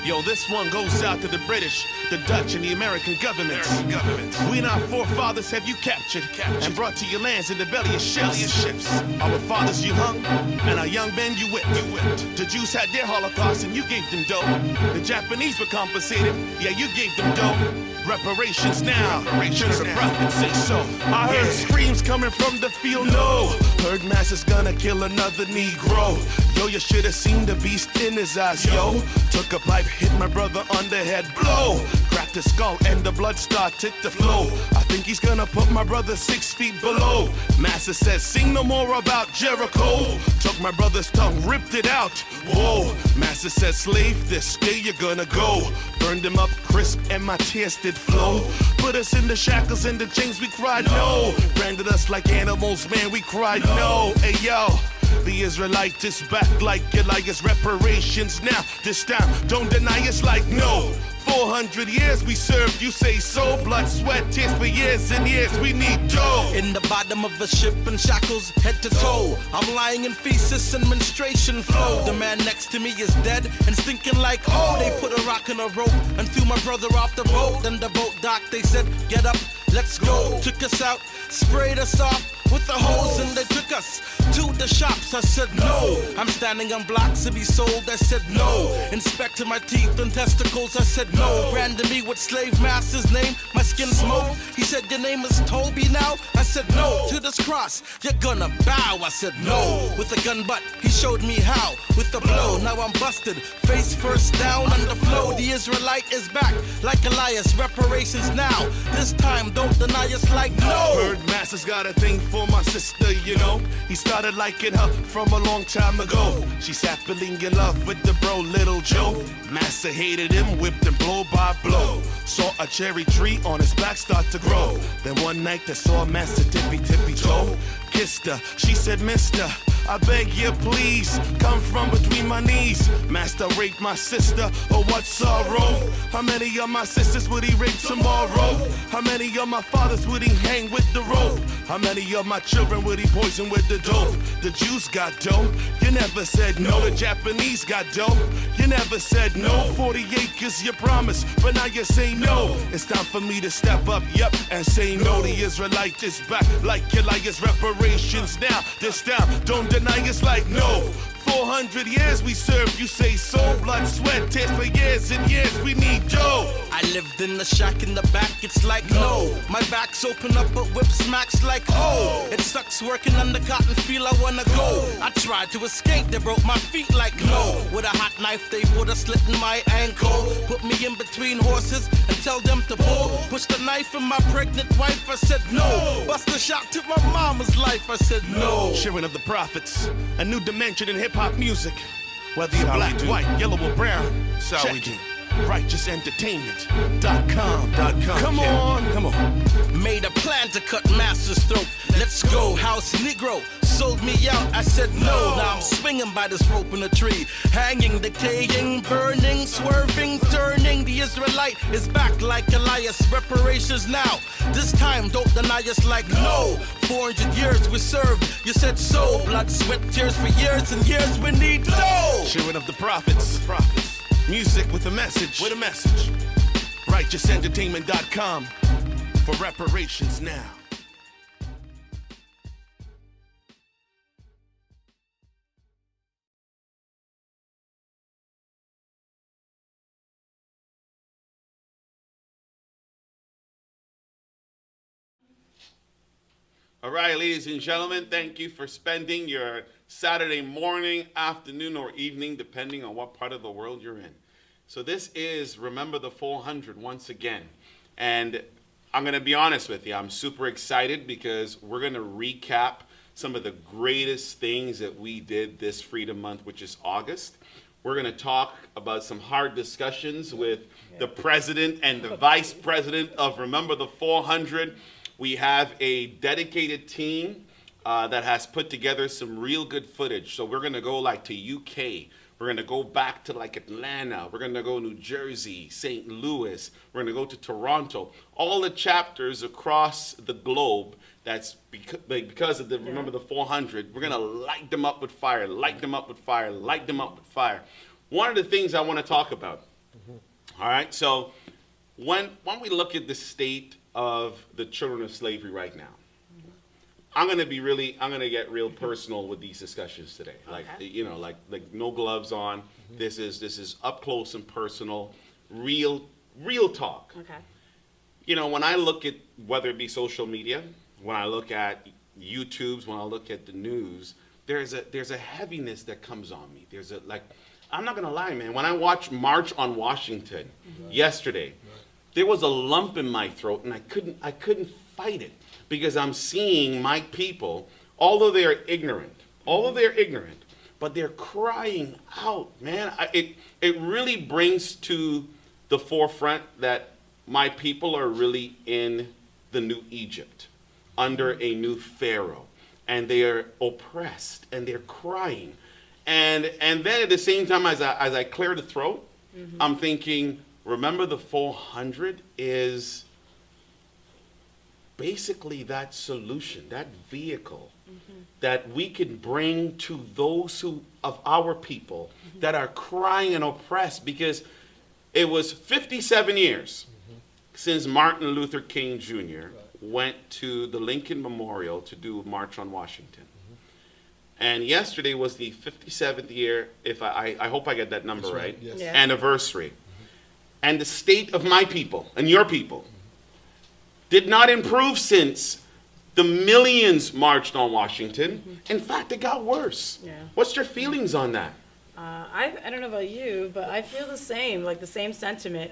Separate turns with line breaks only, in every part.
Yo, this one goes out to the British, the Dutch, and the American governments. We and our forefathers have you captured and brought to your lands in the belly of ships. Our fathers you hung, and our young men you whipped. The Jews had their Holocaust, and you gave them dough. The Japanese were compensated, yeah, you gave them dough. Reparations now, should the prophet say so? I heard screams coming from the field, no. Heard masses gonna kill another Negro. Yo, you should have seen the beast in his eyes, yo. Took a pipe, hit my brother on the head, blow. Cracked his skull and the blood started to flow. I think he's gonna put my brother 6 feet below. Master says, sing no more about Jericho. Took my brother's tongue, ripped it out. Whoa, Master says, slave, this day you're gonna go. Burned him up crisp and my tears did flow. Put us in the shackles and the chains, we cried no. Branded us like animals, man, we cried no. Hey yo, the Israelite is back like Elias. Reparations now, this time don't deny us like no. 400 years we served, you say so. Blood, sweat, tears for years and years, we need dough.
In the bottom of a ship in shackles, head to toe. I'm lying in feces and menstruation flow. The man next to me is dead and stinking like, oh. They put a rock in a rope and threw my brother off the boat. Then the boat docked, they said, get up, let's go. Took us out, sprayed us off with the hose, and they took us to the shops. I said no. I'm standing on blocks to be sold. I said no. Inspected my teeth and testicles. I said no. Branded me with slave master's name. My skin smoked. He said your name is Toby now. I said no. To this cross you're gonna bow. I said no. With a gun butt he showed me how. With the blow now I'm busted. Face first down on the flow. The Israelite is back like Elias. Reparations now. This time don't deny us like no.
Heard Master's got a thing for my sister, you know. He started liking her from a long time ago. She's happily in love with the bro, Little Joe. Master hated him, whipped him blow by blow. Saw a cherry tree on his back start to grow. Then one night they saw Master tippy toe. Kissed her, she said, mister, I beg you please, come from between my knees. Master raped my sister, oh what sorrow. How many of my sisters would he rape tomorrow? How many of my fathers would he hang with the rope? How many of my children would he poison with the dope? The Jews got dope, you never said no. The Japanese got dope, you never said no. 40 acres you promised, but now you say no. It's time for me to step up, yep, and say no. The Israelite is back like Elias. Reparations now, this time don't deny us like no. 400 years we served, you say so. Blood, sweat, tears for years and years, we need dough.
I lived in the shack in the back, it's like no. My back's open up but whip smacks like oh. It sucks working on the cotton field, I wanna go. I tried to escape, they broke my feet like no. With a hot knife they put a slit in my ankle. Put me in between horses and tell them to pull. Push the knife in my pregnant wife, I said no. Bust a shot to my mama's life, I said no.
Sharing of the prophets, a new dimension in hip-hop music. Whether you're black, white, yellow, or brown, check it. RighteousEntertainment.com. Come on.
Made a plan to cut Master's throat. Let's go, house Negro. Sold me out, I said no. Now I'm swinging by this rope in a tree. Hanging, decaying, burning, swerving, turning. The Israelite is back like Elias. Reparations now. This time don't deny us like no. 400 years we served, you said so. Blood, sweat, tears for years and years we need dough.
Sharing of the prophets. Music with a message. RighteousEntertainment.com for reparations now.
All right, ladies and gentlemen, thank you for spending your Saturday morning, afternoon, or evening, depending on what part of the world you're in. So this is Remember the 400 once again. And I'm going to be honest with you, I'm super excited because we're going to recap some of the greatest things that we did this Freedom Month, which is August. We're going to talk about some hard discussions with the president and the vice president of Remember the 400. We have a dedicated team that has put together some real good footage. So we're going to go like to UK. We're going to go back to like Atlanta. We're going to go New Jersey, St. Louis. We're going to go to Toronto. All the chapters across the globe that's because of the Remember the 400. We're going to light them up with fire, light them up with fire, light them up with fire. One of the things I want to talk about All right, so when we look at the state of the children of slavery right now, I'm gonna get real personal with these discussions today. Like,
Okay.
you know, like no gloves on. This is up close and personal, real talk.
Okay.
You know, when I look at whether it be social media, when I look at YouTubes, when I look at the news, there's a heaviness that comes on me. There's a, like, I'm not gonna lie, man. When I watched March on Washington yesterday, there was a lump in my throat, and I couldn't fight it because I'm seeing my people, although they are ignorant, but they're crying out, man. It really brings to the forefront that my people are really in the new Egypt, under a new Pharaoh, and they are oppressed, and they're crying. And then at the same time, as I clear the throat, I'm thinking, remember the 400 is basically that solution, that vehicle that we can bring to those of our people that are crying and oppressed, because it was 57 years since Martin Luther King Jr. went to the Lincoln Memorial to do a March on Washington. And yesterday was the 57th year, if I hope I get that number right,
yes.
Yeah.
anniversary. And the state of my people and your people did not improve since the millions marched on Washington. In fact, it got worse.
Yeah.
What's your feelings on that?
I don't know about you, but I feel the same, like the same sentiment.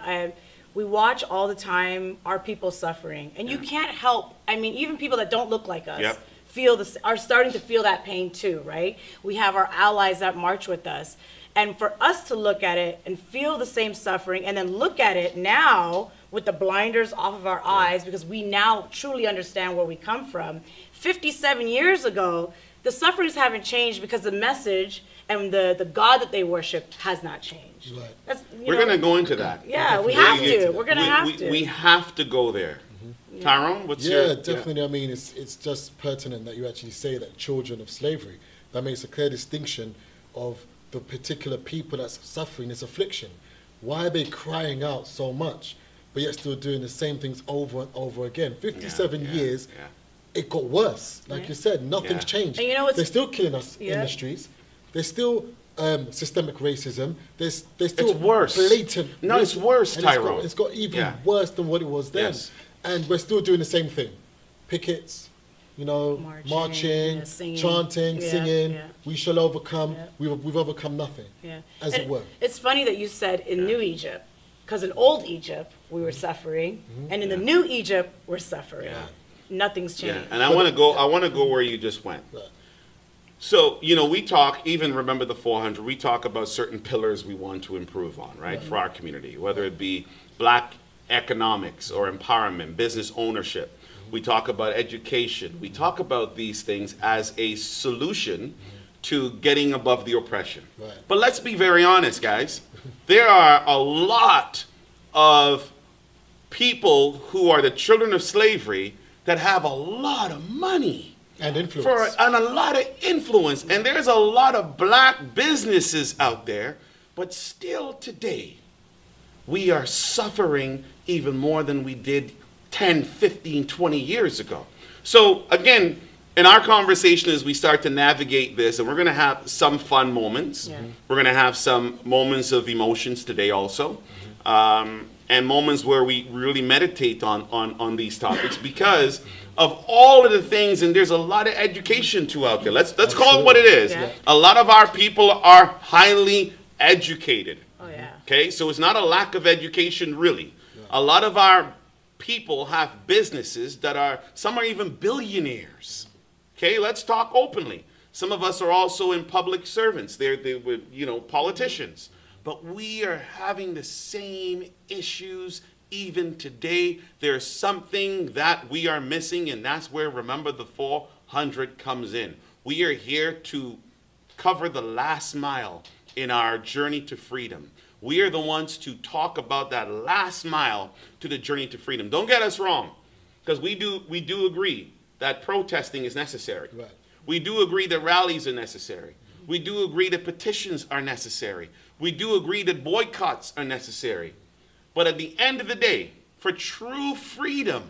We watch all the time our people suffering, and you can't help. I mean, even people that don't look like us
Yep.
are starting to feel that pain too, right? We have our allies that march with us, and for us to look at it and feel the same suffering, and then look at it now with the blinders off of our eyes, because we now truly understand where we come from. 57 years ago, the sufferings haven't changed because the message and the God that they worship has not changed.
Right.
That's,
We're going to go into that.
Yeah, we have to. We're going to have to.
We have to go there. Tyrone, what's
Yeah,
your...
definitely. I mean, it's just pertinent that you actually say that children of slavery. That makes a clear distinction of the particular people that's suffering this affliction. Why are they crying out so much, but yet still doing the same things over and over again? 57 years, it got worse. Like
Yeah.
you said, nothing's changed.
And you know what's-
They're still killing us in
Yeah.
the streets. There's still systemic racism. There's still
It's worse.
blatant.
No, it's worse,
and
Tyrone.
It's got even
Yeah.
worse than what it was then.
Yes.
And we're still doing the same thing. Pickets, you know, marching,
yeah, singing.
chanting,
Yeah,
singing.
yeah.
We shall overcome.
Yeah.
We've overcome nothing,
Yeah.
as
And
it were.
It's funny that you said in New Egypt, because in Old Egypt we were suffering, and in the New Egypt we're suffering.
Yeah.
Nothing's
Yeah,
changed.
and I want to go where you just went.
Right.
So, you know, we talk, even remember the 400, we talk about certain pillars we want to improve on, right, for our community, whether it be black economics or empowerment, business ownership. We talk about education. We talk about these things as a solution to getting above the oppression.
Right.
But let's be very honest, guys. There are a lot of people who are the children of slavery that have a lot of money.
And influence.
And a lot of influence. And there's a lot of black businesses out there, but still today, we are suffering even more than we did 10, 15, 20 years ago. So again, in our conversation as we start to navigate this, and we're going to have some fun moments.
Yeah.
We're going to have some moments of emotions today also. And moments where we really meditate on these topics because of all of the things, and there's a lot of education too out there. Let's call it what it is.
Yeah.
A lot of our people are highly educated.
Oh yeah.
Okay, so it's not a lack of education really. A lot of our people have businesses that are, some are even billionaires. Okay, let's talk openly. Some of us are also in public servants. They're you know, politicians. But we are having the same issues even today. There's something that we are missing, and that's where, remember, the 400 comes in. We are here to cover the last mile in our journey to freedom. We are the ones to talk about that last mile to the journey to freedom. Don't get us wrong, because we do agree that protesting is necessary.
Right.
We do agree that rallies are necessary. We do agree that petitions are necessary. We do agree that boycotts are necessary. But at the end of the day, for true freedom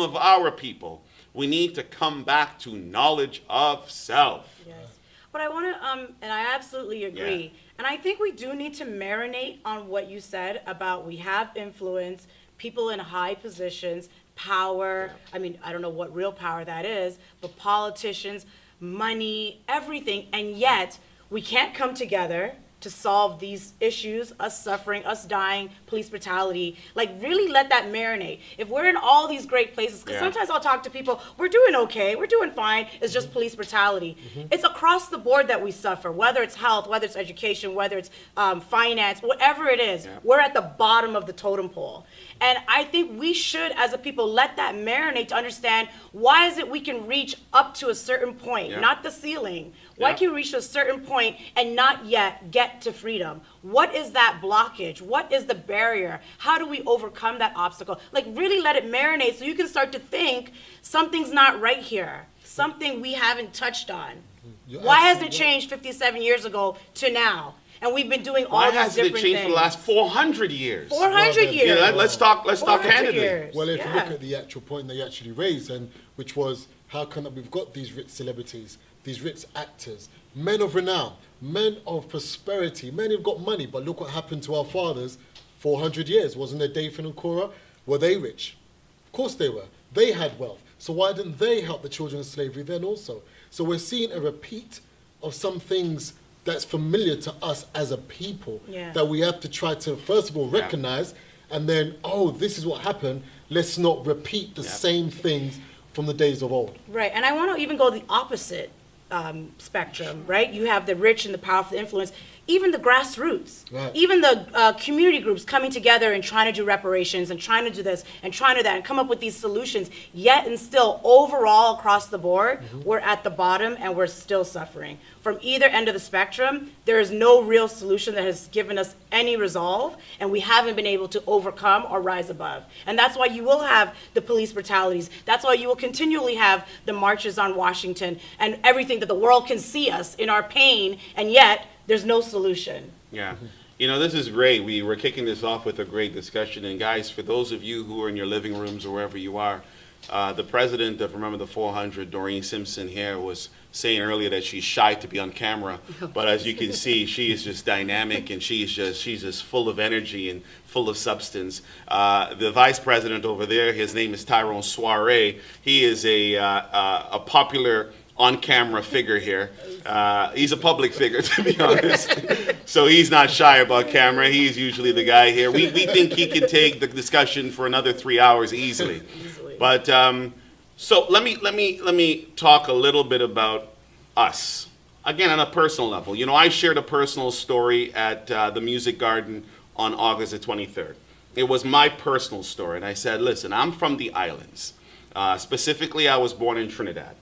of our people, we need to come back to knowledge of self.
Yes. But I want to, and I absolutely agree.
Yeah.
And I think we do need to marinate on what you said about we have influence, people in high positions, power. I mean, I don't know what real power that is, but politicians, money, everything. And yet we can't come together to solve these issues, us suffering, us dying, police brutality. Like, really let that marinate. If we're in all these great places, because sometimes I'll talk to people, we're doing okay, we're doing fine, it's just police brutality. It's across the board that we suffer, whether it's health, whether it's education, whether it's finance, whatever it is, we're at the bottom of the totem pole. And I think we should, as a people, let that marinate to understand why is it we can reach up to a certain point, not the ceiling. Why can we reach to a certain point and not yet get to freedom? What is that blockage? What is the barrier? How do we overcome that obstacle? Like, really let it marinate so you can start to think something's not right here, something we haven't touched on. Why hasn't it changed 57 years ago to now? And we've been doing all these different things. Why hasn't it changed
for the last 400 years?
400 years.
Yeah, let's talk candidly.
Years.
Well, if you look at the actual point that you actually raised, and which was how come we've got these rich celebrities, these rich actors, men of renown, men of prosperity, men who've got money, but look what happened to our fathers 400 years. Wasn't there Dathan and Korah? Were they rich? Of course they were. They had wealth. So why didn't they help the children of slavery then also? So we're seeing a repeat of some things that's familiar to us as a people that we have to try to, first of all, recognize, and then, oh, this is what happened. Let's not repeat the same things from the days of old.
Right, and I want to even go the opposite spectrum, right? You have the rich and the powerful influence, even the grassroots, even the community groups coming together and trying to do reparations and trying to do this and trying to do that and come up with these solutions, yet and still overall across the board, we're at the bottom and we're still suffering. From either end of the spectrum, there is no real solution that has given us any resolve, and we haven't been able to overcome or rise above. And that's why you will have the police brutalities. That's why you will continually have the marches on Washington and everything that the world can see us in our pain, and yet there's no solution.
Yeah. You know, this is great. We were kicking this off with a great discussion. And guys, for those of you who are in your living rooms or wherever you are, the president of Remember the 400, Doreen Simpson here, was saying earlier that she's shy to be on camera. But as you can see, she is just dynamic, and she's just full of energy and full of substance. The vice president over there, his name is Tyrone Soiree. He is a popular on-camera figure here. He's a public figure, to be honest. So he's not shy about camera. He's usually the guy here. We think he can take the discussion for another 3 hours easily. But so let me talk a little bit about us. Again, on a personal level. You know, I shared a personal story at the Music Garden on August the 23rd. It was my personal story. And I said, listen, I'm from the islands. Specifically, I was born in Trinidad.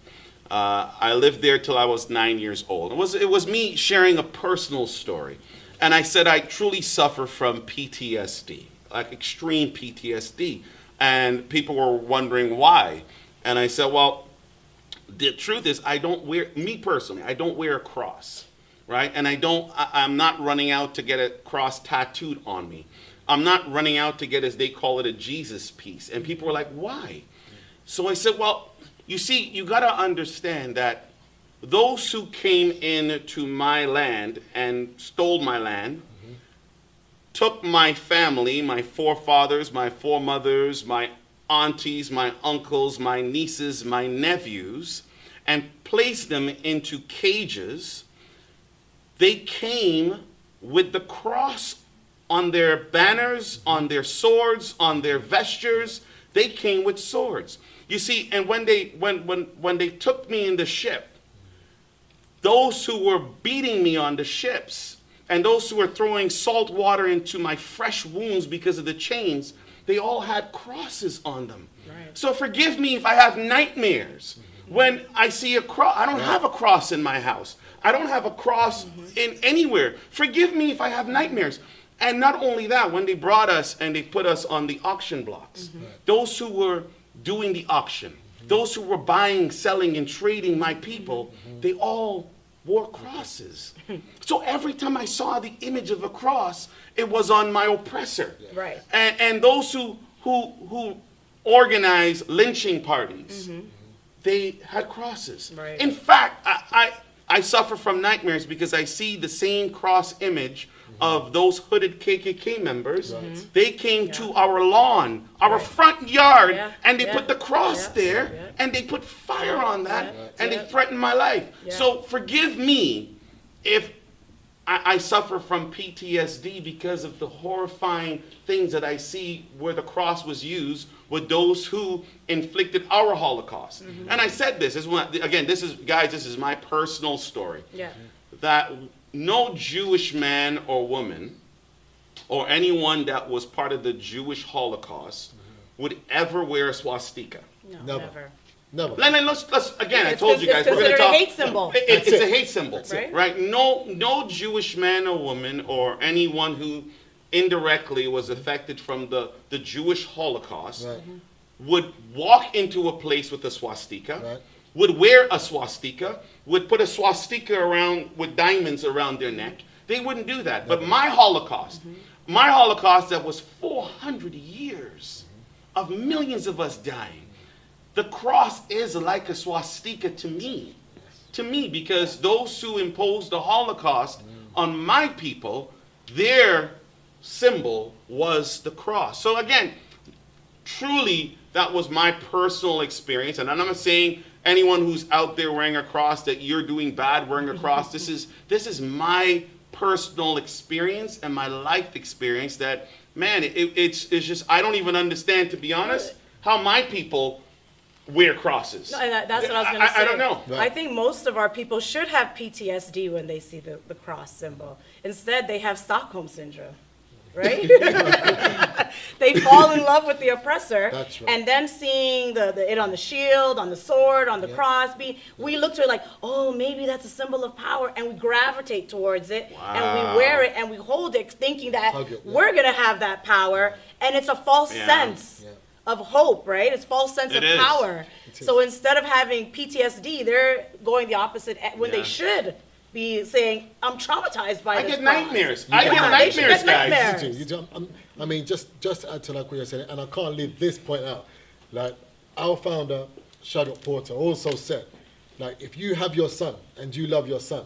I lived there till I was 9 years old. It was me sharing a personal story. And I said I truly suffer from PTSD, like extreme PTSD. And people were wondering why. And I said, well, the truth is I don't wear a cross, right? And I'm not running out to get a cross tattooed on me. I'm not running out to get, as they call it, a Jesus piece. And people were like, why? So I said, well, you see, you got to understand that those who came into my land and stole my land, took my family, my forefathers, my foremothers, my aunties, my uncles, my nieces, my nephews, and placed them into cages. They came with the cross on their banners, on their swords, on their vestures. They came with swords. You see, and when they took me in the ship, those who were beating me on the ships and those who were throwing salt water into my fresh wounds because of the chains, they all had crosses on them. Right. So forgive me if I have nightmares when I see a cross. I don't have a cross in my house. I don't have a cross in anywhere. Forgive me if I have nightmares. And not only that, when they brought us and they put us on the auction blocks, those who were doing the auction, those who were buying, selling, and trading my people, they all wore crosses. So every time I saw the image of a cross, it was on my oppressor.
Right.
And those who organize lynching parties, they had crosses.
Right.
In fact, I suffer from nightmares because I see the same cross image of those hooded KKK members. They came to our lawn, our front yard, and they put the cross there, and they put fire on that, and they threatened my life. So forgive me if I suffer from PTSD because of the horrifying things that I see where the cross was used with those who inflicted our Holocaust. And I said this, again, this is my personal story. That no Jewish man or woman or anyone that was part of the Jewish Holocaust would ever wear a swastika.
No, never.
Never.
Let's again, I told you guys, we're going to
considered
talk.
a hate symbol.
It's a hate symbol,
Right?
right? No Jewish man or woman or anyone who indirectly was affected from the Jewish Holocaust would walk into a place with a swastika, would wear a swastika, would put a swastika around with diamonds around their neck. They wouldn't do that. But my Holocaust that was 400 years of millions of us dying, the cross is like a swastika to me. To me, because those who imposed the Holocaust on my people, their symbol was the cross. So again, truly, that was my personal experience. And I'm not saying anyone who's out there wearing a cross that you're doing bad wearing a cross. This is my personal experience and my life experience that, man, it's just, I don't even understand, to be honest, how my people wear crosses.
No, and that's what I was going to say.
I don't know.
I think most of our people should have PTSD when they see the cross symbol. Instead, they have Stockholm syndrome, right? They fall in love with the oppressor.
That's right.
And then seeing it on the shield, on the sword, on the cross, we look to it like, oh, maybe that's a symbol of power, and we gravitate towards it, and we wear it, and we hold it, thinking that we're going to have that power, and it's a false sense of hope, right? It's false sense of power. So instead of having PTSD, they're going the opposite when they should be saying, I'm traumatized by this.
I get
cross.
nightmares. I get nightmares, guys.
You do. I mean, just to add to like what you're saying, and I can't leave this point out. Like, our founder, Shadrach Porter, also said, like, if you have your son and you love your son,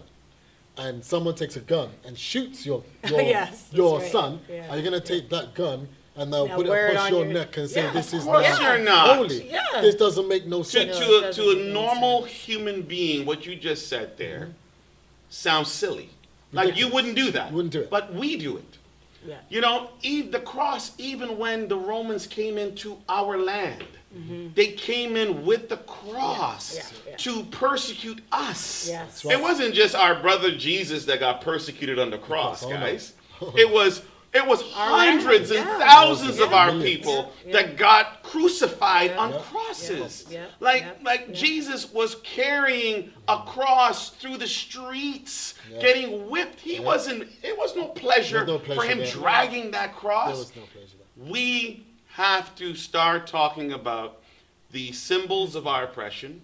and someone takes a gun and shoots your
Yes,
your
right.
son,
Yeah.
are you going to take that gun and they'll
Now
put it
wear it
across
on
your
your-
neck and say,
Yeah,
this is
of course
now
you're not.
holy?
Yeah.
This doesn't make no sense.
To a normal human being, what you just said there sounds silly. Like, you
Ridiculous.
wouldn't do that.
Wouldn't do it.
But we do it.
Yeah.
You know, the cross, even when the Romans came into our land, they came in with the cross
Yeah.
to persecute us.
Yes.
It wasn't just our brother Jesus that got persecuted on the cross,
Oh, no.
guys. It was hundreds and
yeah.
thousands of our
Millions.
people
Yeah.
that got crucified on
Yeah.
crosses.
Yeah.
Like Jesus was carrying a cross through the streets, getting whipped. It was no pleasure,
There was no pleasure
for him
there.
dragging that cross.
There was no pleasure there.
We have to start talking about the symbols of our oppression,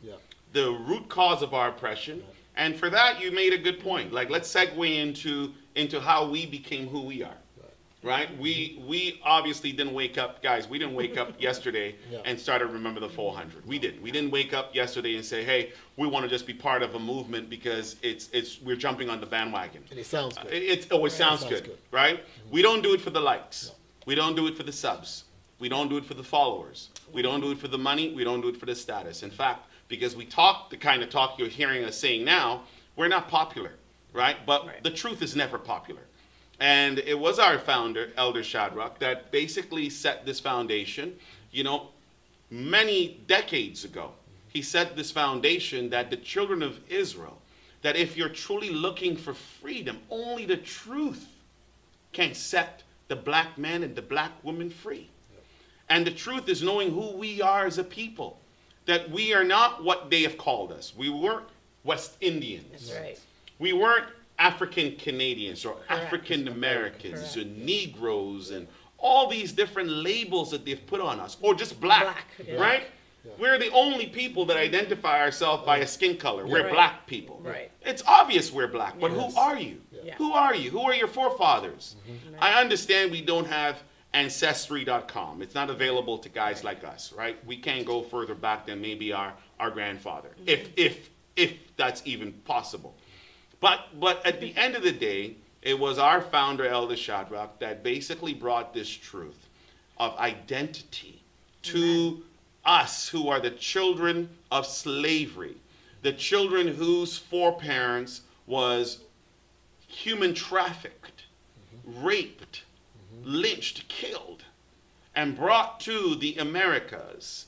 the root cause of our oppression. And for that, you made a good point. Like, let's segue into how we became who we are. Right? We obviously didn't wake up, guys. We didn't wake up yesterday and started Remember the 400. We didn't. We didn't wake up yesterday and say, hey, we want to just be part of a movement because we're jumping on the bandwagon.
And it sounds good.
It always sounds
sounds
good,
good.
right? We don't do it for the likes. We don't do it for the subs. We don't do it for the followers. We don't do it for the money. We don't do it for the status. In fact, because we talk the kind of talk you're hearing us saying now, we're not popular, right? But the truth is never popular. And it was our founder, Elder Shadrach, that basically set this foundation, many decades ago. He set this foundation that the children of Israel, that if you're truly looking for freedom, only the truth can set the black man and the black woman free. And the truth is knowing who we are as a people, that we are not what they have called us. We weren't West Indians.
That's right.
We weren't African Canadians or African Americans or Negroes and all these different labels that they've put on us, or just black.
Black, yeah.
Right? We're the only people that identify ourselves by a skin color. We're
Right.
black people.
Right.
It's obvious we're black, but
Yes.
who are you?
Yeah.
Who are you? Who are your forefathers? I understand we don't have Ancestry.com. It's not available to guys like us, right? We can't go further back than maybe our grandfather, if that's even possible. But at the end of the day, it was our founder, Elder Shadrach, that basically brought this truth of identity to us who are the children of slavery, the children whose foreparents was human trafficked, raped, lynched, killed, and brought to the Americas.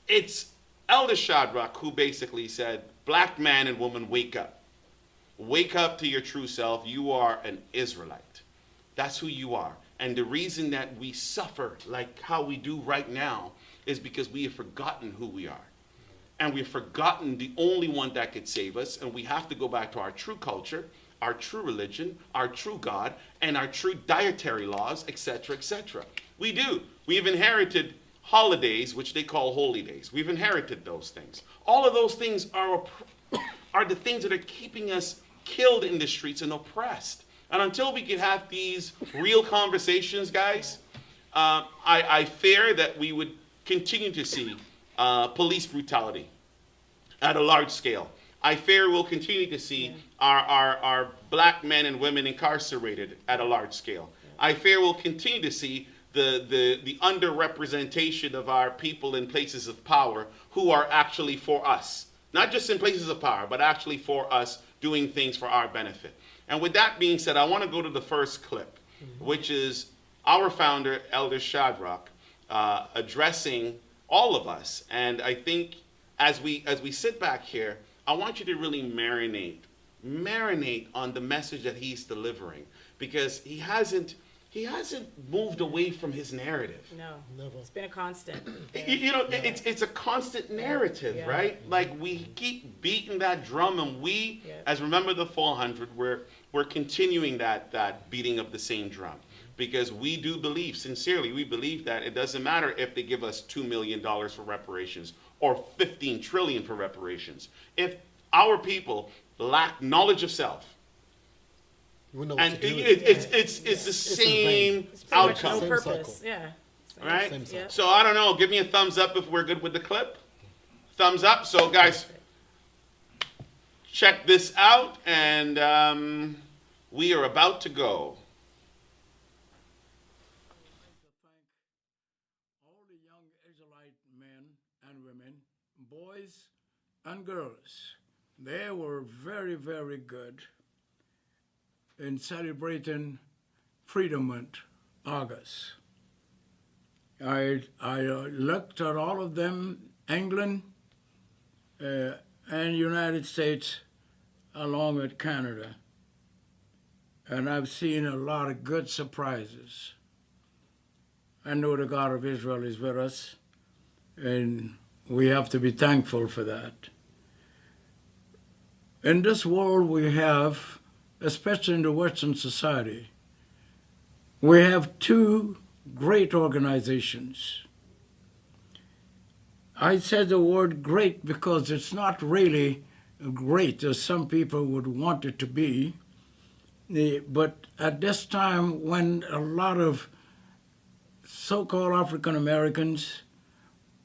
It's Elder Shadrach who basically said, black man and woman, wake up. Wake up to your true self. You are an Israelite. That's who you are. And the reason that we suffer like how we do right now is because we have forgotten who we are. And we've forgotten the only one that could save us. And we have to go back to our true culture, our true religion, our true God, and our true dietary laws, etc., etc. We do. We've inherited holidays, which they call holy days. We've inherited those things. All of those things are the things that are keeping us killed in the streets and oppressed. And until we can have these real conversations, guys, I fear that we would continue to see police brutality at a large scale. I fear we'll continue to see our black men and women incarcerated at a large scale. I fear we'll continue to see the underrepresentation of our people in places of power who are actually for us. Not just in places of power, but actually for us, doing things for our benefit. And with that being said, I want to go to the first clip, which is our founder, Elder Shadrach, addressing all of us. And I think as we sit back here, I want you to really marinate on the message that he's delivering, because he hasn't moved away from his narrative.
No,
Never.
it's been a constant.
You know, it's a constant narrative,
Yeah.
right? Like we keep beating that drum, and we, as Remember the 400, we're continuing that beating of the same drum, because we do believe, sincerely, we believe that it doesn't matter if they give us $2 million for reparations or 15 trillion for reparations. If our people lack knowledge of self,
We know what
and
to do with it.
it's the
in
same
vain.
It's pretty much
outcome.
no
Same
purpose.
cycle.
Yeah.
Right?
Same cycle.
Yeah.
So I don't know. Give me a thumbs up if we're good with the clip. Thumbs up. So guys, check this out, and we are about to go.
All the young Israelite men and women, boys and girls, they were very, very good in celebrating Freedom Month, August. I looked at all of them, England and United States, along with Canada, and I've seen a lot of good surprises. I know the God of Israel is with us, and we have to be thankful for that. In this world we have, especially in the Western society, we have two great organizations. I said the word great because it's not really great as some people would want it to be. But at this time, when a lot of so-called African Americans,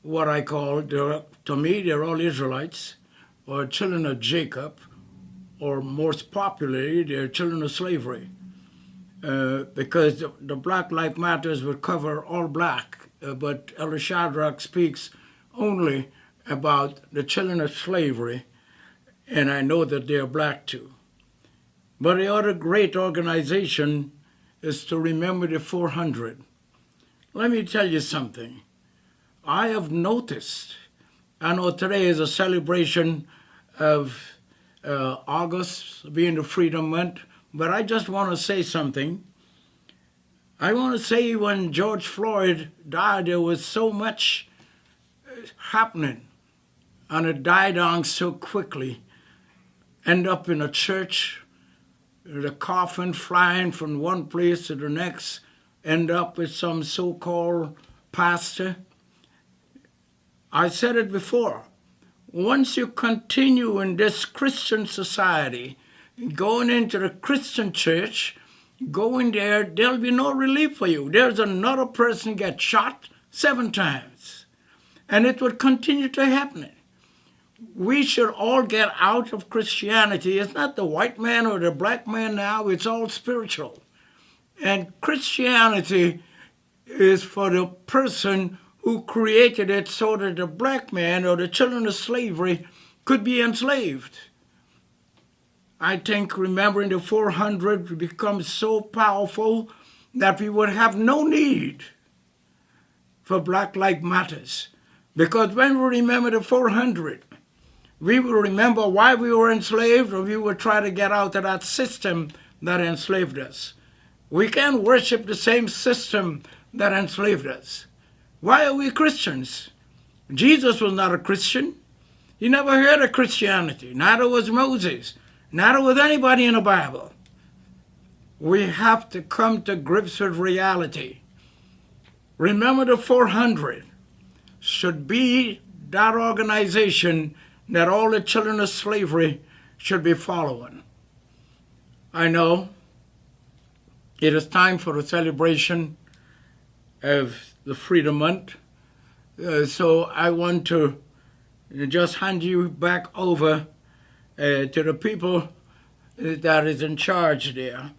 what I call, to me, they're all Israelites, or children of Jacob, or most popularly, they're children of slavery. Because the Black Lives Matters would cover all black, but Elder Shadrach speaks only about the children of slavery, and I know that they're black too. But the other great organization is to remember the 400. Let me tell you something. I have noticed, I know today is a celebration of August being the Freedom Month, but I just want to say something. I want to say when George Floyd died, there was so much happening, and it died on so quickly. End up in a church, the coffin flying from one place to the next, end up with some so-called pastor. I said it before. Once you continue in this Christian society, going into the Christian church, going there, there'll be no relief for you. There's another person get shot 7 times. And it would continue to happen. We should all get out of Christianity. It's not the white man or the black man now. It's all spiritual. And Christianity is for the person who created it so that the black man or the children of slavery could be enslaved. I think remembering the 400 would become so powerful that we would have no need for Black Lives Matters. Because when we remember the 400, we will remember why we were enslaved, or we will try to get out of that system that enslaved us. We can't worship the same system that enslaved us. Why are we Christians? Jesus was not a Christian. He never heard of Christianity. Neither was Moses. Neither was anybody in the Bible. We have to come to grips with reality. Remember the 400 should be that organization that all the children of slavery should be following. I know it is time for the celebration of the Freedom Month. So I want to just hand you back over to the people that is in charge there.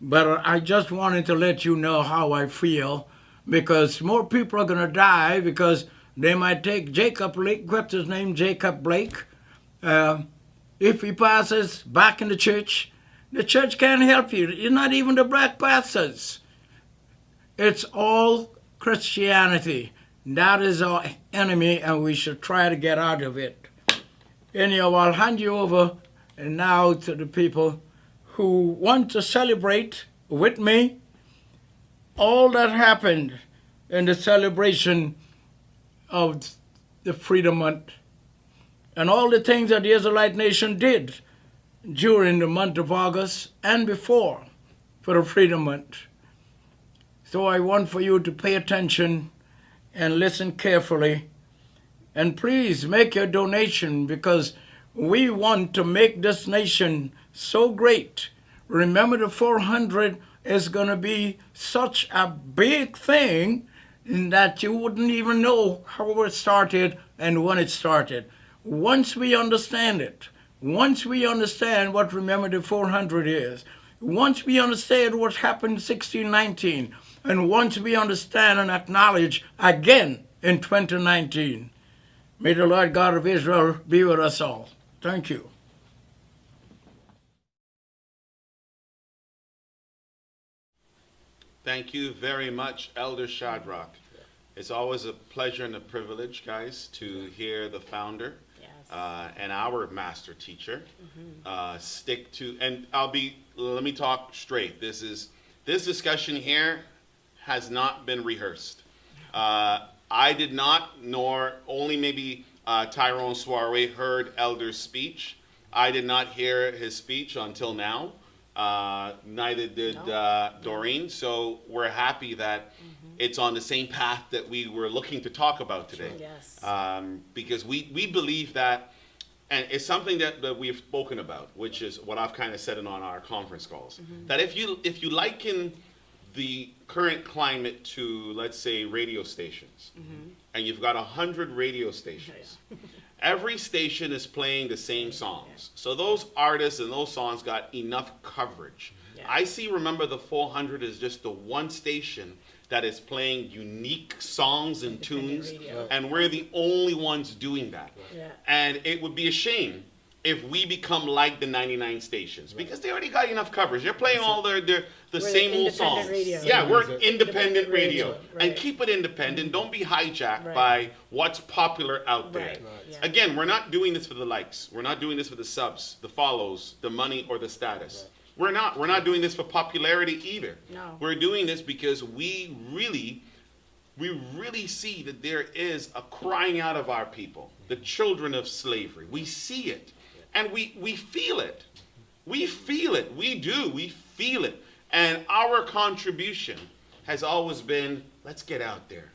But I just wanted to let you know how I feel, because more people are going to die because they might take Jacob Blake, what's his name, Jacob Blake. If he passes back in the church can't help you. You're not even the black pastors. It's all Christianity. That is our enemy, and we should try to get out of it. Anyhow, I'll hand you over now to the people who want to celebrate with me all that happened in the celebration of the Freedom Month and all the things that the Israelite nation did during the month of August and before for the Freedom Month. So I want for you to pay attention and listen carefully. And please make your donation, because we want to make this nation so great. Remember, the 400 is going to be such a big thing that you wouldn't even know how it started and when it started. Once we understand it, once we understand what Remember the 400 is, once we understand what happened in 1619, and once we understand and acknowledge again in 2019, may the Lord God of Israel be with us all. Thank you.
Thank you very much, Elder Shadrach. It's always a pleasure and a privilege, guys, to hear the founder and our master teacher stick to, and let me talk straight. This discussion here has not been rehearsed. I did not, nor only maybe Tyrone Soiree heard Elder's speech. I did not hear his speech until now. Neither did Doreen. So we're happy that it's on the same path that we were looking to talk about today.
Yes.
Because we believe that, and it's something that we've spoken about, which is what I've kind of said on our conference calls, that if you liken the current climate to, let's say, radio stations, and you've got 100 radio stations, every station is playing the same songs. So those artists and those songs got enough coverage. I see Remember the 400 is just the one station that is playing unique songs and tunes, and we're the only ones doing that. And it would be a shame if we become like the 99 stations, because they already got enough coverage. They're playing all the same old songs. Yeah, we're independent radio. And keep it independent. Don't be hijacked by what's popular out there. Again, we're not doing this for the likes. We're not doing this for the subs, the follows, the money, or the status. We're not doing this for popularity either.
No.
We're doing this because we really see that there is a crying out of our people, the children of slavery. We see it. And we feel it. We feel it. We do. We feel it. And our contribution has always been, let's get out there.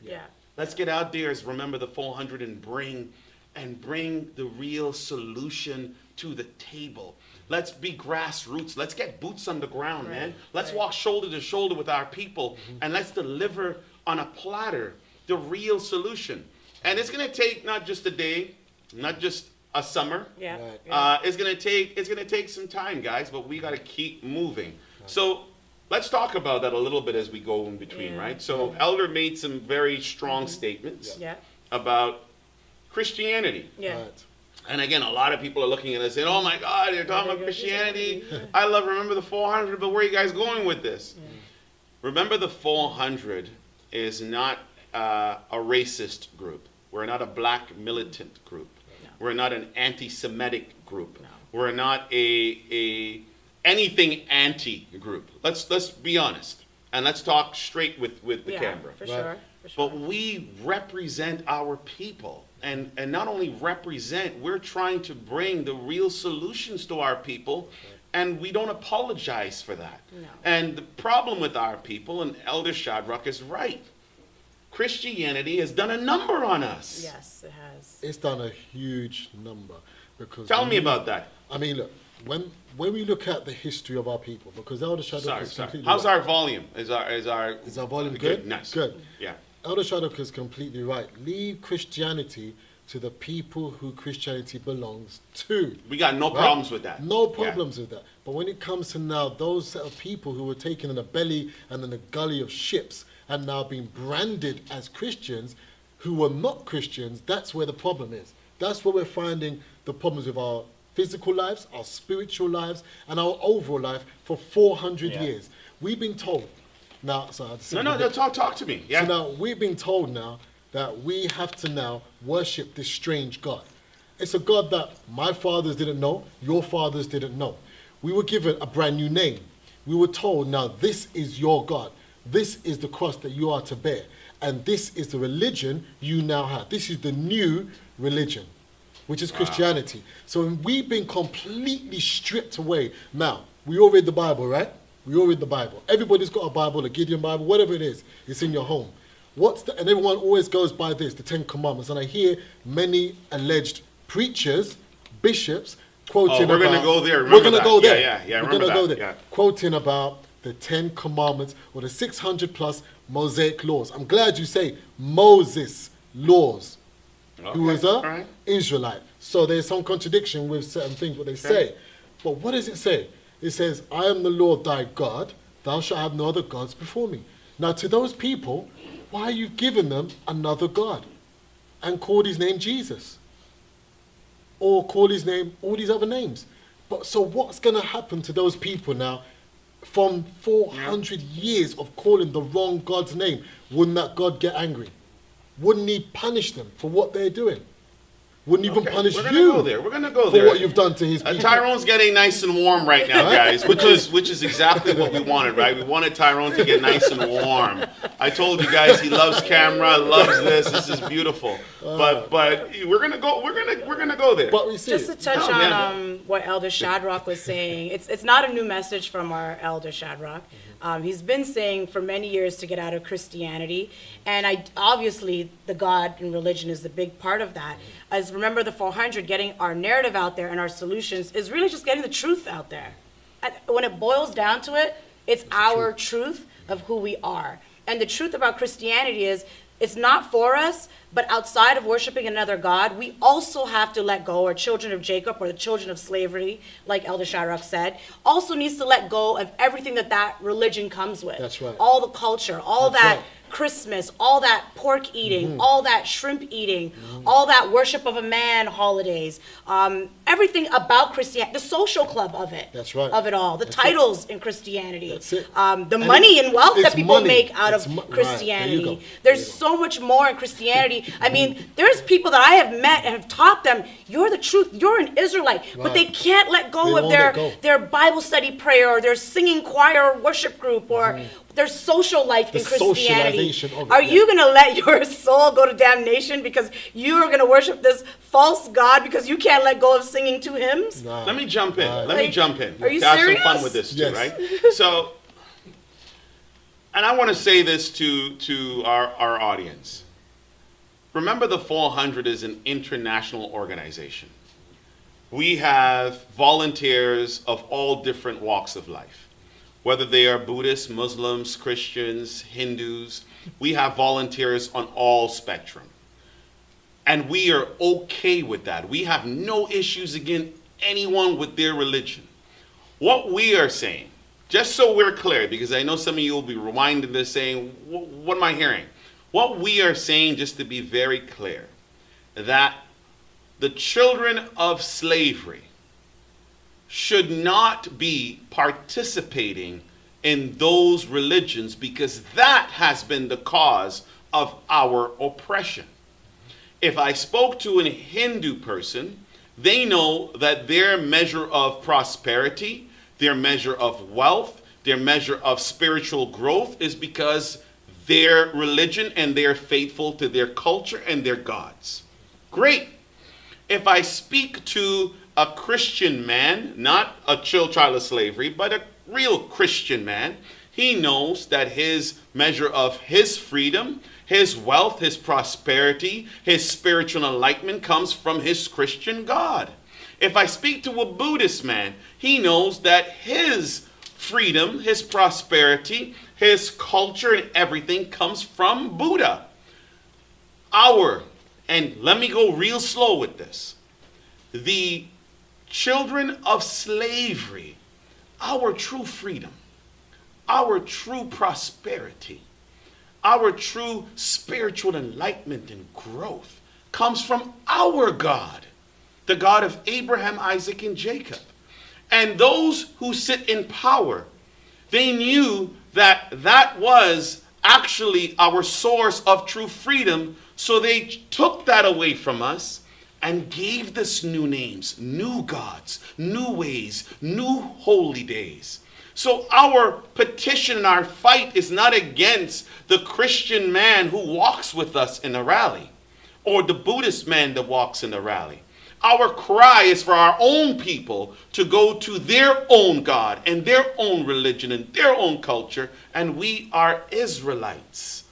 Let's get out there as Remember the 400 and bring the real solution to the table. Let's be grassroots. Let's get boots on the ground, man. Let's walk shoulder to shoulder with our people, and let's deliver on a platter the real solution. And it's gonna take not just a day, not just a summer.
Yeah.
Right.
It's gonna take some time, guys, but we gotta keep moving. So let's talk about that a little bit as we go in between,
Yeah.
right? So Elder made some very strong statements
Yeah.
about Christianity.
Yeah.
Right.
And again, a lot of people are looking at us saying, oh my God, they're talking about Christianity. I love Remember the 400, but where are you guys going with this? Remember the 400 is not a racist group. We're not a black militant group.
No.
We're not an anti-Semitic group.
No.
We're not a anything anti-group. Let's be honest. And let's talk straight with the
Yeah,
camera.
for
Right.
sure. For sure.
But we represent our people. And not only represent, we're trying to bring the real solutions to our people. And we don't apologize for that.
No.
And the problem with our people, and Elder Shadrach is right, Christianity has done a number on us.
Yes, it has.
It's done a huge number because.
Tell me about that.
I mean, look, when we look at the history of our people, because Elder Shadrach is
Sorry.
completely
How's
right.
our volume? Is our
Is our volume good?
Nice.
Good.
Yeah.
Elder Shadrach is completely right. Leave Christianity to the people who Christianity belongs to.
We got no
Right?
problems with that.
No
Yeah.
problems with that. But when it comes to now those set of people who were taken in the belly and in the gully of ships and now being branded as Christians who were not Christians, that's where the problem is. That's where we're finding the problems with our physical lives, our spiritual lives, and our overall life for 400 years. We've been told. Now, so
No, talk to me. Yeah.
So now we've been told now that we have to now worship this strange God. It's a God that my fathers didn't know, your fathers didn't know. We were given a brand new name. We were told, now this is your God. This is the cross that you are to bear. And this is the religion you now have. This is the new religion, which is Christianity. So we've been completely stripped away. Now, we all read the Bible, right? We all read the Bible. Everybody's got a Bible, a Gideon Bible, whatever it is. It's in your home. And everyone always goes by this, the 10 Commandments. And I hear many alleged preachers, bishops, quoting about...
we're going to go there.
We're going to go there.
Yeah,
we're going to go there.
Yeah.
Quoting about the 10 Commandments or the 600 plus Mosaic laws. I'm glad you say Moses' laws. Who was
all right.
Israelite. So there's some contradiction with certain things what they say. But what does it say? It says, I am the Lord thy God, thou shalt have no other gods before me. Now to those people, why are you giving them another God? And called his name Jesus. Or call his name all these other names. But so what's going to happen to those people now from 400 years of calling the wrong God's name? Wouldn't that God get angry? Wouldn't he punish them for what they're doing? Wouldn't he even punish
We're
you
gonna go there. We're gonna go
for
there.
what you've done to his people?
Tyrone's getting nice and warm right now, guys, which is exactly what we wanted, right? We wanted Tyrone to get nice and warm. I told you guys he loves camera, loves this. This is beautiful. But we're gonna go there.
But we see
Just to
it.
touch
No,
on
yeah.
what Elder Shadrach was saying, it's not a new message from our Elder Shadrach. He's been saying for many years to get out of Christianity, and obviously the God and religion is a big part of that. As Remember the 400, getting our narrative out there and our solutions is really just getting the truth out there. And when it boils down to it, it's our truth of who we are. And the truth about Christianity is it's not for us, but outside of worshiping another God, we also have to let go, or children of Jacob, or the children of slavery, like Elder Shadrach said, also needs to let go of everything that religion comes with.
That's right.
All the culture, all
That's
that
right.
Christmas, all that pork eating, all that shrimp eating, all that worship of a man holidays, everything about Christianity, the social club of it.
That's right.
Of it all, the
That's
titles in Christianity,
That's it.
the
And
money and wealth that
it's
people
money.
make out
It's
of
right, there you
Christianity.
go.
There's so much more in Christianity. I mean, there's people that I have met and have taught them, you're the truth, you're an Israelite, but they
Right.
can't let go
They
of
won't let go.
their Bible study prayer, or their singing choir or worship group, or their social life
The
in Christianity.
socialization of it,
Are
yeah.
you going to let your soul go to damnation because you are going to worship this false God because you can't let go of singing two hymns?
Nah.
Let me jump in.
Right.
Let me
Like,
jump in.
are you
To have
serious?
some fun with this too,
Yes.
right? So, and I want to say this to our audience. Remember the 400 is an international organization. We have volunteers of all different walks of life. Whether they are Buddhists, Muslims, Christians, Hindus, we have volunteers on all spectrum. And we are okay with that. We have no issues against anyone with their religion. What we are saying, just so we're clear, because I know some of you will be rewinding this saying, what am I hearing? What we are saying, just to be very clear, that the children of slavery should not be participating in those religions, because that has been the cause of our oppression. If I spoke to a Hindu person, they know that their measure of prosperity, their measure of wealth, their measure of spiritual growth is because their religion and they're faithful to their culture and their gods. Great. If I speak to a Christian man, not a child of slavery, but a real Christian man, he knows that his measure of his freedom, his wealth, his prosperity, his spiritual enlightenment comes from his Christian God. If I speak to a Buddhist man, he knows that his freedom, his prosperity, his culture and everything comes from Buddha. And let me go real slow with this. The children of slavery, our true freedom, our true prosperity, our true spiritual enlightenment and growth comes from our God, the God of Abraham, Isaac, and Jacob. And those who sit in power, they knew that that was actually our source of true freedom, so they took that away from us and gave us new names, new gods, new ways, new holy days. So our petition and our fight is not against the Christian man who walks with us in a rally, or the Buddhist man that walks in a rally. Our cry is for our own people to go to their own God and their own religion and their own culture, and we are Israelites.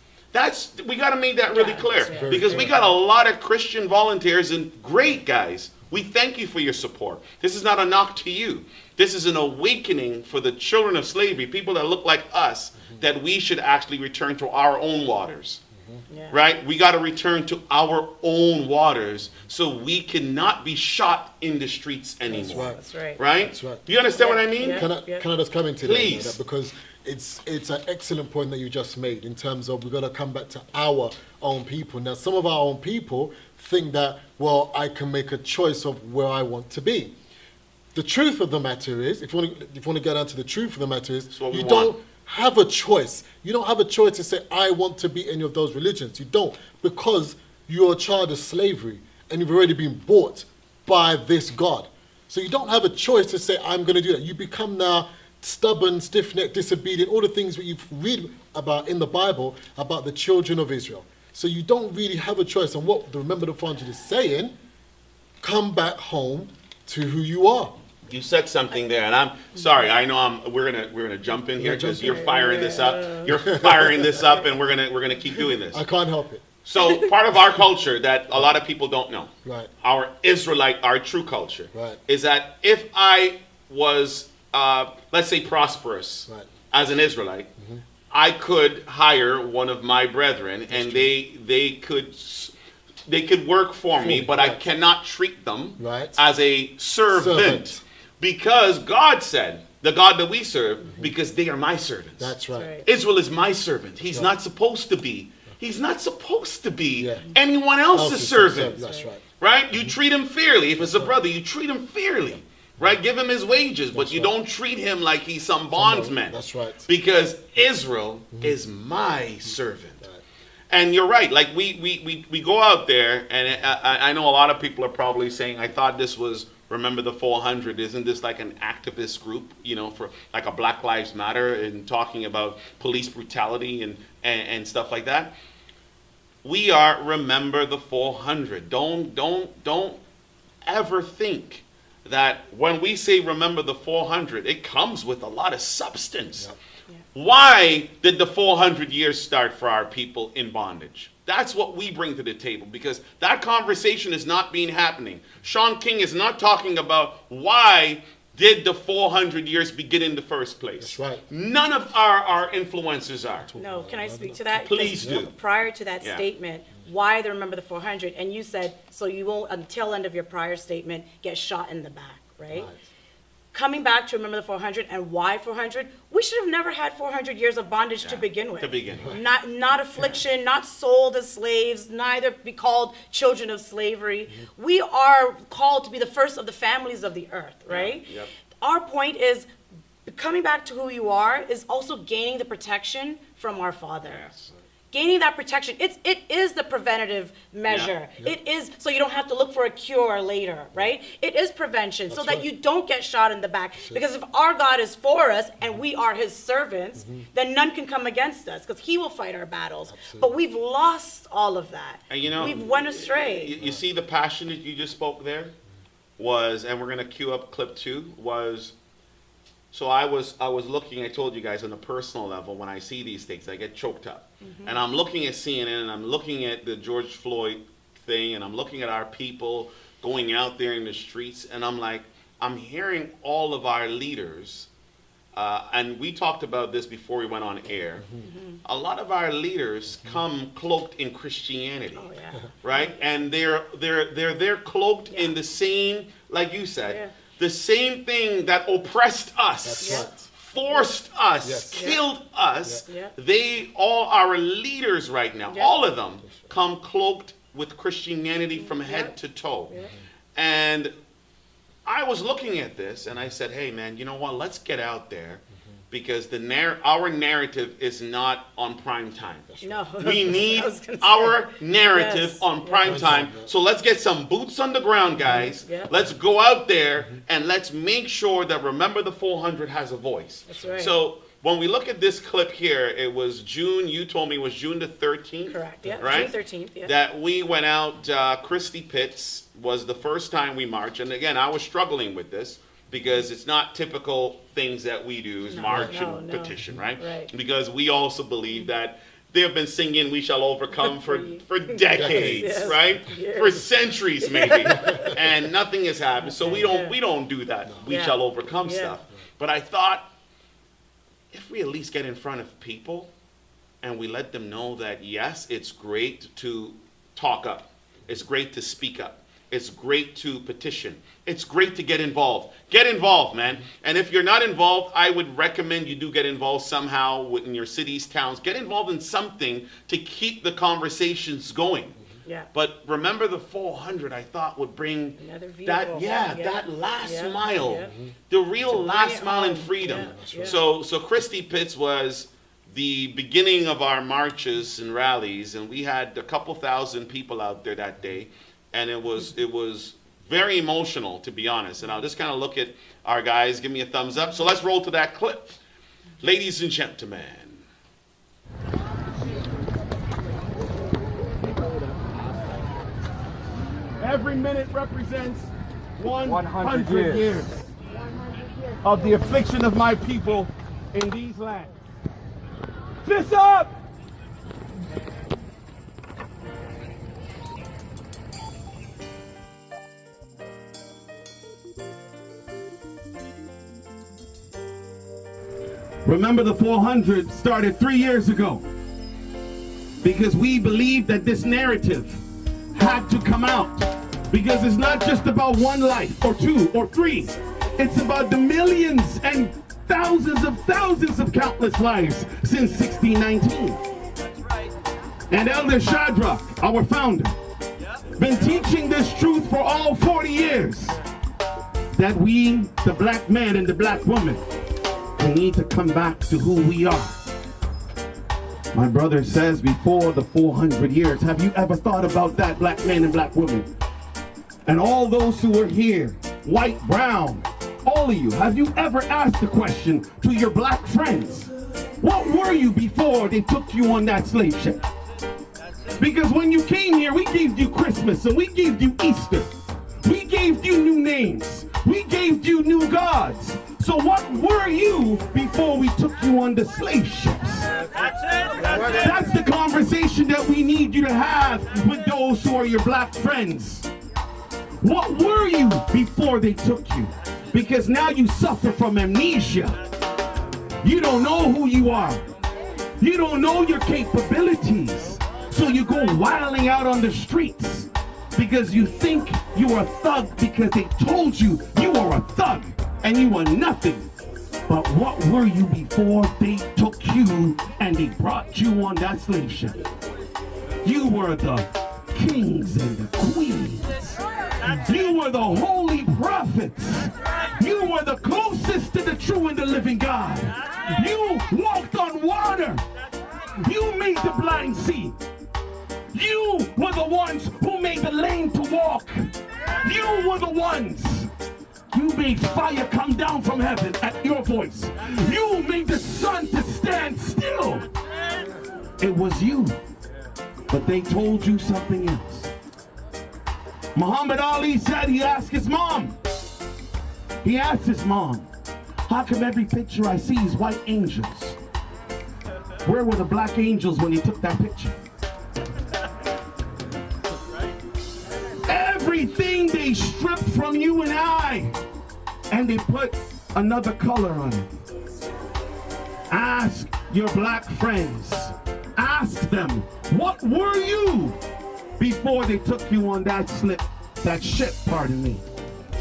We got to make that really clear, because we got a lot of Christian volunteers, and great guys. We thank you for your support. This is not a knock to you. This is an awakening for the children of slavery, people that look like us, that we should actually return to our own waters. Yeah. Right? We got to return to our own waters, so we cannot be shot in the streets anymore.
That's
right.
That's right.
Do you understand what I mean?
Can I just come into
Please.
that? Because it's an excellent point that you just made in terms of we've got to come back to our own people. Now, some of our own people think that, well, I can make a choice of where I want to be. The truth of the matter is, if you want to get down to the truth of the matter is, you don't have a choice. You don't have a choice to say, I want to be any of those religions. You don't, because you're a child of slavery and you've already been bought by this God. So you don't have a choice to say, I'm going to do that. You become now stubborn, stiff-necked, disobedient, all the things that you've read about in the Bible about the children of Israel. So you don't really have a choice. And what the Remember the 400 is saying, come back home to who you are.
You said something there, and I'm sorry. I know we're gonna jump in here because you're firing this up. You're firing this up, and we're gonna keep doing this.
I can't help it.
So part of our culture that a lot of people don't know,
right?
Our Israelite, our true culture,
right,
is that if I was, let's say, prosperous,
right,
as an Israelite, I could hire one of my brethren, and they could work for me, but I cannot treat them as a servant. Because God said, the God that we serve, because they are my servants.
That's right.
Israel is my servant. He's not supposed to be. He's not supposed to be anyone else's servant.
That's right.
Right? You treat him fairly. If it's a brother, you treat him fairly. Right? Give him his wages, but you don't treat him like he's some bondsman.
That's right.
Because Israel is my servant. And you're right. Like we go out there, and I know a lot of people are probably saying, I thought this was Remember the 400. Isn't this like an activist group, for like a Black Lives Matter and talking about police brutality and stuff like that? We are Remember the 400. Don't ever think that when we say Remember the 400, it comes with a lot of substance. Yep. Why did the 400 years start for our people in bondage? That's what we bring to the table, because that conversation is not being happening. Sean King is not talking about why did the 400 years begin in the first place.
That's right.
None of our influencers are.
No, can I speak to that?
Please
Because
do.
Prior to that
Yeah.
statement, why they remember the 400, and you said, so you won't, on the tail end of your prior statement, get shot in the back, right? Coming back to remember the 400 and why 400, we should have never had 400 years of bondage to begin with.
To begin with.
Not affliction, not sold as slaves, neither be called children of slavery. We are called to be the first of the families of the earth, right?
Yep.
Our point is, coming back to who you are is also gaining the protection from our Father.
Yes.
Gaining that protection, it is the preventative measure.
Yeah.
It is so you don't have to look for a cure later, right? It is prevention so that
right.
you don't get shot in the back. Because if our God is for us and we are his servants, then none can come against us because he will fight our battles. But we've lost all of that.
And you know,
we've went astray.
You see the passion that you just spoke there was, and we're going to cue up clip 2, was, so I was looking, I told you guys on a personal level, when I see these things, I get choked up. And I'm looking at CNN, and I'm looking at the George Floyd thing, and I'm looking at our people going out there in the streets, and I'm like, I'm hearing all of our leaders, and we talked about this before we went on air. A lot of our leaders come cloaked in Christianity,
Oh, yeah.
right? And they're cloaked in the same, like you said,
Yeah.
the same thing that oppressed us.
That's
Yeah.
right.
Forced us,
Yes.
killed us.
Yeah.
They, all our leaders right now,
Yeah.
all of them, come cloaked with Christianity from head to toe.
Yeah.
And I was looking at this and I said, hey man, you know what, let's get out there, because our narrative is not on prime time.
No.
We need
I was gonna say.
our narrative
Yes.
on prime time. So let's get some boots on the ground, guys.
Yeah.
Let's go out there and let's make sure that Remember the 400 has a voice.
That's right.
So when we look at this clip here, it was June, you told me it was June the 13th.
Correct, yeah.
Right?
June 13th, yeah.
That we went out, Christy Pitts was the first time we marched. And again, I was struggling with this, because it's not typical things that we do is march and
no.
petition, right?
Right.
Because we also believe that they have been singing "We Shall Overcome" for decades,
Yes.
right?
Yes.
For centuries, maybe, and nothing has happened. So we don't do that. We
Yeah.
shall overcome
Yeah.
stuff. But I thought, if we at least get in front of people and we let them know that yes, it's great to talk up, it's great to speak up, it's great to petition, it's great to get involved. Get involved, man. And if you're not involved, I would recommend you do get involved somehow in your cities, towns. Get involved in something to keep the conversations going.
Yeah.
But remember the 400, I thought would bring
Another vehicle.
that,
Yeah.
that last
Yeah.
mile,
Yeah.
the real
bring
last
it
mile in
home.
freedom.
Yeah. Yeah.
So Christy Pitts was the beginning of our marches and rallies, and we had a couple thousand people out there that day, and it was very emotional, to be honest. And I'll just kind of look at our guys, give me a thumbs up. So let's roll to that clip. Ladies and gentlemen. Every minute represents 100 years of the affliction of my people in these lands. Fist up! Remember, the 400 started 3 years ago because we believed that this narrative had to come out, because it's not just about one life or two or three. It's about the millions and thousands of countless lives since 1619. And Elder Shadrach, our founder, been teaching this truth for all 40 years, that we, the black man and the black woman, we need to come back to who we are. My brother says before the 400 years, have you ever thought about that, black man and black woman? And all those who are here, white, brown, all of you, have you ever asked the question to your black friends, what were you before they took you on that slave ship? Because when you came here, we gave you Christmas and we gave you Easter. We gave you new names. We gave you new gods. So what were you before we took you on the slave ships? That's the conversation.
conversation that we need you to have with those who are your black friends. What were you before they took you? Because now you suffer from amnesia. You don't know who you are. You don't know your capabilities. So you go wilding out on the streets because you think you are a thug because they told you you are a thug and you are nothing. But what were you before they took you and they brought you on that slave ship? You were the kings and the queens. You were the holy prophets. You were the closest to the true and the living God. You walked on water. You made the blind see. You were the ones who made the lame to walk. You were the ones. You made fire come down from heaven at your voice. You made the sun to stand still. It was you. But they told you something else. Muhammad Ali said he asked his mom. He asked his mom, how come every picture I see is white angels? Where were the black angels when he took that picture? Everything they stripped from you and I, and they put another color on it. Ask your black friends. Ask them, what were you before they took you on that ship, pardon me,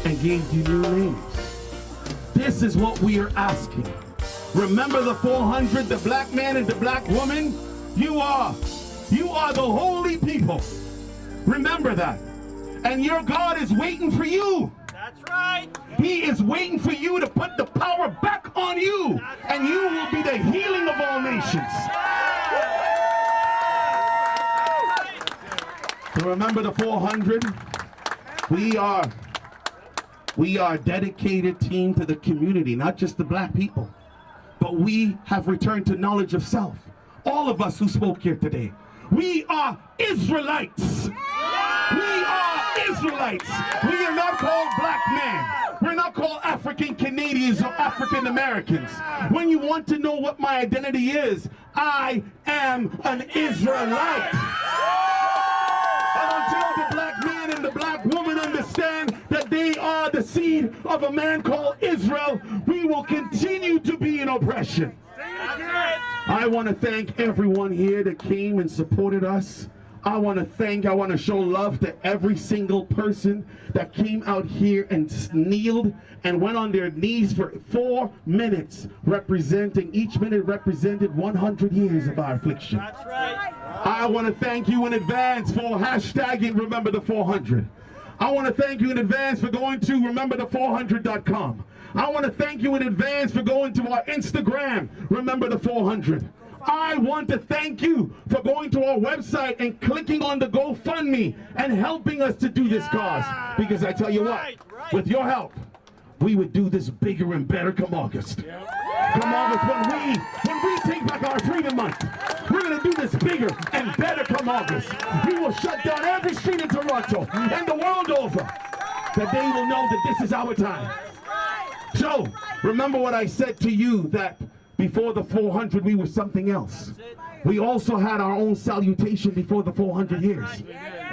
and gave you new names? This is what we are asking. Remember the 400, the black man and the black woman? You are the holy people. Remember that. And your God is waiting for you.
That's right.
He is waiting for you to put the power back on you. And you will be the healing of all nations. So remember the 400? We are a dedicated team to the community, not just the black people. But we have returned to knowledge of self. All of us who spoke here today. We are Israelites. We are Israelites. We are not called black men. We're not called African Canadians or African Americans. When you want to know what my identity is, I am an Israelite. And until the black man and the black woman understand that they are the seed of a man called Israel, we will continue to be in oppression. I want to thank everyone here that came and supported us. I want to show love to every single person that came out here and kneeled and went on their knees for 4 minutes, each minute represented 100 years of our affliction.
That's right.
I want to thank you in advance for hashtagging Remember the 400. I want to thank you in advance for going to rememberthe400.com. I want to thank you in advance for going to our Instagram, Remember the 400. I want to thank you for going to our website and clicking on the GoFundMe and helping us to do this cause. Because I tell you what, with your help, we would do this bigger and better come August. Come August, when we take back our Freedom Month, we're going to do this bigger and better come August. We will shut down every street in Toronto and the world over, that they will know that this is our time. So, remember what I said to you, that before the 400 we were something else. We also had our own salutation before the 400 years.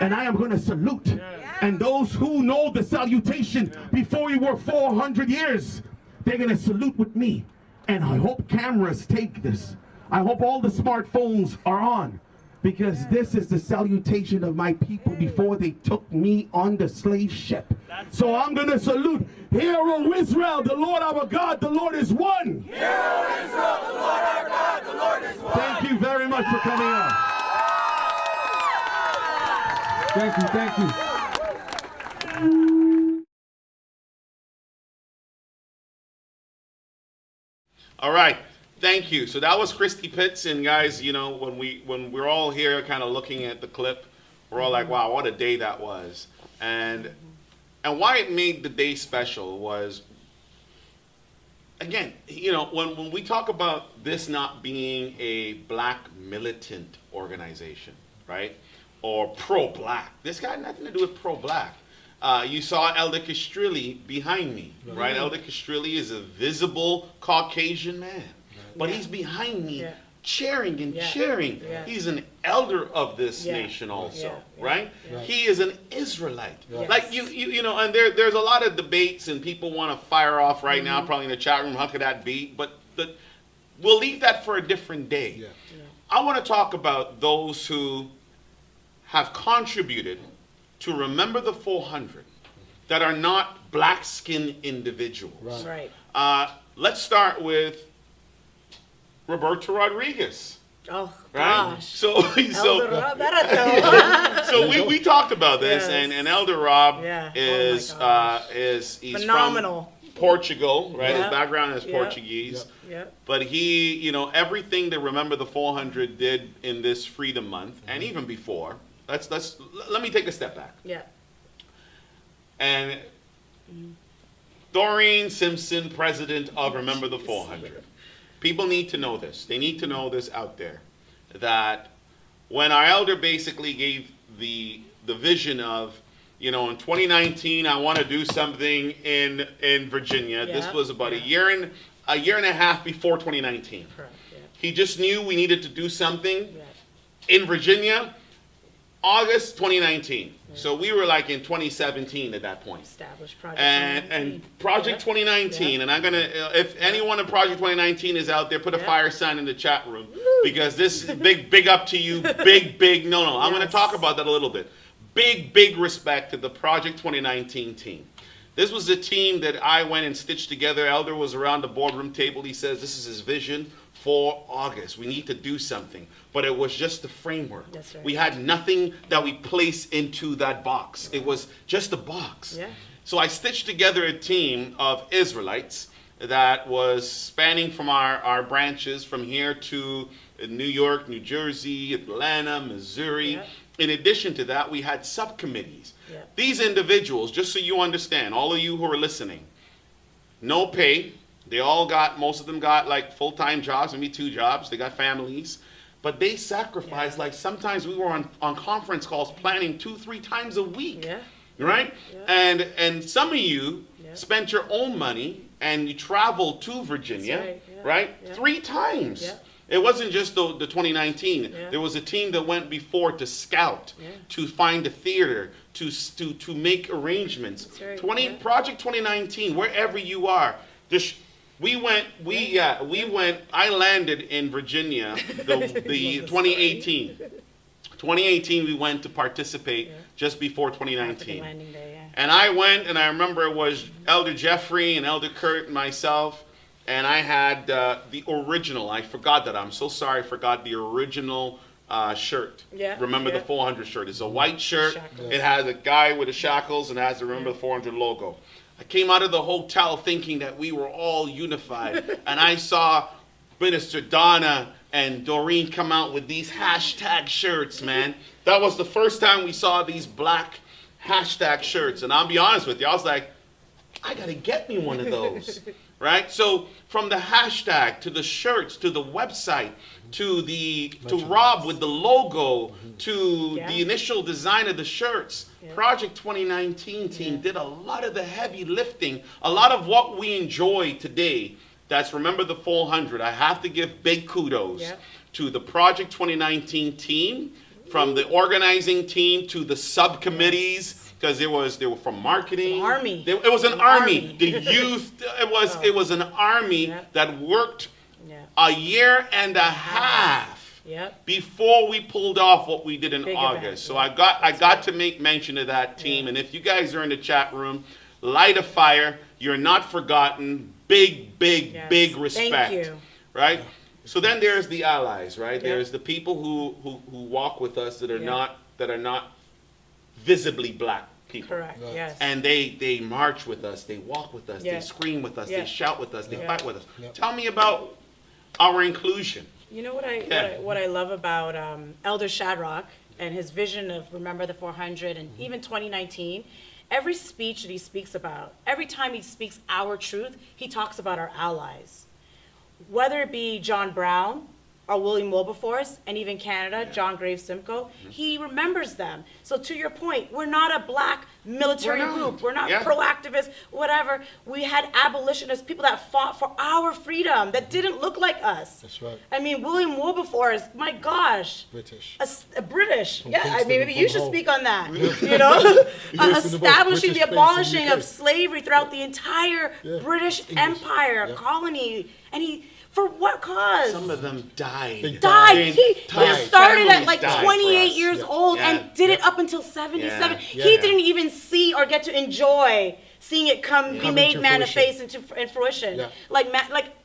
And I am going to salute. And those who know the salutation before you were 400 years, they're going to salute with me. And I hope cameras take this. I hope all the smartphones are on. Because this is the salutation of my people before they took me on the slave ship. So I'm going to salute. Hear, O Israel, the Lord our God, the Lord is one.
Hear, O Israel, the Lord our God, the Lord is one.
Thank you very much for coming on.
Thank you.
All right. Thank you. So that was Christy Pitts, and guys, you know, when we're all here kind of looking at the clip, we're all like, wow, what a day that was. And why it made the day special was, again, you know, when we talk about this not being a black militant organization, right? Or pro-black. This got nothing to do with pro-black. You saw Elder Castrilli behind me, right? Elder Castrilli is a visible Caucasian man. But he's behind me cheering and
Yeah.
cheering.
Yeah.
He's an elder of this
Yeah.
nation also,
Yeah.
right?
Right.
He is an Israelite.
Right.
Like you know, and there's a lot of debates and people want to fire off right now, probably in the chat room. How could that be? But we'll leave that for a different day.
Yeah.
I want to talk about those who have contributed to Remember the 400 that are not black-skinned individuals.
Right.
Right.
Let's start with Roberto Rodriguez.
Oh,
Right?
gosh.
So
Elder Roberto.
so we talked about this,
Yes.
and Elder Rob
Yeah. Oh
is
my gosh.
he's
Phenomenal.
from Portugal, right?
Yeah.
His background is
Yeah.
Portuguese.
Yep.
But he, you know, everything that Remember the 400 did in this Freedom Month, and even before, let me take a step back.
Yeah.
And Doreen Simpson, president of Remember the 400. People need to know this. They need to know this out there, that when our elder basically gave the vision of, you know, in 2019, I want to do something in Virginia. This
Yeah.
was about
Yeah.
a year and a half before 2019.
Correct. Yeah.
He just knew we needed to do something
Yeah.
in Virginia, August 2019. So we were like in 2017 at that point.
Established project.
And Project
Yeah.
2019,
Yeah.
and I'm gonna, if anyone in Project 2019 is out there, put a
Yeah.
fire sign in the chat room, because this is big up to you, big, no, I'm gonna
Yes.
talk about that a little bit. Big respect to the Project 2019 team. This was the team that I went and stitched together. Elder was around the boardroom table. He says this is his vision for August. We need to do something. But it was just the framework.
That's right.
We had nothing that we place into that box. It was just a box.
Yeah.
So I stitched together a team of Israelites that was spanning from our branches from here to New York, New Jersey, Atlanta, Missouri.
Yeah.
In addition to that, we had subcommittees.
Yeah.
These individuals, just so you understand, all of you who are listening, no pay. Most of them got like full-time jobs, maybe 2 jobs. They got families. But they sacrificed, like sometimes we were on conference calls planning 2-3 times a week.
Yeah.
Right?
Yeah.
And some of you
Yeah.
spent your own money and you traveled to Virginia,
That's right, yeah,
right?
yeah.
3 times.
Yeah.
It wasn't just the 2019.
Yeah.
There was a team that went before to scout,
Yeah.
to find a theater, to make arrangements.
That's right, yeah.
Project 2019, wherever you are. I landed in Virginia the 2018. 2018 we went to participate just before 2019.
African Landing Day, yeah.
And I went, and I remember it was Elder Jeffrey and Elder Kurt and myself, and I had the original. I forgot that. I'm so sorry, I forgot the original shirt.
Yeah,
Remember
yeah.
the 400 shirt. It's a white shirt.
Shackles.
It has a guy with the shackles and it has the Remember the 400 logo. I came out of the hotel thinking that we were all unified, and I saw Minister Donna and Doreen come out with these hashtag shirts, man. That was the first time we saw these black hashtag shirts, and I'll be honest with you, I was like, I gotta get me one of those, right? So from the hashtag to the shirts to the website to Rob with the logo to
Yeah.
the initial design of the shirts.
Yeah.
Project 2019 team did a lot of the heavy lifting, a lot of what we enjoy today. That's Remember the 400. I have to give big kudos
Yeah.
to the Project 2019 team, from the organizing team to the subcommittees, because they were from marketing.
It's an army.
It was an
An
army.
army.
The youth. It was an army
Yeah.
that worked
Yeah.
a year and a half
Yep.
before we pulled off what we did in
Big
August.
event,
So
yeah.
I got to make mention of that team. And if you guys are in the chat room, light a fire. You're not forgotten. Big
Yes.
respect.
Thank you.
Right? So then there's the allies, right?
Yeah.
There's the people who walk with us that are
Yeah.
not visibly black people.
Correct.
Right.
Yes.
And they march with us, they walk with us,
Yeah.
they scream with us,
Yeah.
they shout with us, they
Yeah.
fight with us.
Yep.
Tell me about our inclusion.
You know what
Yeah.
what I love about Elder Shadrach and his vision of Remember the 400 and even 2019, every speech that he speaks about, every time he speaks our truth, he talks about our allies. Whether it be John Brown, are William Wilberforce, and even Canada, John Graves Simcoe, he remembers them. So to your point, we're not a black military
We're not.
group. We're not
Yeah.
pro-activists, whatever. We had abolitionists, people that fought for our freedom, that didn't look like us.
That's right.
I mean, William Wilberforce, my gosh.
British.
A British.
From
Yeah, I
Kingston
mean,
and
maybe you
from
should
Hull.
speak on that. You know,
Yes, in the most
establishing
British
the
place in
abolishing
UK.
of slavery throughout the entire
Yeah,
British
it's English.
Empire,
Yeah.
colony, and he, for what cause?
Some of them died.
They
Died.
They
He
died.
started at
Families
like
died for
28
us.
years
Yeah.
old
Yeah.
and did it up until 77.
Yeah.
He
Yeah.
didn't even see or get to enjoy seeing it be
Come
made
into
manifest in fruition.
Yeah.
Like,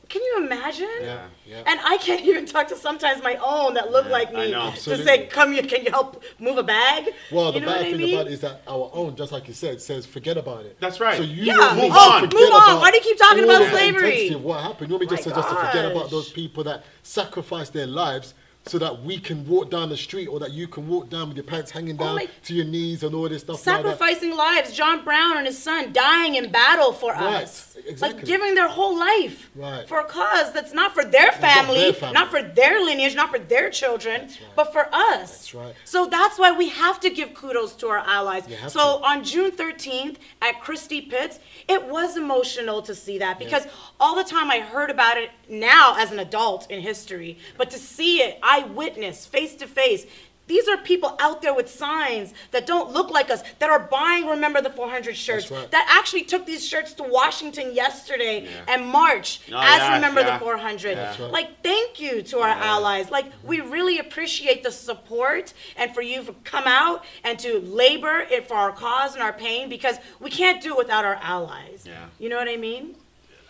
can you imagine?
Yeah, yeah.
And I can't even talk to sometimes my own that look like
I
me
know.
to
Absolutely.
say, come here, can you help move a bag?
Well, the
You know
bad
what I
thing
mean?
about it is that our own, just like you said, says forget about it.
That's right.
So you
Yeah.
want me
Move
to
on.
forget
Move on.
about
Why do you keep talking
all
about
of the
slavery?
intensity of what happened? You want me just
My
to forget about
gosh.
those people that sacrificed their lives so that we can walk down the street, or that you can walk down with your pants hanging down
my-
to your knees and all this stuff like that.
Sacrificing lives, John Brown and his son dying in battle for
Right,
us.
exactly.
Like giving their whole life
Right.
for a cause that's not for their family,
their family.
not for their lineage, not for their children,
That's right.
but for us.
That's right.
So that's why we have to give kudos to our allies.
You have
So
to.
on June 13th at Christie Pitts, it was emotional to see that because all the time I heard about it now as an adult in history, but to see it eyewitness, face to face. These are people out there with signs that don't look like us, that are buying Remember the 400 shirts,
That's right.
that actually took these shirts to Washington yesterday and marched
Oh,
as
yeah,
Remember
yeah.
the 400.
That's right.
Like, thank you to our allies. Like, we really appreciate the support and for you to come out and to labor it for our cause and our pain, because we can't do it without our allies.
Yeah.
You know what I mean?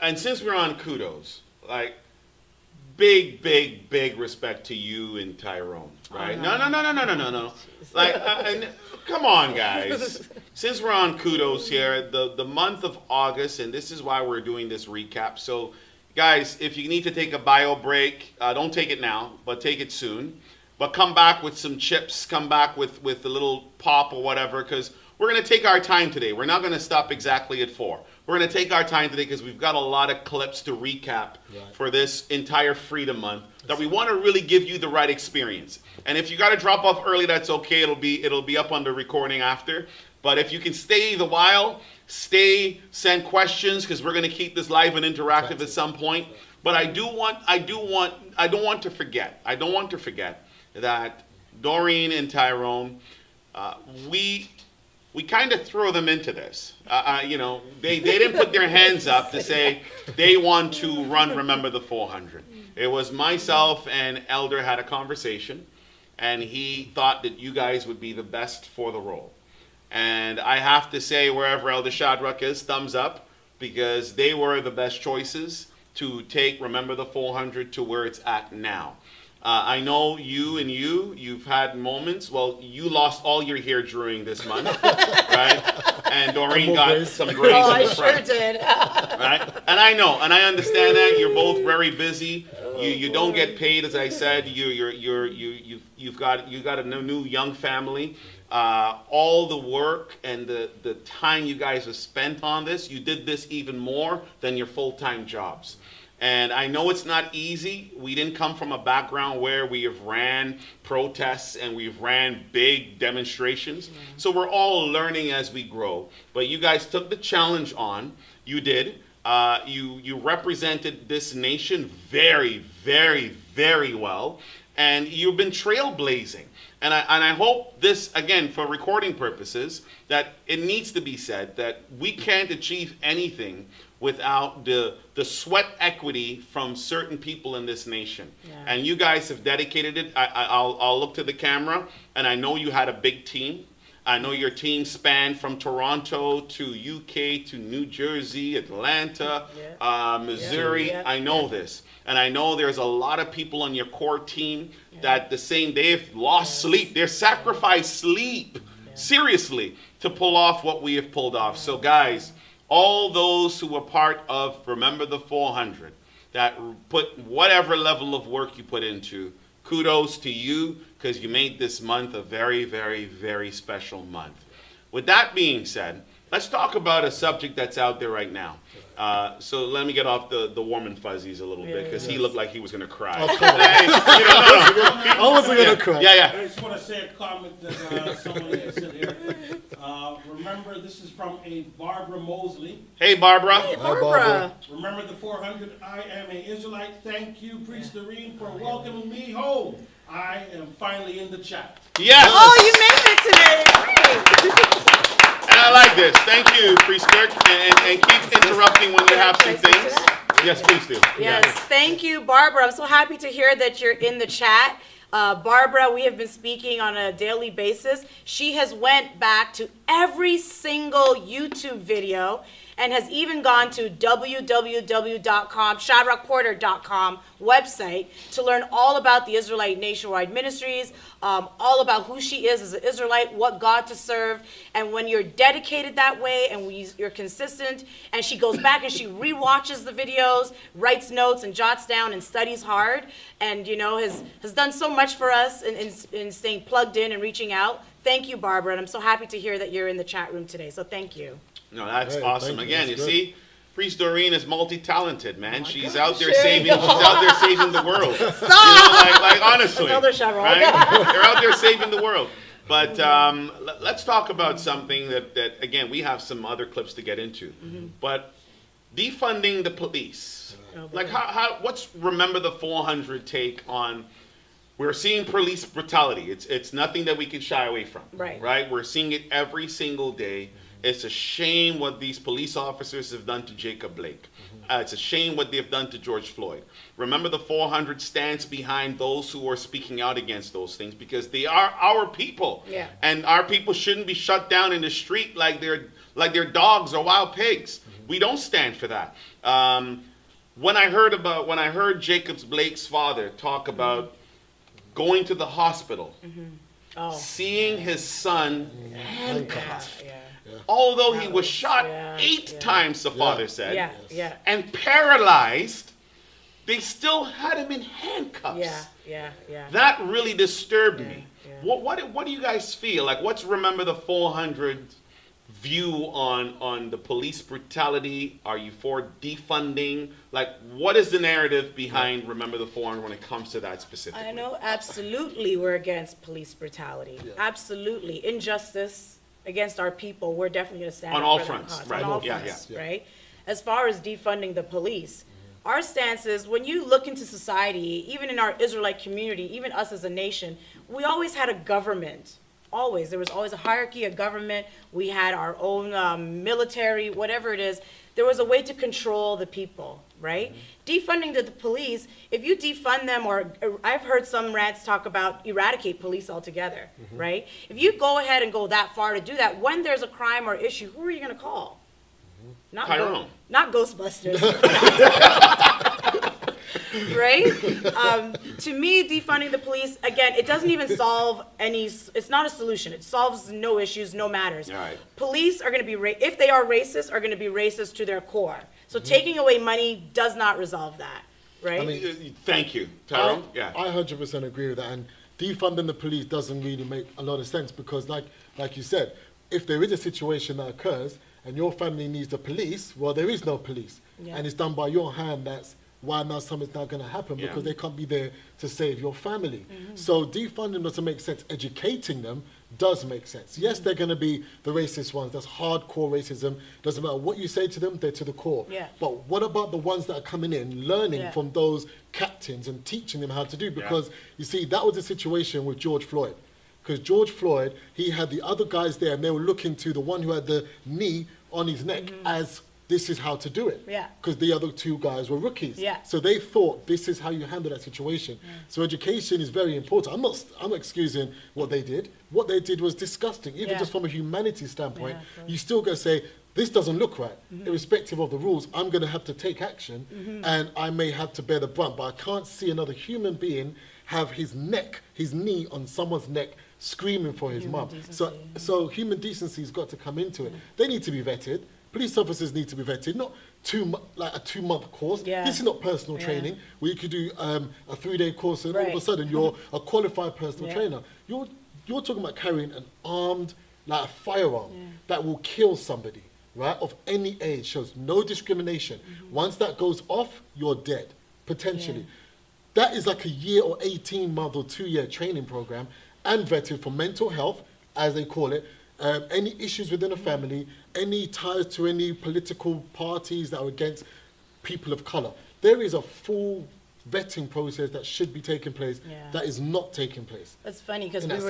And since we're on kudos, like, big respect to you and Tyrone, right? No. Like, come on, guys. Since we're on kudos here, the month of August, and this is why we're doing this recap. So, guys, if you need to take a bio break, don't take it now, but take it soon. But come back with some chips, come back with a little pop or whatever, because we're going to take our time today. We're not going to stop exactly at 4. We're going to take our time today because we've got a lot of clips to recap for this entire Freedom Month that we want to really give you the right experience. And if you got to drop off early, that's okay. It'll be up on the recording after. But if you can stay the while, send questions, because we're going to keep this live and interactive at some point. But I don't want to forget that Doreen and Tyrone, we kind of throw them into this. They didn't put their hands up to say they want to run Remember the 400. It was myself and Elder had a conversation, and he thought that you guys would be the best for the role. And I have to say, wherever Elder Shadrach is, thumbs up, because they were the best choices to take Remember the 400 to where it's at now. I know you've had moments. Well, you lost all your hair during this month, right? And Doreen got
grays.
some grays
Oh,
in
I
the front,
sure did.
right? And I know, and I understand that you're both very busy. You don't get paid, as I said. You've got a new young family. All the work and the time you guys have spent on this, you did this even more than your full-time jobs. And I know it's not easy. We didn't come from a background where we have ran protests and we've ran big demonstrations. So we're all learning as we grow. But you guys took the challenge on. You did. You represented this nation very well. And you've been trailblazing. And I hope this, again, for recording purposes, that it needs to be said that we can't achieve anything without the sweat equity from certain people in this nation.
Yeah.
And you guys have dedicated it. I'll look to the camera, and I know you had a big team. I know your team spanned from Toronto to UK to New Jersey, Atlanta, Missouri.
Yeah.
I know this. And I know there's a lot of people on your core team that they've lost sleep. They've sacrificed sleep, seriously, to pull off what we have pulled off. So guys, all those who were part of Remember the 400, that put whatever level of work you put into, kudos to you, because you made this month a very special month. With that being said, Let's talk about a subject that's out there right now. So let me get off the warm and fuzzies a little bit, because he looked like he was going to cry.
Oh, come on. I wasn't going to cry.
Yeah.
I just want to say a comment that someone has said here. Remember, this is from a Barbara Mosley.
Hey, Barbara.
Hey,
Barbara.
Barbara.
Remember the 400, I am an Israelite. Thank you, Priest Doreen, for welcoming me home. I am finally in the chat.
Yes.
Oh, you made it today. Great.
And I like this. Thank you, Priest Kirk. And keep interrupting when you have some things. Yes, please do.
Yes, thank you, Barbara. I'm so happy to hear that you're in the chat. Barbara, we have been speaking on a daily basis. She has went back to every single YouTube video and has even gone to www.shadrachporter.com website to learn all about the Israelite Nationwide Ministries, all about who she is as an Israelite, what God to serve. And when you're dedicated that way and you're consistent, and she goes back and she rewatches the videos, writes notes and jots down and studies hard, and has done so much for us in staying plugged in and reaching out. Thank you, Barbara, and I'm so happy to hear that you're in the chat room today, so thank you.
No, that's
Hey,
awesome.
thank you.
Again,
That's
you
good.
see, Priest Doreen is multi-talented, man. She's out there saving. She's out there saving the world.
Stop!
Like honestly,
Another Shadrach.
right? You're out there saving the world. But let's talk about something that again, we have some other clips to get into. But defunding the police, like what's Remember the 400 take on? We're seeing police brutality. It's nothing that we can shy away from. Right. We're seeing it every single day. It's a shame what these police officers have done to Jacob Blake. It's a shame what they've done to George Floyd. Remember the 400 stands behind those who are speaking out against those things, because they are our people.
Yeah.
And our people shouldn't be shut down in the street like they're dogs or wild pigs. We don't stand for that. When I heard Jacob Blake's father talk about going to the hospital, seeing his son handcuffed. Although he was shot 8 times, the father said, and paralyzed, they still had him in handcuffs. That really disturbed me. What do you guys feel? Like, what's Remember the 400 view on the police brutality? Are you for defunding? Like, what is the narrative behind Remember the 400 when it comes to that specifically?
I know absolutely we're against police brutality. Absolutely. Injustice against our people, we're definitely going to stand
on
up
all
for that
fronts,
cause.
right?
On all fronts, right? As far as defunding the police, our stance is, when you look into society, even in our Israelite community, even us as a nation, we always had a government. Always. There was always a hierarchy of government. We had our own military, whatever it is. There was a way to control the people, right? Defunding the police, if you defund them, or I've heard some rants talk about eradicate police altogether, right? If you go ahead and go that far to do that, when there's a crime or issue, who are you going to call? Not
Tyrone.
Not Ghostbusters. Right? To me, defunding the police, again, it doesn't even solve any, it's not a solution. It solves no issues, no matters.
Right.
Police are going to be, if they are racist, are going to be racist to their core. So taking away money does not resolve that, right?
I mean,
thank you, Tyrone.
I 100% agree with that. And defunding the police doesn't really make a lot of sense, because like you said, if there is a situation that occurs and your family needs the police, well, there is no police. And it's done by your hand. That's why now something's not going to happen, because they can't be there to save your family. So defunding doesn't make sense. Educating them does make sense. Yes, they're going to be the racist ones. That's hardcore racism. Doesn't matter what you say to them, they're to the core. But what about the ones that are coming in, learning from those captains and teaching them how to do? Because you see, that was the situation with George Floyd. Because George Floyd, he had the other guys there, and they were looking to the one who had the knee on his neck as this is how to do it. Because the other 2 guys were rookies. So they thought this is how you handle that situation. So education is very important. I'm not excusing what they did. What they did was disgusting. Even just from a humanity standpoint, you still got to say, this doesn't look right. Irrespective of the rules, I'm going to have to take action, and I may have to bear the brunt. But I can't see another human being have his knee on someone's neck, screaming for his mum. So human decency's got to come into it. They need to be vetted. Police officers need to be vetted, not like a 2-month course. This is not personal training where you could do a 3-day course and all of a sudden you're a qualified personal trainer. You're talking about carrying an armed, like a firearm that will kill somebody, right, of any age, shows no discrimination. Once that goes off, you're dead, potentially. That is like a year or 18-month or 2-year training program and vetted for mental health, as they call it, any issues within a family, any ties to any political parties that are against people of color. There is a full vetting process that should be taking place that is not taking place.
It's funny because
In
we
that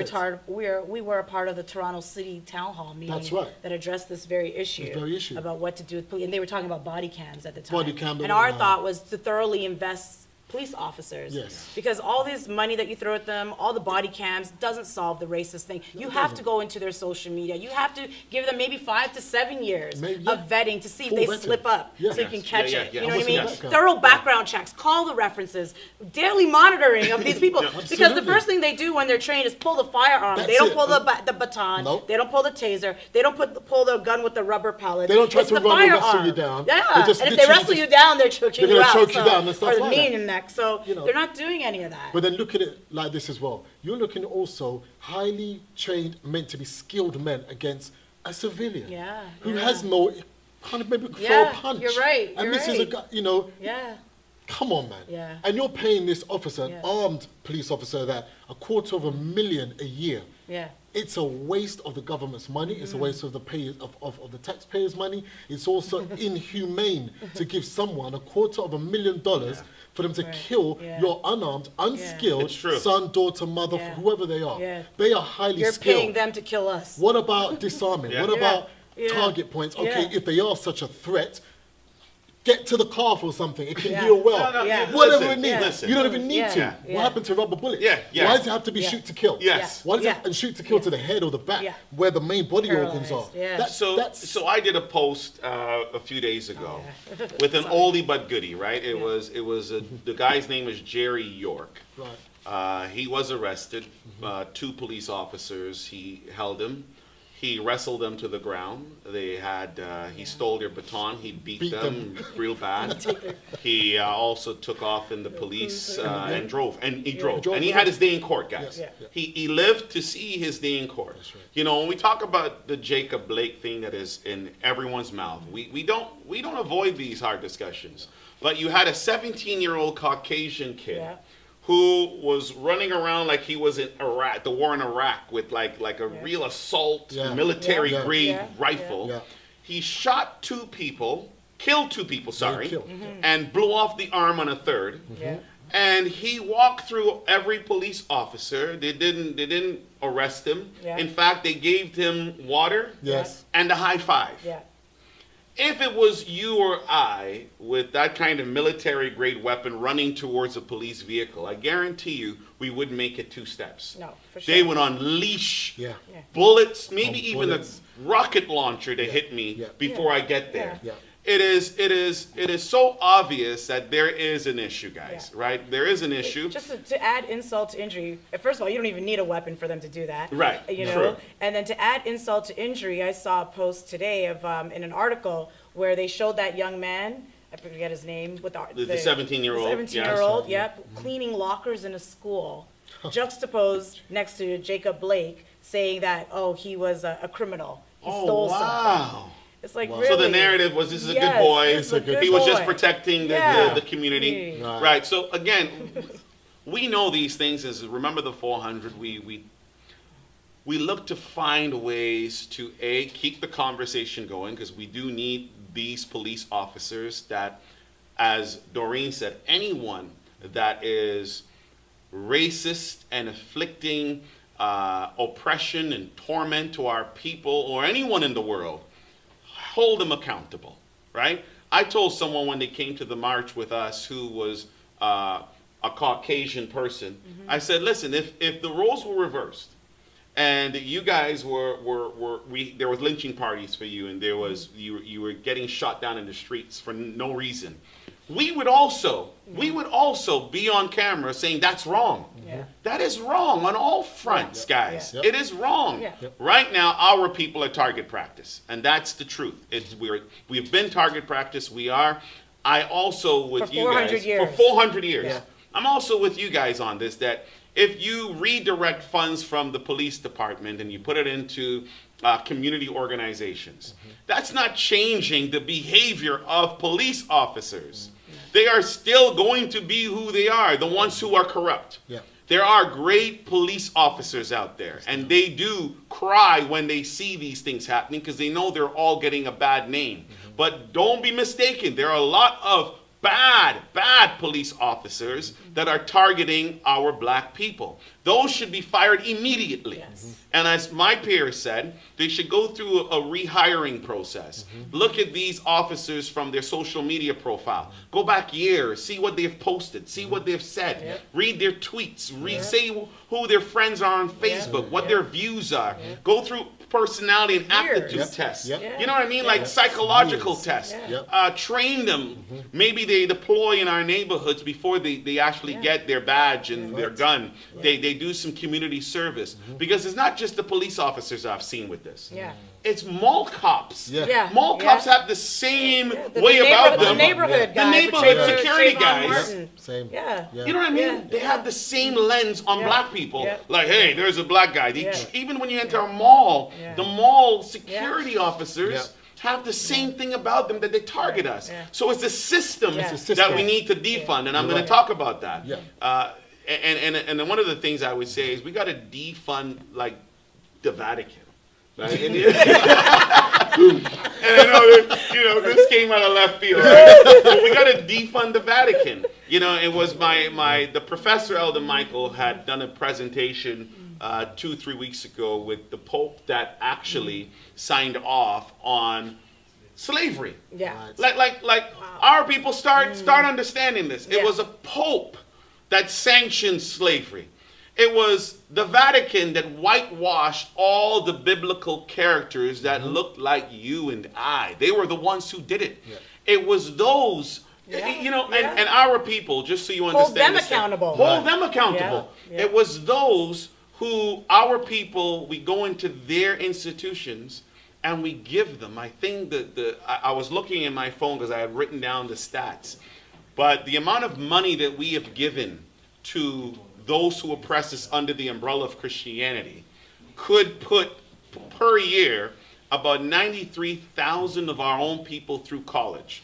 were a part of the Toronto City Town Hall meeting
That's right.
that addressed this very issue,
This very issue.
about what to do with police, and they were talking about body cams at the time.
Body cam,
and our thought was to thoroughly invest police officers.
Yes.
Because all this money that you throw at them, all the body cams, doesn't solve the racist thing. You have to go into their social media. You have to give them maybe 5 to 7 years
Maybe,
of vetting to see if
Full
they
vetting.
slip up,
Yeah.
so you can catch it. You know what I
Almost
mean?
like that.
Thorough background checks, call the references, daily monitoring of these people. Because the
Absolutely.
first thing they do when they're trained is pull the firearm.
That's
They don't
it.
pull the baton.
Nope.
They don't pull the taser. They don't pull the gun with the rubber pellets.
They don't try
It's
to
the
run or wrestle
firearm.
you down.
Yeah,
They just
and if they
literally
wrestle
just-
you down, they're choking
they're
you
gonna
out.
choke you
so-
down and stuff
or the
like
knee
that.
in your neck. So
You know.
they're not doing any of that.
But then look at it like this as well. You're looking at also highly trained, meant to be skilled men against a civilian
Yeah,
who
yeah.
has no, kind of maybe throw
Yeah,
a punch.
you're right,
And
you're
this is a
right.
guy, you know,
Yeah.
come on, man.
Yeah.
And you're paying this officer, an
Yeah.
armed police officer, that $250,000 a year.
Yeah.
It's a waste of the government's money. It's a waste of the of the taxpayers' money. It's also inhumane to give someone $250,000 for them to kill
Yeah.
your unarmed, unskilled
It's true.
son, daughter, mother,
Yeah.
whoever they are.
Yeah.
They are highly
You're
skilled.
paying them to kill us.
What about disarming?
Yeah.
What about
Yeah.
target points? Okay,
Yeah.
if they are such a threat, get to the calf or something. It can
Yeah.
heal well.
No, no,
Yeah.
Whatever
listen,
it needs.
listen.
You don't even need
Yeah.
to.
Yeah.
What happened to rubber bullets?
Yeah, yeah.
Why does it have to be
Yeah.
shoot to kill?
Yes.
Why does
Yeah.
it and shoot to kill to the head or the back,
Yeah.
where the main body organs are?
Paralyzed, yeah.
So I did a post a few days ago
Oh,
with an oldie but goodie, right? It was the guy's name is Jerry York.
Right.
He was arrested. 2 police officers. He held him. He wrestled them to the ground. They had he stole their baton. He beat them real bad. He also took off in the police and drove. And he drove.
drove
And he
away.
had his day in court, guys.
Yes. Yeah.
He lived to see his day in court.
That's right.
You know, when we talk about the Jacob Blake thing that is in everyone's mouth, we don't avoid these hard discussions. But you had a 17-year-old Caucasian kid.
Yeah.
Who was running around like he was in Iraq, the war in Iraq, with like a real assault
Yeah.
military
Yeah.
grade
Yeah.
rifle.
Yeah.
He shot 2 people, killed 2 people, sorry,
killed.
and blew off the arm on a 3rd.
Yeah.
And he walked through every police officer. They didn't arrest him.
Yeah.
In fact, they gave him water
Yes.
and a high five.
Yeah.
If it was you or I with that kind of military grade weapon running towards a police vehicle, I guarantee you we wouldn't make it 2 steps.
No, for sure.
They would unleash
Yeah.
Yeah.
bullets, maybe even
bullets.
a rocket launcher to hit me
Yeah.
before I get there.
Yeah.
It is so obvious that there is an issue, guys,
Yeah.
right? There is an issue.
Just to add insult to injury, first of all, you don't even need a weapon for them to do that.
Right,
You know?
true.
And then to add insult to injury, I saw a post today of in an article where they showed that young man, I forget his name, with
The 17-year-old,
The 17-year-old,
yes.
yep, cleaning lockers in a school, juxtaposed next to Jacob Blake, saying that, oh, he was a criminal. He stole something.
wow.
It's like,
Wow.
really?
So the narrative was this is a
Yes,
good boy.
this is a good
He was just
boy.
protecting
Yeah.
the community.
Yeah.
Right. So again, we know these things as remember the 400. We look to find ways to keep the conversation going because we do need these police officers that, as Doreen said, anyone that is racist and inflicting oppression and torment to our people or anyone in the world, hold them accountable, right? I told someone when they came to the march with us who was a Caucasian person, I said, listen, if the roles were reversed and you guys there was lynching parties for you and there was you were getting shot down in the streets for no reason, we would also be on camera saying that's wrong.
Yeah.
That is wrong on all fronts, guys.
Yeah.
It is wrong.
Yeah.
Right now, our people are target practice, and that's the truth. We've been target practice. We are. I also with
For
you
400
guys
years.
for 400 years.
Yeah.
I'm also with you guys on this. That if you redirect funds from the police department and you put it into community organizations. That's not changing the behavior of police officers. They are still going to be who they are, the ones who are corrupt.
Yeah.
There are great police officers out there, and they do cry when they see these things happening because they know they're all getting a bad name. But don't be mistaken, there are a lot of bad police officers that are targeting our black people. Those should be fired immediately.
Yes.
And as my peer said, they should go through a rehiring process. Look at these officers from their social media profile. Go back years, see what they've posted, see what they've said, read their tweets, say who their friends are on Facebook, what their views are. Go through personality and aptitude tests. You know what I mean? Like psychological tests. Train them. Maybe they deploy in our neighborhoods before they actually get their badge and their gun. They do some community service. Because it's not just the police officers I've seen with this. It's mall cops. Mall cops have the same way about them.
The neighborhood guys.
The neighborhood security guys.
Same.
You know what I mean? They have the same lens on black people. Like, hey, there's a black guy. Even when you enter a mall, the mall security officers have the same thing about them that they target us. So it's a system that we need to defund, and I'm going to talk about that. And one of the things I would say is we got to defund like the Vatican. Right? And I know this came out of left field, right? But we got to defund the Vatican. It was the professor Elder Michael had done a presentation 2-3 weeks ago with the Pope that actually signed off on slavery. Like our people start understanding this. It was a Pope that sanctioned slavery. It was the Vatican that whitewashed all the biblical characters that looked like you and I. They were the ones who did it. It was those, and our people, just so you understand. Hold them accountable. It was those who, our people, we go into their institutions and we give them. I think I was looking in my phone because I had written down the stats. But the amount of money that we have given to those who oppress us under the umbrella of Christianity could put per year about 93,000 of our own people through college.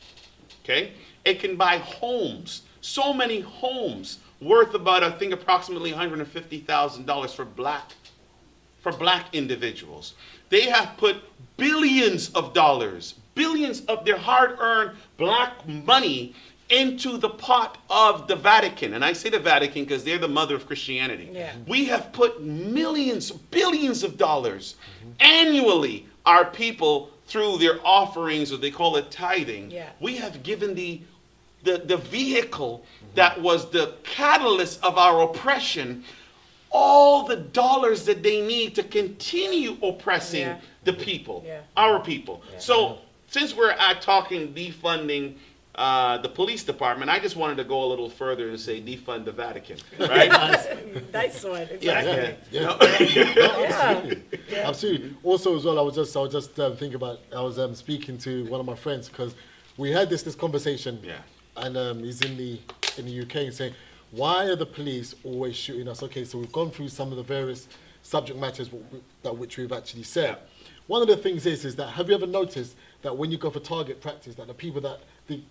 Okay? It can buy homes, so many homes worth about, I think, approximately $150,000 for black individuals. They have put billions of dollars, billions of their hard-earned black money into the pot of the Vatican. And I say the Vatican because they're the mother of Christianity. We have put millions, billions of dollars annually, our people, through their offerings, or they call it tithing. We have given the vehicle that was the catalyst of our oppression all the dollars that they need to continue oppressing the people, our people. So since we're talking defunding the police department, I just wanted to go a little further and say defund the Vatican, right?
Nice one.
Exactly. Absolutely. Also, as well, I was just thinking about. I was speaking to one of my friends because we had this conversation, and he's in the UK and saying, why are the police always shooting us? Okay, so we've gone through some of the various subject matters which we've actually said. One of the things is that, have you ever noticed that when you go for target practice, that the people that the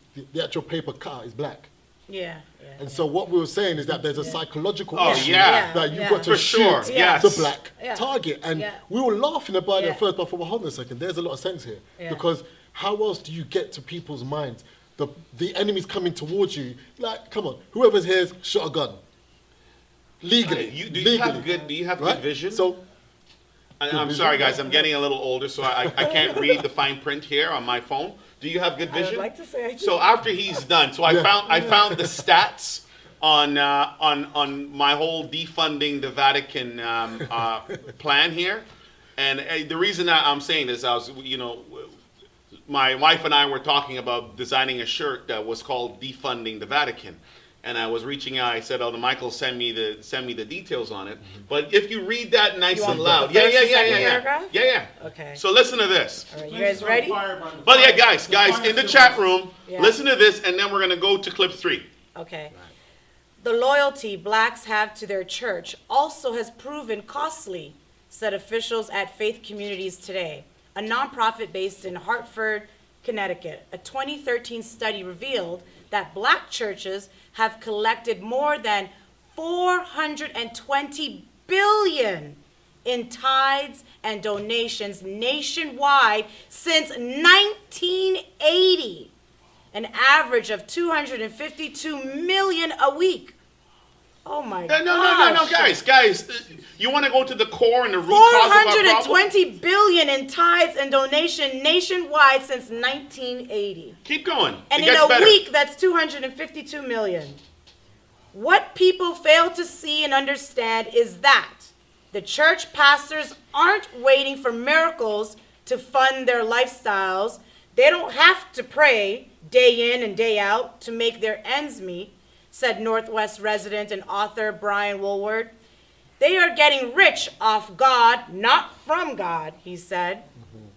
actual paper cut is black? And so what we were saying is that there's a psychological issue that you've got to shoot the black target. And we were laughing about it at first, but I thought, well, hold on a second, there's a lot of sense here. Because how else do you get to people's minds? The enemy's coming towards you. Like, come on, whoever's here's shot a gun. Legally.
Do you have good vision?
So,
I'm sorry, guys. I'm getting a little older, so I can't read the fine print here on my phone. Do you have good vision?
I would like to say I do.
So after he's done, so I found the stats on my whole defunding the Vatican plan here, and the reason that I'm saying this, my wife and I were talking about designing a shirt that was called Defunding the Vatican. And I was reaching out, I said, Elder Michael, send me the details on it. But if you read that nice and loud. Yeah.
Okay.
So listen to this.
All right, you guys ready?
But yeah, guys, in the chat room, listen to this, and then we're going to go to clip 3.
Okay. The loyalty blacks have to their church also has proven costly. said officials at Faith Communities Today, a nonprofit based in Hartford, Connecticut. A 2013 study revealed that black churches have collected more than $420 billion in tithes and donations nationwide since 1980, an average of $252 million a week. Oh my God!
No, guys, you want to go to the core and the root cause of our problem?
$420 billion in tithes and donation nationwide since 1980.
Keep going.
And
it
in
gets
a
better.
week, that's $252 million. What people fail to see and understand is that the church pastors aren't waiting for miracles to fund their lifestyles. They don't have to pray day in and day out to make their ends meet, said Northwest resident and author Brian Woolward. They are getting rich off God, not from God, he said.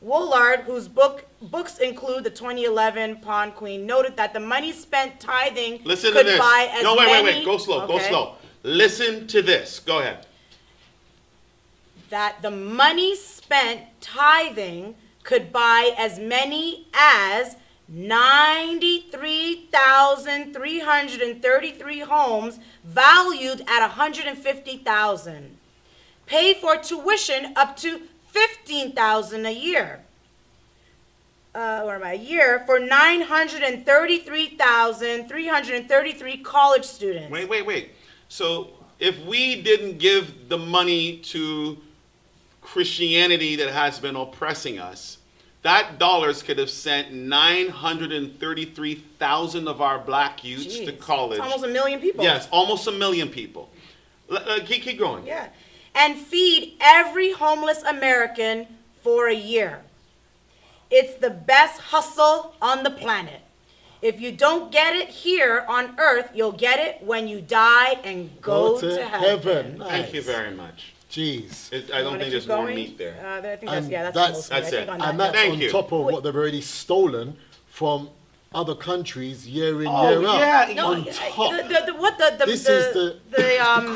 Woolard, whose books include the 2011 Pawn Queen, noted that the money spent tithing
Listen
could
to this.
buy as many...
Wait. Go slow.
Okay.
Listen to this. Go ahead.
That the money spent tithing could buy as many as 93,333 homes valued at $150,000. Pay for tuition up to $15,000 a year. A year for 933,333 college students.
Wait. So if we didn't give the money to Christianity that has been oppressing us, that dollars could have sent 933,000 of our black youths to college.
It's almost 1 million people.
Yes, almost 1 million people. Keep going.
Yeah. And feed every homeless American for a year. It's the best hustle on the planet. If you don't get it here on earth, you'll get it when you die and go to heaven.
Nice.
Thank you very much.
Jeez.
I don't think there's more meat there.
I think
And
that's
that's-
the most
that's
meat. I
it.
think on
And
that.
that's
Thank
on
you.
top of what they've already stolen from other countries year in,
Oh,
year out.
yeah.
No,
On top. This is the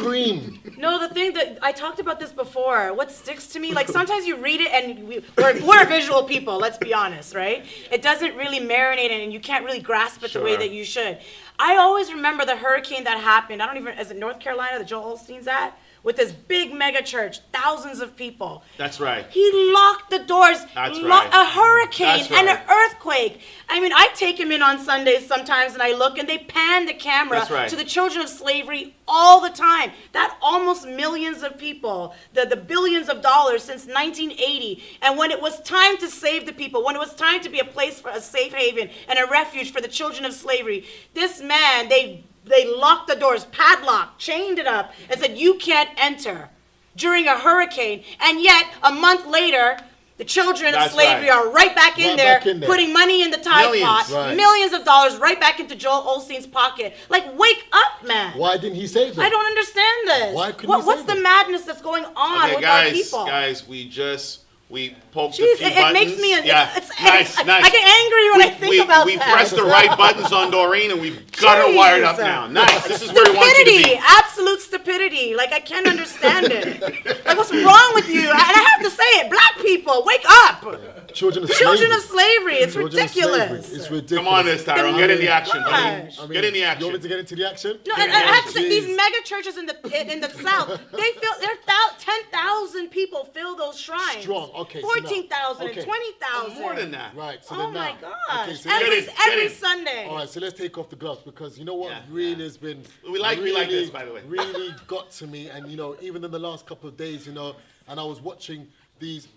cream.
No, the thing that I talked about this before. What sticks to me, like sometimes you read it and we're visual people. Let's be honest, right? It doesn't really marinate in, and you can't really grasp it the way
Sure.
that you should. I always remember the hurricane that happened. Is it North Carolina that Joel Osteen's at? With this big mega church, thousands of people.
That's right.
He locked the doors.
That's right.
A hurricane
That's
and an
right.
earthquake. I mean, I take him in on Sundays sometimes and I look and they pan the camera
That's right.
to the children of slavery all the time. That almost millions of people, the billions of dollars since 1980. And when it was time to save the people, when it was time to be a place for a safe haven and a refuge for the children of slavery, this man, they locked the doors, padlocked, chained it up, and said, you can't enter during a hurricane. And yet, a month later, the children of
That's
slavery
right.
are right back in there, putting money in the tide
Millions.
pot,
Right.
millions of dollars right back into Joel Osteen's pocket. Like, wake up, man.
Why didn't he save them?
I don't understand this.
Why couldn't he
What's
save
the
them?
madness that's going on
Okay,
with our people?
guys, we poked
Jeez,
a few
it
buttons.
makes me,
nice.
I get angry when I think about
we
that.
pressed the right buttons on Doreen and we've got her wired up now. Nice. This is where we want you to
Stupidity,
be.
absolute stupidity. Like, I can't understand it. Like, what's wrong with you? And I have to say it, black people, wake up.
Children of
Children of
slavery.
slavery, it's
Children of slavery.
ridiculous.
It's ridiculous.
Come on, this Tyrone. Get in the action, buddy.
Gosh.
I mean,
Get in the
You
action.
want me to get into the action?
No, and I have to say, these
Jeez.
mega churches in the South, they fill, 10,000 people fill those shrines.
Strong. Okay, so now-
14,000
okay.
and 20,000.
More than that.
Right. So
Oh
then
my
now.
gosh.
Okay, so
Get
every
in, get
every
in.
Sunday.
all right, so let's take off the gloves because you know what
Yeah,
really
yeah.
has been
We like you like
really,
this, by the way.
really got to me, and even in the last couple of days, and I was watching these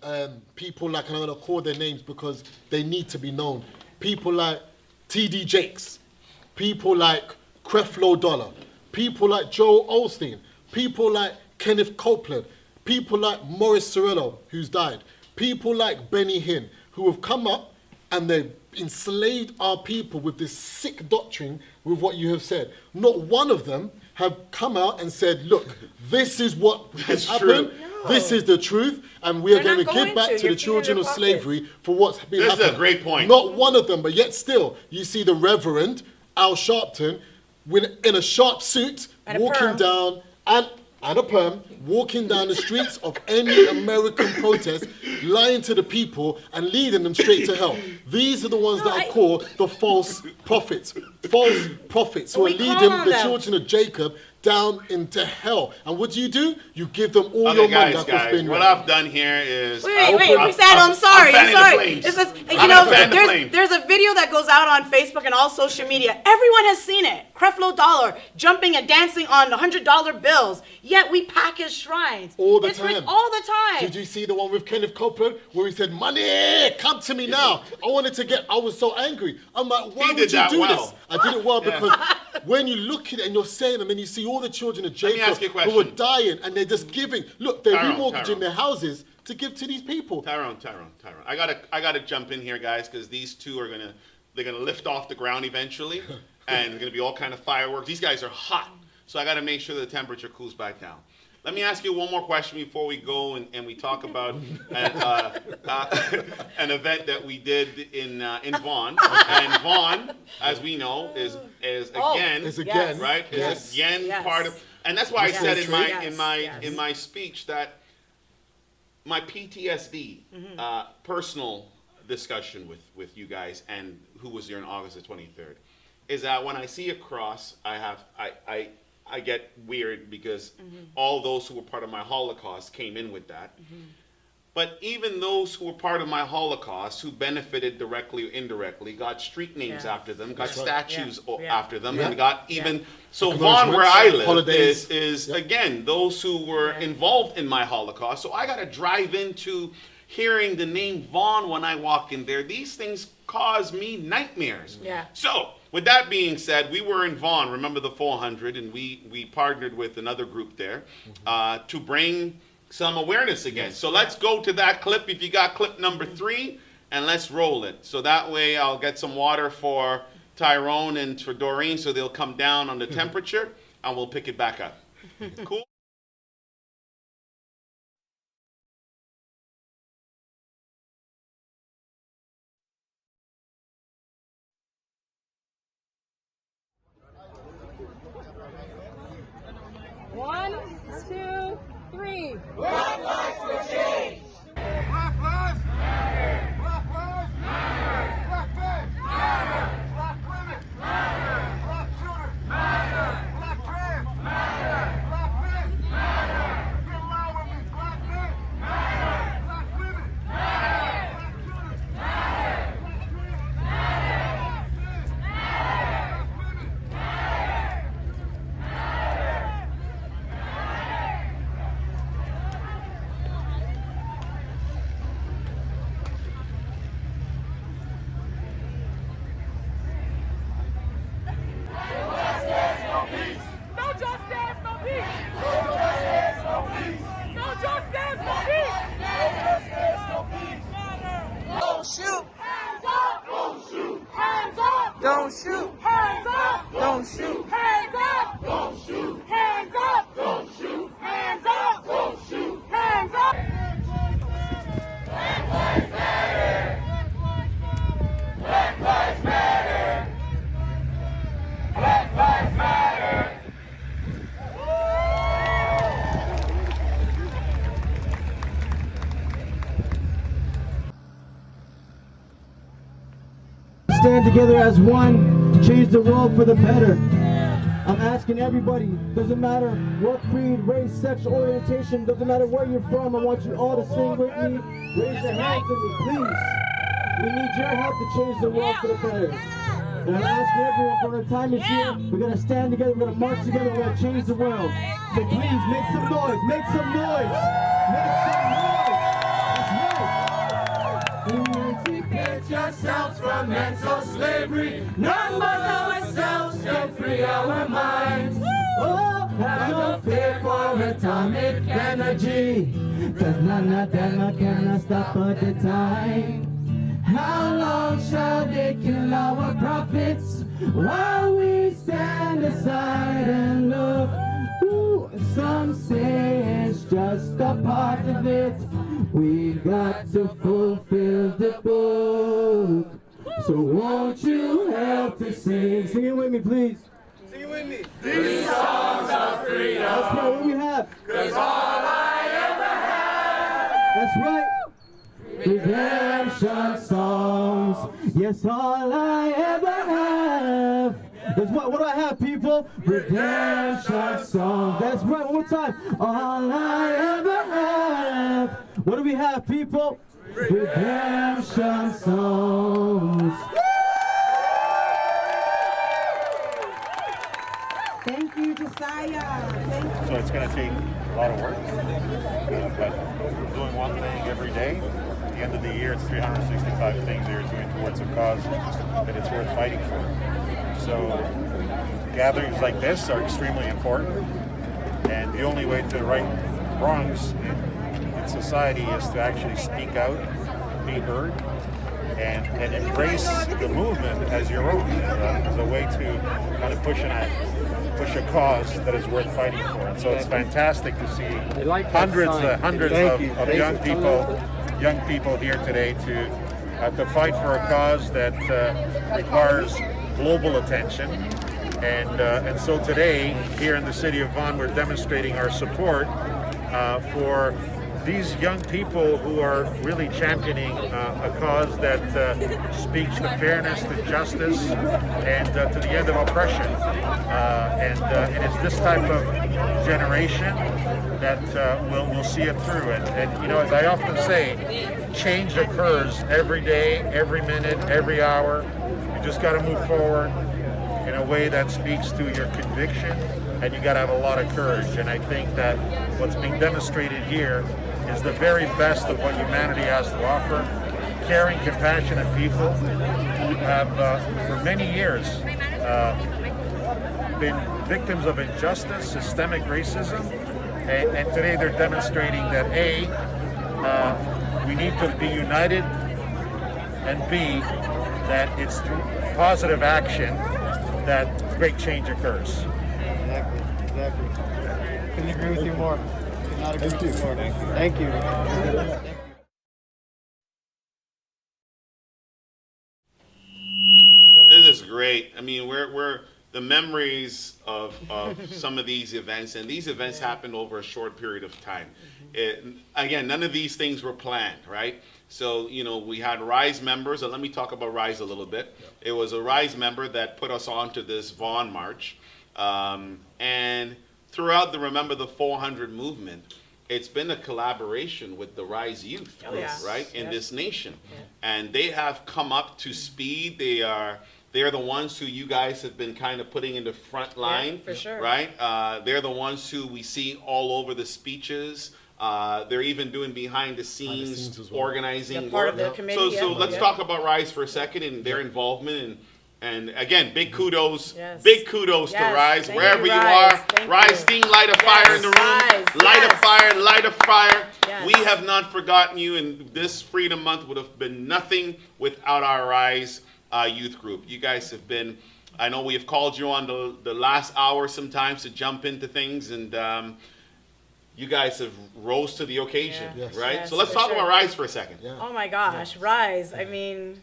people, like, and I'm gonna call their names because they need to be known. People like T.D. Jakes, people like Creflo Dollar, people like Joel Osteen, people like Kenneth Copeland, people like Morris Cerullo, who's died, people like Benny Hinn, who have come up and they've enslaved our people with this sick doctrine with what you have said. Not one of them have come out and said, look, this is what has
That's
happened.
true.
No.
This is the truth, and we are
They're
going
not
to give
going
back
to.
to
You're
the children
feeding
of
their
slavery for what's been
This is a
happening.
great point.
Not one of them, but yet still, you see the Reverend Al Sharpton in a sharp suit
And a
walking
perm.
down, and and a perm, walking down the streets of any American protest, lying to the people and leading them straight to hell. These are the ones that are called the false prophets. False prophets who are leading the children of Jacob down into hell. And what do? You give them all your money.
Guys, what I've done here is...
Wait, I'm sorry. There's a video that goes out on Facebook and all social media. Everyone has seen it. Creflo Dollar jumping and dancing on $100 bills. Yet we package shrines.
All the time.
All the time.
Did you see the one with Kenneth Copeland where he said, money, come to me now. I was so angry. I'm like, why would you do this? I did it well because when you look at it and you're saying, and then you see all the children of Jacob who are dying and they're just giving. Look, they're remortgaging their houses to give to these people.
Tyrone. I gotta jump in here, guys, because these two are they're gonna lift off the ground eventually, and gonna be all kind of fireworks. These guys are hot, so I gotta make sure the temperature cools back down. Let me ask you one more question before we go and we talk about an event that we did in Vaughan. And Vaughan, as we know, is again right? Is again part of, and that's why I said in my speech that my PTSD personal discussion with you guys and who was here on August the 23rd is that when I see a cross, I get weird because all those who were part of my Holocaust came in with that. But even those who were part of my Holocaust, who benefited directly or indirectly, got street names after them, got statues after them, and got even... So Vaughan, where I live, is again, those who were involved in my Holocaust. So I got to drive into hearing the name Vaughan when I walk in there. These things cause me nightmares. So... with that being said, we were in Vaughan, remember the 400, and we partnered with another group there to bring some awareness again. So let's go to that clip. If you got clip number 3, and let's roll it. So that way I'll get some water for Tyrone and for Doreen so they'll come down on the temperature, and we'll pick it back up. Cool?
One, two, three.
Black lives will change. Black lives matter. Black lives matter. Black men matter. Black women matter. Black children matter. Black trans matter. Black men matter. Get loud with me. Black men matter. Black women matter. Black children matter. Black trans matter. Black men matter. Black women matter.
Don't shoot. Hands up. Don't shoot. Hands up. Don't shoot. Hands up. Don't shoot. Hands up. Don't shoot. Hands up. Don't shoot. Hands up. Don't shoot. Hands up. Black lives matter. Black lives matter. Black lives matter.
Stand together as one, change the world for the better. I'm asking everybody, doesn't matter what creed, race, sexual orientation, doesn't matter where you're from, I want you all to sing with me. Raise your hands with me, please. We need your help to change the world for the better. And I'm asking everyone, for the time is here, we're going to stand together, we're going to march together, we're going to change the world. So please, make some noise, make some noise, make some noise. That's right. Emancipate yourselves from mental slavery. None but ourselves can free our minds. Oh, have no fear for atomic energy, 'cause none of them can stop at the time. How long shall they kill our prophets while we stand aside and look? Ooh, some say it's just a part of it. We've got to fulfill the book. So won't you help to sing? Sing it with me, please. Sing it with me.
These songs of freedom.
That's right, what we have.
'Cause all I ever have.
That's right. Redemption songs. Yes, all I ever have. That's what do I have, people? Redemption songs. That's right, one more time. All I ever have. What do we have, people? Redemption songs.
Thank you, Josiah. Thank you.
So it's going to take a lot of work, but we're doing one thing every day. At the end of the year, it's 365 things that you're doing towards a cause that it's worth fighting for. So gatherings like this are extremely important, and the only way to right wrongs in society is to actually speak out, be heard, and embrace the movement as your own, as a way to kind of push a cause that is worth fighting for. And so it's fantastic to see hundreds of young people here today to fight for a cause that requires global attention. And so today, here in the city of Vaughan, we're demonstrating our support for these young people who are really championing a cause that speaks to fairness, to justice, and to the end of oppression. And it's this type of generation that will see it through. And you know, as I often say, change occurs every day, every minute, every hour. You just got to move forward in a way that speaks to your conviction, and you got to have a lot of courage. And I think that what's being demonstrated here is the very best of what humanity has to offer. Caring, compassionate people who have, for many years, been victims of injustice, systemic racism, and today they're demonstrating that A, we need to be united, and B, that it's through positive action that great change occurs.
Exactly. Couldn't agree with you more. Could not agree with you more. Thank you.
This is great. I mean, we're the memories of some of these events, and these events happened over a short period of time. Again, none of these things were planned, right? So, you know, we had RISE members, and let me talk about RISE a little bit. It was a RISE member that put us on to this Vaughan March. And throughout the Remember the 400 movement, it's been a collaboration with the RISE youth, right, in this nation. And they have come up to speed. They're the ones who you guys have been kind of putting in the front line,
for sure.
right? They're the ones who we see all over the speeches. They're even doing behind the scenes
as well.
Organizing
Part of
work.
the committee,
So let's talk about RISE for a second and their involvement. And again, big kudos, to RISE,
Thank
wherever you
RISE.
are.
Thank
RISE
you.
team, light a fire in the room.
RISE.
Light a fire, light a fire.
Yes.
We have not forgotten you, and this Freedom Month would have been nothing without our RISE youth group. You guys have been, I know we have called you on the last hour sometimes to jump into things, and you guys have rose to the occasion, right?
Yes,
so let's
for
talk
sure.
about RISE for a second.
Oh my gosh, RISE. I mean,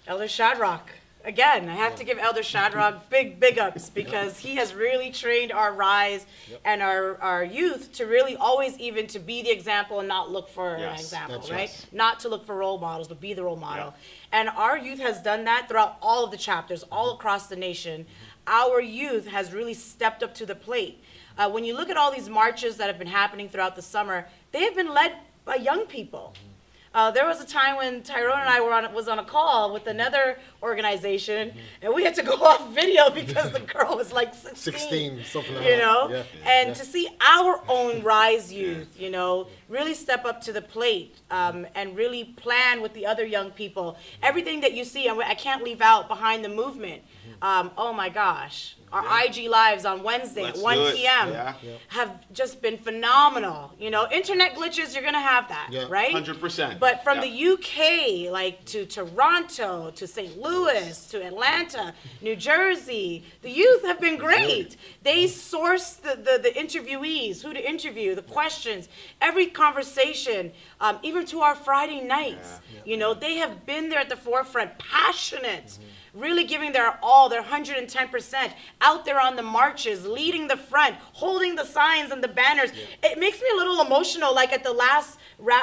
Elder Shadrach. Again, I have to give Elder Shadrach big ups because he has really trained our RISE and our youth to really always even to be the example and not look for an example, right? Not to look for role models, but be the role model. And our youth has done that throughout all of the chapters, all across the nation. Our youth has really stepped up to the plate. When you look at all these marches that have been happening throughout the summer, they have been led by young people. There was a time when Tyrone and I was on a call with another organization, and we had to go off video because the girl was like 16,
something like
you know?
that.
And to see our own RISE youth, you know, really step up to the plate and really plan with the other young people. Everything that you see, and I can't leave out behind the movement. Oh my gosh. Our IG lives on Wednesday at 1 p.m. have just been phenomenal. You know, internet glitches, you're going to have that, right?
100%.
But from the UK, like to Toronto, to St. Louis, to Atlanta, New Jersey, the youth have been great. They source the interviewees, who to interview, the questions, every conversation, even to our Friday nights. You know, they have been there at the forefront, passionate, really giving their all, their 110%, out there on the marches, leading the front, holding the signs and the banners. It makes me a little emotional, like at the last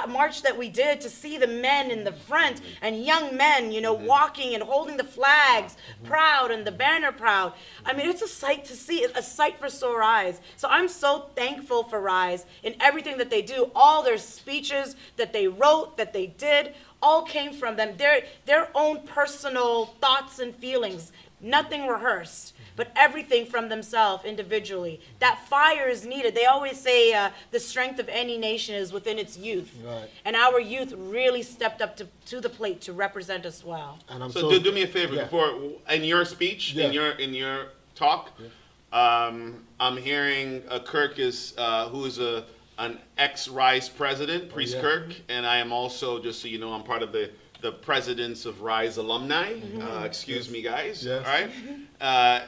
march that we did, to see the men in the front and young men, you know, walking and holding the flags, proud, and the banner proud. I mean, it's a sight to see, a sight for sore eyes. So I'm so thankful for Rise in everything that they do. All their speeches that they wrote, that they did, all came from them, their own personal thoughts and feelings, nothing rehearsed, but everything from themselves individually. That fire is needed. They always say the strength of any nation is within its youth.
Right.
And our youth really stepped up to the plate to represent us well.
And
So do me a favor, before, in your speech, in your talk, I'm hearing Kirk is, who is an ex-Rise president, Priest Kirk, and I am also, just so you know, I'm part of the presidents of Rise alumni. Excuse me, guys. All right?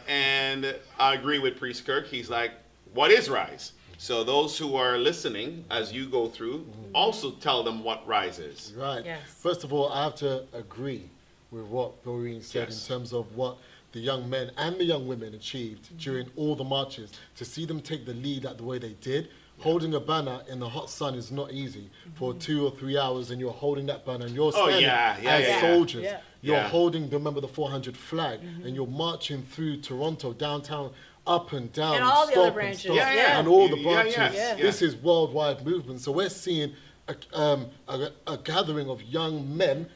And I agree with Priest Kirk. He's like, what is Rise? So those who are listening, as you go through, also tell them what Rise is.
Right.
Yes.
First of all, I have to agree with what Doreen said in terms of what the young men and the young women achieved during all the marches. To see them take the lead the way they did, holding a banner in the hot sun is not easy for 2 or 3 hours, and you're holding that banner and you're standing as soldiers. You're holding, remember, the 400 flag, and you're marching through Toronto, downtown, up and down,
And all the other branches.
and all the branches.
Yeah.
This is worldwide movement. So we're seeing a gathering of young men,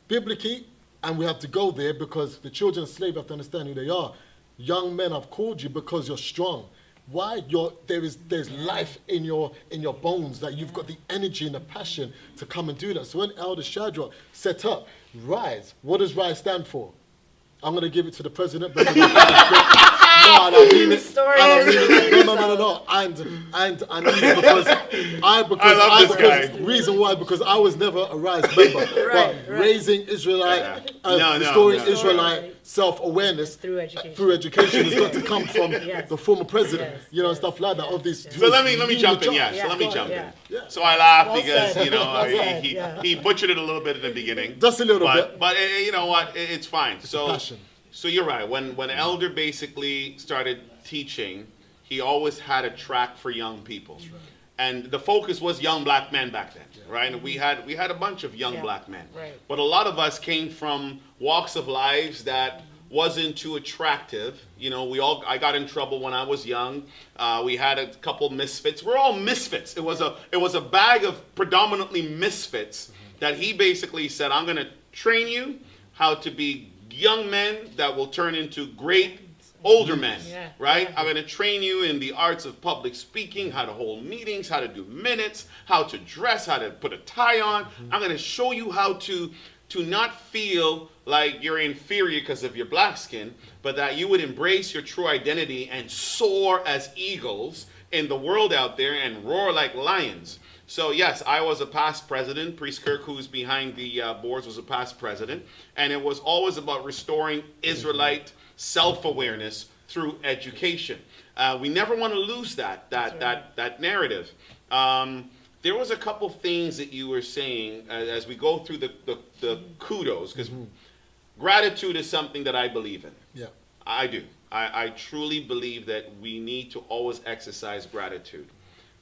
biblically, and we have to go there because the children of slavery have to understand who they are. Young men, I've called you because you're strong. Why? There's life in your bones, that you've got the energy and the passion to come and do that. So when Elder Shadrach set up Rise, what does Rise stand for? I'm going to give it to the president. But no, I mean it. No. And I mean it because reason why, because I was never a Rise member. But raising Israelite, restoring Israelite self-awareness through education has got to come from the former president, you know, stuff like that. Of these.
So let me jump in. So let me jump in. So I laughed because you know he butchered it a little bit in the beginning.
Just a little bit.
But you know what? It's fine. So you're right. When Elder basically started teaching, he always had a track for young people, and the focus was young black men back then, right? And we had a bunch of young black men, but a lot of us came from walks of lives that wasn't too attractive. You know, I got in trouble when I was young. We had a couple misfits. We're all misfits. It was a bag of predominantly misfits that he basically said, I'm going to train you how to be young men that will turn into great older men, right? I'm going to train you in the arts of public speaking, how to hold meetings, how to do minutes, how to dress, how to put a tie on. I'm going to show you how to not feel like you're inferior because of your black skin, but that you would embrace your true identity and soar as eagles in the world out there and roar like lions. So yes, I was a past president. Priest Kirk, who's behind the boards, was a past president. And it was always about restoring Israelite self-awareness through education. We never want to lose that narrative. There was a couple things that you were saying as we go through the kudos, because gratitude is something that I believe in.
Yeah,
I do. I truly believe that we need to always exercise gratitude.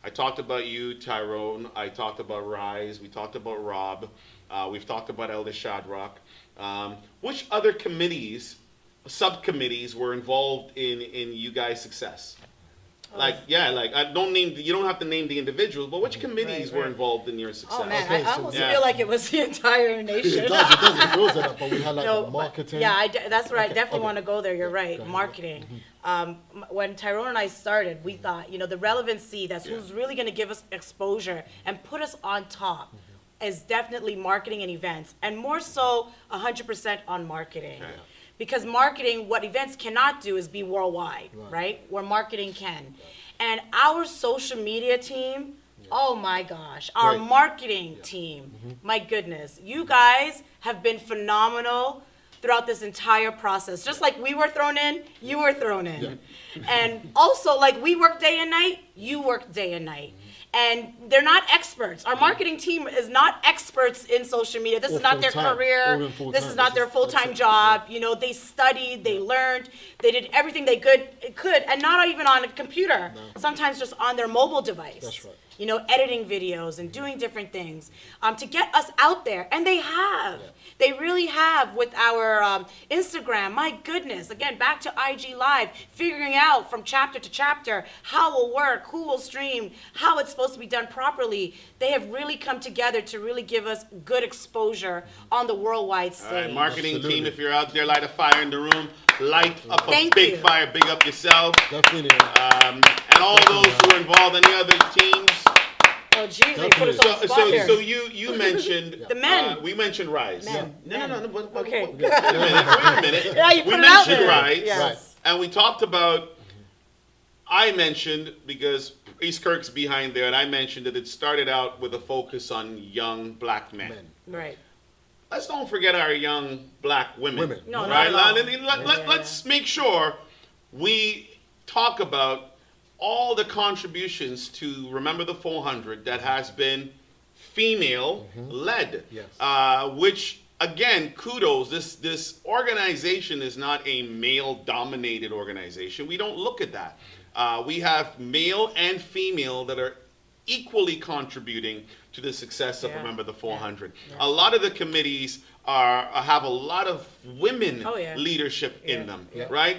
I talked about you, Tyrone. I talked about Rise. We talked about Rob. We've talked about Elder Shadrach. Which other committees, subcommittees, were involved in you guys' success? I don't name. You don't have to name the individuals, but which committees were involved in your success?
Oh man, I almost feel like it was the entire nation.
It does. It feels like that, but we had like marketing.
That's where I definitely want to go there. You're right, marketing. When Tyrone and I started, we thought, you know, the relevancy, that's who's really going to give us exposure and put us on top, is definitely marketing and events, and more so 100% on marketing. Okay. Because marketing, what events cannot do is be worldwide, right? Where marketing can. And our social media team, oh my gosh, our marketing team, my goodness, you guys have been phenomenal throughout this entire process. Just like we were thrown in, you were thrown in. And also, like we work day and night, you work day and night. And they're not experts. Our marketing team is not experts in social media. This is not their career. This is not their full-time job. You know, they studied, they learned, they did everything they could, and not even on a computer. Sometimes just on their mobile device.
That's right.
You know, editing videos and doing different things to get us out there. And they have. They really have with our Instagram. My goodness. Again, back to IG Live, figuring out from chapter to chapter how it will work, who will stream, how it's supposed to be done properly. They have really come together to really give us good exposure on the worldwide stage.
All right, marketing team, if you're out there, light a fire in the room. Light up a big fire. Big up yourself.
Definitely.
And all those who are involved, any other teams.
Oh, geez, they put us on the spot here.
So you mentioned
the men.
We mentioned Rise.
Men.
No.
Okay.
Wait a minute.
Yeah, you
we
put it out
mentioned
there.
Rise,
Yes.
and we talked about. I mentioned because East Kirk's behind there, and I mentioned that it started out with a focus on young black men.
Right.
Let's don't forget our young black women.
No,
right?
not at all.
Let's make sure we talk about all the contributions to Remember the 400 that has been female-led.
Yes.
Which, again, kudos. This organization is not a male-dominated organization. We don't look at that. We have male and female that are equally contributing to the success of Remember the 400. A lot of the committees have a lot of women leadership in them, right?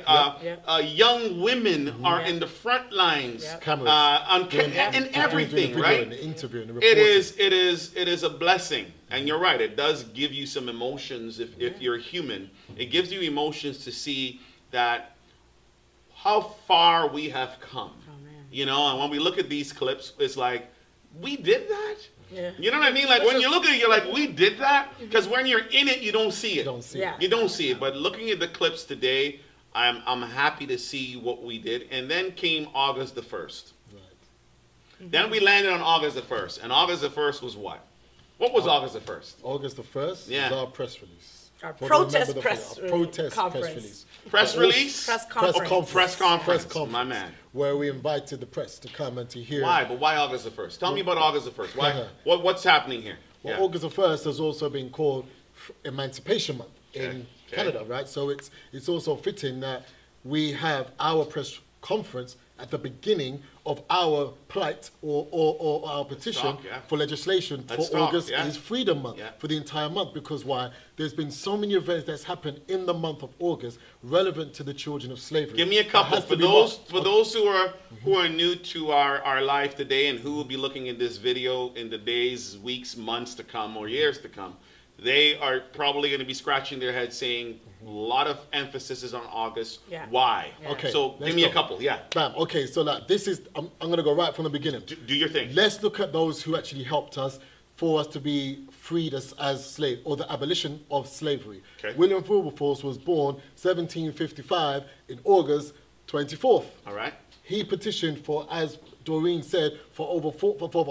Young women are in the front lines, in everything, right?
In the interview, in the
it is a blessing, and you're right. It does give you some emotions if you're human. It gives you emotions to see that how far we have come. You know, and when we look at these clips, it's like, we did that?
Yeah.
You know what I mean? Like when you look at it, you're like, we did that? Because when you're in it, you don't see it. You don't see it. But looking at the clips today, I'm happy to see what we did. And then came August the 1st. Right. Then we landed on August the 1st. And August the 1st was what? What was August the 1st?
August the 1st was our press release.
Our protest press
release.
Press release?
Press conference.
Press conference. My man.
Where we invited the press to come and to hear.
Why? But why August the 1st? Tell me about August the 1st. Why? What's happening here?
Well, August the 1st has also been called Emancipation Month in Canada, right? So it's also fitting that we have our press conference at the beginning of our plight or our petition for legislation for August is Freedom Month for the entire month. Because why? There's been so many events that's happened in the month of August relevant to the children of slavery.
Give me a couple for those who are new to our life today and who will be looking at this video in the days, weeks, months to come or years to come. They are probably going to be scratching their head saying a lot of emphasis is on August. Why?
Okay.
So give me a couple.
Bam. Okay. So like this is I'm going to go right from the beginning.
Do your thing.
Let's look at those who actually helped us for us to be freed as slaves, or the abolition of slavery.
Okay.
William Wilberforce was born 1755 in August 24th.
All right.
He petitioned for, as Doreen said, for over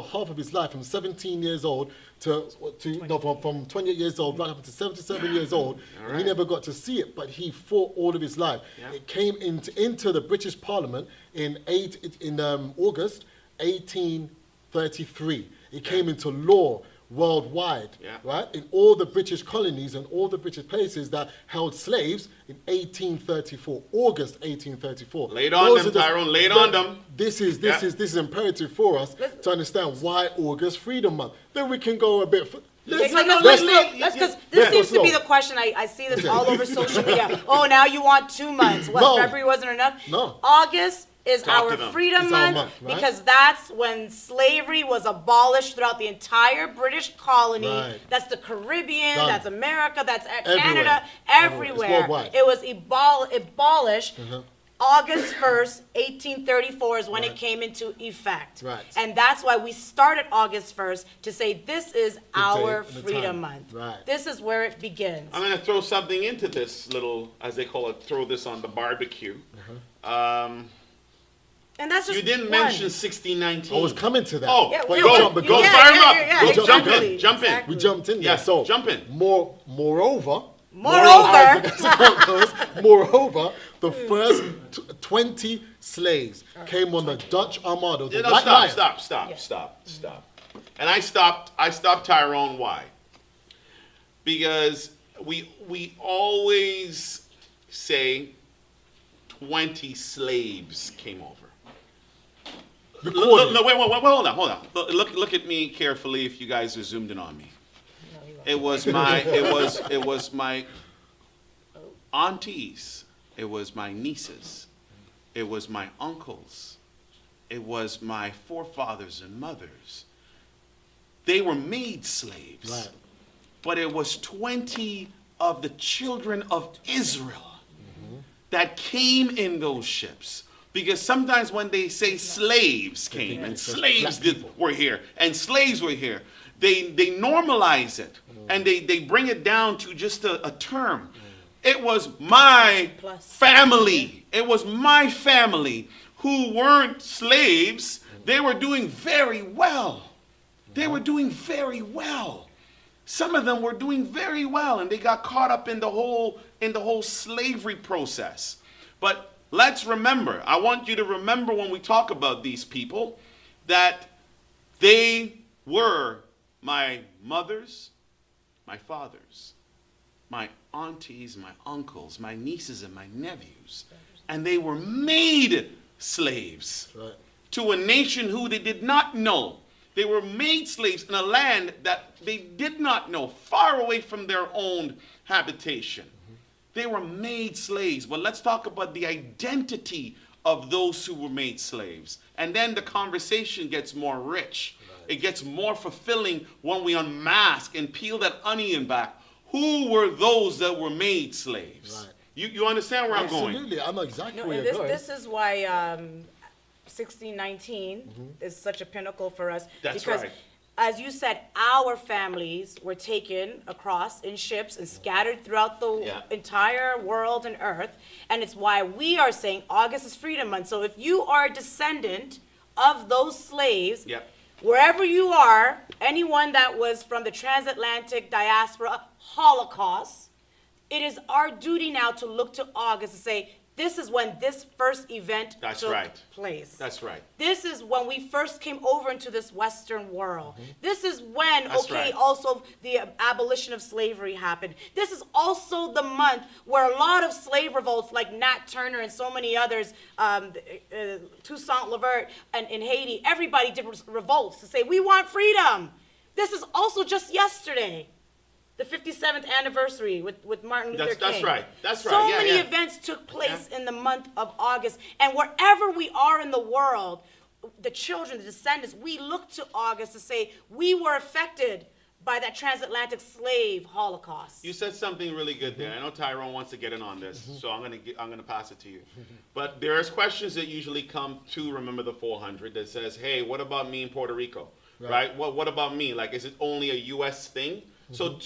half of his life, from 17 years old from 28 years old right up to 77 years old. Right. He never got to see it, but he fought all of his life. It came into the British Parliament in August 1833. It came into law worldwide, right? In all the British colonies and all the British places that held slaves in 1834, August 1834.
Lay it on them, Tyrone. Lay it on them.
This is imperative for us to understand why August Freedom Month. Then we can go a bit.
Because this seems to be the question. I see this all over social media. Oh, now you want 2 months. What, February wasn't enough?
No.
August is our Freedom Month, right? Because that's when slavery was abolished throughout the entire British colony. Right. That's the Caribbean, that's America, that's Canada, everywhere. It was abolished. August 1st, 1834 is when it came into effect.
Right.
And that's why we started August 1st to say this is our Freedom Month.
Right.
This is where it begins.
I'm going to throw something into this little, as they call it, throw this on the barbecue.
And that's just
you didn't mention 1619.
I was coming to that.
Oh,
go
fire up.
Jump in.
Jump in.
We jumped in there.
Yes,
so
jump in.
Moreover,
Moreover,
as the song goes, moreover, the first 20 slaves came on the Dutch Armada. The White Lion.
Stop. And I stopped Tyrone. Why? Because we always say 20 slaves came over. Wait, hold on. Look at me carefully if you guys are zoomed in on me. It was my aunties, it was my nieces, it was my uncles, it was my forefathers and mothers. They were made slaves.
Right.
But it was 20 of the children of Israel that came in those ships. Because sometimes when they say slaves came and slaves were here and slaves were here, they normalize it and they bring it down to just a term. It was my family. It was my family who weren't slaves. They were doing very well. They were doing very well. Some of them were doing very well, and they got caught up in the whole slavery process. But let's remember, I want you to remember when we talk about these people, that they were my mothers, my fathers, my aunties, my uncles, my nieces, and my nephews. And they were made slaves to a nation who they did not know. They were made slaves in a land that they did not know, far away from their own habitation. They were made slaves. But let's talk about the identity of those who were made slaves. And then the conversation gets more rich. It gets more fulfilling when we unmask and peel that onion back. Who were those that were made slaves? You understand where I'm going?
Absolutely. I know exactly where you're going.
This is why 1619 is such a pinnacle for us.
That's
because,
right.
as you said, our families were taken across in ships and scattered throughout the entire world and earth. And it's why we are saying August is Freedom Month. So if you are a descendant of those slaves, wherever you are, anyone that was from the transatlantic diaspora, Holocaust, it is our duty now to look to August and say, this is when this first event took place.
That's right.
This is when we first came over into this Western world. This is when, also the abolition of slavery happened. This is also the month where a lot of slave revolts like Nat Turner and so many others, Toussaint Louverture and in Haiti, everybody did revolts to say, we want freedom. This is also just yesterday. The 57th anniversary with Martin Luther King.
That's right.
So many events took place in the month of August. And wherever we are in the world, the children, the descendants, we look to August to say we were affected by that transatlantic slave Holocaust.
You said something really good there. I know Tyrone wants to get in on this, so I'm gonna pass it to you. But there's questions that usually come to Remember the 400 that says, hey, what about me in Puerto Rico? Right? What about me? Like, is it only a U.S. thing? So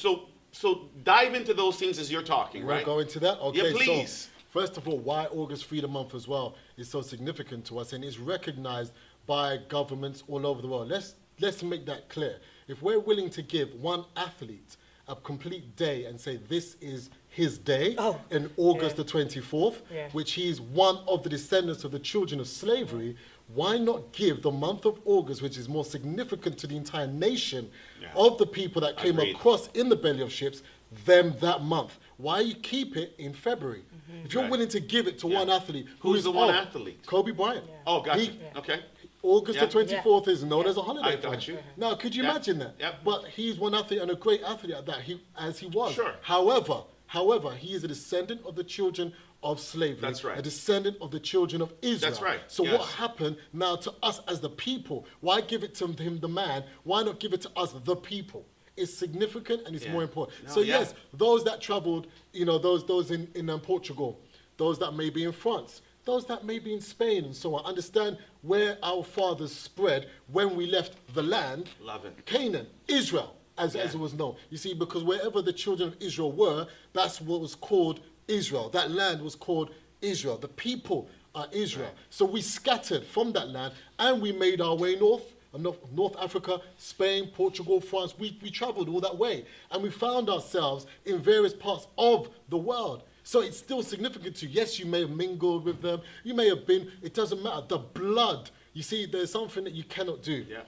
dive into those things as you're talking, right?
We'll go into that? Okay,
yeah, please.
So first of all, why August Freedom Month as well is so significant to us and is recognized by governments all over the world. Let's make that clear. If we're willing to give one athlete a complete day and say this is his day in August the 24th, which he's one of the descendants of the children of slavery, why not give the month of August, which is more significant to the entire nation of the people that came across in the belly of ships, them that month? Why you keep it in February? If you're willing to give it to one athlete,
who's the one athlete?
Kobe Bryant.
Oh, gotcha. Okay.
August the 24th is known as a holiday.
I got you.
Now, could you imagine that? But he's one athlete and a great athlete at that, as he was.
Sure.
However, he is a descendant of the children of slavery.
That's right.
A descendant of the children of Israel.
That's right.
So what happened now to us as the people? Why give it to him, the man? Why not give it to us, the people? It's significant and it's more important.
No,
so yes, those that traveled, those in Portugal, those that may be in France, those that may be in Spain and so on, understand where our fathers spread when we left the land.
Love it.
Canaan, Israel, as it was known. You see, because wherever the children of Israel were, that's what was called Israel. That land was called Israel. The people are Israel. So we scattered from that land and we made our way north North Africa, Spain, Portugal, France. We traveled all that way. And we found ourselves in various parts of the world. So it's still significant to you. Yes, you may have mingled with them. You may have been. It doesn't matter. The blood. You see, there's something that you cannot do.
Yeah.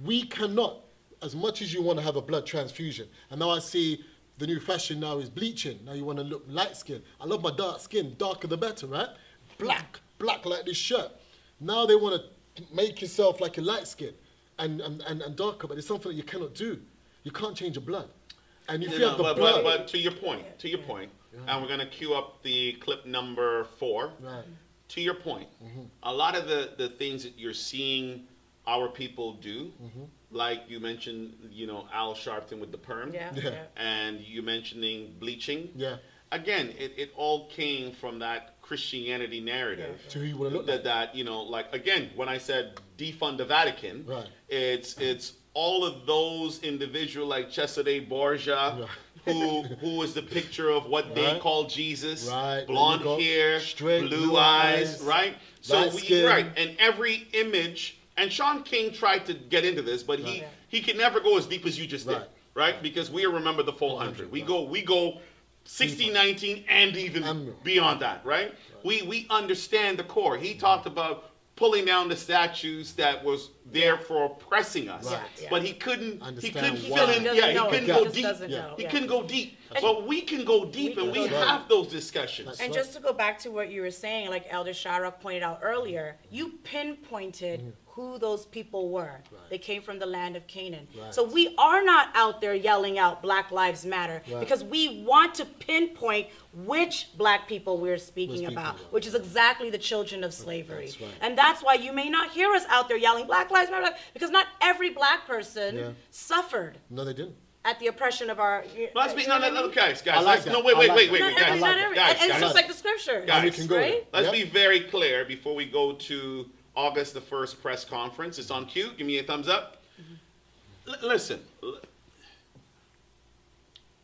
We cannot, as much as you want to have a blood transfusion. And now I see the new fashion now is bleaching. Now you want to look light skin. I love my dark skin. Darker the better, right? Black like this shirt. Now they want to make yourself like a light skin and darker, but it's something that you cannot do. You can't change your blood. And if you have the blood.
But to your point, and we're going to cue up the clip number 4.
Right.
To your point, a lot of the things that you're seeing our people do, like you mentioned, Al Sharpton with the perm, and you mentioning bleaching.
Yeah.
Again, it all came from that Christianity narrative.
To who you want to look like.
That like again, when I said defund the Vatican,
right.
It's all of those individuals like Cesare Borgia, who is the picture of what they call Jesus, blonde hair,
straight
blue eyes, right? So and every image. And Sean King tried to get into this, but he could never go as deep as you just did, right? Because we remember the 400. We go 1619 and even beyond that, right? We understand the core. He talked about pulling down the statues that was there for oppressing us, but he couldn't fill in. He couldn't go deep. He couldn't go deep. But we can go deep, and we have those discussions.
And just to go back to what you were saying, like Elder Shadrach pointed out earlier, you pinpointed who those people were. They came from the land of Canaan. So we are not out there yelling out Black Lives Matter because we want to pinpoint which black people we're speaking about, which is exactly the children of slavery. And that's why you may not hear us out there yelling Black Lives Matter, because not every black person suffered.
No, they didn't.
At the oppression of our...
Let's be, guys.
Like
wait,
guys. And it's just like the scripture.
Guys,
right?
Let's be very clear before we go to August the 1st press conference. It's on cue. Give me a thumbs up. Listen.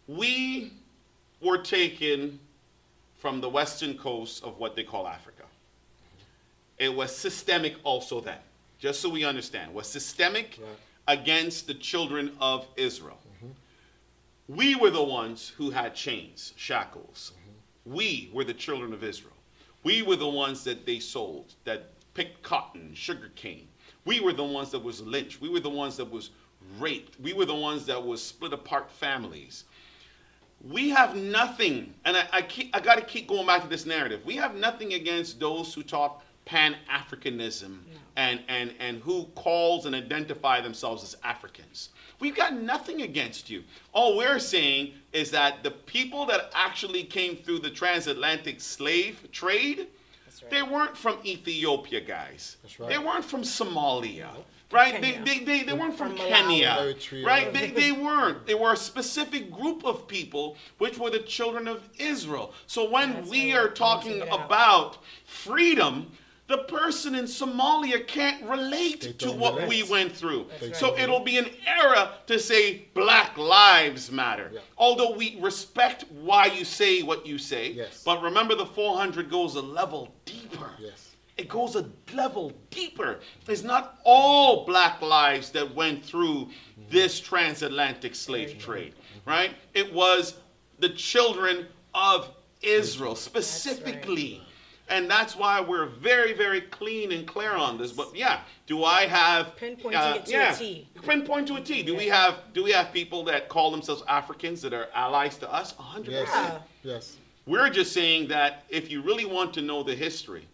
We were taken from the western coast of what they call Africa. It was systemic also then. Just so we understand. It was systemic against the children of Israel. We were the ones who had chains, shackles. We were the children of Israel. We were the ones that they sold, that picked cotton, sugar cane. We were the ones that was lynched. We were the ones that was raped. We were the ones that was split apart families. We have nothing, and I got to keep going back to this narrative. We have nothing against those who talk Pan-Africanism and who calls and identify themselves as Africans. We've got nothing against you. All we're saying is that the people that actually came through the transatlantic slave trade, they weren't from Ethiopia, guys. They weren't from Somalia. Right? They weren't from Kenya. Right? They weren't. They were a specific group of people, which were the children of Israel. So when we are talking about freedom, the person in Somalia can't relate to what we went through. So it'll be an error to say Black Lives Matter. Although we respect why you say what you say. But remember, the 400 goes a level deeper. It goes a level deeper. It's not all black lives that went through this transatlantic slave trade, right? It was the children of Israel specifically. And that's why we're very, very clean and clear on this. But yeah, do I have
pinpointing it to a T?
Pinpoint to a T. Do we have people that call themselves Africans that are allies to us? 100%.
Yes.
We're just saying that if you really want to know the history,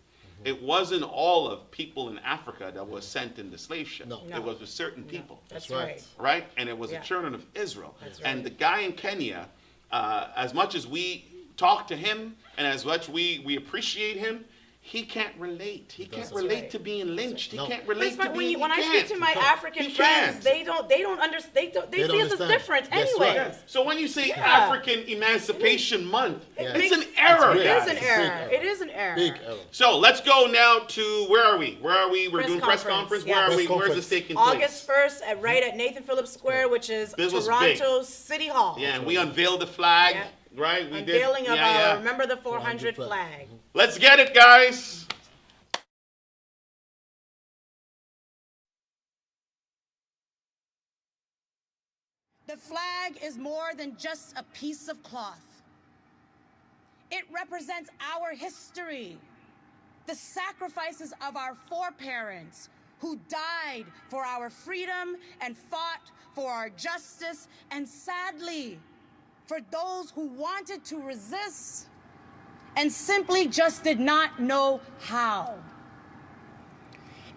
it wasn't all of people in Africa that was sent in the slave ship. No. It was a certain people.
That's right.
Right? And it was the children of Israel. And the guy in Kenya, as much as we talk to him and as much we appreciate him, he can't relate. He can't relate to being lynched. He can't relate to being.
When I speak to my African friends, they don't understand. They see us as different anyway.
So when you say African Emancipation Month, it's an error.
It is an error. It is an error.
Big error.
So let's go now to where are we? We're doing press conference. Where are we? Where is this taking place?
August 1st, right at Nathan Phillips Square, which is Toronto City Hall.
Yeah, and we unveiled the flag. Right? We
unveiling of our Remember the 400 flag.
Let's get it, guys.
The flag is more than just a piece of cloth. It represents our history, the sacrifices of our foreparents who died for our freedom and fought for our justice, and sadly, for those who wanted to resist and simply just did not know how.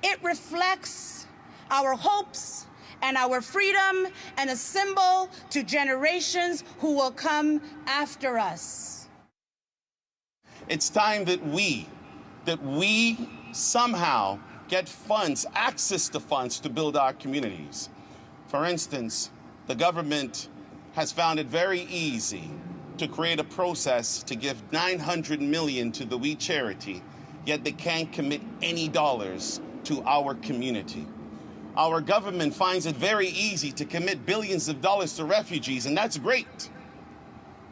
It reflects our hopes and our freedom, and a symbol to generations who will come after us.
It's time that we somehow get funds, access to funds to build our communities. For instance, the government has found it very easy to create a process to give $900 million to the We Charity, yet they can't commit any dollars to our community. Our government finds it very easy to commit billions of dollars to refugees, and that's great.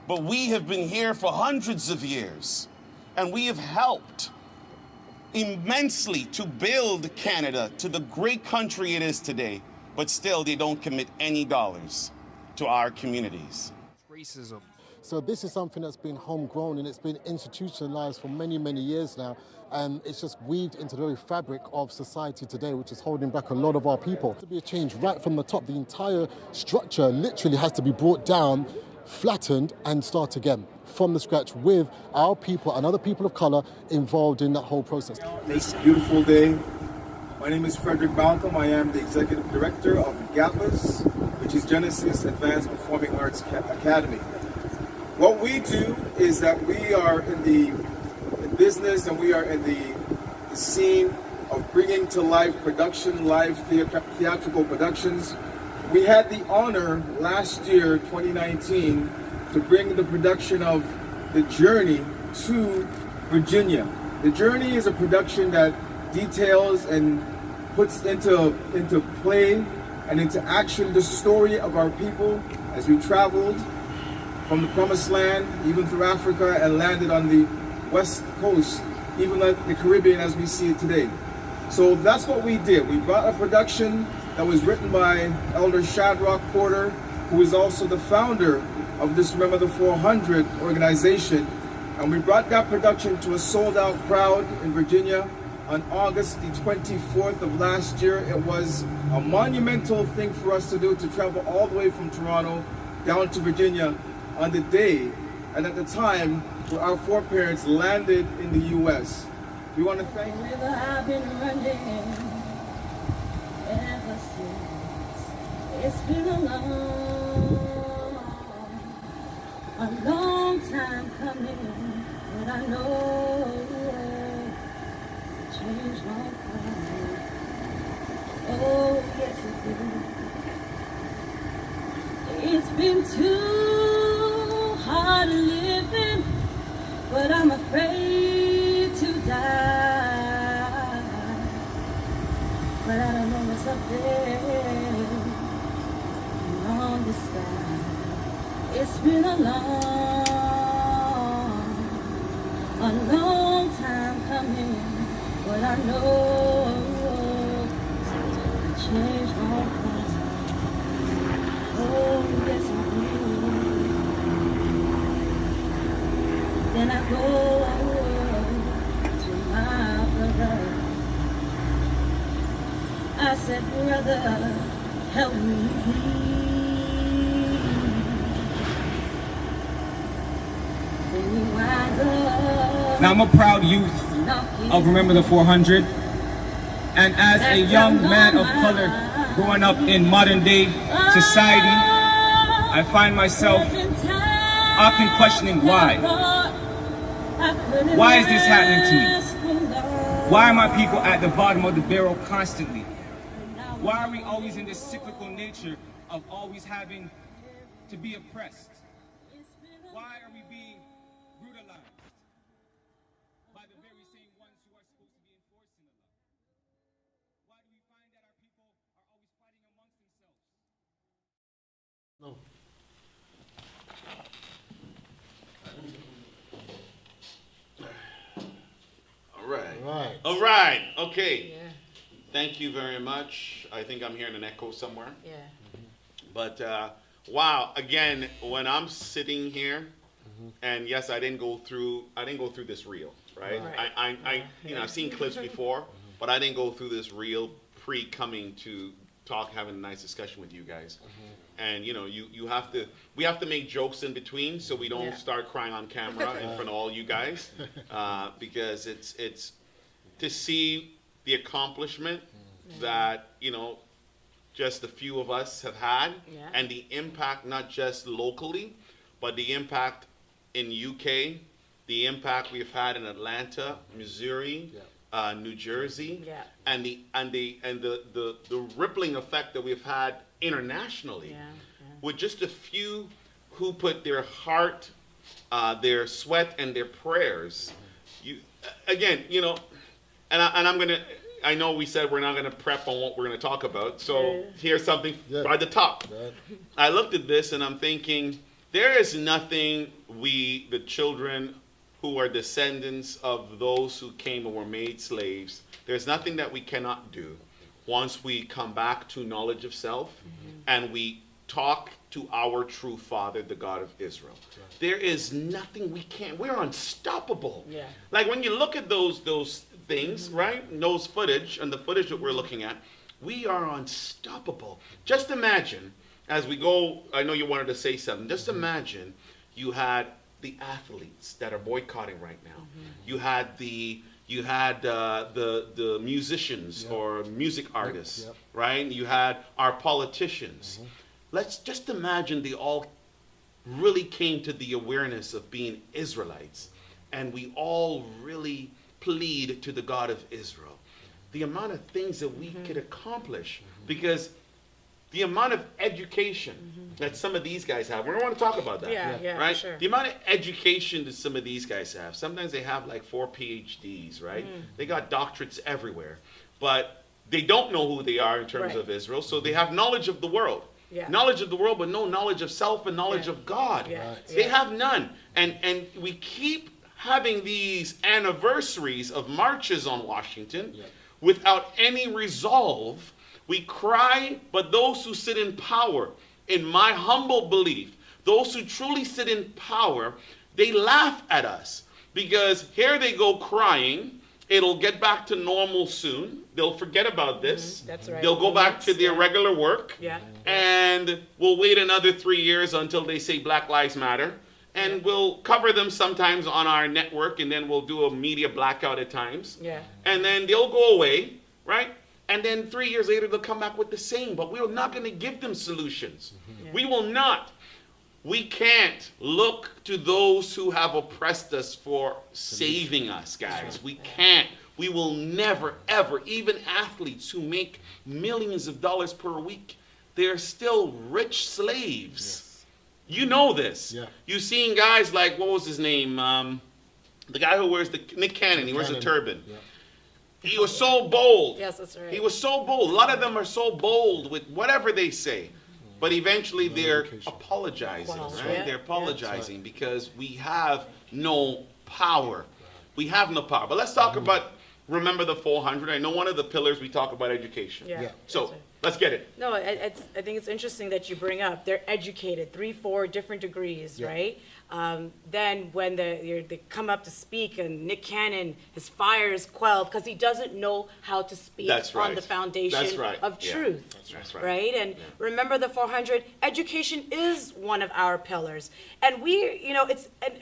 But we have been here for hundreds of years, and we have helped immensely to build Canada to the great country it is today, but still they don't commit any dollars to our communities.
Racism.
So this is something that's been homegrown and it's been institutionalized for many, many years now. And it's just weaved into the very fabric of society today, which is holding back a lot of our people. To be a change right from the top, the entire structure literally has to be brought down, flattened, and start again from the scratch with our people and other people of color involved in that whole process.
This beautiful day. My name is Frederick Malcolm. I am the Executive Director of GAPAS, which is Genesis Advanced Performing Arts Academy. What we do is that we are in the business and we are in the scene of bringing to life production, live theatrical productions. We had the honor last year, 2019, to bring the production of The Journey to Virginia. The Journey is a production that details and puts into play and into action the story of our people as we traveled from the Promised Land, even through Africa, and landed on the West Coast, even like the Caribbean as we see it today. So that's what we did. We brought a production that was written by Elder Shadrach Porter, who is also the founder of this Remember the 400 organization. And we brought that production to a sold-out crowd in Virginia on August the 24th of last year. It was a monumental thing for us to do, to travel all the way from Toronto down to Virginia on the day and at the time where our foreparents landed in the U.S. We want to thank you.
I've been running ever since. It's been a long time coming, but I know change won't come. Oh, yes it will. It's been too hard living, but I'm afraid to die. But I don't know what's up there beyond the sky. It's been a long time coming, but I know the change won't come. Oh, yes it will. Then I go to my brother. I said, brother, help me please. Then we rise up.
Now I'm a proud youth of Remember the 400, and as a young man of color growing up in modern day society, I find myself often questioning why. Why is this happening to me? Why are my people at the bottom of the barrel constantly? Why are we always in this cyclical nature of always having to be oppressed? Why are we being brutalized by the very same ones who are supposed to be enforcing the law? Why do we find that our people are always fighting amongst themselves?
No.
All right. Okay. Yeah. Thank you very much. I think I'm hearing an echo somewhere.
Yeah.
But Wow. Again, when I'm sitting here, and yes, I didn't go through this reel, right?
Right.
I've seen clips before, but I didn't go through this reel pre-coming to talk, having a nice discussion with you guys. And we have to make jokes in between so we don't start crying on camera in front of all you guys, because it's to see the accomplishment that just a few of us have had, and the impact not just locally, but the impact in UK, the impact we've had in Atlanta, Missouri, New Jersey, and the rippling effect that we've had internationally, with just a few who put their heart, their sweat, and their prayers. I know we said we're not gonna prep on what we're gonna talk about, so here's something by the top. I looked at this and I'm thinking, there is nothing we, the children who are descendants of those who came and were made slaves, there's nothing that we cannot do once we come back to knowledge of self and we talk to our true Father, the God of Israel. There is nothing we can't. We're unstoppable. Like when you look at those things, right? Those footage and the footage that we're looking at, we are unstoppable. Just imagine, as we go, I know you wanted to say something, just imagine you had the athletes that are boycotting right now. You had the musicians or music artists, right? You had our politicians. Let's just imagine they all really came to the awareness of being Israelites, and we all really plead to the God of Israel. The amount of things that we could accomplish, because the amount of education that some of these guys have, we don't want to talk about that, right? Sure. The amount of education that some of these guys have, sometimes they have like 4 PhDs, right? They got doctorates everywhere, but they don't know who they are in terms of Israel, so they have knowledge of the world. Knowledge of the world, but no knowledge of self and knowledge of God. They have none. And we keep having these anniversaries of marches on Washington without any resolve. We cry, but those who sit in power, in my humble belief, those who truly sit in power, they laugh at us, because here they go crying. It'll get back to normal soon. They'll forget about this.
That's right.
They'll go back to their regular work. And we'll wait another 3 years until they say Black Lives Matter. And we'll cover them sometimes on our network, and then we'll do a media blackout at times. And then they'll go away, right? And then 3 years later, they'll come back with the same. But we're not going to give them solutions. We will not. We can't look to those who have oppressed us for saving us, guys. We can't. We will never, ever, even athletes who make millions of dollars per week, they're still rich slaves. You know this. You've seen guys like, what was his name? The guy who wears Nick Cannon, he wears a turban. He was so bold.
Yes, that's right.
He was so bold. A lot of them are so bold with whatever they say. But eventually they're apologizing, right? They're apologizing because we have no power. We have no power. But let's talk about, remember the 400. I know one of the pillars we talk about education. So let's get it.
No, I think it's interesting that you bring up, they're educated, 3-4 different degrees, right? Then when they come up to speak and Nick Cannon, his fire is quelled because he doesn't know how to speak on the foundation of truth. Right? And remember the 400, education is one of our pillars. And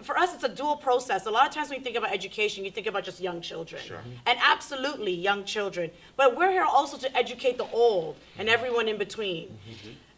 for us, it's a dual process. A lot of times when you think about education, you think about just young children. And absolutely young children. But we're here also to educate the old and everyone in between.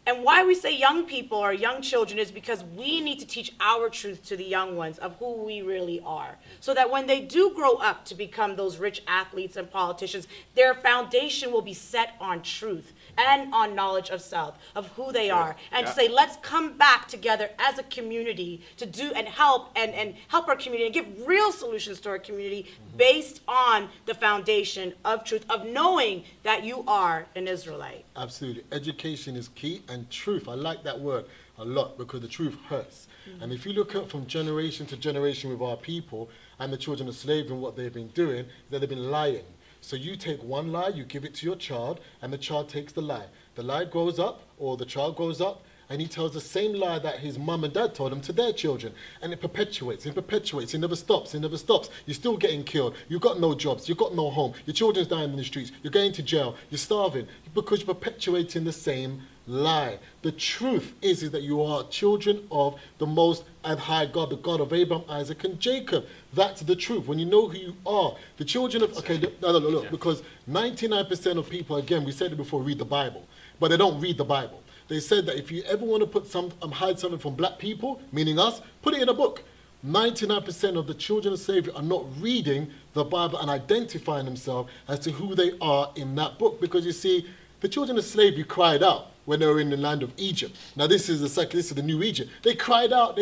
And why we say young people or young children is because we need to teach our truth to the young ones of who we really are. So that when they do grow up to become those rich athletes and politicians, their foundation will be set on truth and on knowledge of self, of who they are. And to say, let's come back together as a community to do and help our community and give real solutions to our community based on the foundation of truth, of knowing that you are an Israelite.
Absolutely. Education is key, and truth, I like that word a lot because the truth hurts. And if you look at from generation to generation with our people and the children of slavery and what they've been doing, that they've been lying. So you take one lie, you give it to your child, and the child takes the lie. The lie grows up, or the child grows up, and he tells the same lie that his mum and dad told him to their children. And it perpetuates, it perpetuates, it never stops, it never stops. You're still getting killed, you've got no jobs, you've got no home, your children's dying in the streets, you're going to jail, you're starving, because you're perpetuating the same lie. The truth is that you are children of the most high God, the God of Abraham, Isaac, and Jacob. That's the truth. When you know who you are, the children of, okay, look, because 99% of people, again, we said it before, read the Bible, but they don't read the Bible. They said that if you ever want to put hide something from black people, meaning us, put it in a book. 99% of the children of slavery are not reading the Bible and identifying themselves as to who they are in that book. Because you see, the children of slavery cried out when they were in the land of Egypt. Now this is the new Egypt. They cried out,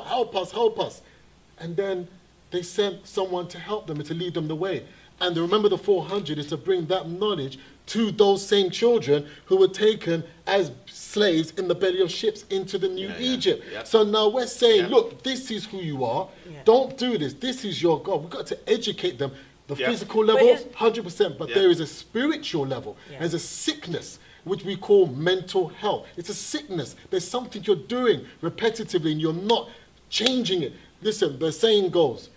help us, help us. And then they sent someone to help them and to lead them the way. And remember, the 400 is to bring that knowledge to those same children who were taken as slaves in the belly of ships into the new Egypt. Yep. So now we're saying, look, this is who you are. Don't do this. This is your God. We've got to educate them. The physical level, 100%, but there is a spiritual level. There's a sickness, which we call mental health. It's a sickness. There's something you're doing repetitively and you're not changing it. Listen, the saying goes,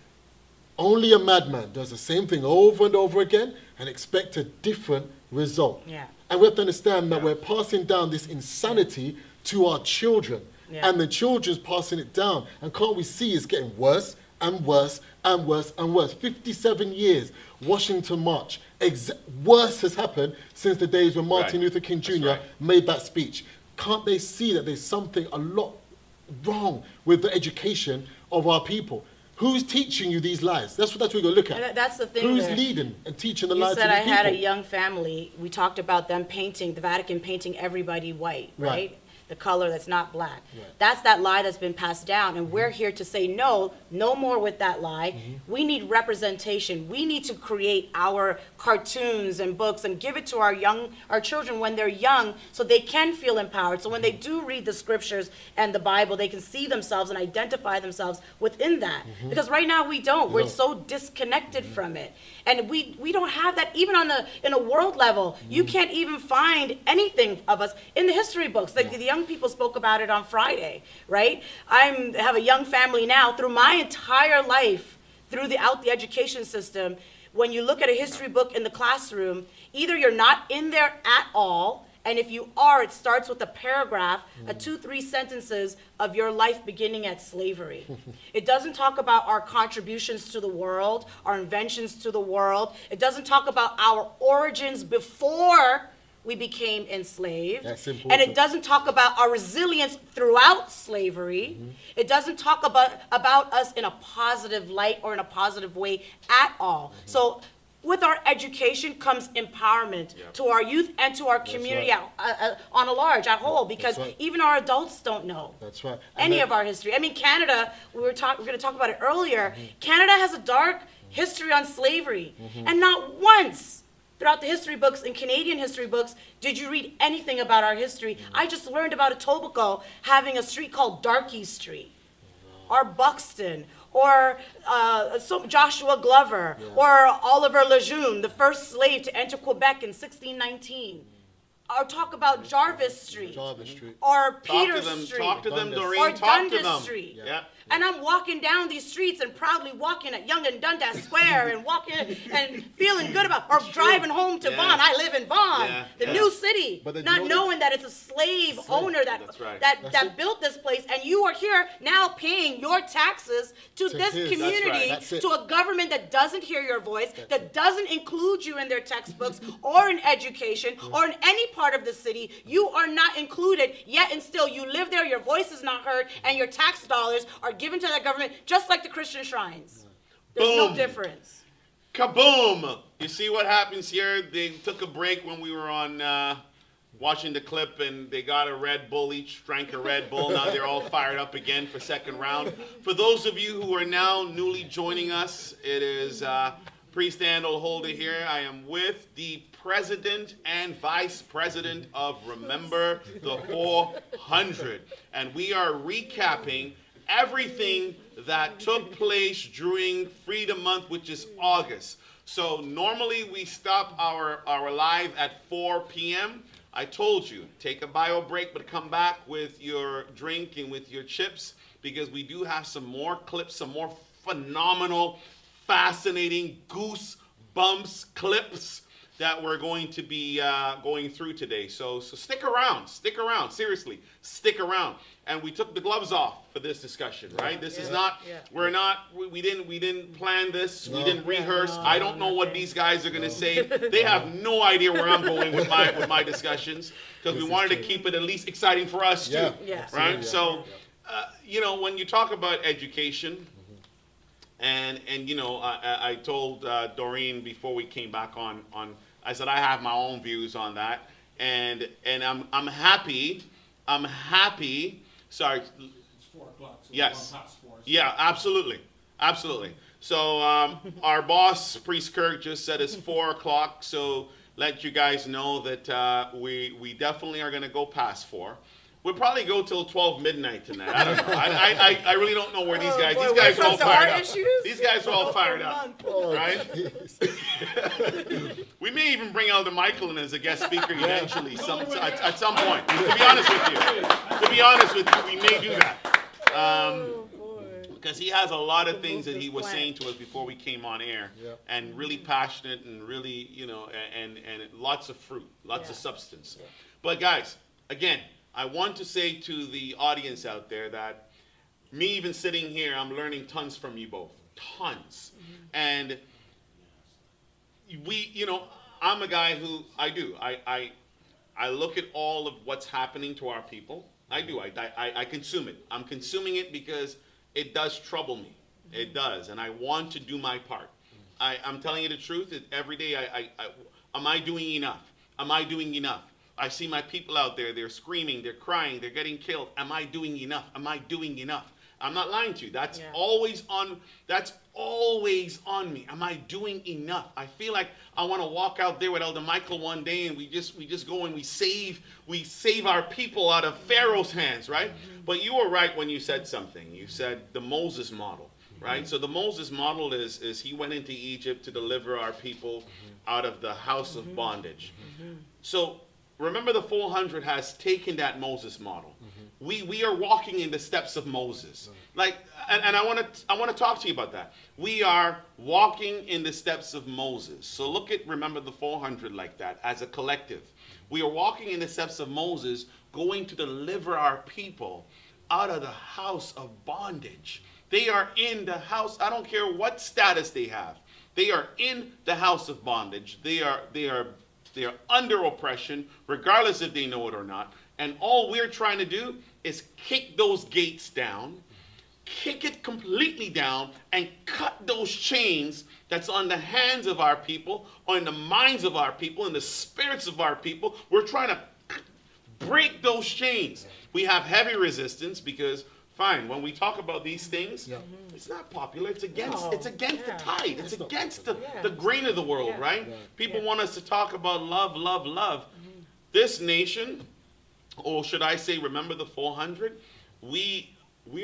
only a madman does the same thing over and over again and expect a different result. And we have to understand that we're passing down this insanity to our children. And the children's passing it down. And can't we see it's getting worse and worse and worse and worse? 57 years, Washington March. Worse has happened since the days when Martin Luther King Jr. made that speech. Can't they see that there's something a lot wrong with the education of our people? Who's teaching you these lies? That's what we're going to look at.
That's the thing.
Who's leading and teaching the lies to these people?
You said I had a young family. We talked about them painting, the Vatican painting everybody white, right? The color that's not black. That's that lie that's been passed down, and we're here to say no more with that lie. We need representation. We need to create our cartoons and books and give it to our children when they're young, so they can feel empowered. So when they do read the scriptures and the Bible, they can see themselves and identify themselves within that. Because right now we don't. We're so disconnected from it, and we don't have that even in a world level. You can't even find anything of us in the history books. Like the young people spoke about it on Friday, right? I have a young family now. Through my entire life, throughout the education system, when you look at a history book in the classroom, either you're not in there at all, and if you are, it starts with a paragraph, 2-3 sentences of your life beginning at slavery. It doesn't talk about our contributions to the world, our inventions to the world. It doesn't talk about our origins before we became enslaved.
That's important.
And it doesn't talk about our resilience throughout slavery. It doesn't talk about us in a positive light or in a positive way at all. So with our education comes empowerment to our youth and to our community on a large, at whole, because even our adults don't know any of our history. I mean, Canada, we're going to talk about it earlier. Canada has a dark history on slavery, and not once throughout the history books and Canadian history books did you read anything about our history. I just learned about Etobicoke having a street called Darky Street, or Buxton, or Joshua Glover, or Oliver Lejeune, the first slave to enter Quebec in 1619. Or talk about Jarvis Street, or Peter Street,
Talk to them, Doreen.
or
Talk to
Dundas
them.
Street.
Yeah.
And I'm walking down these streets and proudly walking at Yonge and Dundas Square and walking and feeling good about, or driving home to Vaughan. I live in Vaughan, the new city, not knowing that it's a slave owner that built this place, and you are here now paying your taxes to this community, to a government that doesn't hear your voice, that doesn't include you in their textbooks or in education or in any part of the city. You are not included, yet and still you live there, your voice is not heard, and your tax dollars are given to that government, just like the Christian shrines. There's no difference.
Kaboom! You see what happens here? They took a break when we were on watching the clip, and they got a Red Bull, each drank a Red Bull. Now they're all fired up again for second round. For those of you who are now newly joining us, it is Priest Andal Holder here. I am with the President and Vice President of Remember the 400. And we are recapping everything that took place during Freedom Month, which is August. So normally we stop our live at 4 p.m. I told you, take a bio break, but come back with your drink and with your chips, because we do have some more clips, some more phenomenal, fascinating goosebumps clips that we're going to be going through today. So stick around, seriously, stick around. And we took the gloves off for this discussion, right? This is not, we didn't plan this, we didn't rehearse. I don't know what these guys are gonna say. They have no idea where I'm going with my discussions, because we wanted to keep it at least exciting for us too, right? So, you know, when you talk about education, and you know, I told Doreen before we came back on, I said I have my own views on that, and I'm happy. Sorry.
It's 4 o'clock. So
Yes.
1 past 4. So
Yeah, absolutely. So our boss, Priest Kirk, just said it's 4 o'clock. So let you guys know that we definitely are going to go past 4. We'll probably go till 12 midnight tonight. I don't know. I really don't know where these guys. These guys are all fired up. These guys are all fired up, right? We may even bring Elder Michael in as a guest speaker eventually, at some point. To be honest with you, we may do that. Because he has a lot of things that he was saying to us before we came on air, and really passionate and really, you know, and lots of fruit, lots of substance. But guys, again, I want to say to the audience out there that me even sitting here, I'm learning tons from you both, tons. And we, you know, I'm a guy who I look at all of what's happening to our people. I consume it. I'm consuming it because it does trouble me. It does, and I want to do my part. I'm telling you the truth. Every day, am I doing enough? Am I doing enough? I see my people out there, they're screaming, they're crying, they're getting killed. Am I doing enough? Am I doing enough? I'm not lying to you. That's always on me. Am I doing enough? I feel like I want to walk out there with Elder Michael one day and we just go and we save our people out of Pharaoh's hands, right? But you were right when you said something. You said the Moses model, right? So the Moses model is he went into Egypt to deliver our people out of the house of bondage. So remember, the 400 has taken that Moses model. We are walking in the steps of Moses. Like, and I want to talk to you about that. We are walking in the steps of Moses. So remember the 400 like that as a collective. We are walking in the steps of Moses, going to deliver our people out of the house of bondage. They are in the house. I don't care what status they have. They are in the house of bondage. They are under oppression, regardless if they know it or not. And all we're trying to do is kick those gates down, kick it completely down, and cut those chains that's on the hands of our people, or in the minds of our people, in the spirits of our people. We're trying to break those chains. We have heavy resistance because, fine, when we talk about these things, it's not popular. It's against the tide. It's against the grain of the world, right? People want us to talk about love, love, love. This nation, or should I say, remember the 400? We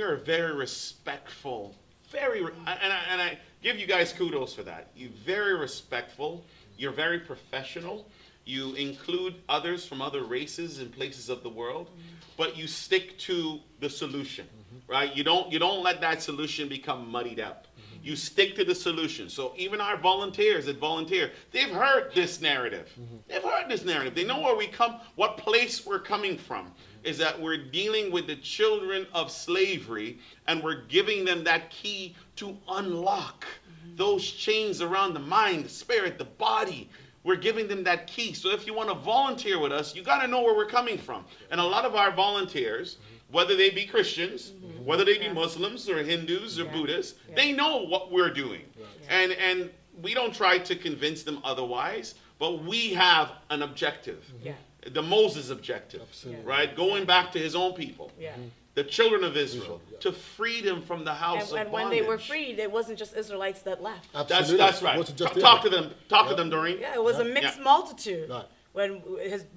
are very respectful, and I give you guys kudos for that. You're very respectful. You're very professional. You include others from other races and places of the world, but you stick to the solution, right? You don't let that solution become muddied up. You stick to the solution. So even our volunteers that volunteer, they've heard this narrative. They've heard this narrative. They know where we come, what place we're coming from, is that we're dealing with the children of slavery, and we're giving them that key to unlock those chains around the mind, the spirit, the body. We're giving them that key. So if you want to volunteer with us, you got to know where we're coming from. And a lot of our volunteers, whether they be Christians, whether they be Muslims or Hindus or Buddhists, they know what we're doing. And we don't try to convince them otherwise, but we have an objective. The Moses objective, right? Going back to his own people. The children of Israel, to free them from the house of bondage.
And when they were freed, it wasn't just Israelites that left.
That's right. Talk to them. Talk to them, Doreen.
Yeah, it was a mixed multitude. When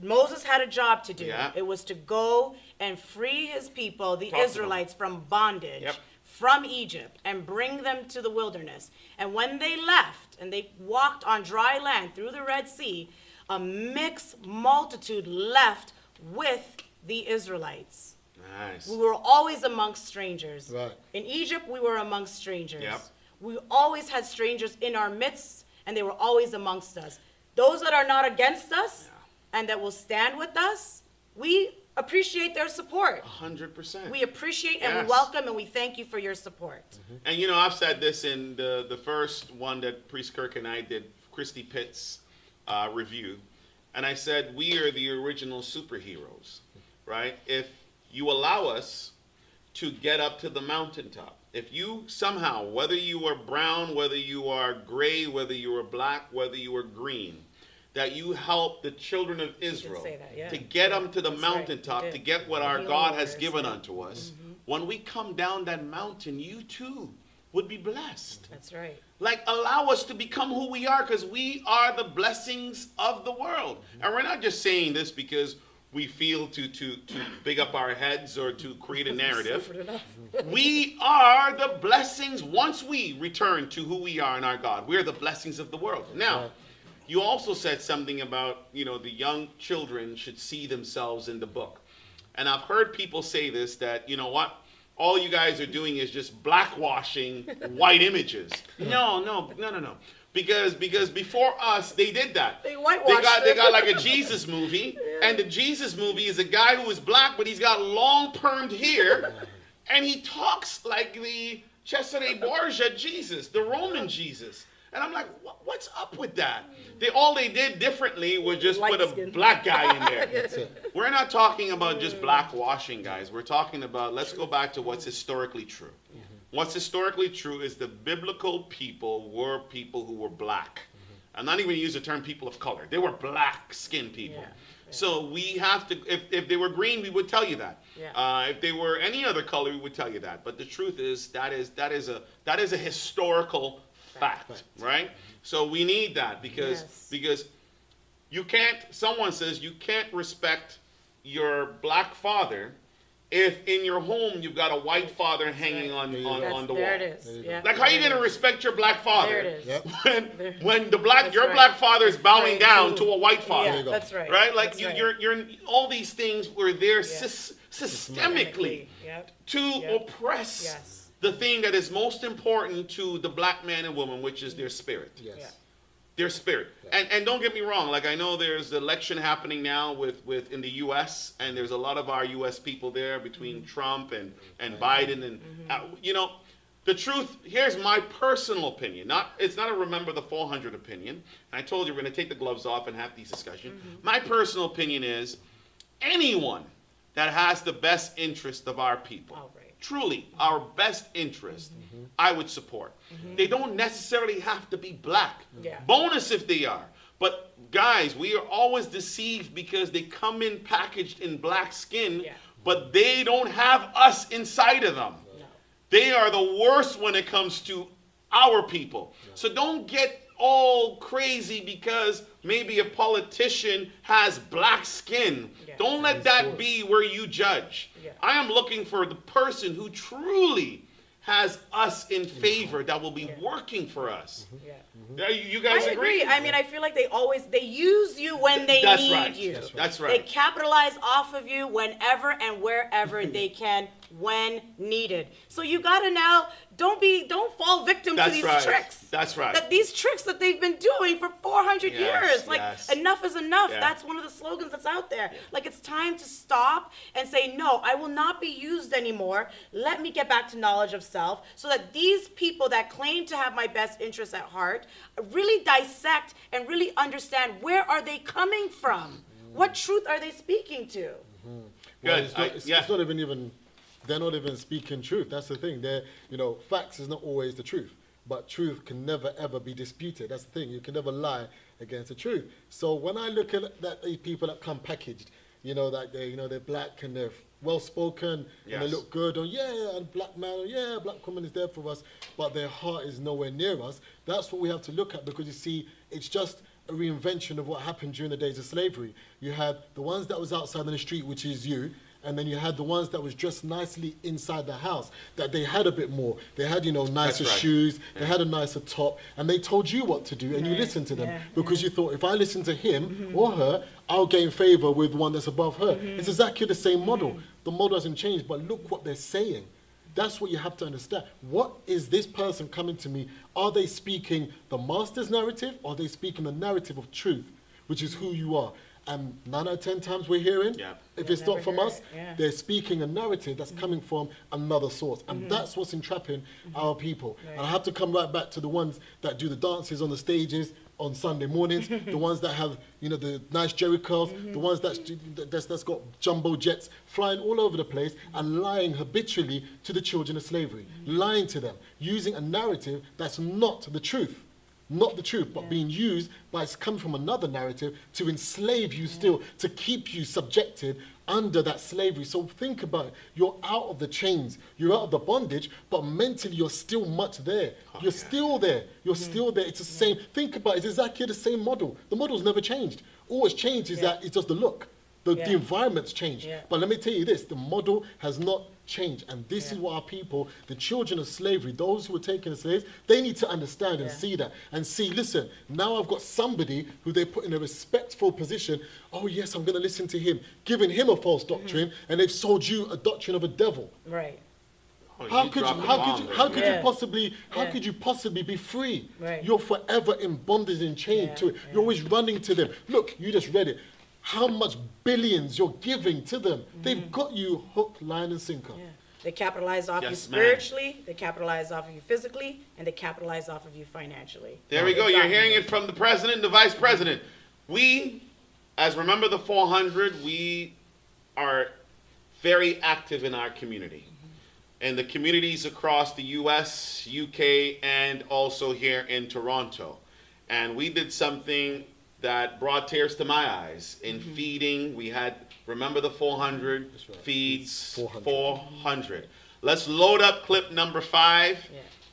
Moses had a job to do, it was to go and free his people, the Israelites, from bondage, from Egypt, and bring them to the wilderness. And when they left and they walked on dry land through the Red Sea, a mixed multitude left with the Israelites.
Nice.
We were always amongst strangers.
Right.
In Egypt, we were amongst strangers.
Yep.
We always had strangers in our midst, and they were always amongst us. Those that are not against us and that will stand with us, we appreciate their support.
100%.
We appreciate and
Yes.
we welcome and we thank you for your support.
And you know, I've said this in the first one that Priest Kirk and I did, Christy Pitt's review. And I said, we are the original superheroes, right? If you allow us to get up to the mountaintop, if you somehow, whether you are brown, whether you are gray, whether you are black, whether you are green, that you help the children of Israel
say that, yeah.
to get them to the
That's right,
mountaintop,
you
to
did.
get what our
Healing
God has
words,
given
yeah.
unto us. When we come down that mountain, you too would be blessed.
That's right.
Like, allow us to become who we are, because we are the blessings of the world. And we're not just saying this because we feel to big up our heads or to create a narrative. We are the blessings once we return to who we are in our God. We're the blessings of the world. Now, you also said something about, you know, the young children should see themselves in the book. And I've heard people say this, that, you know what, all you guys are doing is just blackwashing white images. No. Because before us, they did that.
They whitewashed
They got like a Jesus movie, and the Jesus movie is a guy who is black, but he's got long permed hair, and he talks like the Cesare Borgia Jesus, the Roman Jesus. And I'm like, what's up with that? All they did differently was just put a black guy in there. We're not talking about just blackwashing, guys. We're talking about, let's go back to what's historically true. What's historically true is the biblical people were people who were black. I'm not even going to use the term people of color. They were black-skinned people. Yeah. So we have to, if they were green, we would tell you that. Yeah. If they were any other color, we would tell you that. But the truth is, that is a historical fact, right? So we need that because you can't, someone says you can't respect your black father if in your home you've got a white father hanging on the wall.
There it is. Yeah.
Like, how are you going to respect your black father
there it is.
when your black father is bowing down to a white father?
Yeah, that's right.
Right? Like,
that's
you're all these things were there systemically to oppress the thing that is most important to the black man and woman, which is their spirit.
Yes. Yeah.
Their spirit. Yeah. And don't get me wrong, like, I know there's an election happening now with in the U.S., and there's a lot of our U.S. people there between Trump and Biden. And, you know, the truth, here's my personal opinion. It's not a Remember the 400 opinion. And I told you we're going to take the gloves off and have these discussions. My personal opinion is anyone that has the best interest of our people, truly our best interest, I would support. They don't necessarily have to be black. Bonus if they are. But guys, we are always deceived because they come in packaged in black skin, but they don't have us inside of them. They are the worst when it comes to our people. So don't get all crazy because maybe a politician has black skin. Don't let that be where you judge. I am looking for the person who truly has us in favor, that will be working for us. You guys agree?
I mean, I feel like they use you when they need you.
That's right.
They capitalize off of you whenever and wherever they can when needed. So you gotta now, don't fall victim to these tricks.
That's right.
That these tricks that they've been doing for 400 years. Like, enough is enough. That's one of the slogans that's out there. Like, it's time to stop and say, no, I will not be used anymore. Let me get back to knowledge of self, so that these people that claim to have my best interests at heart really dissect and really understand, where are they coming from? What truth are they speaking to?
Well, it's not even they're not even speaking truth. That's the thing. Facts is not always the truth, but truth can never ever be disputed. That's the thing. You can never lie against the truth. So when I look at these people that come packaged, that they're black and they're well spoken and they look good, and black man, black woman is there for us, but their heart is nowhere near us. That's what we have to look at, because you see, it's just a reinvention of what happened during the days of slavery. You had the ones that was outside on the street, which is you, and then you had the ones that was dressed nicely inside the house, that they had a bit more. They had, nicer shoes, they had a nicer top, and they told you what to do, and you listened to them because you thought, if I listen to him or her, I'll gain favor with one that's above her. It's exactly the same model. The model hasn't changed, but look what they're saying. That's what you have to understand. What is this person coming to me? Are they speaking the master's narrative, or are they speaking the narrative of truth, which is who you are? And 9 out of 10 times we're hearing, if it's not from us, they're speaking a narrative that's coming from another source. And that's what's entrapping our people. And I have to come right back to the ones that do the dances on the stages on Sunday mornings, the ones that have, the nice Jerichos, the ones that's got jumbo jets flying all over the place and lying habitually to the children of slavery, lying to them, using a narrative that's not the truth. Not the truth, but being used by come from another narrative to enslave you still, to keep you subjected under that slavery. So think about it. You're out of the chains, you're out of the bondage, but mentally you're still much there. You're still there. You're still there. It's the same. Think about it. It's exactly the same model. The model's never changed. All it's changed is that it's just the look. The environment's changed. But let me tell you this, the model has not changed. And this is what our people, the children of slavery, those who were taken as slaves, they need to understand and see that. And see, listen, now I've got somebody who they put in a respectful position. Oh yes, I'm going to listen to him, giving him a false doctrine, and they've sold you a doctrine of a devil.
Right.
How could you possibly be free?
Right.
You're forever in bondage and chained to it. You're always running to them. Look, you just read it. How much billions you're giving to them. They've got you hook, line, and sinker.
They capitalize off you spiritually, they capitalize off of you physically, and they capitalize off of you financially.
There we go. You're hearing it from the president and the vice president. We, as Remember the 400, we are very active in our community. And the communities across the U.S., UK, and also here in Toronto. And we did something that brought tears to my eyes in feeding. We had, Remember the 400, feeds 400. Let's load up clip number 5,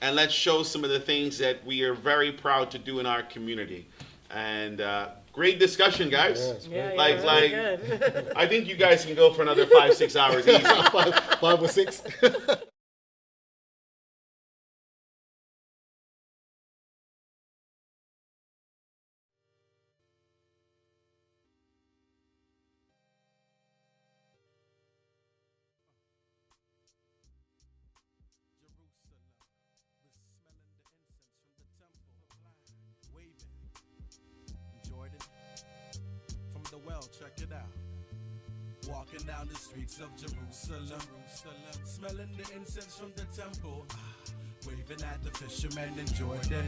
and let's show some of the things that we are very proud to do in our community. And great discussion, guys. Good. I think you guys can go for another 5-6 hours easy.
5 or 6.
Check it out. Walking down the streets of Jerusalem, smelling the incense from the temple, waving at the fishermen in Jordan.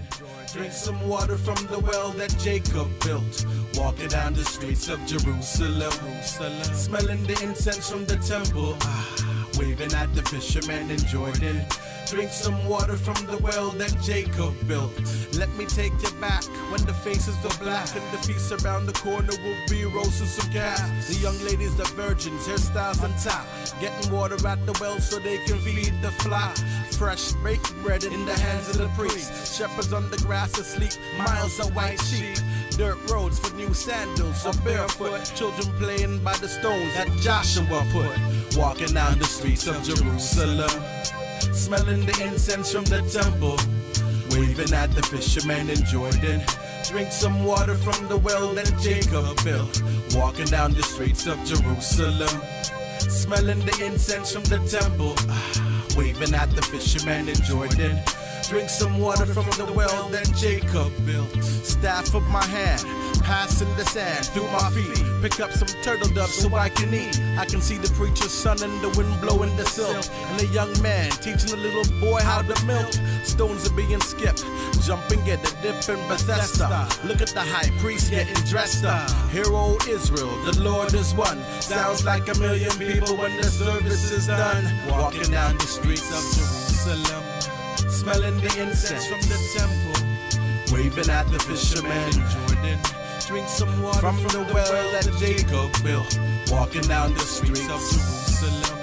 Drink some water from the well that Jacob built. Walking down the streets of Jerusalem, smelling the incense from the temple, waving at the fishermen in Jordan. Drink some water from the well that Jacob built. Let me take you back when the faces were black and the feast around the corner will be roasting some calves. The young ladies are virgins, hairstyles on top, getting water at the well so they can feed the flock. Fresh baked bread in the hands of the priest. Shepherds on the grass asleep, miles of white sheep. Dirt roads for new sandals, or barefoot. Children playing by the stones that Joshua put. Walking down the streets of Jerusalem, smelling the incense from the temple, waving at the fishermen in Jordan. Drink some water from the well that Jacob built. Walking down the streets of Jerusalem, smelling the incense from the temple, waving at the fishermen in Jordan. Drink some water from the well that Jacob built. Staff of my hand, passing the sand through my feet. Pick up some turtle doves so I can eat. I can see the preacher's son and the wind blowing the silk, and a young man teaching a little boy how to milk. Stones are being skipped, jumping at the dip in Bethesda. Look at the high priest getting dressed up. Hear, O Israel, the Lord is one. Sounds like a million people when the service is done. Walking down the streets of Jerusalem, smelling the incense from the temple, waving at the fishermen in Jordan. Drink some water from the well that Jacob built. Walking down the streets of Jerusalem,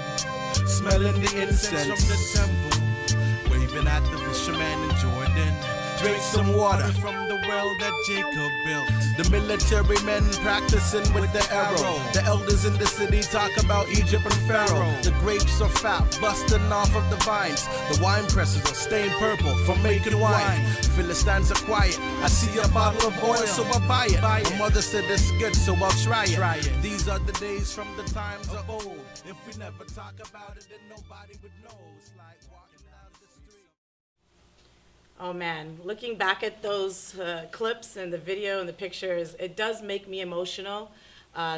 smelling the incense from the temple, waving at the fishermen in Jordan. Drink some water from the well that Jacob built. The military men practicing with the arrow. The elders in the city talk about Egypt and Pharaoh. The grapes are fat, busting off of the vines. The wine presses are stained purple from making wine. Philistines are quiet. I see a bottle of oil, so I buy it. My mother said it's good, so I'll try it. These are the days from the times of old. If we never talk about it, then nobody would know. It's like walking down the street.
Oh man, looking back at those clips and the video and the pictures, it does make me emotional.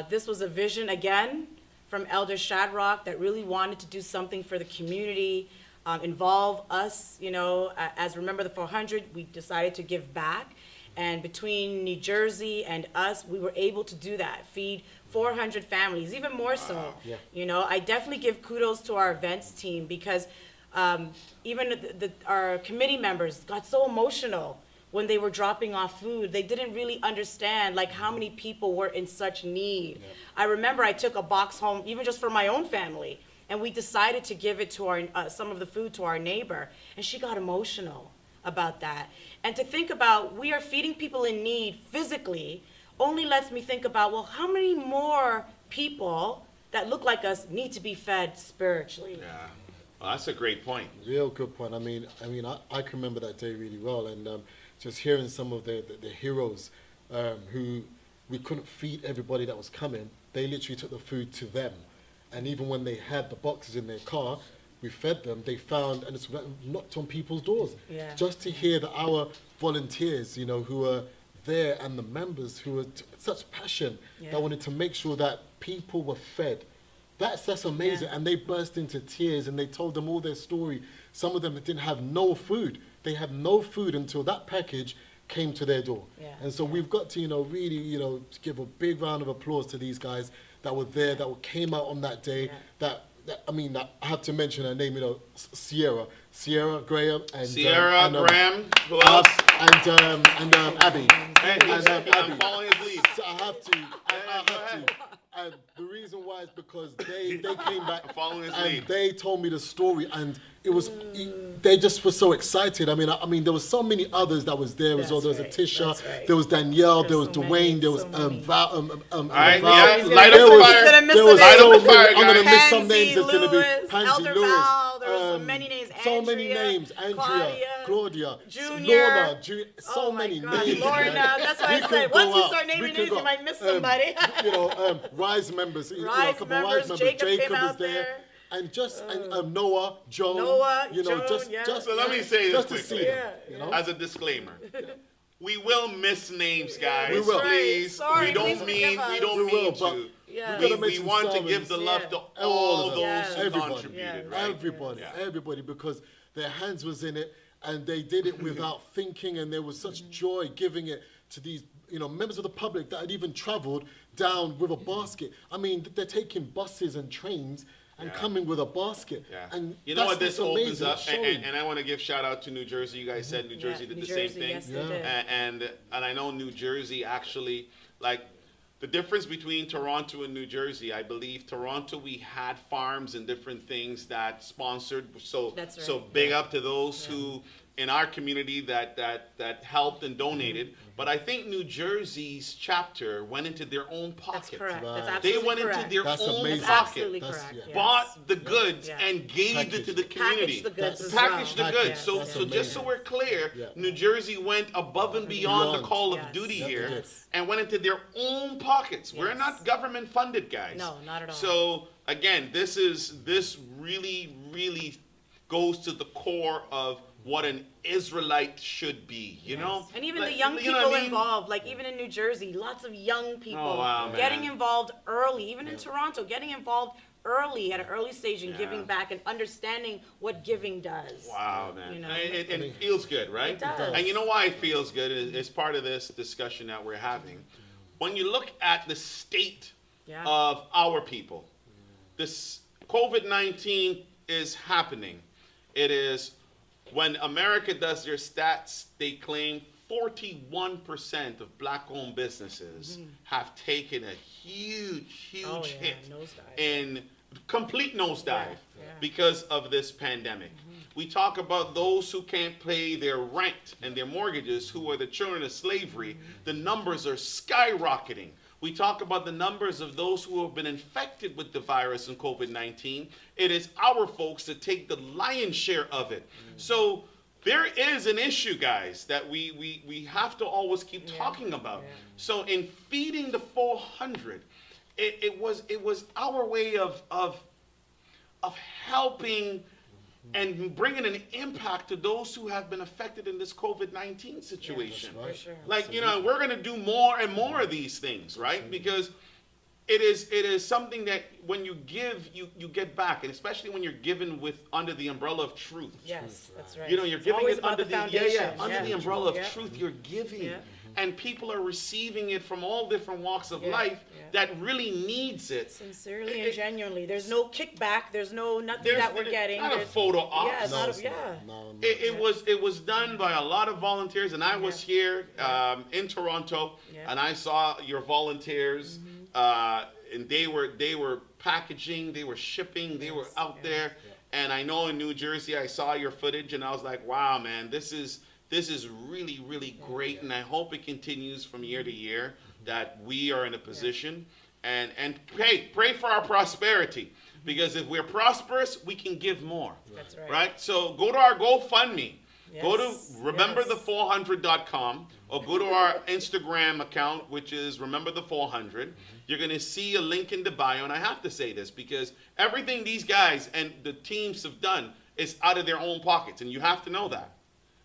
This was a vision, again, from Elder Shadrach that really wanted to do something for the community, involve us, you know, as Remember the 400, we decided to give back. And between New Jersey and us, we were able to do that, feed 400 families, even more so.
Yeah.
You know, I definitely give kudos to our events team because even our committee members got so emotional when they were dropping off food. They didn't really understand like how many people were in such need. Yeah. I remember I took a box home, even just for my own family, and we decided to give it to our some of the food to our neighbor, and she got emotional about that. And to think about we are feeding people in need physically only lets me think about, well, how many more people that look like us need to be fed spiritually?
Yeah. Well, that's a great point.
Real good point. I mean, I can remember that day really well, and just hearing some of the heroes who we couldn't feed everybody that was coming. They literally took the food to them, and even when they had the boxes in their car, we fed them. They found, and it's knocked on people's doors, just to hear that our volunteers, you know, who were there, and the members who were such passion that wanted to make sure that people were fed. That's amazing. And they burst into tears and they told them all their story. Some of them didn't have no food. They had no food until that package came to their door. And so we've got to, you know, really, you know, give a big round of applause to these guys that were there, that came out on that day. I have to mention her name, you know, Sierra Graham, and
Graham, who else?
And Abby.
Hey, I'm following his lead.
So I have to. And the reason why is because they came back and they told me the story, and it was they just were so excited. I mean, there was so many others that was there as well. There was Atisha, there was Danielle, there was Dwayne, there was Val.
Light up the fire.
I'm gonna miss some names. There's gonna be Pansy
Elder
Lewis.
Val, there were so many names.
So many names. Andrea, Claudia,
Junior,
Norma, so many names.
Lorna, that's what I said. Once you start naming names, you might miss somebody.
You know, Rise members.
Rise members. Jacob was there.
And just Noah, Joan, just
so let me say this quickly,
you know?
as a disclaimer. We will miss names, guys.
We will.
Please.
Sorry,
we don't mean to. We want to give the love to all those who contributed.
Everybody, because their hands was in it, and they did it without thinking, and there was such joy giving it to these, you know, members of the public that had even traveled down with a basket. I mean, they're taking buses and trains and coming with a basket. And
you know what this opens up, and I want to give shout out to New Jersey. You guys said New Jersey did the same thing.
Yes, they did.
And I know New Jersey actually, like, the difference between Toronto and New Jersey, I believe Toronto, we had farms and different things that sponsored. So big up to those who in our community that helped and donated. But I think New Jersey's chapter went into their own pocket.
That's correct. That's
they
absolutely
went
correct.
into their
That's
own
amazing.
pocket,
Absolutely correct.
bought the goods, and gave it to the community.
Packaged the goods as
Packaged
well.
the goods.
Yes,
So
that's
just so we're clear, New Jersey went above and beyond the call of duty here and went into their own pockets. We're not government funded, guys.
No, not at all.
So again, this really, really goes to the core of what an Israelite should be, you know?
And even the young people involved, like even in New Jersey, lots of young people getting involved early, even in Toronto, getting involved early, at an early stage, in giving back and understanding what giving does.
Wow, man.
You know?
And it feels good, right?
It does.
And you know why it feels good is part of this discussion that we're having. When you look at the state of our people, this COVID-19 is happening. It is, when America does their stats, they claim 41% of black-owned businesses have taken a huge hit in complete nosedive because of this pandemic. We talk about those who can't pay their rent and their mortgages, who are the children of slavery. The numbers are skyrocketing. We talk about the numbers of those who have been infected with the virus and COVID-19. It is our folks that take the lion's share of it. So there is an issue, guys, that we have to always keep talking about. So in feeding the 400, it was our way of helping and bringing an impact to those who have been affected in this COVID-19 situation.
Yeah, that's right.
Like, you know, we're going to do more and more of these things, right? Because it is something that when you give, you get back, and especially when you're given under the umbrella of truth.
Yes, that's right.
You know, you're giving it under the
foundation.
the umbrella of truth. You're giving.
Yeah.
And people are receiving it from all different walks of life that really needs it.
Sincerely and genuinely. There's no kickback. There's nothing that we're getting.
Not a photo op. It was done by a lot of volunteers, and I was here in Toronto, and I saw your volunteers, and they were packaging, they were shipping, they were out there, and I know in New Jersey I saw your footage, and I was like, wow, man, this is really, really great, and I hope it continues from year to year, that we are in a position, and hey, pray for our prosperity, because if we're prosperous, we can give more.
That's right.
Right? So go to our GoFundMe. Go to rememberthe400.com, or go to our Instagram account, which is rememberthe400. You're going to see a link in the bio, and I have to say this, because everything these guys and the teams have done is out of their own pockets, and you have to know that.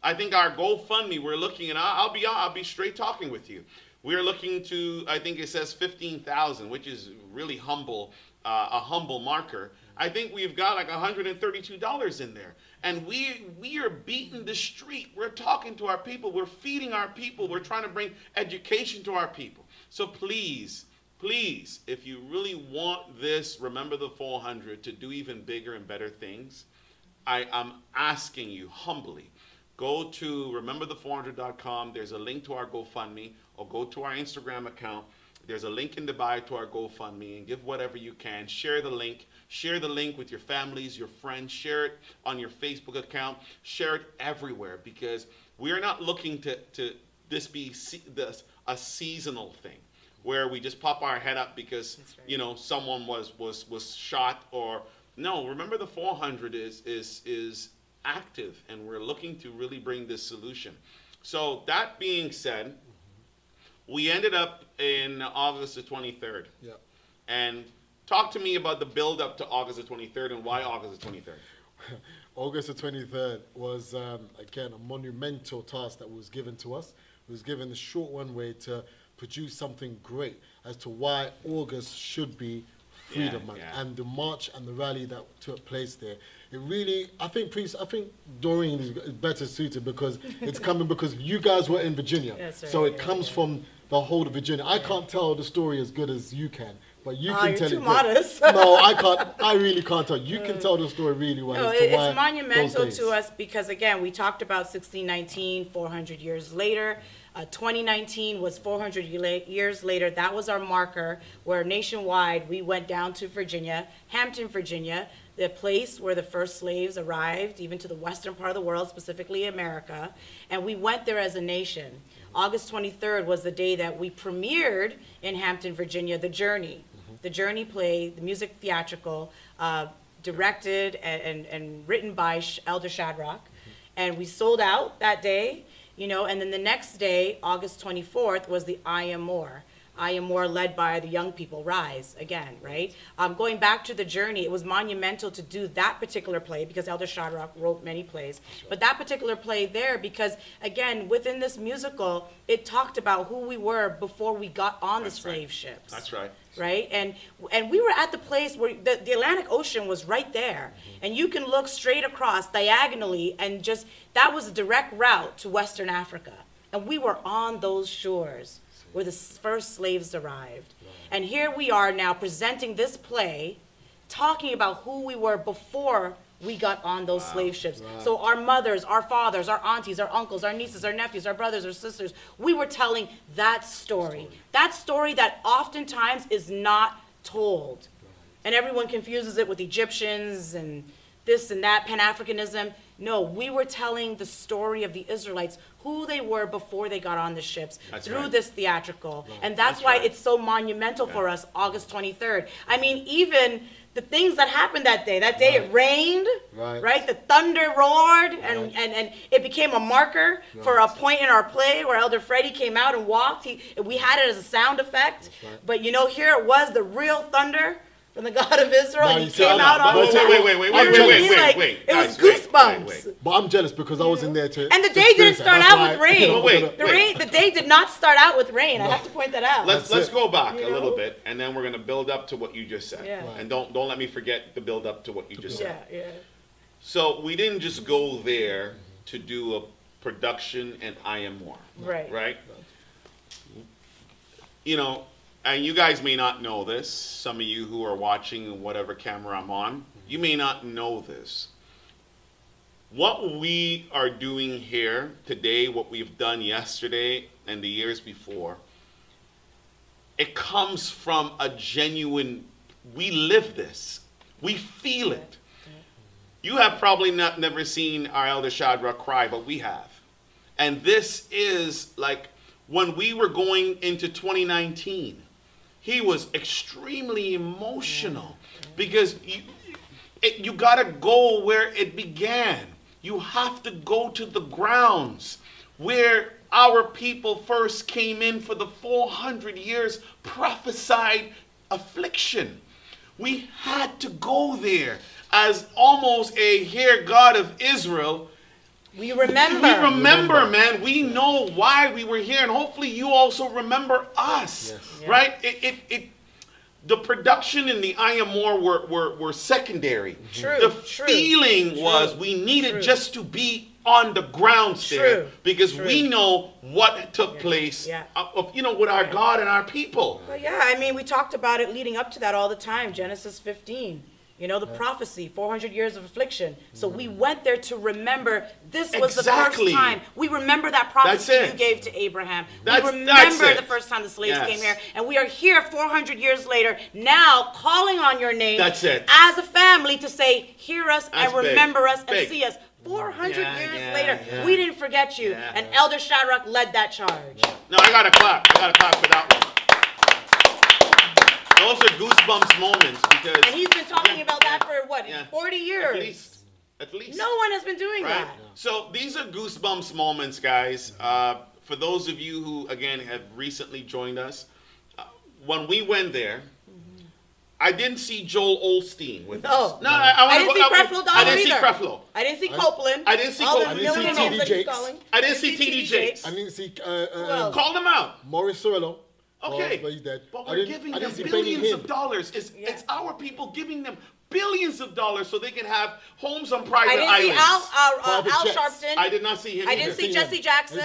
I think our GoFundMe, we're looking, and I'll be straight talking with you. We're looking to, I think it says 15,000, which is really humble, a humble marker. I think we've got like $132 in there. And we are beating the street. We're talking to our people. We're feeding our people. We're trying to bring education to our people. So please, please, if you really want this, Remember the 400, to do even bigger and better things, I'm asking you humbly, go to rememberthe400.com. There's a link to our GoFundMe, or go to our Instagram account. There's a link in the bio to our GoFundMe, and give whatever you can. Share the link. Share the link with your families, your friends. Share it on your Facebook account. Share it everywhere, because we are not looking to this be a seasonal thing where we just pop our head up because you know someone was shot, or no. Remember the 400 is active, and we're looking to really bring this solution. So that being said, we ended up in August the 23rd.
Yeah.
And talk to me about the build up to August the 23rd and why August the 23rd.
August the 23rd was, again, a monumental task that was given to us. It was given the short one way to produce something great as to why August should be Freedom Month. And the march and the rally that took place there. It really, I think Doreen is better suited because it's coming because you guys were in Virginia. So it comes from the whole of Virginia. I can't tell the story as good as you can, but you can tell it.
You're too modest.
No, I can't. I really can't tell. You can tell the story really well.
No, it's monumental to us because, again, we talked about 1619, 400 years later. 2019 was 400 years later. That was our marker where nationwide we went down to Virginia, Hampton, Virginia, the place where the first slaves arrived, even to the western part of the world, specifically America. And we went there as a nation. August 23rd was the day that we premiered in Hampton, Virginia, The Journey. The Journey play, the music theatrical, directed and written by Elder Shadrach. And we sold out that day. You know, and then the next day, August 24th, was the I Am More. I Am More led by the young people, Rise, again, right? Going back to The Journey, it was monumental to do that particular play because Elder Shadrach wrote many plays. But that particular play there, because, again, within this musical, it talked about who we were before we got on the slave ships.
That's right.
Right? And we were at the place where the Atlantic Ocean was right there. And you can look straight across diagonally and just, that was a direct route to Western Africa. And we were on those shores where the first slaves arrived. And here we are now presenting this play, talking about who we were before we got on those slave ships. So our mothers, our fathers, our aunties, our uncles, our nieces, our nephews, our brothers, our sisters, we were telling that story. That story that oftentimes is not told. And everyone confuses it with Egyptians and this and that, Pan-Africanism. No, we were telling the story of the Israelites, who they were before they got on the ships, through this theatrical. And that's why it's so monumental for us, August 23rd. I mean, even the things that happened that day it rained, right? The thunder roared, and it became a marker for a point in our play where Elder Freddie came out and walked. We had it as a sound effect, but you know, here it was, the real thunder from the God of Israel, and he came out on
Wait.
It was goosebumps.
But I'm jealous because I was in there too.
And the day didn't start out with rain. The day did not start out with rain. I have to point that out.
Let's go back a little bit, and then we're going to build up to what you just said.
Yeah.
And don't let me forget the build up to what you just said.
Yeah.
So we didn't just go there to do a production and I Am More. Right? You know, and you guys may not know this, some of you who are watching whatever camera I'm on, you may not know this. What we are doing here today, what we've done yesterday and the years before, it comes from a genuine, we live this. We feel it. You have probably never seen our Elder Shadrach cry, but we have. And this is like when we were going into 2019, he was extremely emotional because you got to go where it began. You have to go to the grounds where our people first came in for the 400 years prophesied affliction. We had to go there as almost a here God of Israel.
We remember.
We remember, man. We know why we were here, and hopefully you also remember us, right? The production and the I Am More were secondary. The feeling was we needed just to be on the grounds there because we know what took place, you know, with our God and our people.
Well, yeah, I mean, we talked about it leading up to that all the time. Genesis 15. You know, the prophecy, 400 years of affliction. So we went there to remember this was the first time. We remember that prophecy you gave to Abraham. We remember the first time the slaves came here. And we are here 400 years later, now calling on your name as a family to say, hear us and remember us and see us. 400 years later, we didn't forget you. And Elder Shadrach led that charge.
No, I got to clap. I got to clap for that one. Those are goosebumps moments because...
And he's been talking about that for, what, 40 years?
At least.
No one has been doing that.
So these are goosebumps moments, guys. For those of you who, again, have recently joined us, when we went there, I didn't see Joel Osteen with us. No,
I didn't see Creflo Dollar
I didn't see Creflo.
I didn't see Copeland.
I didn't see Copeland.
I didn't see T.D. Jakes.
I didn't see T.D. Jakes.
I didn't see...
Call them out.
Maurice Sorello.
Okay,
but he's dead.
But we're giving them billions of dollars. It's our people giving them billions of dollars so they can have homes on private islands.
I didn't see Al Sharpton.
I did not see him.
I didn't see Jesse Jackson.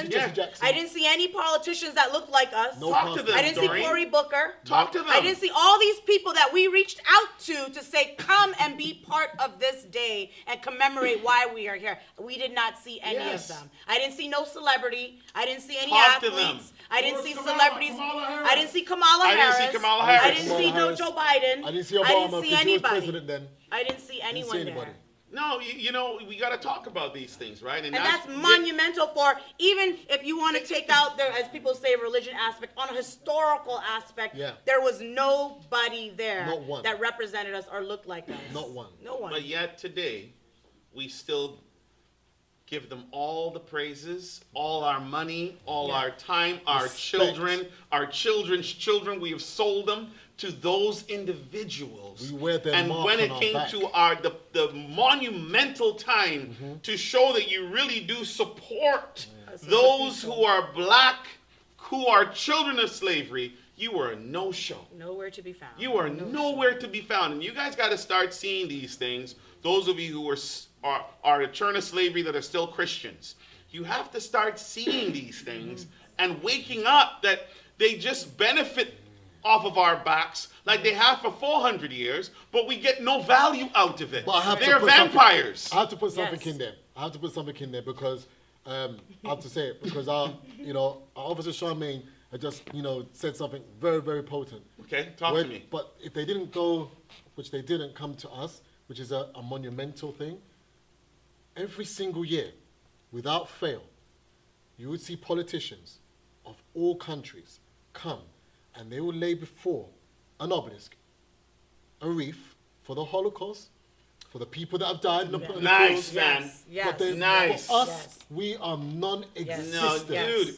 I didn't see any politicians that looked like us.
Talk to them.
I didn't see Cory Booker.
Talk to them.
I didn't see all these people that we reached out to say, come and be part of this day and commemorate why we are here. We did not see any of them. I didn't see no celebrity. I didn't see any athletes. I didn't see celebrities. I didn't see Kamala Harris. I didn't see no Joe Biden.
I didn't see Obama.
I didn't see
anybody.
I didn't see anyone there.
No, you know, we got to talk about these things, right?
And that's monumental for, even if you want to take out the, as people say, religion aspect, on a historical aspect, there was nobody there that represented us or looked like us.
Not one.
No one.
But yet today, we still give them all the praises, all our money, all our time, our children, our children's children. We have sold them to those individuals.
We wear their
and
mark
when it
on
came
our back.
to the monumental time to show that you really do support those who are black, who are children of slavery, you were a no-show.
Nowhere to be found.
You are nowhere to be found. And you guys got to start seeing these things. Those of you who are the children of slavery that are still Christians, you have to start seeing these things and waking up that they just benefit off of our backs like they have for 400 years, but we get no value out of it.
But
They're vampires.
I have to put something in there. Because I have to say it because our Officer Charmaine had just said something very, very potent.
Okay, talk to me.
But if they didn't go, which they didn't come to us, which is a monumental thing, every single year, without fail, you would see politicians of all countries come and they will lay before an obelisk a wreath for the Holocaust, for the people that have died.
Nice, man.
But
Nice.
For us, we are non-existent.
No, dude.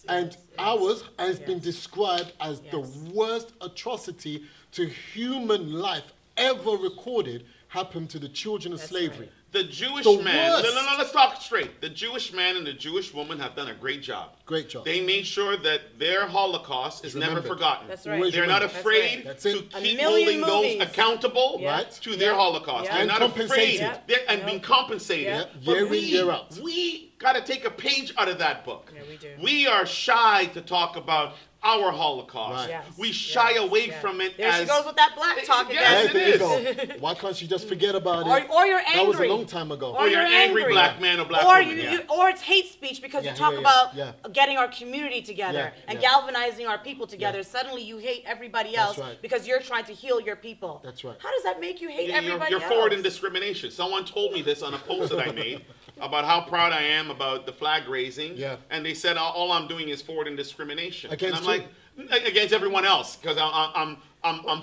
And ours has been described as the worst atrocity to human life ever recorded happened to the children of slavery.
Right. The Jewish
The
man,
worst.
no, let's talk straight. The Jewish man and the Jewish woman have done a great job.
Great job.
They made sure that their Holocaust is never forgotten.
That's right.
They're not afraid
That's
to
it.
keep holding those accountable
Right.
to their Holocaust.
Yeah.
They're
And
not
compensated.
afraid and being compensated.
Yeah.
But
Year in, year out.
we got to take a page out of that book.
Yeah, we do.
We are shy to talk about our Holocaust.
Right.
Yes,
We shy away from it
There
as...
she goes with that black talk again.
Yes,
There
it
you
is.
go. Why can't she just forget about
Or
it?
you're angry.
That was a long time ago.
Or you're an angry black man or black
or
woman.
or it's hate speech because
Yeah,
you talk
yeah,
about
yeah.
getting our community together
Yeah,
and
yeah.
galvanizing our people together. Suddenly you hate everybody else
right.
because you're trying to heal your people.
That's right.
How does that make you hate everybody
You're
else?
forward in discrimination. Someone told me this on a post that I made about how proud I am about the flag raising.
Yeah.
And they said all I'm doing is forward in discrimination.
Against
and I'm like, against everyone else, because I'm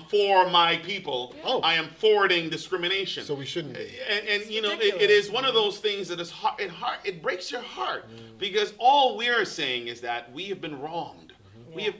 for my people.
Oh.
I am forwarding discrimination.
So we shouldn't be.
And it is one of those things that is hard. It breaks your heart because all we're saying is that we have been wronged. We have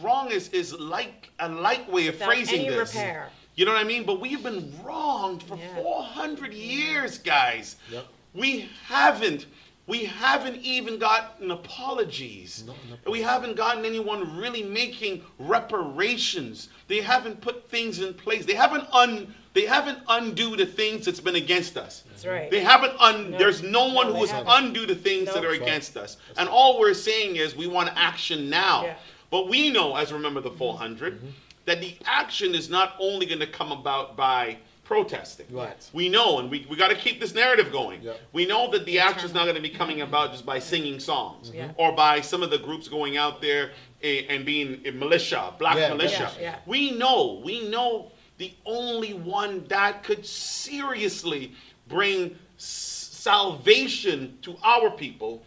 wrong is like a light way of
Without
phrasing
any
this.
repair.
You know what I mean? But we've been wronged for 400 years, guys.
Yep.
We haven't even gotten apologies. We haven't gotten anyone really making reparations. They haven't put things in place. They haven't undo the things that's been against us.
That's right.
They haven't there's no one who has undo the things that are against us. And all we're saying is we want action now.
Yeah.
But we know, as Remember the 400, that the action is not only going to come about by protesting.
Right.
We know, and we got to keep this narrative going.
Yeah.
We know that the action is not going to be coming about just by singing songs
Yeah.
or by some of the groups going out there and being a militia, black militia.
Yeah.
We know the only one that could seriously bring salvation to our people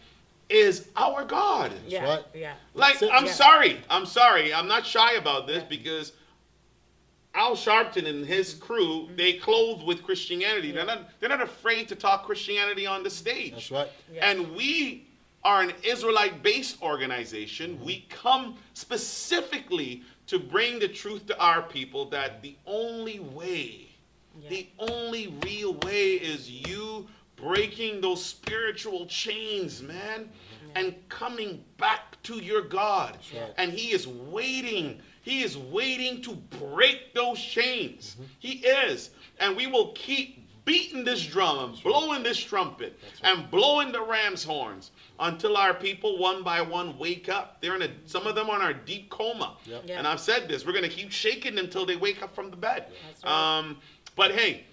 is our God.
Yeah.
right.
Yeah.
Like,
That's it.
I'm
Yeah.
sorry. I'm not shy about this because Al Sharpton and his crew, they clothe with Christianity. They're not afraid to talk Christianity on the stage.
That's right.
Yeah.
And we are an Israelite-based organization. We come specifically to bring the truth to our people that the only way, the only real way is you breaking those spiritual chains, man, and coming back to your God.
right.
And he is waiting. He is waiting to break those chains. He is. And we will keep beating this drum, blowing this trumpet, and blowing the ram's horns until our people one by one wake up. Some of them are in a deep coma.
Yep.
Yeah.
And I've said this, we're going to keep shaking them until they wake up from the bed.
That's right.
But hey,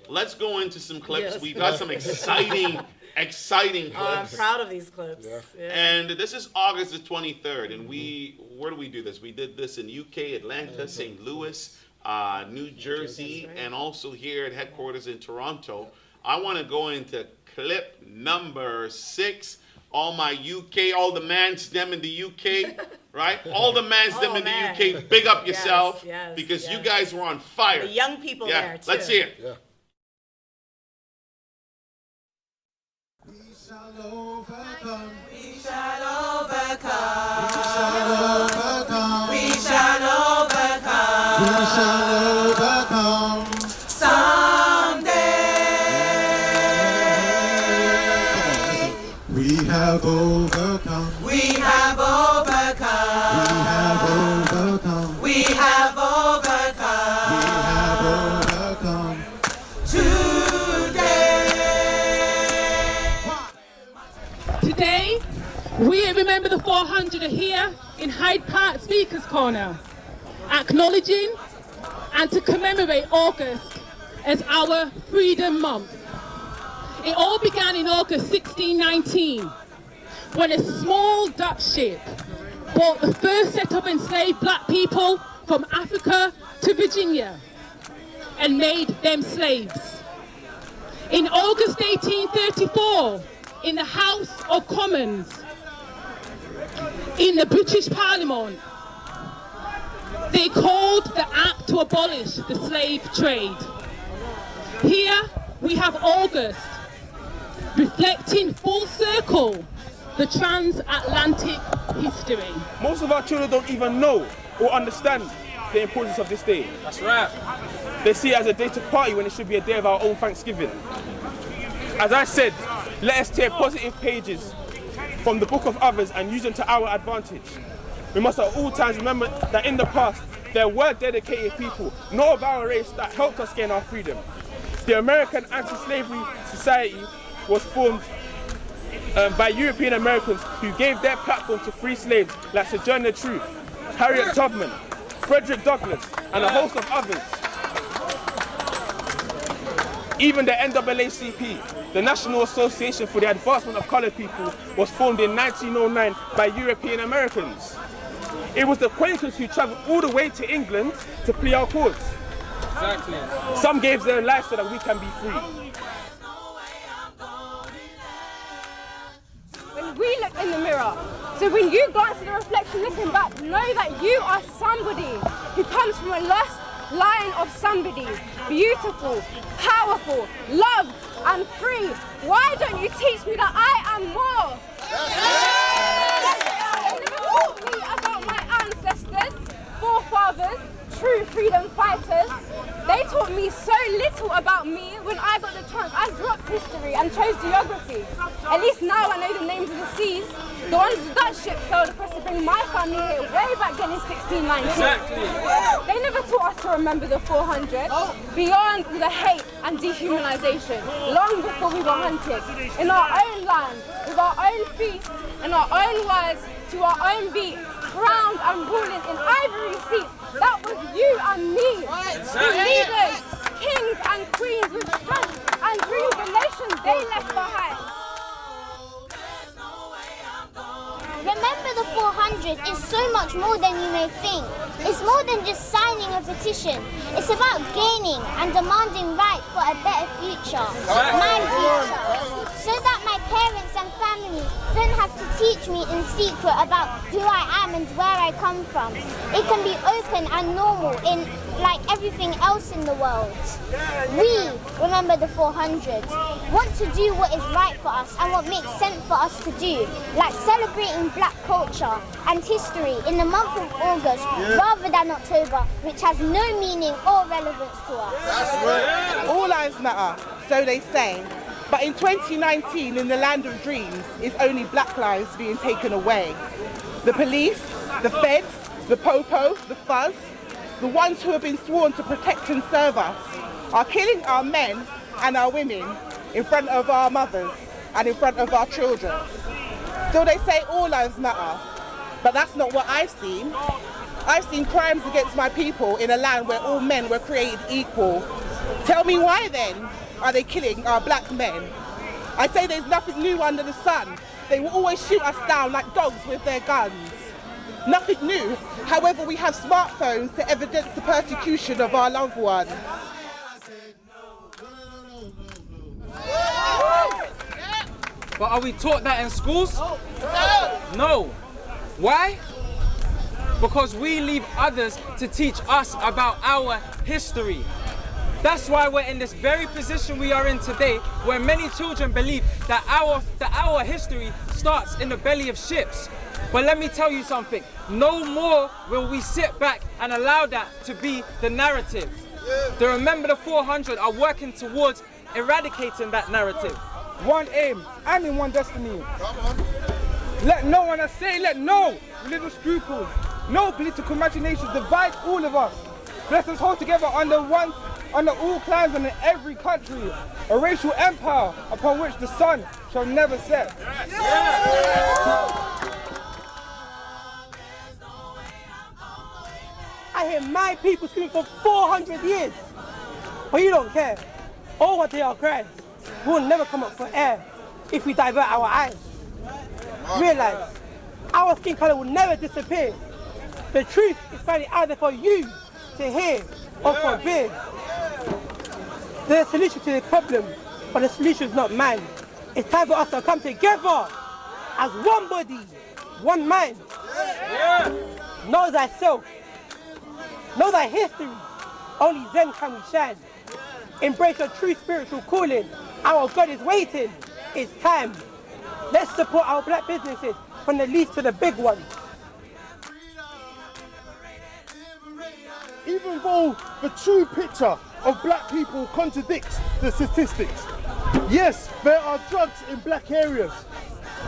let's go into some clips.
Yes.
We've got some exciting clips.
I'm proud of these clips.
Yeah.
Yeah.
And this is August the 23rd, and where do we do this? We did this in UK, Atlanta, St. Louis, New Jersey,
right.
and also here at headquarters in Toronto. I want to go into clip number 6. All my UK, all the mans them in the UK, right? All the mans them in
man.
the UK, big up yourself,
yes,
because you
yes.
guys were on fire.
The young people there, too.
Let's hear it.
Yeah.
We shall overcome.
We shall overcome.
We shall overcome.
We shall overcome.
We shall overcome.
Someday.
We have overcome.
We have overcome.
We have overcome.
We have overcome.
We have overcome.
Today, we at Remember the 400 are here in Hyde Park Speakers Corner.
acknowledging and to commemorate August as our Freedom Month. It all began in August 1619 when a small Dutch ship brought the first set of enslaved black people from Africa to Virginia and made them slaves. In August 1834, in the House of Commons, in the British Parliament, they called the act to abolish the slave trade. Here we have August, reflecting full circle the transatlantic history.
Most of our children don't even know or understand the importance of this day. That's right. They see it as a day to party when it should be a day of our own Thanksgiving. As I said, let us take positive pages from the book of others and use them to our advantage. We must at all times remember that in the past, there were dedicated people, not of our race, that helped us gain our freedom. The American Anti-Slavery Society was formed by European Americans who gave their platform to free slaves like Sojourner Truth, Harriet Tubman, Frederick Douglass, and a host of others. Even the NAACP, the National Association for the Advancement of Colored People, was formed in 1909 by European Americans. It was the Quakers who travelled all the way to England to plead our cause. Exactly. Some gave their lives so that we can be free.
When we look in the mirror, so when you glance at the reflection looking back, know that you are somebody who comes from a lost line of somebodies, beautiful, powerful, loved and free. Why don't you teach me that I am more? They never taught me about my ancestors, forefathers, true freedom fighters. They taught me so little about me when I got the chance. I dropped history and chose geography. At least now I know the names of the seas. The ones the Dutch ship sailed across to bring my family here way back then in 1619. Exactly. They never taught us to remember the 400, beyond the hate and dehumanization, long before we were hunted. In our own land, with our own feast, and our own words, to our own beat, crowned and ruling in ivory seats. That was you and me. The leaders, kings and queens with strength and dreams the nations they left behind.
Remember the 400 is so much more than you may think. It's more than just signing a petition. It's about gaining and demanding right for a better future. My future. So that my parents and family don't have to teach me in secret about who I am and where I come from. It can be open and normal in like everything else in the world. We, remember the 400, want to do what is right for us and what makes sense for us to do, like celebrating black culture and history in the month of August rather than October, which has no meaning or relevance to us.
That's right. All lives matter, so they say. But in 2019, in the land of dreams, it's only black lives being taken away. The police, the feds, the popo, the fuzz, the ones who have been sworn to protect and serve us, are killing our men and our women in front of our mothers and in front of our children. So they say all lives matter, but that's not what I've seen. I've seen crimes against my people in a land where all men were created equal. Tell me why then are they killing our black men? I say there's nothing new under the sun. They will always shoot us down like dogs with their guns. Nothing new. However, we have smartphones to evidence the persecution of our loved ones.
But are we taught that in schools? No. Why? Because we leave others to teach us about our history. That's why we're in this very position we are in today, where many children believe that our history starts in the belly of ships. But let me tell you something, no more will we sit back and allow that to be the narrative. The Remember the 400 are working towards eradicating that narrative.
One aim and in one destiny. Let no one, I say, let no little scruples, no political machinations divide all of us. Let us hold together under all clans and in every country, a racial empire upon which the sun shall never set.
I hear my people screaming for 400 years. But you don't care. All what they are crying will never come up for air if we divert our eyes. Realize, our skin color will never disappear. The truth is finally out there for you to hear or forbid. There's a solution to the problem, but the solution is not mine. It's time for us to come together as one body, one mind. Know thyself. Know thy history. Only then can we shine. Embrace your true spiritual calling. Our God is waiting. It's time. Let's support our black businesses from the least to the big ones.
Even though the true picture of black people contradicts the statistics. Yes, there are drugs in black areas,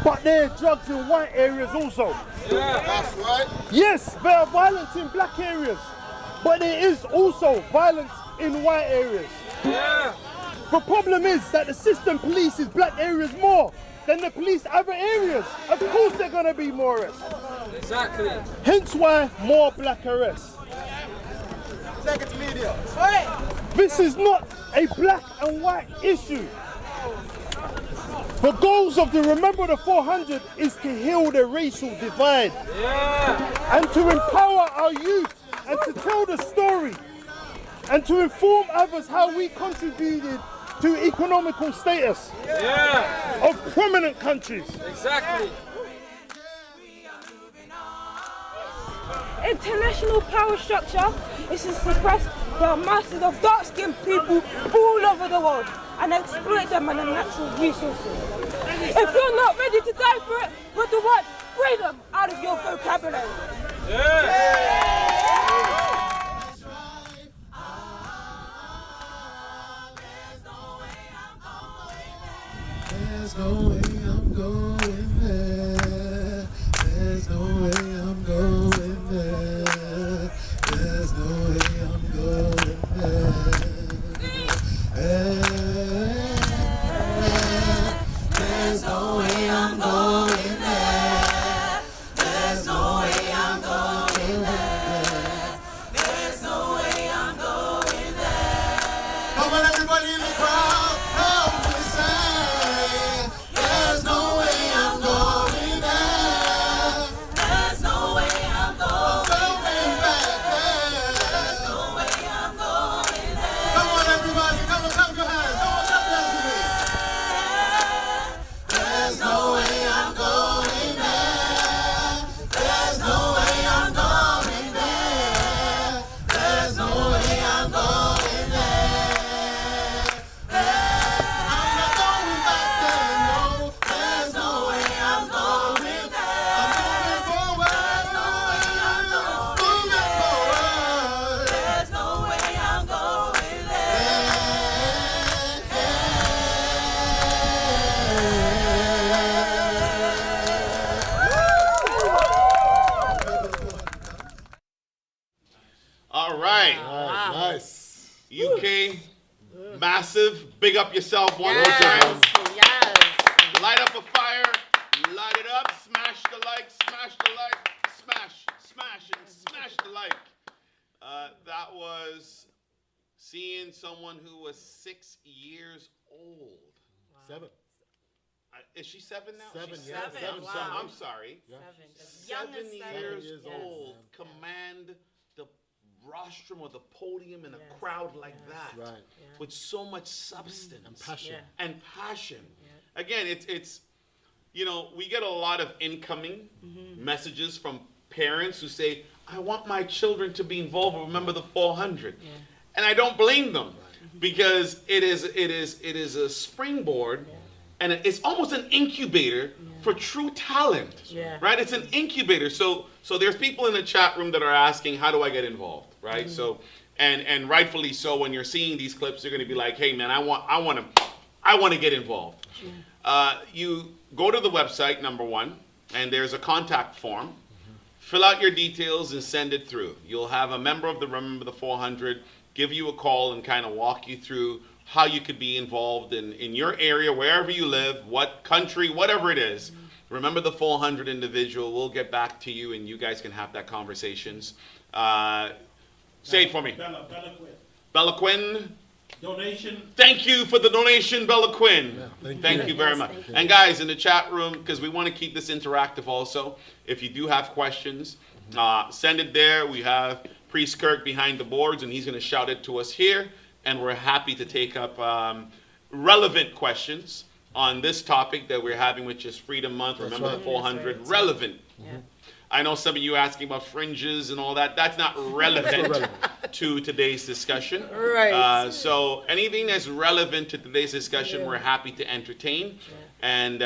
but there are drugs in white areas also.
That's right.
Yes, there are violence in black areas, but there is also violence in white areas. The problem is that the system polices black areas more than the police other areas. Of course there are going to be more arrests.
Exactly.
Hence why more black arrests.
Negative media.
This is not a black and white issue. The goals of the Remember the 400 is to heal the racial divide and to empower our youth and to tell the story and to inform others how we contributed to economical status of prominent countries.
Exactly.
International power structure is to suppress the masses of dark-skinned people all over the world and exploit them and their natural resources. If you're not ready to die for it, put the word freedom out of your vocabulary.
There's no way I'm going there. There's no way I'm going there. There's no way I'm going there. There's no way I'm going there. There's no way I'm going there. There's no way I'm going there. Come on, everybody in the crowd, help me say. There's no way I'm going there. There's no way I'm going back. There's no way I'm going there. Come on, everybody, come on, clap your hands. Come on, clap your hands with me. There's no way I'm going there. There's no way I'm going there. There's no way I'm going there. I'm not going back there, no. There's no way I'm going there. I'm moving forward. Moving forward. There's no way I'm going
All right.
Nice.
UK, massive. Big up yourself one more
Yes,
time.
yes.
Light up a fire. Light it up. Smash the like. Smash the like. Smash. Smash and smash the like. That was seeing someone who was 6 years old.
7.
Is she 7 now?
Seven,
She's
yeah,
7.
seven,
So,
seven.
I'm sorry.
Yeah.
7 years
Years
old.
old.
Command the rostrum or the podium in a crowd like that.
Right.
With so much substance.
And passion.
And passion. Again, it's you know, we get a lot of incoming messages from parents who say, I want my children to be involved with Remember the 400. And I don't blame them because it is a springboard and it's almost an incubator for true talent. Right? It's an incubator. So there's people in the chat room that are asking, how do I get involved? Right? So and rightfully so, when you're seeing these clips, they're going to be like, hey man, I want to get involved. You go to the website, number one, and there's a contact form. Fill out your details and send it through. You'll have a member of the Remember the 400 give you a call and kind of walk you through how you could be involved in your area, wherever you live, what country, whatever it is. Remember the 400 individual. We'll get back to you and you guys can have that conversations. Say it for me.
Bella Quinn.
Bella Quinn.
Donation.
Thank you for the donation, Bella Quinn. Thank you very
Yes,
much.
thank you.
And guys, in the chat room, because we want to keep this interactive also, if you do have questions, send it there. We have Priest Kirk behind the boards, and he's going to shout it to us here. And we're happy to take up relevant questions on this topic that we're having, which is Freedom Month.
That's
Remember
right.
the 400,
That's right.
relevant. I know some of you asking about fringes and all that. That's not relevant to today's discussion.
Right.
So anything that's relevant to today's discussion, we're happy to entertain. And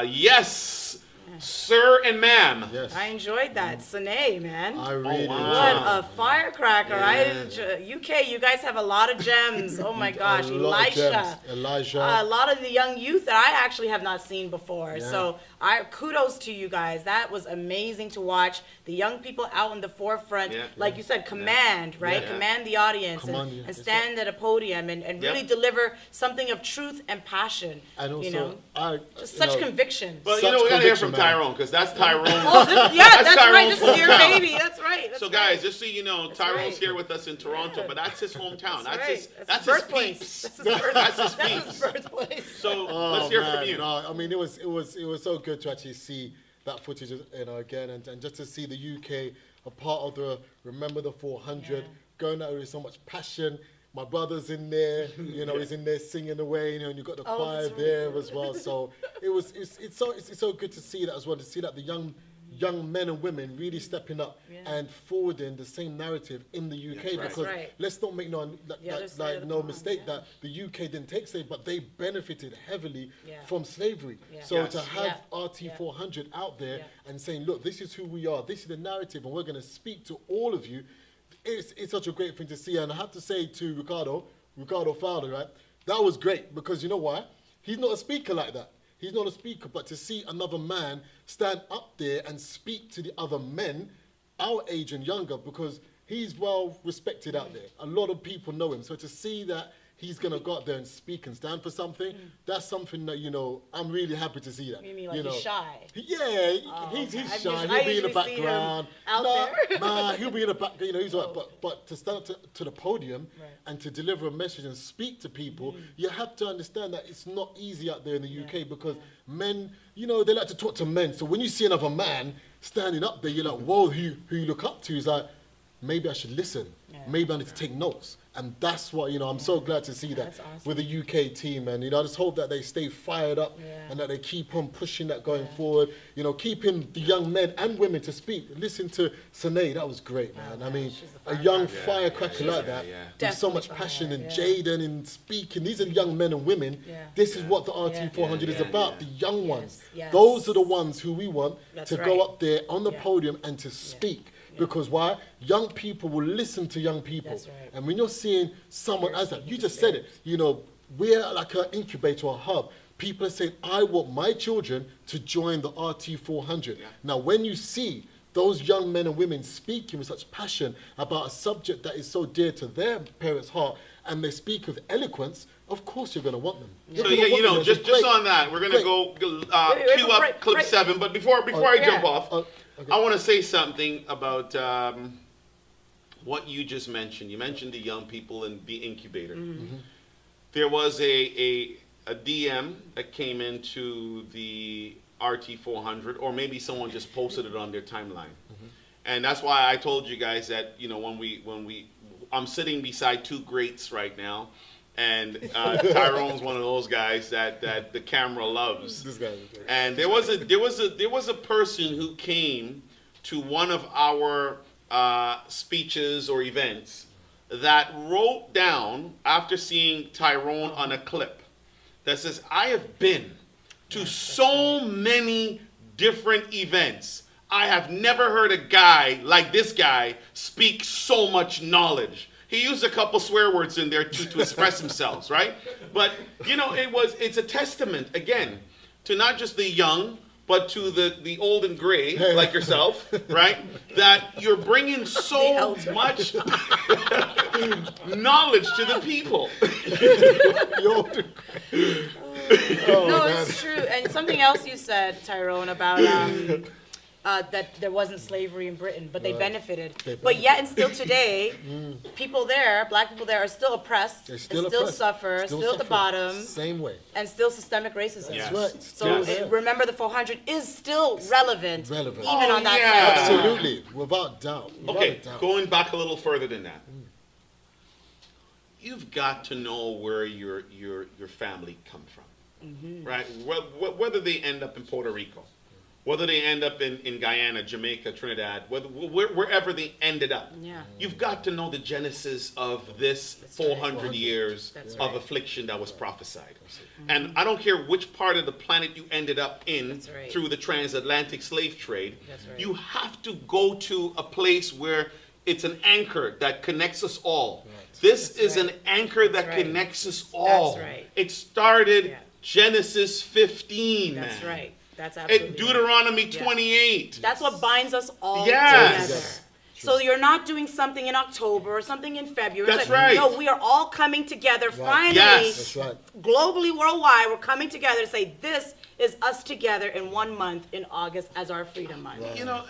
yes, sir and ma'am.
I enjoyed that. Sine, man.
I really
What
enjoyed
a firecracker. UK, you guys have a lot of gems. Oh my gosh.
A lot of gems.
Elijah. A lot of the young youth that I actually have not seen before.
Yeah.
So kudos to you guys. That was amazing to watch. The young people out in the forefront, like you said, command, right?
Yeah.
Command the audience
Command,
and
yeah.
stand at a podium and really deliver something of truth and passion.
And also,
you know?
Just
Such conviction.
Well, you know, we got to hear from Tyrone, because that's Tyrone.
That's right. This is your
hometown.
baby. That's right.
So guys, just so you know, Tyrone's here with us in Toronto, but that's his hometown. That's his
birthplace.
That's his peeps.
His birthplace.
So let's hear from you.
No, I mean, it was so good to actually see that footage, again, and just to see the UK a part of the Remember the 400, going out with so much passion. My brother's in there, he's in there singing away, and you've got the choir there as well. So it's so good to see that as well, to see that the young men and women really stepping up and forwarding the same narrative in the UK.
That's
because
right.
let's not make no mistake that the UK didn't take slavery, but they benefited heavily from slavery. So to have RT400 out there and saying, look, this is who we are, this is the narrative, and we're going to speak to all of you. It's such a great thing to see. And I have to say to Ricardo Fowler, right, that was great, because you know why? He's not a speaker like that. He's not a speaker, but to see another man stand up there and speak to the other men, our age and younger, because he's well respected out there. A lot of people know him. So to see that he's going to go out there and speak and stand for something, that's something that, I'm really happy to see that.
You mean like he's shy?
Yeah, he's shy. He'll be in the background. He'll be in the background. He's all right. But to stand up to the podium and to deliver a message and speak to people, you have to understand that it's not easy out there in the UK, because men, they like to talk to men. So when you see another man standing up there, you're like, whoa, who you look up to? He's like, maybe I should listen. Maybe I need to take notes. And that's what, I'm so glad to see that with the UK team. And, I just hope that they stay fired up and that they keep on pushing that going forward. Keeping the young men and women to speak. Listen to Sine, that was great, man. I mean, a young firecracker like that with so much passion, and Jaden in speaking. These are young men and women. This is what the RT400 is about, the young ones. Those are the ones who we want to go up there on the podium and to speak. Because why? Young people will listen to young people. And when you're seeing someone as that, you just said it, we're like an incubator or a hub. People are saying, I want my children to join the RT400. Now, when you see those young men and women speaking with such passion about a subject that is so dear to their parents' heart, and they speak with eloquence, of course you're going to want them.
So just on that, we're going to go cue up clip 7. But before I jump off, I want to say something about what you just mentioned. You mentioned the young people and the incubator. There was a DM that came into the RT400, or maybe someone just posted it on their timeline. And that's why I told you guys that, I'm sitting beside two greats right now. And Tyrone's one of those guys that the camera loves.
This guy.
And there was a person who came to one of our speeches or events that wrote down, after seeing Tyrone on a clip, that says, I have been to so many different events. I have never heard a guy like this guy speak so much knowledge. He used a couple swear words in there to express himself, right? But, it's a testament, again, to not just the young, but to the old and gray, like yourself, right? That you're bringing so much knowledge to the people.
No, it's true. And something else you said, Tyrone, about that there wasn't slavery in Britain, but they
Right.
benefited.
They
But yet and
benefited.
still today, people there, black people there, are still oppressed,
They're
and
still
still
oppressed.
suffer, still at the
suffering.
bottom,
Same way.
and still systemic racism.
That's right.
So
Still there.
remember the 400 is still relevant,
Relevant.
even on that
yeah.
side.
Absolutely, without doubt. Without
Okay,
a doubt.
going back a little further than that. You've got to know where your family come from, right? Whether they end up in Puerto Rico, whether they end up in Guyana, Jamaica, Trinidad, wherever they ended up.
Yeah.
You've got to know the genesis of this 400 years
That's
of
right.
affliction that was prophesied. And I don't care which part of the planet you ended up in
right.
through the transatlantic slave trade,
That's right.
you have to go to a place where it's an anchor that connects us all. This is an anchor that
right.
connects us all.
That's right.
It started Genesis 15,
That's
man.
right. That's absolutely
At Deuteronomy
right.
28.
That's what binds us all
Yes.
together. So you're not doing something in October or something in February.
That's
It's like,
right.
No, we are all coming together finally.
Yes.
That's right.
Globally, worldwide, we're coming together to say this is us together in 1 month in August as our Freedom Month.
You know,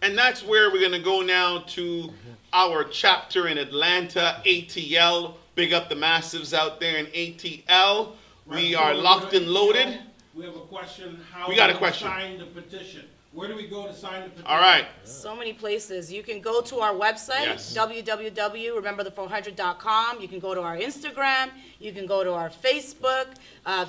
and that's where we're going to go now to our chapter in Atlanta, ATL. Big up the massives out there in ATL. We are locked and loaded.
We have a question. How
We got a
do we
question.
sign the petition? Where do we go to sign the petition?
All right.
So many places. You can go to our website,
Yes.
www.rememberthe400.com. You can go to our Instagram. You can go to our Facebook.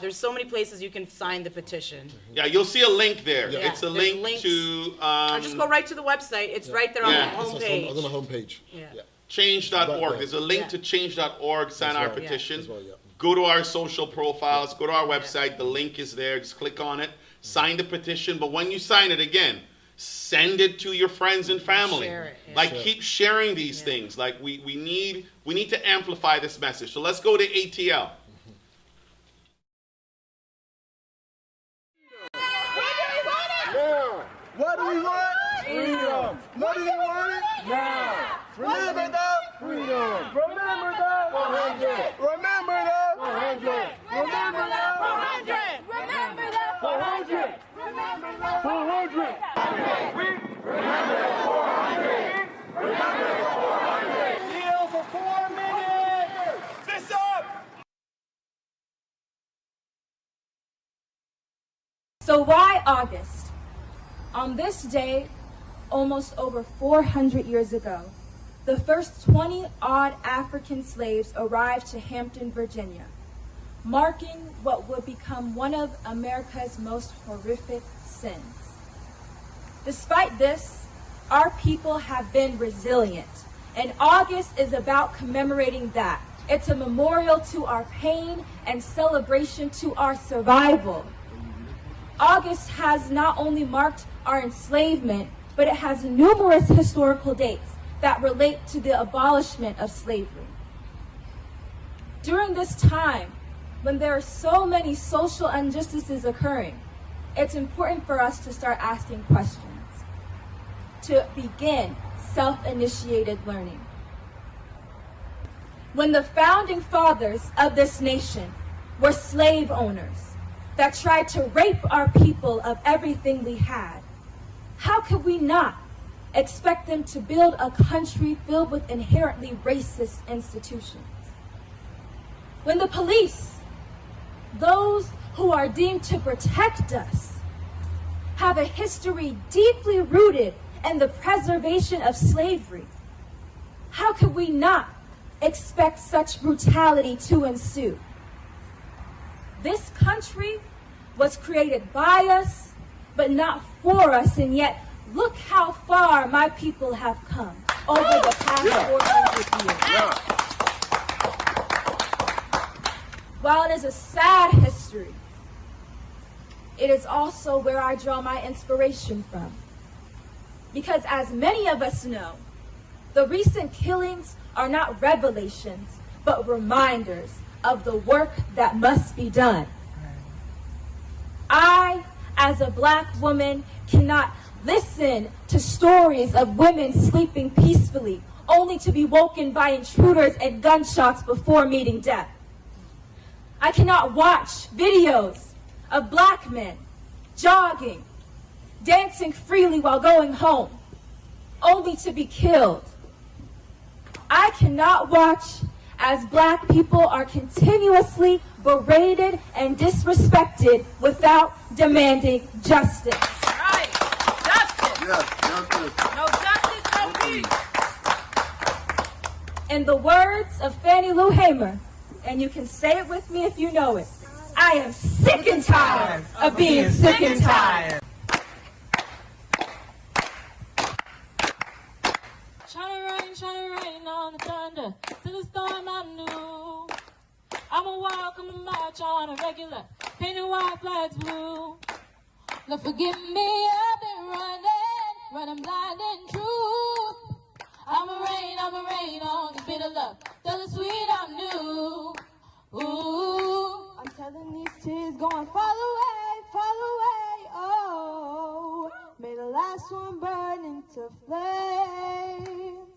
There's so many places you can sign the petition.
Yeah, you'll see a link there.
Yeah,
It's a
there's
link
links.
to
Or just go right to the website. It's right there on
Yeah.
the
It's on
homepage.
the homepage.
Yeah.
change.org. There's a link
Yeah.
to change.org. Sign
That's
our
right.
petition.
That's right, yeah.
Go to our social profiles. Go to our website. The link is there. Just click on it. Sign the petition. But when you sign it again, send it to your friends and family.
Share it, yeah.
Like
Sure.
keep sharing these things. Like we need to amplify this message. So let's go to ATL.
Now. What do we want? Freedom. What do we want? Now. Remember the freedom. Remember the 400. Remember the 400. Remember the 400. Remember the 400. Remember the 400. We remember the 400. Remember the 400. Kneel for 4 minutes. Fist up.
So why August? On this day, almost over 400 years ago, the first 20-odd African slaves arrived to Hampton, Virginia, marking what would become one of America's most horrific sins. Despite this, our people have been resilient, and August is about commemorating that. It's a memorial to our pain and celebration to our survival. August has not only marked our enslavement, but it has numerous historical dates that relate to the abolishment of slavery. During this time, when there are so many social injustices occurring, it's important for us to start asking questions, to begin self-initiated learning. When the founding fathers of this nation were slave owners that tried to rape our people of everything we had, how could we not expect them to build a country filled with inherently racist institutions? When the police, those who are deemed to protect us, have a history deeply rooted in the preservation of slavery, how could we not expect such brutality to ensue? This country was created by us, but not for us, and yet look how far my people have come over the past 400 years. While it is a sad history, it is also where I draw my inspiration from. Because as many of us know, the recent killings are not revelations, but reminders of the work that must be done. I, as a Black woman, cannot listen to stories of women sleeping peacefully, only to be woken by intruders and gunshots before meeting death. I cannot watch videos of Black men jogging
dancing freely while going home, only to be killed. I cannot watch as black people are continuously berated and disrespected without demanding justice.
Right. Justice. No justice, no peace.
In the words of Fannie Lou Hamer, and you can say it with me if you know it, I am sick and tired of being sick and tired.
Shine rain on the thunder, to the storm I knew. I'ma walk, I'ma march on a regular, painting white flags blue. Lord forgive me, I've been running blind in truth. I'ma rain on the bitter love, tell the sweet I'm new. Ooh,
I'm telling these tears going fall away, oh. May the last one burn into flames.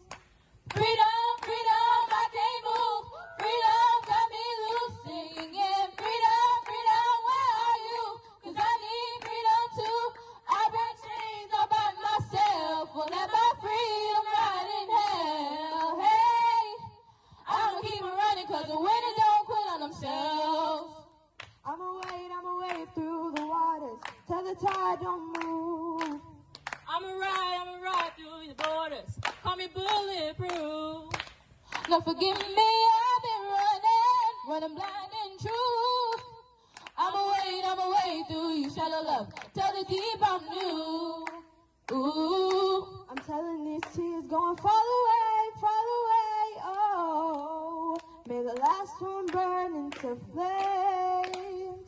freedom, freedom, I can't move. Freedom got me loose, singing. Freedom, freedom, where are you? 'Cause I need freedom too. I break chains all by myself, won't let my freedom ride in hell. Hey, I'ma keep on running 'cause the winners don't quit on themselves.
I'ma wade through the waters, till the tide don't move.
I'ma ride through the borders, call me bulletproof. Lord forgive me, I've been running blind and true. I'ma wade through you shallow love, tell the deep I'm new. Ooh,
I'm telling these tears going fall away, oh. May the last one burn into flames.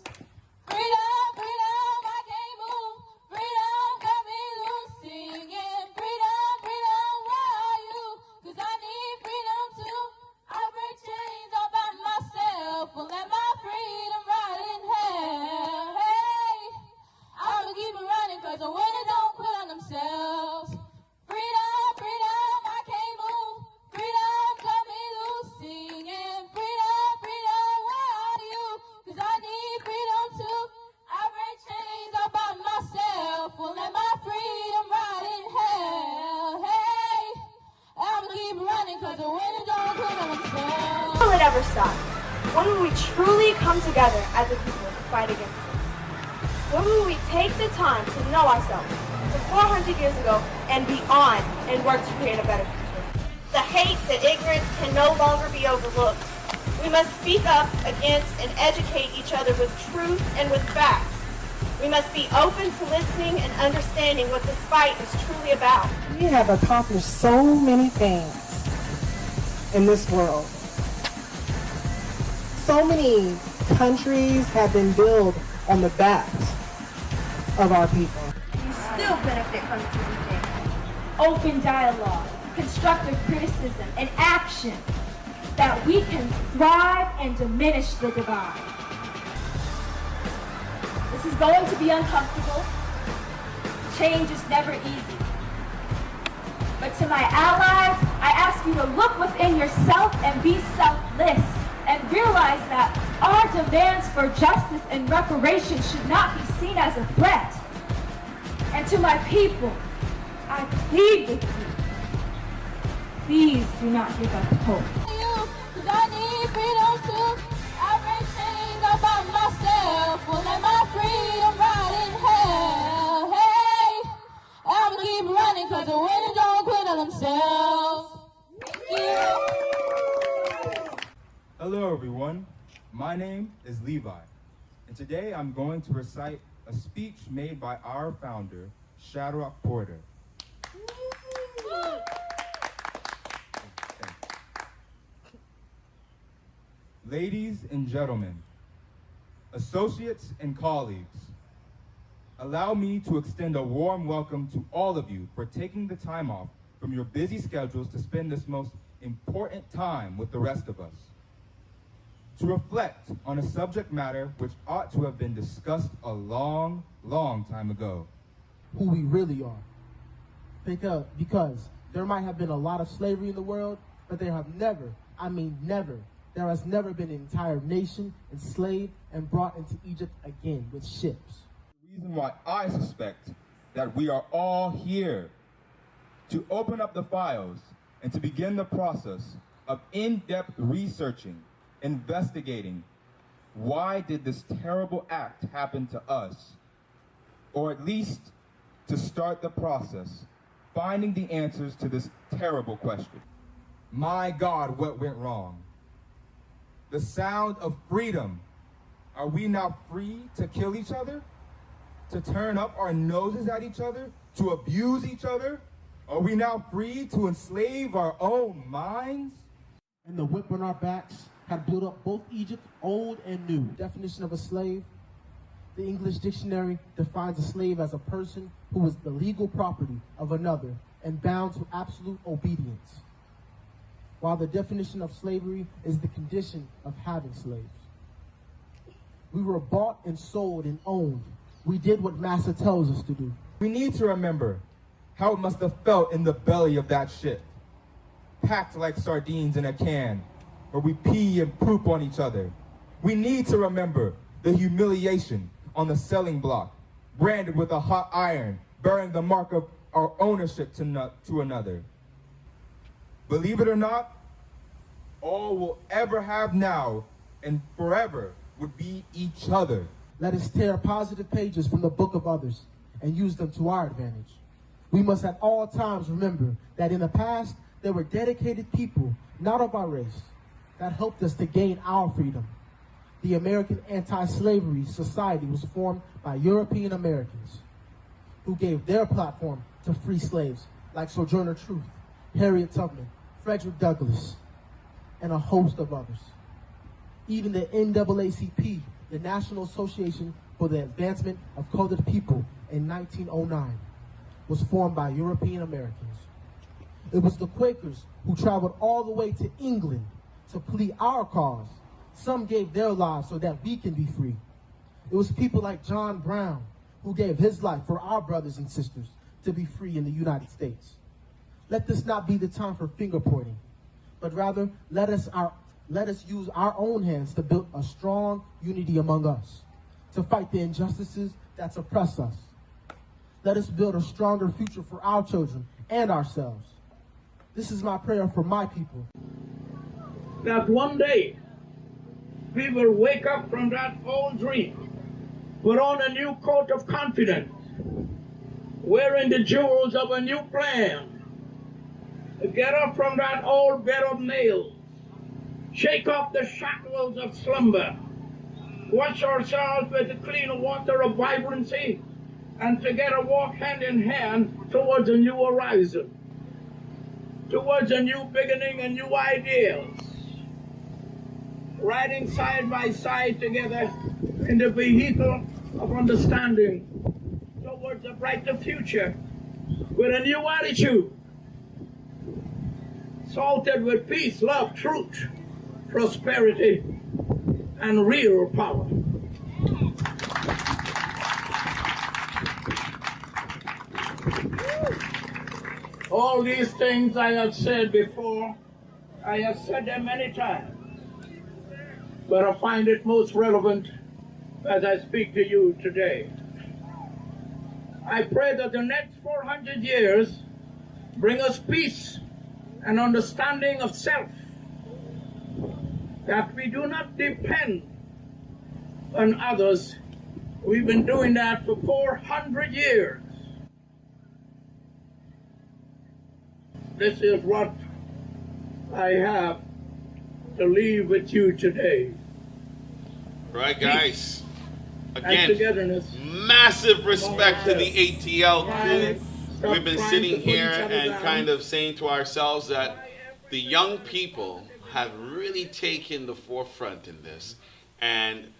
freedom, freedom, I can't move. Freedom got me loose, singing. Freedom, freedom, where are you? 'Cause I need freedom too. I break chains all by myself, won't let my freedom ride in hell. Hey, I'ma keep it running 'cause the winners don't quit on themselves. Freedom, freedom, I can't move. Freedom got me loose, singing. Freedom, freedom, where are you? 'Cause I need freedom too. I break chains all by myself, won't let my freedom ride in hell. Hey, I'ma keep running 'cause the winners don't quit on themselves.
When will it ever stop? When will we truly come together as a people to fight against this? When will we take the time to know ourselves from 400 years ago and beyond and work to create a better future? The hate, the ignorance can no longer be overlooked. We must speak up against and educate each other with truth and with facts. We must be open to listening and understanding what this fight is truly about.
We have accomplished so many things in this world. So many countries have been built on the backs of our people.
We still benefit from it to this day.
Open dialogue, constructive criticism, and action that we can thrive and diminish the divide. This is going to be uncomfortable. Change is never easy. But to my allies, I ask you to look within yourself and be selfless and realize that our demands for justice and reparations should not be seen as a threat. And to my people, I plead with you, please do not give up hope.
'Cause I need freedom too. I break chains all by myself, won't let my freedom ride in hell. Hey, I'ma keep running 'cause the winners don't quit on themselves. Thank you.
Hello everyone, my name is Levi, and today I'm going to recite a speech made by our founder, Shadrach Porter. Ladies and gentlemen, associates and colleagues, allow me to extend a warm welcome to all of you for taking the time off from your busy schedules to spend this most important time with the rest of us, to reflect on a subject matter which ought to have been discussed a long, long time ago.
Who we really are. Because there might have been a lot of slavery in the world, but there have never, I mean never, there has never been an entire nation enslaved and brought into Egypt again with ships.
The reason why I suspect
that we are all here to open up the files and to begin the process of in-depth researching, investigating, why did this terrible act happen to us? Or at least to start the process, finding the answers to this terrible question. My God, what went wrong? The sound of freedom. Are we now free to kill each other? To turn up our noses at each other? To abuse each other? Are we now free to enslave our own minds?
And the whip on our backs had built up both Egypt, old and new. Definition of a slave. The English dictionary defines a slave as a person who is the legal property of another and bound to absolute obedience, while the definition of slavery is the condition of having slaves. We were bought and sold and owned. We did what Master tells us to do.
We need to remember how it must have felt in the belly of that ship, packed like sardines in a can, where we pee and poop on each other. We need to remember the humiliation on the selling block, branded with a hot iron, bearing the mark of our ownership to another. Believe it or not, all we'll ever have now and forever would be each other.
Let us tear positive pages from the book of others and use them to our advantage. We must at all times remember that in the past, there were dedicated people, not of our race, that helped us to gain our freedom. The American Anti-Slavery Society was formed by European Americans who gave their platform to free slaves like Sojourner Truth, Harriet Tubman, Frederick Douglass, and a host of others. Even the NAACP, the National Association for the Advancement of Colored People, in 1909, was formed by European Americans. It was the Quakers who traveled all the way to England to plead our cause. Some gave their lives so that we can be free. It was people like John Brown who gave his life for our brothers and sisters to be free in the United States. Let this not be the time for finger pointing, but rather let us use our own hands to build a strong unity among us, to fight the injustices that suppress us. Let us build a stronger future for our children and ourselves. This is my prayer for my people.
That one day we will wake up from that old dream, put on a new coat of confidence, wearing the jewels of a new plan, get up from that old bed of nails, shake off the shackles of slumber, wash ourselves with the clean water of vibrancy, and together walk hand in hand towards a new horizon, towards a new beginning and new ideals, riding side by side together in the vehicle of understanding towards a brighter future with a new attitude, salted with peace, love, truth, prosperity, and real power. All these things I have said before, I have said them many times, but I find it most relevant as I speak to you today. I pray that the next 400 years bring us peace and understanding of self, that we do not depend on others. We've been doing that for 400 years. This is what I have to leave with you today.
Right, guys.
And
Again,
togetherness.
massive respect to the ATL crew.
Yes.
We've been
Stop
sitting
trying to put
here
each other
and
down.
kind of saying to ourselves that the young people have really taken the forefront in this. And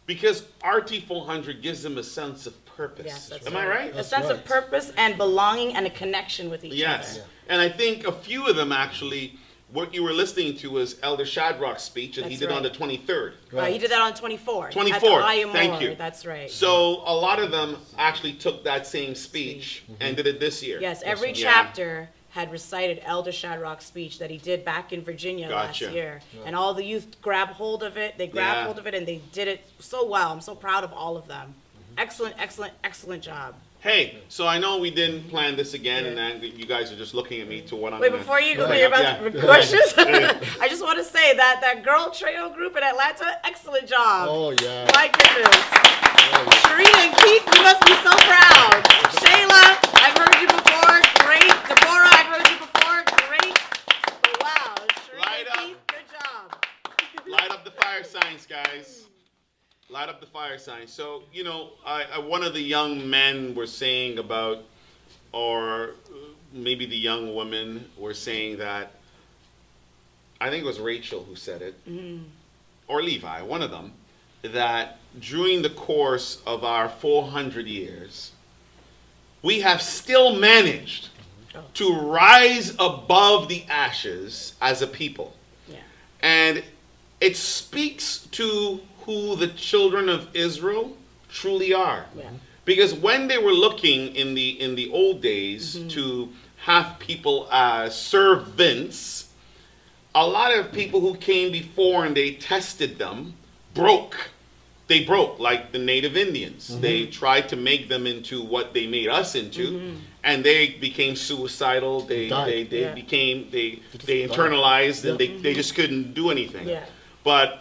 because RT400 gives them a sense of purpose.
Yes, that's
Am I right?
A sense of purpose and belonging and a connection with each
Yes.
other.
And I think a few of them actually, what you were listening to was Elder Shadrach's speech, and he
That's
did on the
right.
23rd.
He did that on 24th.
24th, thank you.
That's right.
So a lot of them actually took that same speech and did it this year.
Yes, every
Yeah.
chapter had recited Elder Shadrach's speech that he did back in Virginia
Gotcha.
last year.
Yeah.
And all the youth grabbed hold of it. They grabbed
Yeah.
hold of it and they did it so well. I'm so proud of all of them. Excellent, excellent, excellent job.
Hey, so I know we didn't plan this again, and then you guys are just looking at me to what I'm
Wait,
gonna
before you go,
bring
you're
up.
about to questions. I just want to say that girl trio group in Atlanta, excellent job.
Oh, yeah.
My goodness. Sharita and Keith, you must be so proud. Shayla, I've heard you before. Great. Deborah, I've heard you before. Great. But wow, Sharita and Keith, good job.
Light up the fire signs, guys. Light up the fire signs. So, you know, one of the young men were saying about, or maybe the young women were saying that, I think it was Rachel who said it, or Levi, one of them, that during the course of our 400 years, we have still managed to rise above the ashes as a people.
Yeah.
And it speaks to who the children of Israel truly are.
Yeah.
Because when they were looking in the old days to have people as servants, a lot of people who came before and they tested them broke. They broke, like the native Indians. They tried to make them into what they made us into, and they became suicidal. They internalized, and they just couldn't do anything.
Yeah.
But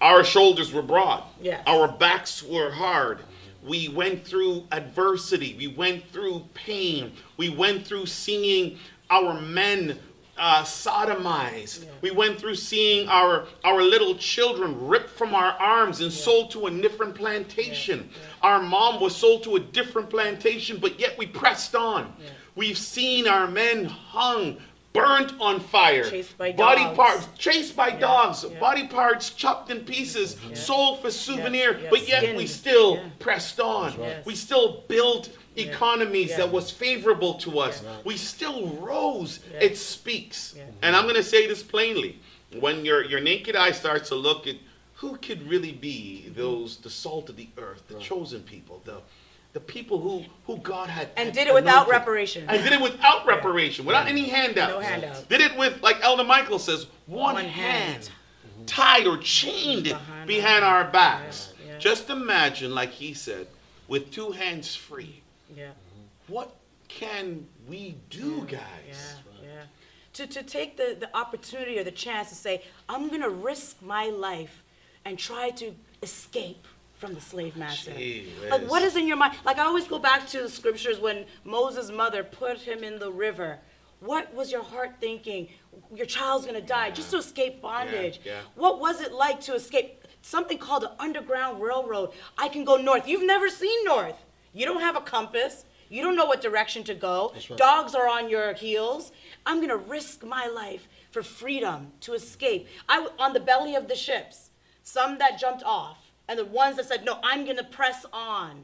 our shoulders were broad.
Yes.
Our backs were hard. We went through adversity. We went through pain. We went through seeing our men sodomized. We went through seeing our little children ripped from our arms and sold to a different plantation. Our mom was sold to a different plantation, but yet we pressed on. We've seen our men hung, burnt on fire,
chased by
body
dogs.
parts chased by dogs, body parts chopped in pieces, sold for souvenir, but yet we still pressed on. We still built economies that was favorable to us. We still rose. It speaks. And I'm going to say this plainly. When your naked eye starts to look at who could really be the salt of the earth, the chosen people, the people who God had
And did it without
anointed.
reparation.
And did it without reparation, without any handouts.
No handouts.
Did it with, like Elder Michael says, one hand tied or chained behind our backs. Just imagine, like he said, with two hands free.
Yeah.
What can we do, guys?
To take the opportunity or the chance to say, I'm going to risk my life and try to escape from the slave master. Like, what is in your mind? Like, I always go back to the scriptures when Moses' mother put him in the river. What was your heart thinking? Your child's going to die just to escape bondage. What was it like to escape? Something called the Underground Railroad. I can go north. You've never seen north. You don't have a compass. You don't know what direction to go.
That's right.
Dogs are on your heels. I'm going to risk my life for freedom, to escape. On the belly of the ships, some that jumped off, and the ones that said, no, I'm going to press on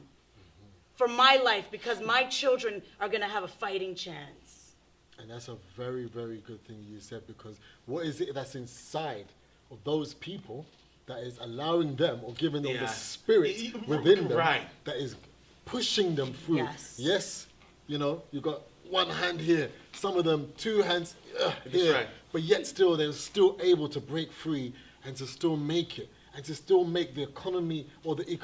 for my life because my children are going to have a fighting chance.
And that's a very, very good thing you said, because what is it that's inside of those people that is allowing them or giving them the spirit within them that is pushing them through? Yes, you know, you got one hand here, some of them two hands here, but yet still they're still able to break free and to still make it, and to still make the economy or the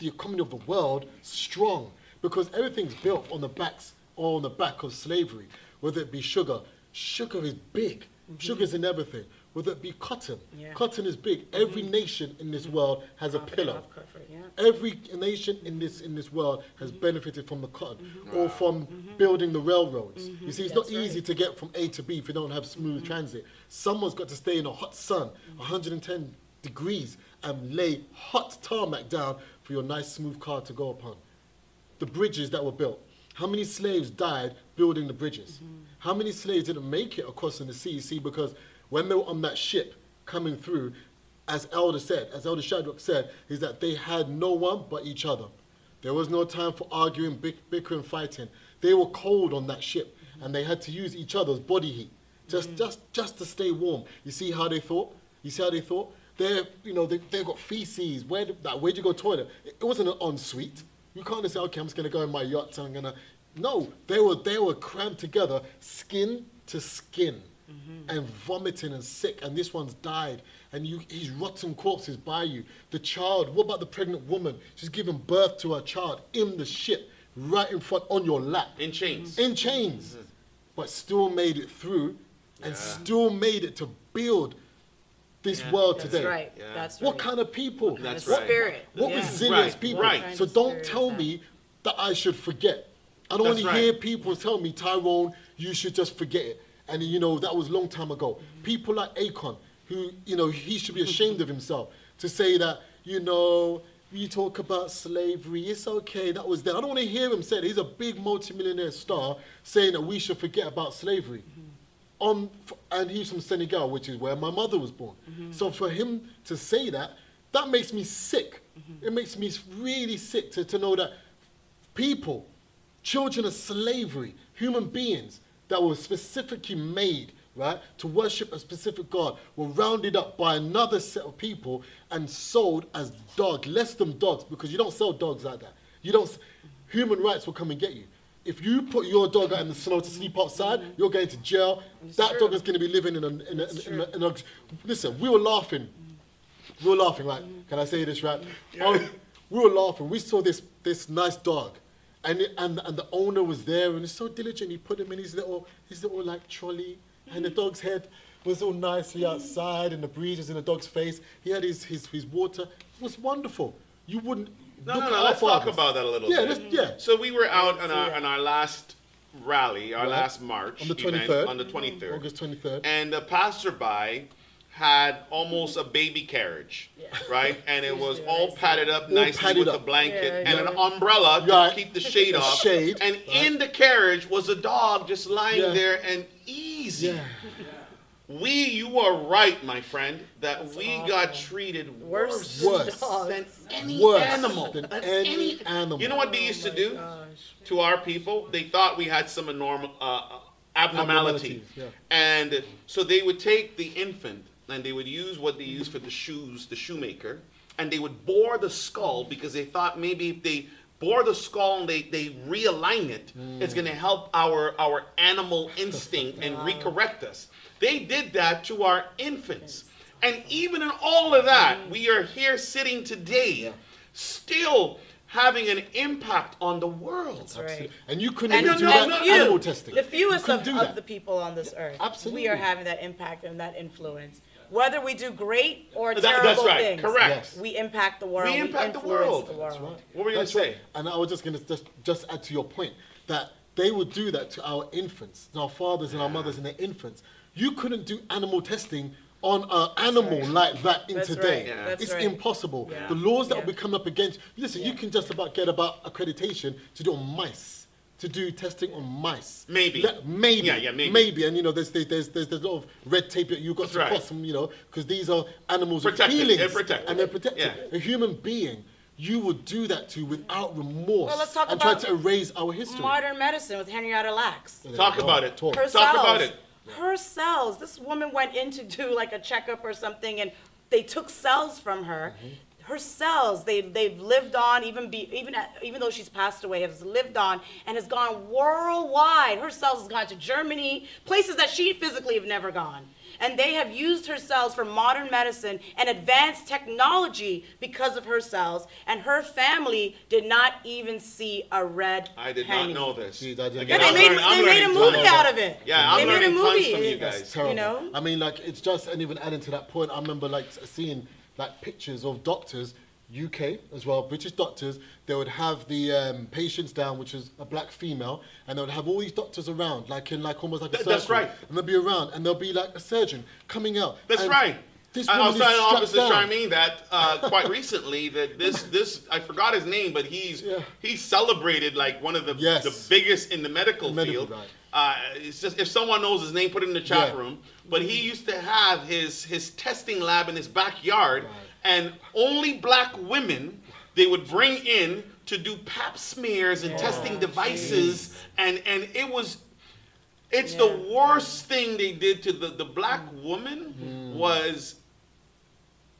economy of the world strong, because everything's built on the backs or on the back of slavery. Whether it be sugar, sugar is big. Sugar's in everything. Whether it be cotton, cotton is big. Every nation in this world has a pillar. Every nation in this world has benefited from the cotton or from building the railroads. You see, it's not easy to get from A to B if you don't have smooth transit. Someone's got to stay in a hot sun, 110 degrees, and lay hot tarmac down for your nice smooth car to go upon. The bridges that were built. How many slaves died building the bridges? How many slaves didn't make it across in the sea? See, because when they were on that ship coming through, as Elder Shadrach said, is that they had no one but each other. There was no time for arguing, bickering, fighting. They were cold on that ship, and they had to use each other's body heat just to stay warm. You see how they thought? You see how they thought? They've got feces. Where'd you go toilet? It wasn't an ensuite. You can't just say, okay, I'm just going to go in my yacht and I'm going to... No, they were crammed together, skin to skin, and vomiting and sick, and this one's died, and he's rotten corpses by you. The child, what about the pregnant woman? She's giving birth to her child in the ship, right in front on your lap.
In chains.
In chains. But still made it through and still made it to build this world today.
That's right. That's right.
What kind of people?
That's
what,
right.
Spirit.
What
Yeah.
resilience people?
Right.
So don't tell me that I should forget. I don't want to hear people tell me, Tyrone, you should just forget it. And you know, that was a long time ago. People like Akon, who, you know, he should be ashamed of himself to say that, you know, you talk about slavery, it's okay, that was then. I don't want to hear him say that. He's a big multimillionaire star saying that we should forget about slavery. And he's from Senegal, which is where my mother was born. So for him to say that, that makes me sick. It makes me really sick to know that people, children of slavery, human beings that were specifically made, right, to worship a specific God, were rounded up by another set of people and sold as dogs, less than dogs, because you don't sell dogs like that. You don't. Human rights will come and get you. If you put your dog out in the snow to sleep outside, you're going to jail. That dog is going to be living in a. Listen, we were laughing. We were laughing, right? Can I say this, right? We were laughing. We saw this nice dog. And the owner was there, and he's so diligent. He put him in his little like trolley, and the dog's head was all nicely outside, and the breeze was in the dog's face. He had his water. It was wonderful. You wouldn't.
No. Let's talk about that a little bit.
Yeah.
So we were out on our last rally, our last march
on the 23rd.
Event, on the 23rd,
August 23rd,
and a passerby had almost a baby carriage, right? And it was all padded up nicely with a blanket and an umbrella to keep the shade off. And in the carriage was a dog just lying there and easy. You are right, my friend, that we got treated worse than any animal.
Any animal.
You know what they used to do to our people? They thought we had some abnormality. And so they would take the infant and they would use what they use for the shoes, the shoemaker, and they would bore the skull because they thought maybe if they bore the skull and they realign it, it's going to help our animal instinct and recorrect us. They did that to our infants. And even in all of that, we are here sitting today, still having an impact on the world.
That's right.
And you couldn't even do that animal testing.
The fewest of the people on this earth.
Absolutely.
We are having that impact and that influence. Whether we do great or terrible things,
correct.
We impact the world.
We impact the world.
That's right.
What were you going to say?
And I was just going to just add to your point that they would do that to our infants, our fathers and our mothers and their infants. You couldn't do animal testing on an animal like that in today. It's impossible. The laws that will be coming up against, listen, you can just about get accreditation to do on mice, to do testing on mice.
Maybe.
Maybe. And you know, there's a lot of red tape that you've got to cross them, you know, because these are animals with feelings. And they're protected. A human being, you would do that to without remorse.
Well, let's talk
and
about
try to erase our history.
Modern medicine with Henrietta Lacks.
Talk about it.
Talk about it. Her cells. This woman went in to do like a checkup or something, and they took cells from her. Her cells, they've lived on, even though she's passed away, has lived on and has gone worldwide. Her cells has gone to Germany, places that she physically have never gone. And they have used her cells for modern medicine and advanced technology because of her cells. And her family did not even see a red penny.
I did not know this.
They made a movie out of it.
Yeah, I'm learning tons from you guys.
That's terrible.
You know?
I mean, like, it's just, and even adding to that point, I remember like seeing like pictures of doctors, UK as well, British doctors. They would have the patients down, which is a black female, and they would have all these doctors around, like in like almost like a circle.
That's right.
And they'll be around, and the'll be like a surgeon coming out.
That's right.
I was telling
Officer Charmaine that quite recently that this I forgot his name, but he's celebrated like one of the biggest in the medical field.
Right.
It's just if someone knows his name, put it in the chat room. But he used to have his testing lab in his backyard, and only black women they would bring in to do pap smears and testing devices, and it's the worst thing they did to the black woman was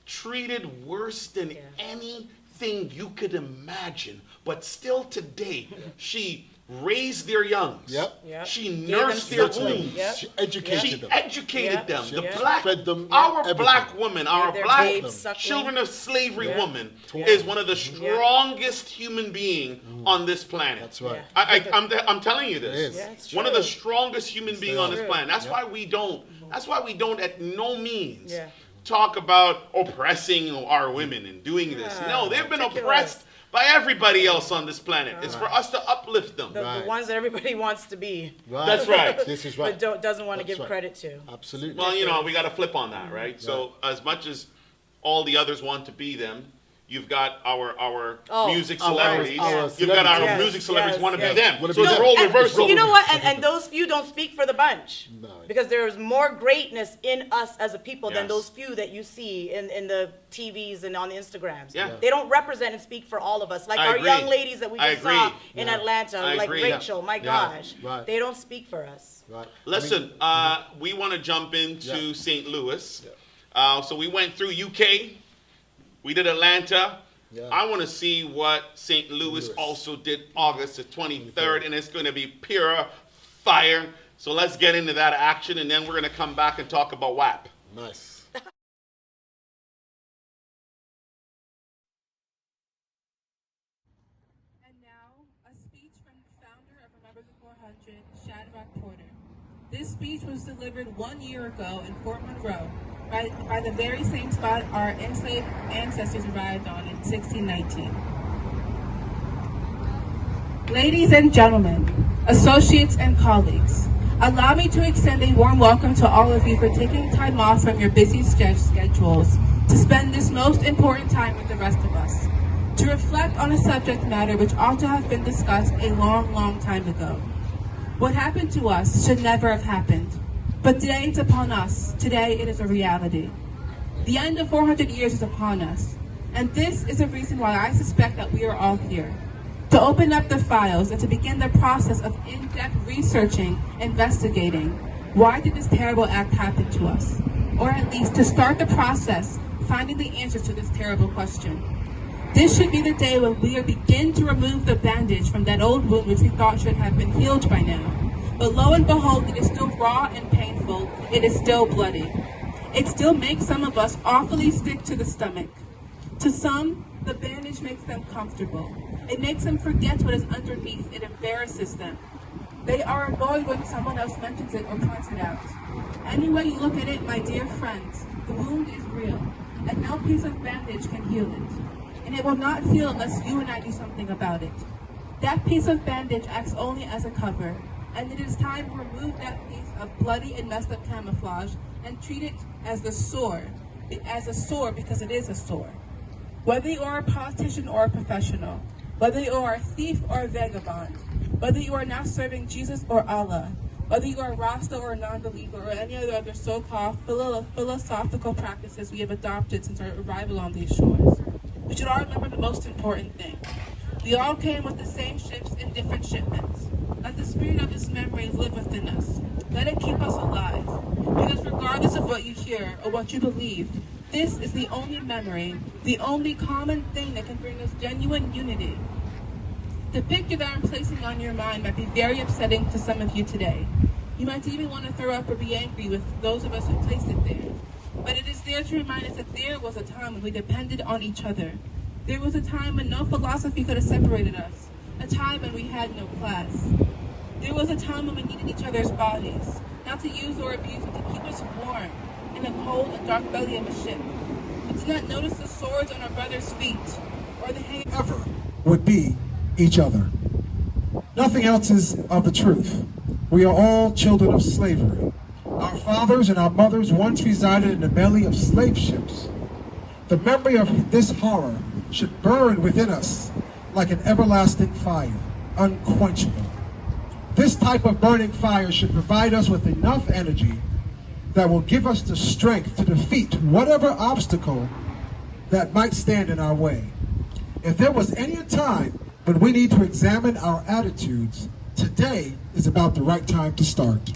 treated worse than anything you could imagine. But still today, she raised their youngs.
Yep.
She
Gave
nursed
them
their
something.
wounds.
Yep. She educated them.
Educated them.
She
The
fed them
our
everything.
black women, our
Gave their
black
babes suckling.
children of slavery
Yeah.
woman
Yeah.
is one of the strongest human being on this planet.
That's right.
I'm telling you this.
It is. Yeah, it's
one of the
true.
strongest human being on this
true.
planet. That's
Yep.
why we don't. That's why we don't at no means
Yeah.
talk about oppressing our women and doing this. No, they've been
Ridiculous.
oppressed by everybody else on this planet. It's for us to uplift them.
The ones that everybody wants to be.
Right.
That's right.
This is right.
But doesn't want to
That's
give
right.
credit to.
Absolutely.
Well, we got to flip on that, right? So as much as all the others want to be them, you've got our music celebrities. You've got our music celebrities want to be them. So it's role reversal.
You know what? And those few don't speak for the bunch. Because there's more greatness in us as a people than
Yes.
those few that you see in the TVs and on the Instagrams.
Yeah.
They don't represent and speak for all of us. Like
I
our
agree.
young ladies that we
I
just saw
agree.
in
Yeah.
Atlanta,
I
like
agree.
Rachel, my
Yeah.
gosh.
Right.
They don't speak for us.
Right.
Listen, we want to jump into St. Louis. So we went through UK. We did Atlanta.
Yeah.
I want to see what St. Louis also did August the 23rd, and it's going to be pure fire. So let's get into that action, and then we're going to come back and talk about WAP.
Nice.
And now, a speech from the founder of Remember the 400, Shadrach Porter. This speech was delivered 1 year ago in Fort Monroe by the very same spot our enslaved ancestors arrived on in 1619. Ladies and gentlemen, associates and colleagues, allow me to extend a warm welcome to all of you for taking time off from your busy schedules to spend this most important time with the rest of us, to reflect on a subject matter which ought to have been discussed a long, long time ago. What happened to us should never have happened, but today it's upon us. Today it is a reality. The end of 400 years is upon us, and this is a reason why I suspect that we are all here. To open up the files and to begin the process of in-depth researching, investigating, why did this terrible act happen to us? Or at least to start the process, finding the answers to this terrible question. This should be the day when we begin to remove the bandage from that old wound which we thought should have been healed by now. But lo and behold, it is still raw and painful. It is still bloody. It still makes some of us awfully sick to the stomach. To some, the bandage makes them comfortable. It makes them forget what is underneath. It embarrasses them. They are annoyed when someone else mentions it or points it out. Any way you look at it, my dear friends, the wound is real, and no piece of bandage can heal it. And it will not heal unless you and I do something about it. That piece of bandage acts only as a cover, and it is time to remove that piece of bloody and messed up camouflage and treat it as a sore because it is a sore. Whether you are a politician or a professional, whether you are a thief or a vagabond, whether you are now serving Jesus or Allah, whether you are a Rasta or a non-believer or any other so-called philosophical practices we have adopted since our arrival on these shores, we should all remember the most important thing. We all came with the same ships in different shipments. Let the spirit of this memory live within us. Let it keep us alive. Because regardless of what you hear or what you believe, this is the only memory, the only common thing that can bring us genuine unity. The picture that I'm placing on your mind might be very upsetting to some of you today. You might even want to throw up or be angry with those of us who placed it there. But it is there to remind us that there was a time when we depended on each other. There was a time when no philosophy could have separated us. A time when we had no class. There was a time when we needed each other's bodies, not to use or abuse, but to keep us warm in the cold and dark belly of a ship. We did not notice the swords on our brothers' feet, or the hate
ever would be each other. Nothing else is of the truth. We are all children of slavery. Our fathers and our mothers once resided in the belly of slave ships. The memory of this horror should burn within us like an everlasting fire, unquenchable. This type of burning fire should provide us with enough energy that will give us the strength to defeat whatever obstacle that might stand in our way. If there was any time when we need to examine our attitudes, today is about the right time to start.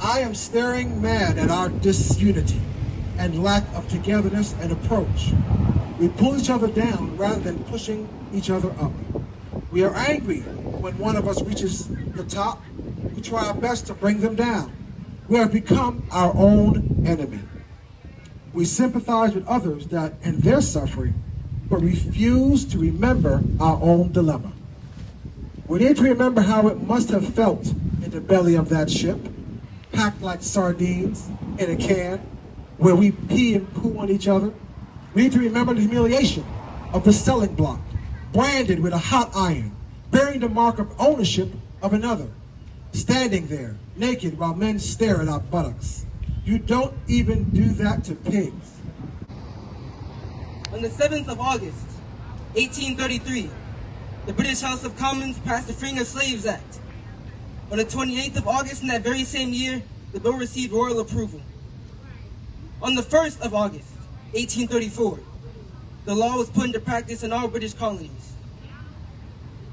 I am staring mad at our disunity and lack of togetherness and approach. We pull each other down rather than pushing each other up. We are angry But when one of us reaches the top, we try our best to bring them down. We have become our own enemy. We sympathize with others that in their suffering, but refuse to remember our own dilemma. We need to remember how it must have felt in the belly of that ship, packed like sardines in a can, where we pee and poo on each other. We need to remember the humiliation of the selling block, branded with a hot iron, bearing the mark of ownership of another, standing there, naked, while men stare at our buttocks. You don't even do that to pigs.
On the 7th of August, 1833, the British House of Commons passed the Freeing of Slaves Act. On the 28th of August in that very same year, the bill received royal approval. On the 1st of August, 1834, the law was put into practice in all British colonies.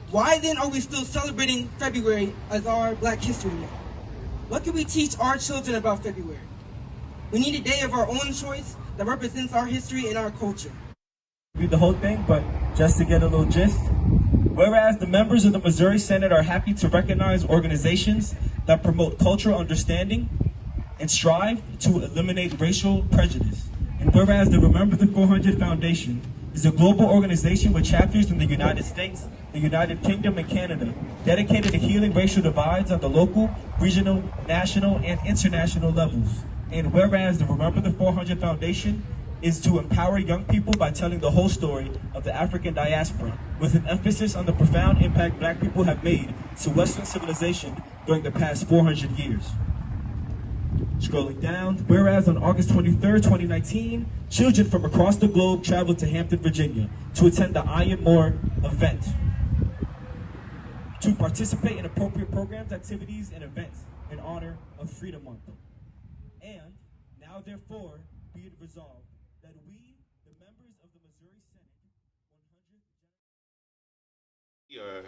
Why then are we still celebrating February as our Black History Month? What can we teach our children about February? We need a day of our own choice that represents our history and our culture.
Read the whole thing, but just to get a little gist. Whereas the members of the Missouri Senate are happy to recognize organizations that promote cultural understanding and strive to eliminate racial prejudice. And whereas the Remember the 400 Foundation is a global organization with chapters in the United States, the United Kingdom, and Canada, dedicated to healing racial divides at the local, regional, national, and international levels. And whereas the Remember the 400 Foundation is to empower young people by telling the whole story of the African diaspora, with an emphasis on the profound impact Black people have made to Western civilization during the past 400 years. Scrolling down, whereas on August 23rd, 2019, children from across the globe traveled to Hampton, Virginia to attend the Iron More event, to participate in appropriate programs, activities, and events in honor of Freedom Month. And now therefore be it resolved that we, the members of the Missouri Senate,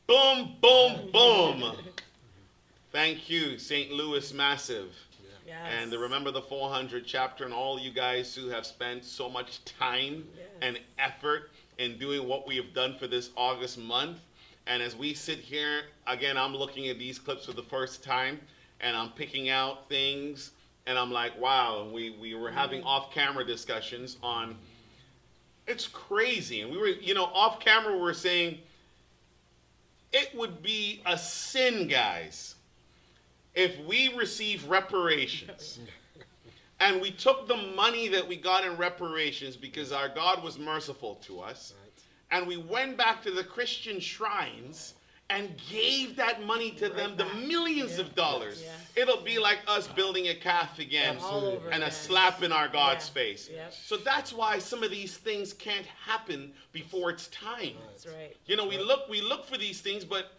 Boom, boom, boom. Thank you, St. Louis Massive.
Yes.
And the Remember the 400 chapter, and all you guys who have spent so much time and effort in doing what we have done for this August month. And as we sit here, again, I'm looking at these clips for the first time, and I'm picking out things, and I'm like, wow. And we were having off-camera discussions on, it's crazy. And we were, off-camera we were saying, it would be a sin, guys, if we receive reparations and we took the money that we got in reparations because our God was merciful to us, and we went back to the Christian shrines and gave that money to them, the millions of dollars. It'll be like us building a calf again and a slap in our God's face. So that's why some of these things can't happen before it's time.
That's right.
We look for these things, but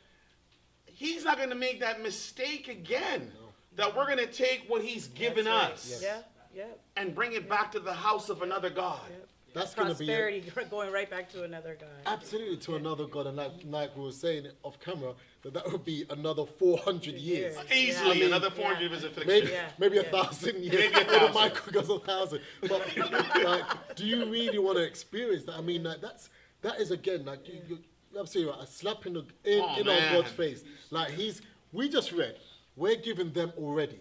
He's not going to make that mistake again. That we're going to take what He's given us and bring it back to the house of another God.
That's going to be
prosperity going right back to another God.
Absolutely, to another God. And like we were saying off camera, that would be another 400 years.
Easily, another 400 years of affliction.
Maybe 1,000 years.
Maybe 1,000.
Michael goes 1,000. But do you really want to experience that? I mean, that is again, you I'm saying, a slap in our God's face. We just read, we're giving them already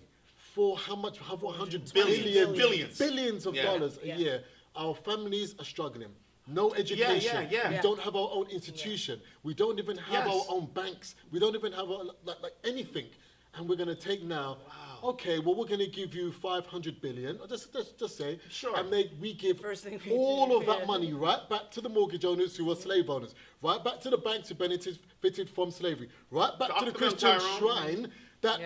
for how much? 100 billions of dollars a year. Our families are struggling. No education. We don't have our own institution. We don't even have our own banks. We don't even have anything. And we're going to take now, okay, well, we're going to give you 500 billion, just say, and we give all of that money right back to the mortgage owners who were slave owners, right back to the banks who benefited from slavery, right back to the Christian shrine that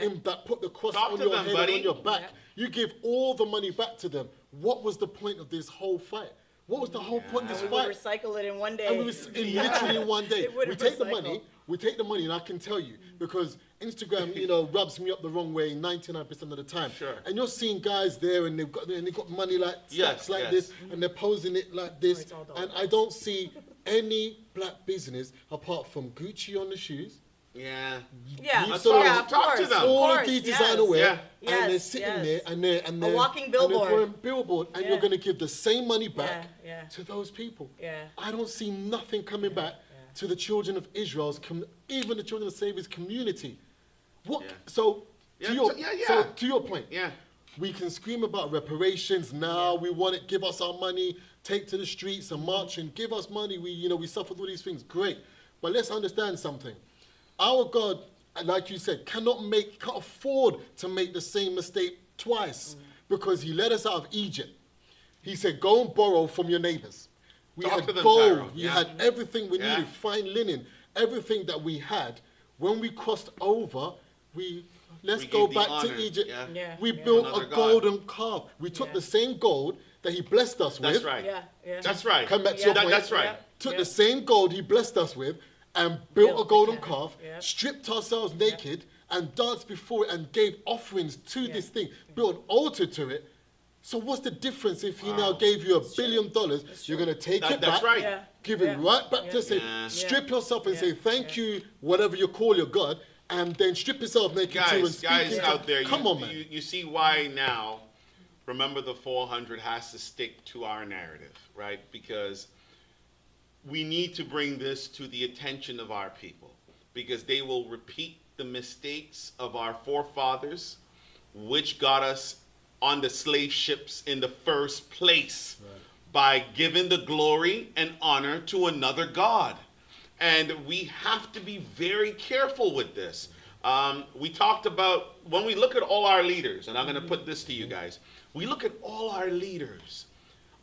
put the cross on your head and on your back. You give all the money back to them. What was the point of this whole fight? What was the whole point of this fight?
We would recycle it in one day.
And literally in one day. We take the money, and I can tell you, because Instagram, rubs me up the wrong way 99% of the time. And you're seeing guys there, and they've got money like stacks like this, and they're posing it like this, and I don't see any black business apart from Gucci on the shoes.
Talk to them.
All of these designer wear, and they're sitting there, and they're
a walking billboard.
And they're billboard, and you're going to give the same money back to those people. I don't see nothing coming back to the children of Israel's, even the children of slavery's community. What?
Yeah.
So,
Yeah,
to your,
so- yeah, yeah.
so to your point,
Yeah.
we can scream about reparations now. We want it. Give us our money. Take to the streets and march and give us money. We suffered all these things. Great, but let's understand something. Our God, like you said, can't afford to make the same mistake twice, because He led us out of Egypt. He said, "Go and borrow from your neighbors." We
Talk
had
to them,
gold.
Tyrone.
We
Yeah.
had everything we
Yeah.
needed, fine linen, everything that we had. When we crossed over, let's
We
go
gave the
back
honor,
to Egypt.
yeah.
Yeah,
We
yeah.
built
Another
a
God.
golden calf. We took the same gold that He blessed us
That's
with.
right.
Yeah, yeah.
That's right.
Come back to your point.
That's right.
Took
Yeah.
the same gold He blessed us with and built a
Built
golden
the
calf,
Yeah.
stripped ourselves naked, and danced before it and gave offerings to this thing, built an altar to it. So what's the difference if He now gave you $1 billion? You're going to take it
That's
back,
right.
Yeah.
give it
Yeah.
right back
Yeah.
to say,
Yeah.
strip yourself and
Yeah.
say thank you, whatever you call your God, and then strip yourself naked too and speak
Guys
into-
out there,
Come on, man.
you see why now, remember the 400 has to stick to our narrative, right? Because we need to bring this to the attention of our people, because they will repeat the mistakes of our forefathers, which got us on the slave ships in the first place, by giving the glory and honor to another God. And we have to be very careful with this. We talked about, when we look at all our leaders, and I'm going to put this to you guys, we look at all our leaders,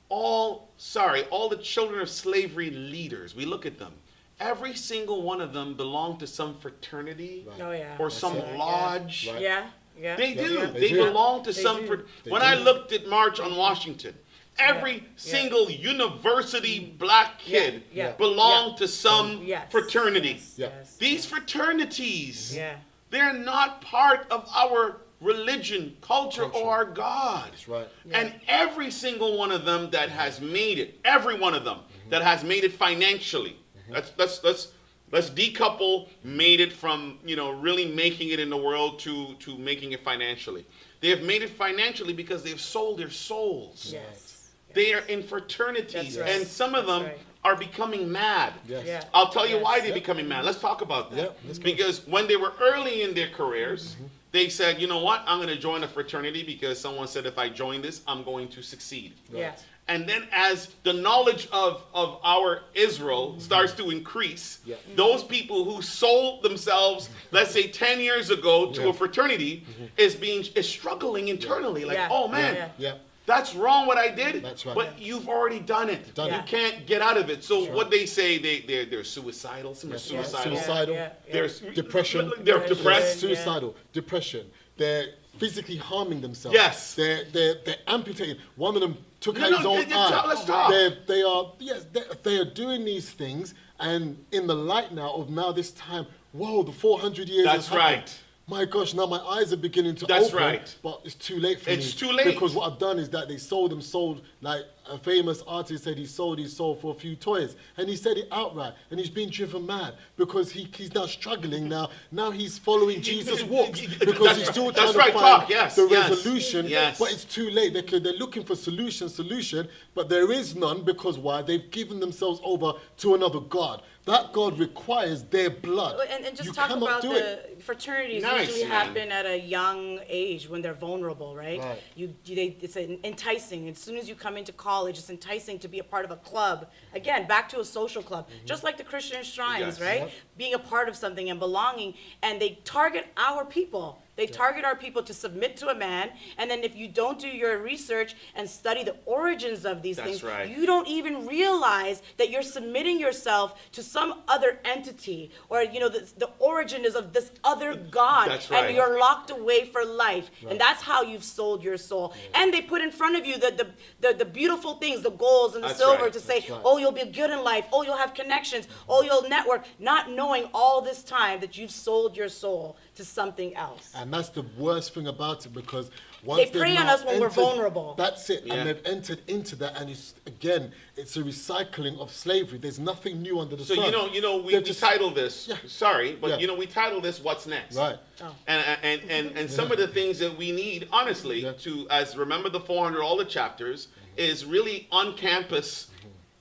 all the children of slavery leaders, we look at them. Every single one of them belonged to some fraternity
Oh, yeah.
or some
Yeah.
lodge.
Right.
Yeah, yeah.
They do.
Yeah,
They
do.
belong to
They
some.
do.
When I looked at March on Washington, every single university black kid
Yeah.
belonged to some
Yes.
fraternity.
Yes.
Yeah.
Yes.
These fraternities,
Yeah.
they're not part of our religion, culture, or our God.
That's right.
And every single one of them that has made it, every one of them that has made it financially, let's decouple made it from, really making it in the world to making it financially. They have made it financially because they've sold their souls.
Yes.
They are in fraternities,
That's right.
and some of
That's
them
right.
are becoming mad.
Yes.
Yeah.
I'll tell you
Yes.
why they're becoming mad. Let's talk about that.
Yeah, let's go.
Because when they were early in their careers, they said, you know what, I'm going to join a fraternity because someone said if I join this, I'm going to succeed.
Yeah.
And then as the knowledge of our Israel starts to increase,
Yeah.
those people who sold themselves, let's say 10 years ago to
Yeah.
a fraternity is struggling internally. Like,
Yeah.
oh man,
Yeah.
Yeah.
that's wrong what I did,
That's right.
but you've already done it.
Done
You
it.
can't get out of it. So what they say, they're suicidal. Some are
That's right.
suicidal.
Suicidal.
Yeah.
They're
Depression.
They're depressed.
Yeah.
Suicidal. Depression. They're physically harming themselves.
Yes.
They're amputating. One of them took
No,
out
no,
his own eye.
let's talk.
They are doing these things, and in the light now this time, whoa, the 400 years
That's
has happened.
right.
My gosh, now my eyes are beginning to
That's
open.
right.
But it's too late for me.
It's too late.
Because what I've done is that they sold, like a famous artist said, he sold his soul for a few toys. And he said it outright. And he's been driven mad because he's now struggling now. Now he's following Jesus' walks because he's still trying to find the resolution.
Yes.
But it's too late. They're looking for solution, but there is none because why? They've given themselves over to another God. That God requires their blood.
And just
You
talk
cannot
about
do
the
it.
fraternities
Nice,
usually
man.
happen at a young age when they're vulnerable, right?
Right.
It's enticing. As soon as you come into college, it's enticing to be a part of a club. Again, back to a social club, just like the Christian shrines,
Yes.
right?
Yep.
Being a part of something and belonging, and they target our people. They target our people to submit to a man, and then if you don't do your research and study the origins of these
That's
things,
right.
you don't even realize that you're submitting yourself to some other entity, or the origin is of this other God,
That's right.
and you're locked away for life, and that's how you've sold your soul. And they put in front of you the beautiful things, the golds and the
That's
silver,
right.
to say,
That's right.
oh, you'll be good in life, oh, you'll have connections, oh, you'll network, not knowing all this time that you've sold your soul to something else.
And that's the worst thing about it because once
They
they've
prey on
now
us when we're
entered-
vulnerable.
That's it.
Yeah.
And they've entered into that, and it's a recycling of slavery. There's nothing new under the
So
sun.
we
They've just-
titled this.
Yeah.
Sorry, but
Yeah.
we titled this "What's Next."
Right.
Oh.
And some of the things that we need, honestly, to as remember the 400, all the chapters, is really on campus.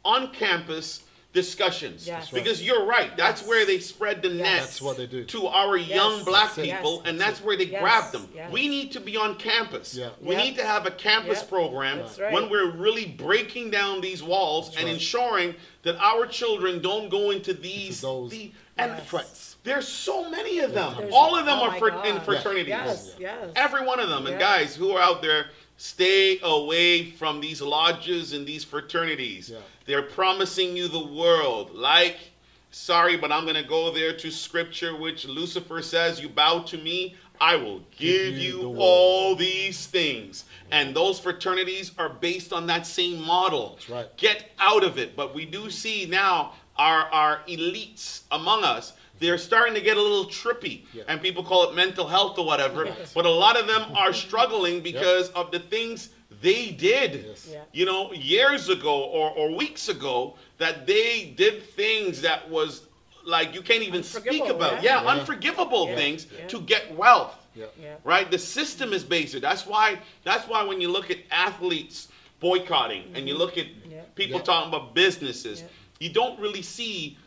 On campus, discussions.
Yes.
Because you're right. That's where they spread the net
That's what they do.
to our young black
That's it.
people, and that's where they grab them. We need to be on campus. We need to have a campus program when we're really breaking down these walls and ensuring that our children don't go into these
threats.
There's so many of them. All of them are in fraternities.
Yes.
Every one of them. And guys who are out there, stay away from these lodges and these fraternities. They're promising you the world. Sorry, but I'm going to go there to scripture, which Lucifer says, you bow to me, I will give you all these things. And those fraternities are based on that same model.
That's right.
Get out of it. But we do see now our elites among us, they're starting to get a little trippy. And people call it mental health or whatever. But a lot of them are struggling because of the things they did, years ago or weeks ago, that they did things that was like you can't even speak about. Unforgivable things to get wealth. Right? The system is based. That's why when you look at athletes boycotting and you look at people talking about businesses, you don't really see,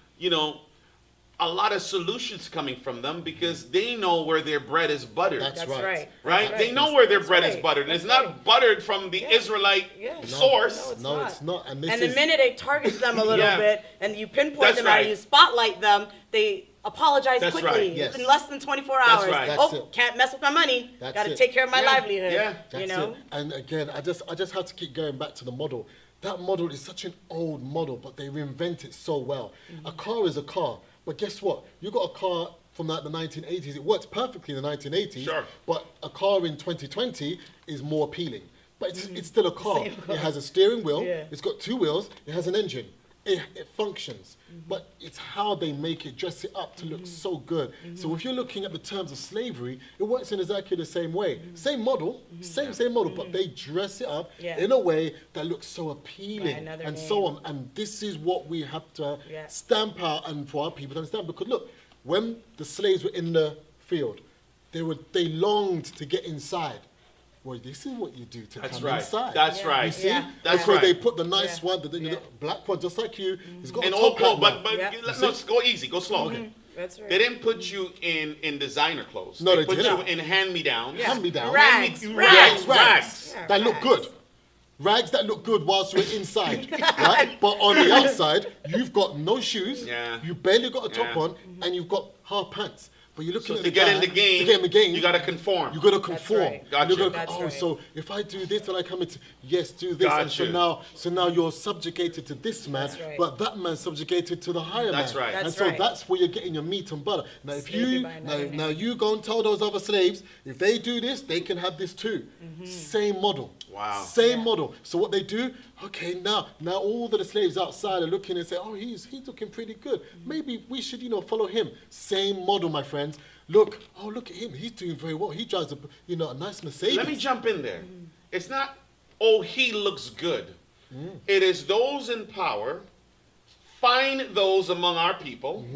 a lot of solutions coming from them because they know where their bread is buttered.
That's right.
Right? They know where their bread is buttered. And it's not buttered from the Israelite source.
No, it's not.
And the minute it targets them a little bit and you pinpoint them and you spotlight them, they apologize quickly. In less than 24 hours. Can't mess with my money. Got to take care of my livelihood.
That's it. And again, I just have to keep going back to the model. That model is such an old model, but they reinvent it so well. A car is a car. But guess what? You got a car from like the 1980s. It works perfectly in the 1980s. But a car in 2020 is more appealing. But it's still a car. It has a steering wheel. It's got 2 wheels. It has an engine. It functions. But it's how they make it, dress it up to look so good. So if you're looking at the terms of slavery, it works in exactly the same way. Same model, same model, but they dress it up in a way that looks so appealing and so on. And this is what we have to stamp out and for our people to understand. Because look, when the slaves were in the field, they longed to get inside. Well, this is what you do to come inside.
That's right.
You see?
That's
because they put the nice one, the black one, just like you. He's got
an
a
old
top
coat,
hat
but
now.
let's go easy, go slow.
That's right.
They didn't put you in designer clothes.
No, they
put
didn't.
you in hand-me-downs.
Hand-me-downs.
Rags.
That look good. Rags that look good whilst you're inside, right? But on the outside, you've got no shoes, you barely got a top on, and you've got half pants. But you're looking at
to get in the game, you got to conform.
You got to conform.
Gotcha.
So if I do this, then I come into do this.
Gotcha.
And so now you're subjugated to this man, but that man's subjugated to the higher man.
That's right.
And so that's where you're getting your meat and butter. Now if now you go and tell those other slaves, if they do this, they can have this too. Same model.
Wow.
Same model. So what they do, okay, now all of the slaves outside are looking and say, oh, he's looking pretty good. Maybe we should, follow him. Same model, my friends. Look at him. He's doing very well. He drives a nice Mercedes.
Let me jump in there. It's not, oh, he looks good. It is those in power, find those among our people,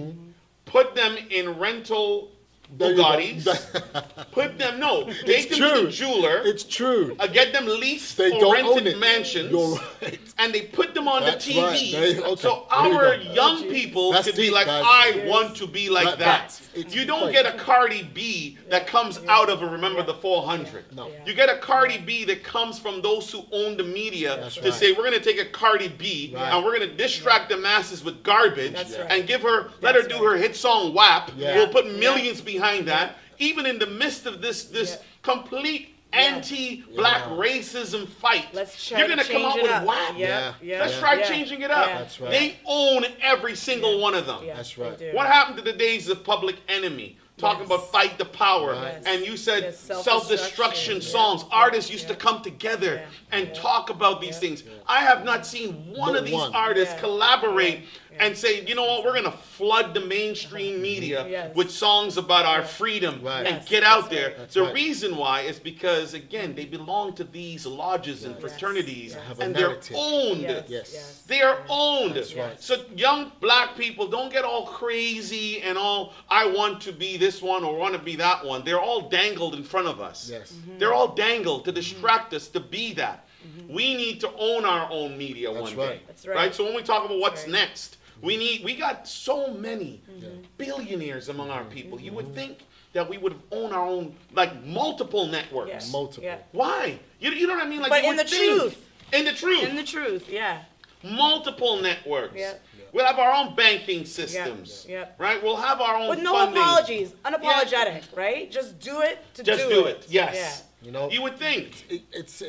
put them in rental Bugattis, put them, take them to the jeweler.
It's true.
Get them leased
they
or
don't
rented
own it.
mansions.
You're right.
And they put them on
That's
the TV.
Right.
So our young people
That's
could be
deep,
like,
guys.
I want to be like that. You don't get a Cardi B that comes out of Remember the 400.
No.
You get a Cardi B that comes from those who own the media to say, we're going to take a Cardi B and we're going to distract the masses with garbage and let her do her hit song WAP. We'll put millions behind that. Even in the midst of this complete anti-black racism fight, you're going to come out with WAP. Let's try changing it up.
That's right.
They own every single one of them.
That's right.
What happened to the days of Public Enemy? Talking about fight the power. And you said self-destruction songs. Artists used to come together and talk about these things. I have not seen one of these artists collaborate and say, you know what, we're going to flood the mainstream media with songs about our freedom and get out there. The reason why is because, again, they belong to these lodges and fraternities and they're owned. They are owned.
That's right.
So young black people, don't get all crazy and all, I want to be this one or want to be that one. They're all dangled in front of us. They're all dangled to distract us to be that. We need to own our own media one day.
Right.
So when we talk about what's next, We got so many billionaires among our people. You would think that we would own our own, like, multiple networks.
Yes.
Multiple.
Yeah.
Why? You know what I mean? Like,
But
you
in
would
the
think-
truth.
In the truth.
In the truth, yeah.
Multiple networks.
Yeah.
We'll have our own banking systems.
Yeah.
Right? We'll have our own
With no
funding.
apologies, unapologetic, right? Just do it to
Just
do it.
Yes.
Yeah.
You know,
you would think.
It's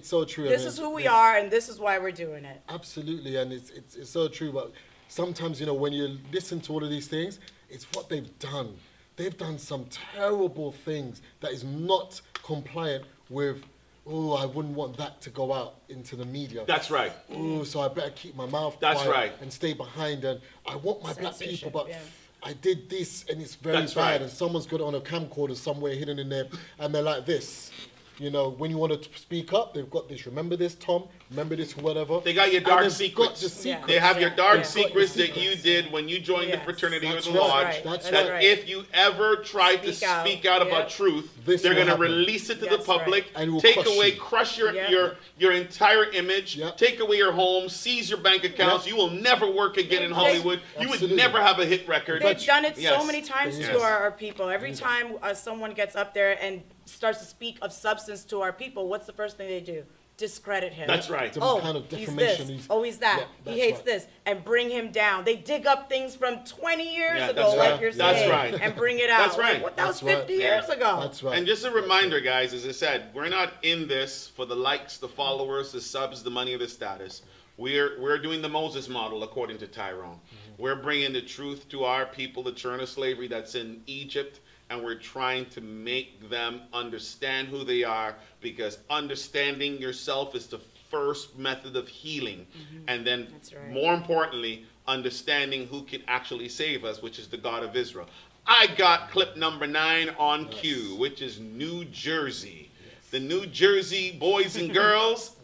so true.
This is who we are, and this is why we're doing it.
Absolutely, and it's so true. But sometimes, you know, when you listen to all of these things, it's what they've done. They've done some terrible things that is not compliant with. Oh, I wouldn't want that to go out into the media.
That's right.
Oh, so I better keep my mouth
That's
quiet
right.
and stay behind. And I want my black people, but
yeah.
I did this and it's very
That's
bad.
right.
And someone's got it on a camcorder somewhere hidden in there, and they're like this. You know, when you want to speak up, they've got this. Remember this, Tom? Remember this, whatever.
They got your
And
dark
they've
secrets.
got the secrets.
They have your dark
They've got your
secrets that
secrets.
you did when you joined the fraternity or
That's
the
right.
lodge.
That's
that
right.
if you ever tried to
Speak out.
speak out about truth,
This
they're
will
going to
happen.
release it to
That's
the public,
right. And it will
take
crush
away,
you.
crush your
Yep.
your entire image, take away your home, seize your bank accounts.
Yep.
You will never work again in Hollywood. You would
Absolutely.
never have a hit record.
They've done it
Yes.
so many times
Yes.
to our people. Every time someone gets up there and starts to speak of substance to our people, what's the first thing they do? Discredit him.
That's right.
Some
Oh,
kind of
he's
defamation.
this. Oh, he's that.
Yeah,
he
that's
hates
right.
this. And bring him down. They dig up things from 20 years
Yeah,
ago,
that's
like
right.
you're
That's
saying,
right.
and bring it out.
That's right.
Like, what, that was
That's right.
50 years ago.
That's right.
And just a reminder, guys, as I said, we're not in this for the likes, the followers, the subs, the money, or the status. We're doing the Moses model, according to Tyrone. We're bringing the truth to our people, the children of slavery that's in Egypt, and we're trying to make them understand who they are, because understanding yourself is the first method of healing. And then,
That's right.
more importantly, understanding who can actually save us, which is the God of Israel. I got clip number 9 on cue, which is New Jersey. The New Jersey boys and girls,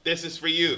this is for you.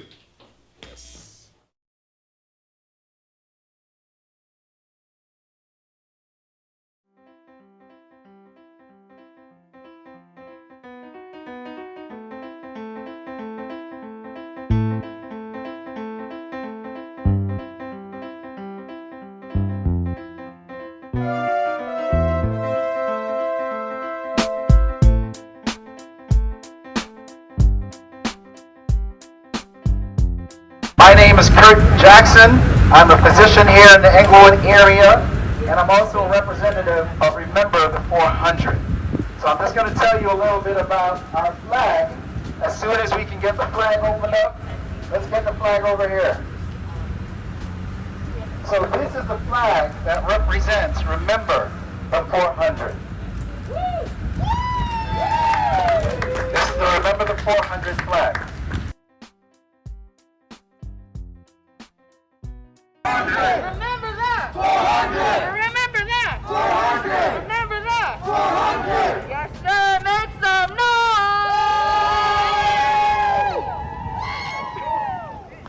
My name is Kurt Jackson. I'm a physician here in the Englewood area, and I'm also a representative of Remember the 400. So I'm just going to tell you a little bit about our flag. As soon as we can get the flag opened up, let's get the flag over here. So this is the flag that represents Remember the 400. This is the Remember the 400 flag.
Remember that! 400! Remember that! 400! Remember that! 400! Yes, sir! Make some noise!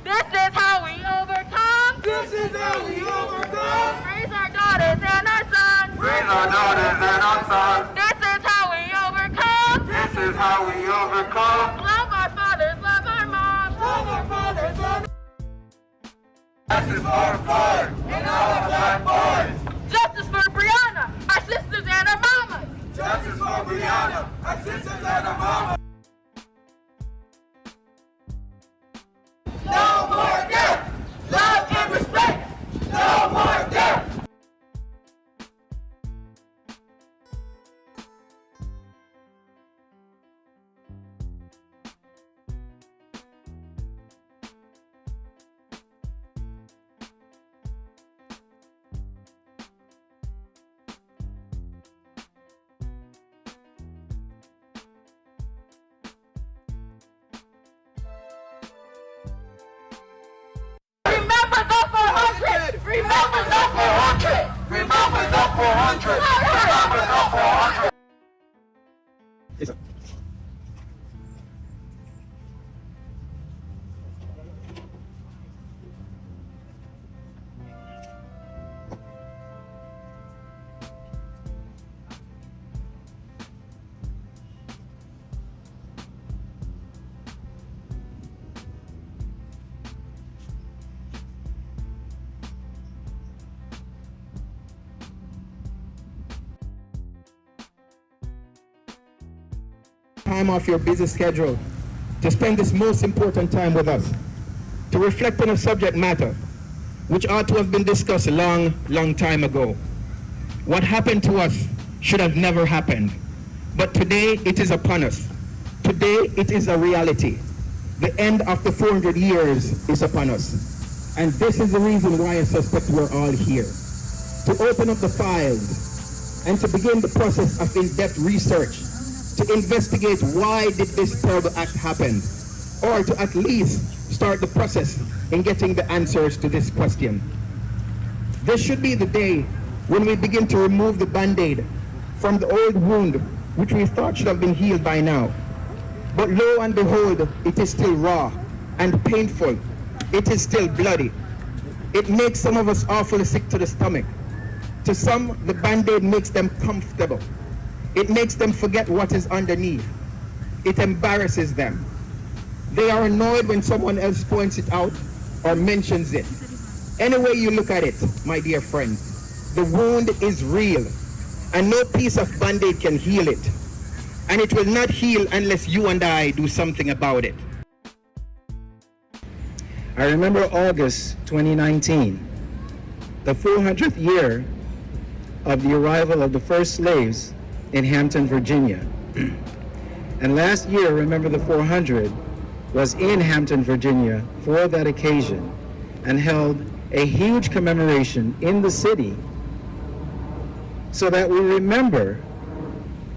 This is how we overcome! This is how we overcome! Raise our daughters and our sons!
Raise our daughters and our sons.
This is how we overcome!
This is how we overcome.
Love our fathers, love our moms! Love our fathers, love
Justice for Ford and all our black boys.
Justice for Brianna, our sisters and our mamas!
Justice for Brianna, our sisters and our mamas.
No more death! Love and respect! No more death! Remember the 400! Remember the 400!
Remember the 400. Remember the 400.
time off your busy schedule to spend this most important time with us, to reflect on a subject matter which ought to have been discussed a long time ago. What happened to us should have never happened, but today it is upon us. Today it is a reality. The end of the 400 years is upon us. And this is the reason why I suspect we're all here. To open up the files and to begin the process of in-depth research, to investigate why did this terrible act happen, or to at least start the process in getting the answers to this question. This should be the day when we begin to remove the band-aid from the old wound which we thought should have been healed by now. But lo and behold, it is still raw and painful. It is still bloody. It makes some of us awfully sick to the stomach. To some, the band-aid makes them comfortable. It makes them forget what is underneath. It embarrasses them. They are annoyed when someone else points it out or mentions it. Any way you look at it, my dear friend, the wound is real, and no piece of band-aid can heal it. And it will not heal unless you and I do something about it.
I remember August 2019, the 400th year of the arrival of the first slaves in Hampton, Virginia. And last year, Remember the 400 was in Hampton, Virginia for that occasion and held a huge commemoration in the city so that we remember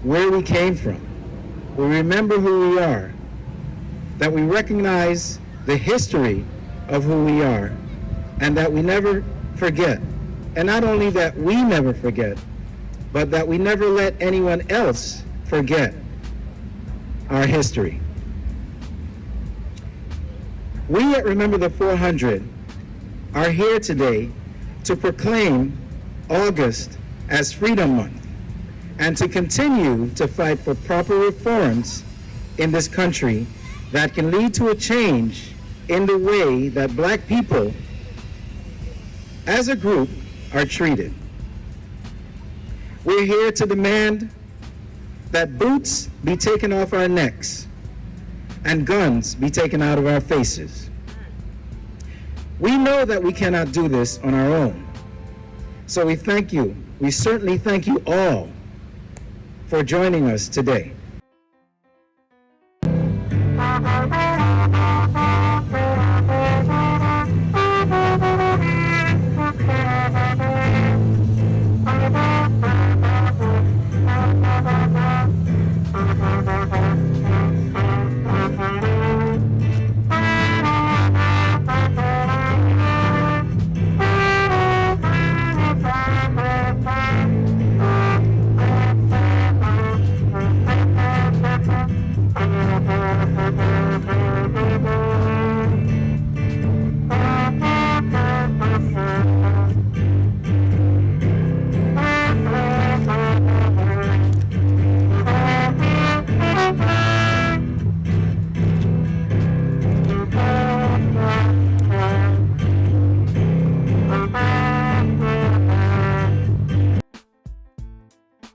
where we came from. We remember who we are, that we recognize the history of who we are, and that we never forget. And not only that we never forget, but that we never let anyone else forget our history. We at Remember the 400 are here today to proclaim August as Freedom Month and to continue to fight for proper reforms in this country that can lead to a change in the way that Black people as a group are treated. We're here to demand that boots be taken off our necks and guns be taken out of our faces. We know that we cannot do this on our own. So we thank you. We certainly thank you all for joining us today.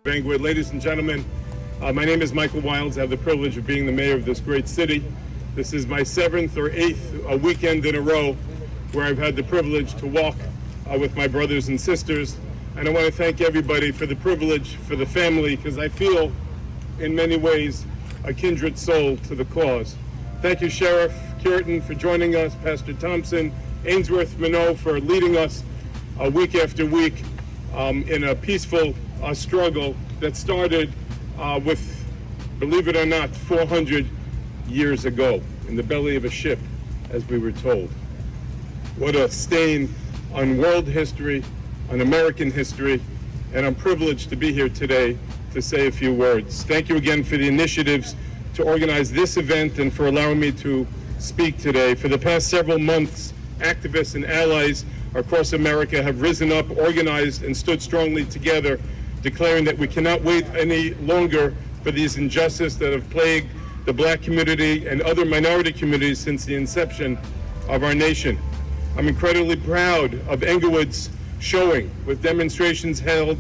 Bentworth, ladies and gentlemen, my name is Michael Wilds. I have the privilege of being the mayor of this great city. This is my 7th or 8th weekend in a row where I've had the privilege to walk with my brothers and sisters. And I want to thank everybody for the privilege, for the family, because I feel in many ways a kindred soul to the cause. Thank you, Sheriff Curtin, for joining us, Pastor Thompson, Ainsworth Minot for leading us week after week in a peaceful struggle that started with, believe it or not, 400 years ago in the belly of a ship, as we were told. What a stain on world history, on American history, and I'm privileged to be here today to say a few words. Thank you again for the initiatives to organize this event and for allowing me to speak today. For the past several months, activists and allies across America have risen up, organized, and stood strongly together, declaring that we cannot wait any longer for these injustices that have plagued the Black community and other minority communities since the inception of our nation. I'm incredibly proud of Englewood's showing, with demonstrations held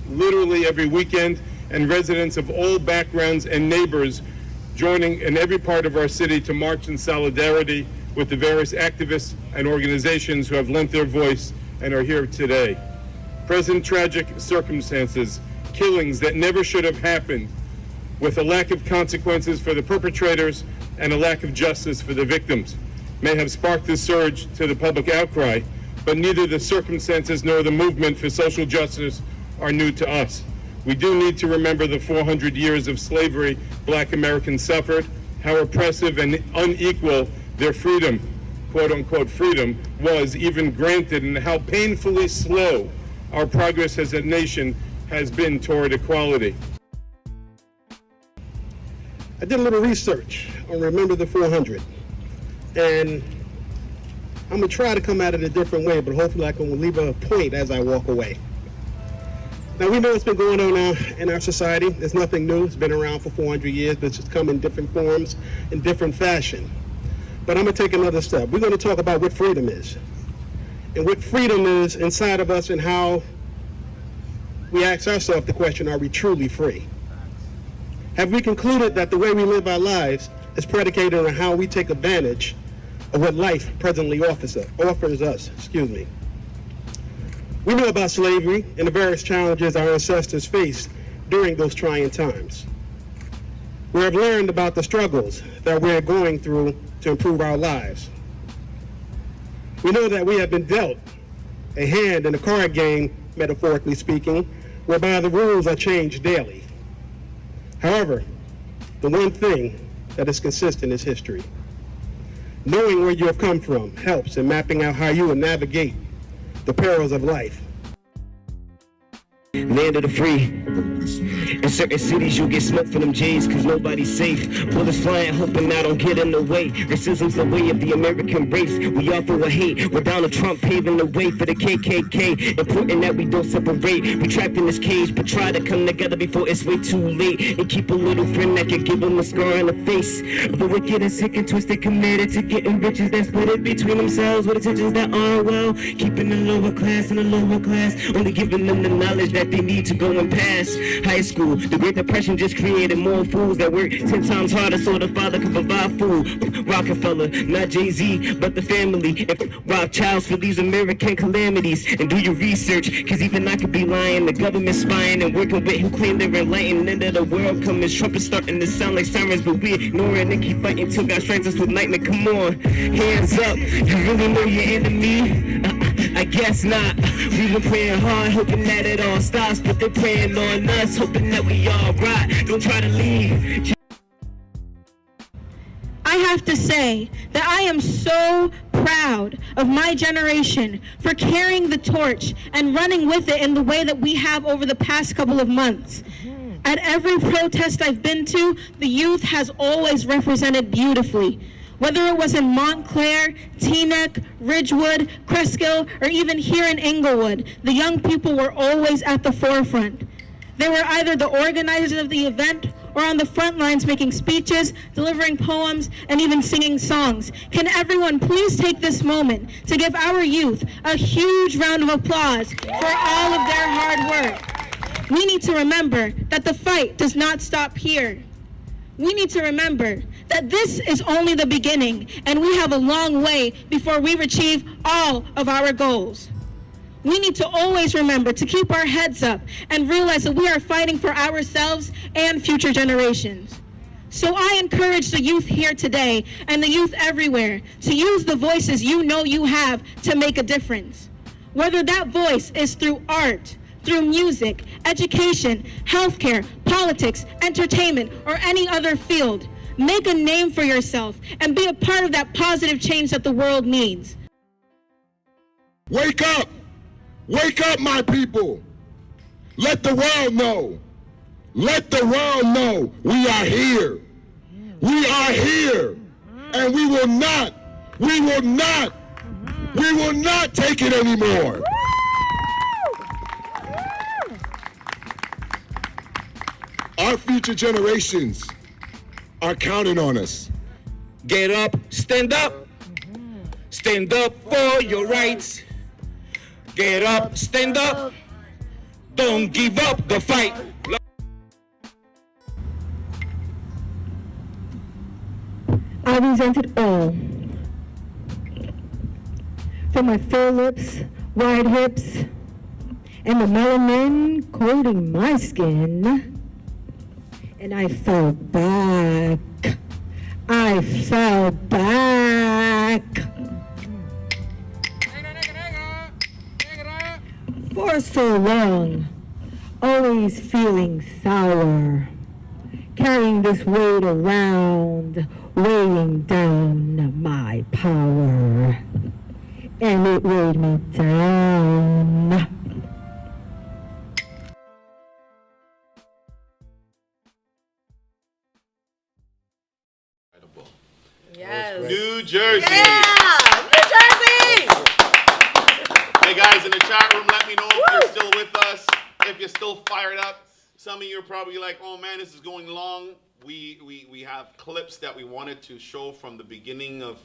literally every weekend, and residents of all backgrounds and neighbors joining in every part of our city to march in solidarity with the various activists and organizations who have lent their voice and are here today. Present tragic circumstances, killings that never should have happened, with a lack of consequences for the perpetrators and a lack of justice for the victims, may have sparked this surge to the public outcry, but neither the circumstances nor the movement for social justice are new to us. We do need to remember the 400 years of slavery Black Americans suffered, how oppressive and unequal their freedom, quote unquote freedom, was even granted, and how painfully slow our progress as a nation has been toward equality.
I did a little research on Remember the 400, and I'm gonna try to come at it a different way, but hopefully I can leave a point as I walk away. Now, we know what's been going on now in our society. It's nothing new. It's been around for 400 years, but it's just come in different forms, in different fashion. But I'm gonna take another step. We're gonna talk about what freedom is, and what freedom is inside of us, and how we ask ourselves the question, are we truly free? Have we concluded that the way we live our lives is predicated on how we take advantage of what life presently offers us? We know about slavery and the various challenges our ancestors faced during those trying times. We have learned about the struggles that we're going through to improve our lives. We know that we have been dealt a hand in a card game, metaphorically speaking, whereby the rules are changed daily. However, the one thing that is consistent is history. Knowing where you have come from helps in mapping out how you will navigate the perils of life.
Land of the free. In certain cities you'll get smoked for them J's, cause nobody's safe. Bullets flying, hoping I don't get in the way. Racism's the way of the American race. We all full of hate, with Donald Trump paving the way for the KKK. Important that we don't separate. We trapped in this cage, but try to come together before it's way too late. And keep a little friend that could give them a scar on the face. The wicked and sick and twisted, committed to getting riches that split it between themselves with intentions that aren't well. Keeping the lower class in the lower class, only giving them the knowledge that they need to go and pass high school. The Great Depression just created more fools that work 10 times harder so the father can provide food. Rockefeller, not Jay-Z, but the family. And Rothschilds for these American calamities. And do your research, cause even I could be lying. The government spying and working with who claim they're enlightened. End of the world coming, Trump is starting to sound like sirens, but we ignoring and keep fighting till God strikes us with lightning. Come on, hands up, you really know your enemy? I guess not. We've been praying hard, hoping that it all stops, but they're praying on us, hoping that we all right. Don't try to leave.
I have to say that I am so proud of my generation for carrying the torch and running with it in the way that we have over the past couple of months. At every protest I've been to, the youth has always represented beautifully. Whether it was in Montclair, Teaneck, Ridgewood, Cresskill, or even here in Englewood, the young people were always at the forefront. They were either the organizers of the event or on the front lines making speeches, delivering poems, and even singing songs. Can everyone please take this moment to give our youth a huge round of applause for all of their hard work? We need to remember that the fight does not stop here. We need to remember that this is only the beginning, and we have a long way before we achieve all of our goals. We need to always remember to keep our heads up and realize that we are fighting for ourselves and future generations. So I encourage the youth here today and the youth everywhere to use the voices you know you have to make a difference. Whether that voice is through art, through music, education, healthcare, politics, entertainment, or any other field. Make a name for yourself and be a part of that positive change that the world needs.
Wake up! Wake up, my people! Let the world know. Let the world know we are here. We are here. And we will not take it anymore. Our future generations are counting on us.
Get up, stand up. Stand up for your rights. Get up, stand up. Don't give up the fight.
I resent it all. From my full lips, wide hips, and the melanin coating my skin. And I fell back. I fell back. For so long, always feeling sour, carrying this weight around, weighing down my power, and it weighed me down.
Yes.
New Jersey.
Yeah, New Jersey.
Hey guys in the chat room, let me know if you're still with us, if you're still fired up. Some of you are probably like, oh man, this is going long. We have clips that we wanted to show from the beginning of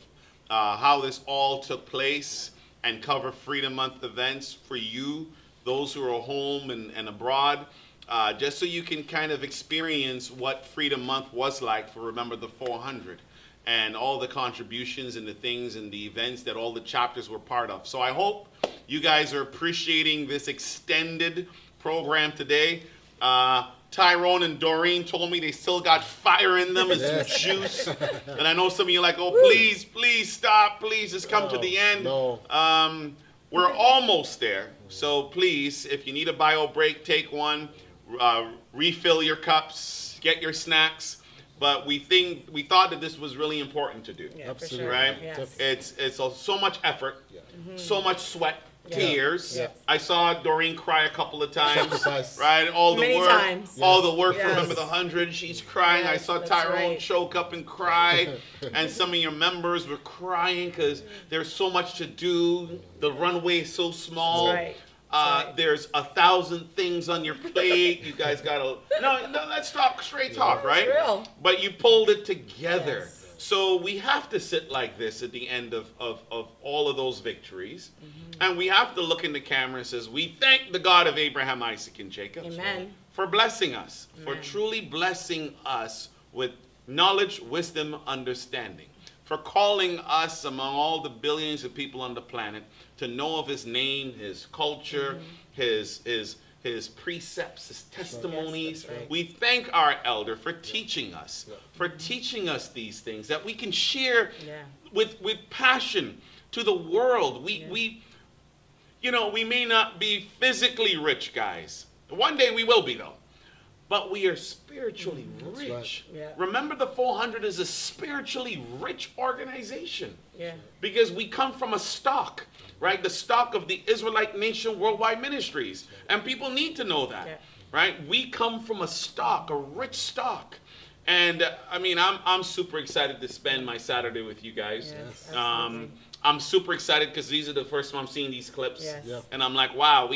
how this all took place and cover Freedom Month events for you, those who are home and abroad, just so you can kind of experience what Freedom Month was like for Remember the 400 and all the contributions and the things and the events that all the chapters were part of. So I hope you guys are appreciating this extended program today. Tyrone and Doreen told me they still got fire in them and some juice. And I know some of you are like, oh, please stop. Please just come to the end.
No.
We're almost there. So please, if you need a bio break, take one. Refill your cups. Get your snacks. But we thought that this was really important to do.
Yeah,
Absolutely.
for sure.
Right?
Yes.
It's so much effort, so much sweat, tears.
Yeah.
I saw Doreen cry a couple of times.
Sacrifice.
Right? All the
Many
work,
times.
all the work for
Yes.
Remember the 100. She's crying.
Yes,
I saw
that's
Tyrone
right.
choke up and cry, and some of your members were crying because there's so much to do. The runway is so small.
That's right.
There's 1,000 things on your plate. You guys gotta no. Let's talk straight talk, right?
real.
But you pulled it together.
Yes.
So we have to sit like this at the end of all of those victories, and we have to look in the camera and says, we thank the God of Abraham, Isaac, and Jacob
Amen.
for blessing us, for
Amen.
truly blessing us with knowledge, wisdom, understanding, for calling us among all the billions of people on the planet to know of his name, his culture, his precepts, his testimonies.
that's right.
We thank our elder for teaching us, these things that we can share with passion to the world. We may not be physically rich, guys. One day we will be, though. But we are spiritually rich.
right.
Yeah.
Remember, the 400 is a spiritually rich organization.
Yeah.
Because we come from a stock, right? The stock of the Israelite Nation Worldwide Ministries. And people need to know that,
Yeah.
right? We come from a stock, a rich stock. And I'm super excited to spend my Saturday with you guys.
Yes, absolutely.
I'm super excited because these are the first time I'm seeing these clips.
Yes.
Yeah.
And I'm like, wow,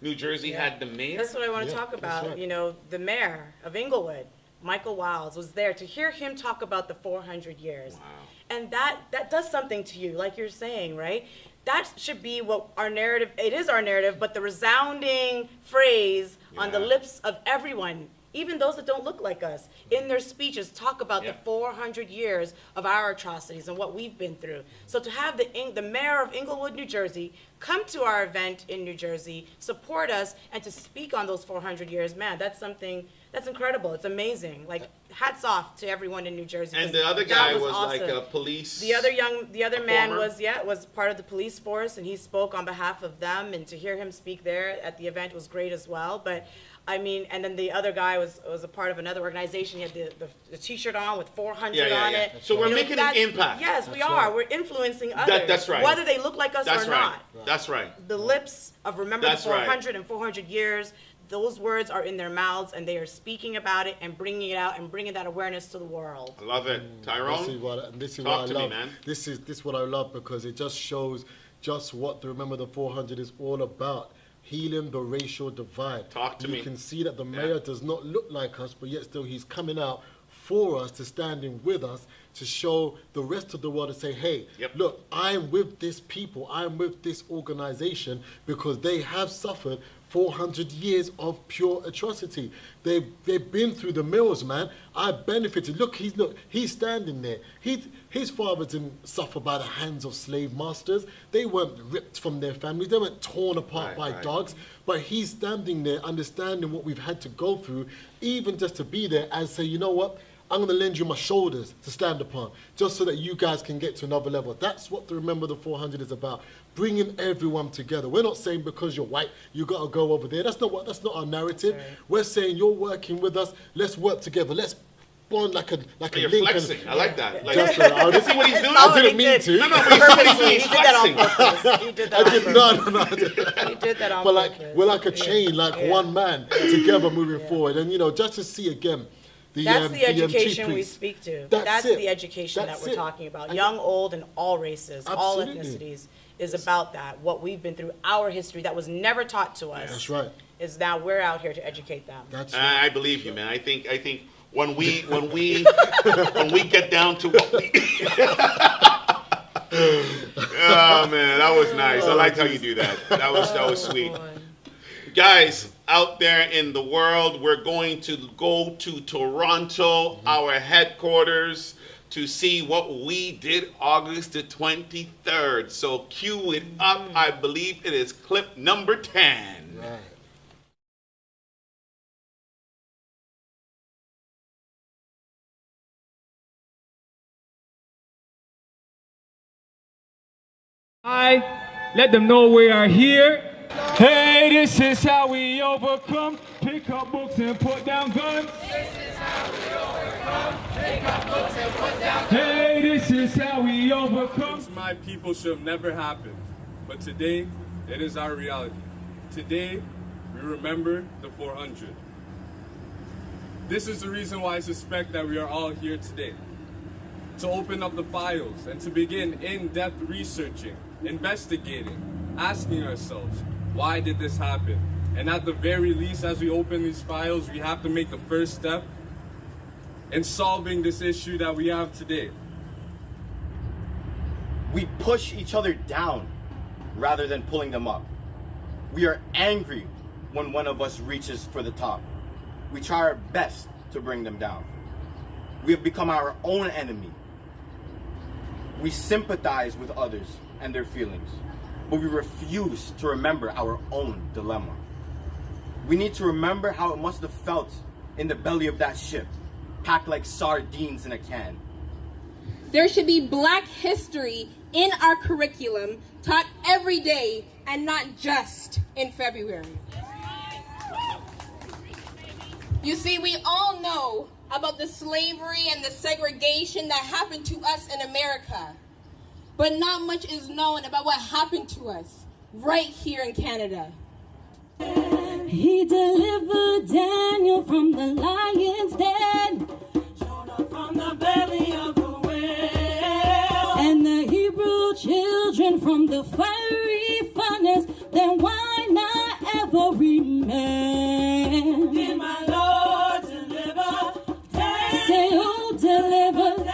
New Jersey
Yeah.
had the mayor.
That's what I want to
Yeah,
talk
that's
about.
right.
You know, the mayor of Inglewood, Michael Wiles, was there to hear him talk about the 400 years.
Wow.
And that does something to you, like you're saying, right? That should be what our narrative, it is our narrative, but the resounding phrase on the
Yeah.
lips of everyone, even those that don't look like us, in their speeches talk about
Yeah.
the 400 years of our atrocities and what we've been through. So to have the mayor of Inglewood, New Jersey, come to our event in New Jersey, support us, and to speak on those 400 years, man, that's something, that's incredible. It's amazing. Like, hats off to everyone in New Jersey.
And
'cause
the other
that
guy was
awesome.
like a police.
The other man
former.
was part of the police force, and he spoke on behalf of them, and to hear him speak there at the event was great as well. But and then the other guy was a part of another organization. He had the T-shirt on with 400 on it.
So we're
You know,
making an impact.
Yes, we are. We're influencing others.
That's right.
Whether they look like us
That's
or
right.
not.
That's right.
The lips of Remember
That's
the
right.
400 and 400 years, those words are in their mouths, and they are speaking about it and bringing it out and bringing that awareness to the world.
I love it. Tyrone?
This is
Talk
what I
to me,
love.
man.
This is what I love because it just shows just what the Remember the 400 is all about. Healing the racial divide.
Talk to me.
You can see that the mayor does not look like us, but yet still he's coming out for us, to stand in with us, to show the rest of the world and say, hey, look, I'm with this people, I'm with this organization because they have suffered 400 years of pure atrocity. They've been through the mills, man. I benefited. Look, he's standing there. His father didn't suffer by the hands of slave masters. They weren't ripped from their families. They weren't torn apart by dogs. But he's standing there understanding what we've had to go through, even just to be there and say, you know what? I'm going to lend you my shoulders to stand upon, just so that you guys can get to another level. That's what the Remember the 400 is about, bringing everyone together. We're not saying because you're white, you got to go over there. That's not our narrative. Right. We're saying you're working with us. Let's work together. Let's bond like a
You're
link.
flexing. I like that. Like,
just you see
what he's doing?
I didn't mean to.
No, but you see what he's doing? He's flexing.
He did that on purpose.
No, I didn't.
He did that on
but
purpose.
we're like a chain, like one man together moving forward. And, just to see again,
that's the education we speak to. That's the education that we're talking about. Young, old, and all races, all ethnicities is about that. What we've been through, our history that was never taught to us.
That's right.
Is now we're out here to educate them.
That's right.
I believe you, man. I think when we when we get down to what we oh man, that was nice. I liked how you do that. That was sweet. Guys, out there in the world, we're going to go to Toronto, our headquarters, to see what we did August the 23rd. So cue it up. I believe it is clip number 10.
Right.
Let them know we are here. Hey, this is how we overcome. Pick up books and put down guns. This is how we overcome. Pick up books and put down guns. Hey, this is how we overcome.
My people should have never happened, but today it is our reality. Today we remember the 400. This is the reason why I suspect that we are all here today. To open up the files and to begin in-depth researching, investigating, asking ourselves, why did this happen? And at the very least, as we open these files, we have to make the first step in solving this issue that we have today.
We push each other down rather than pulling them up. We are angry when one of us reaches for the top. We try our best to bring them down. We have become our own enemy. We sympathize with others and their feelings, but we refuse to remember our own dilemma. We need to remember how it must have felt in the belly of that ship, packed like sardines in a can.
There should be Black history in our curriculum, taught every day and not just in February. You see, we all know about the slavery and the segregation that happened to us in America, but not much is known about what happened to us right here in Canada.
He delivered Daniel from the lion's den, Jonah from the belly of the whale, and the Hebrew children from the fiery furnace. Then why not every man? Did my Lord deliver? Say who delivered?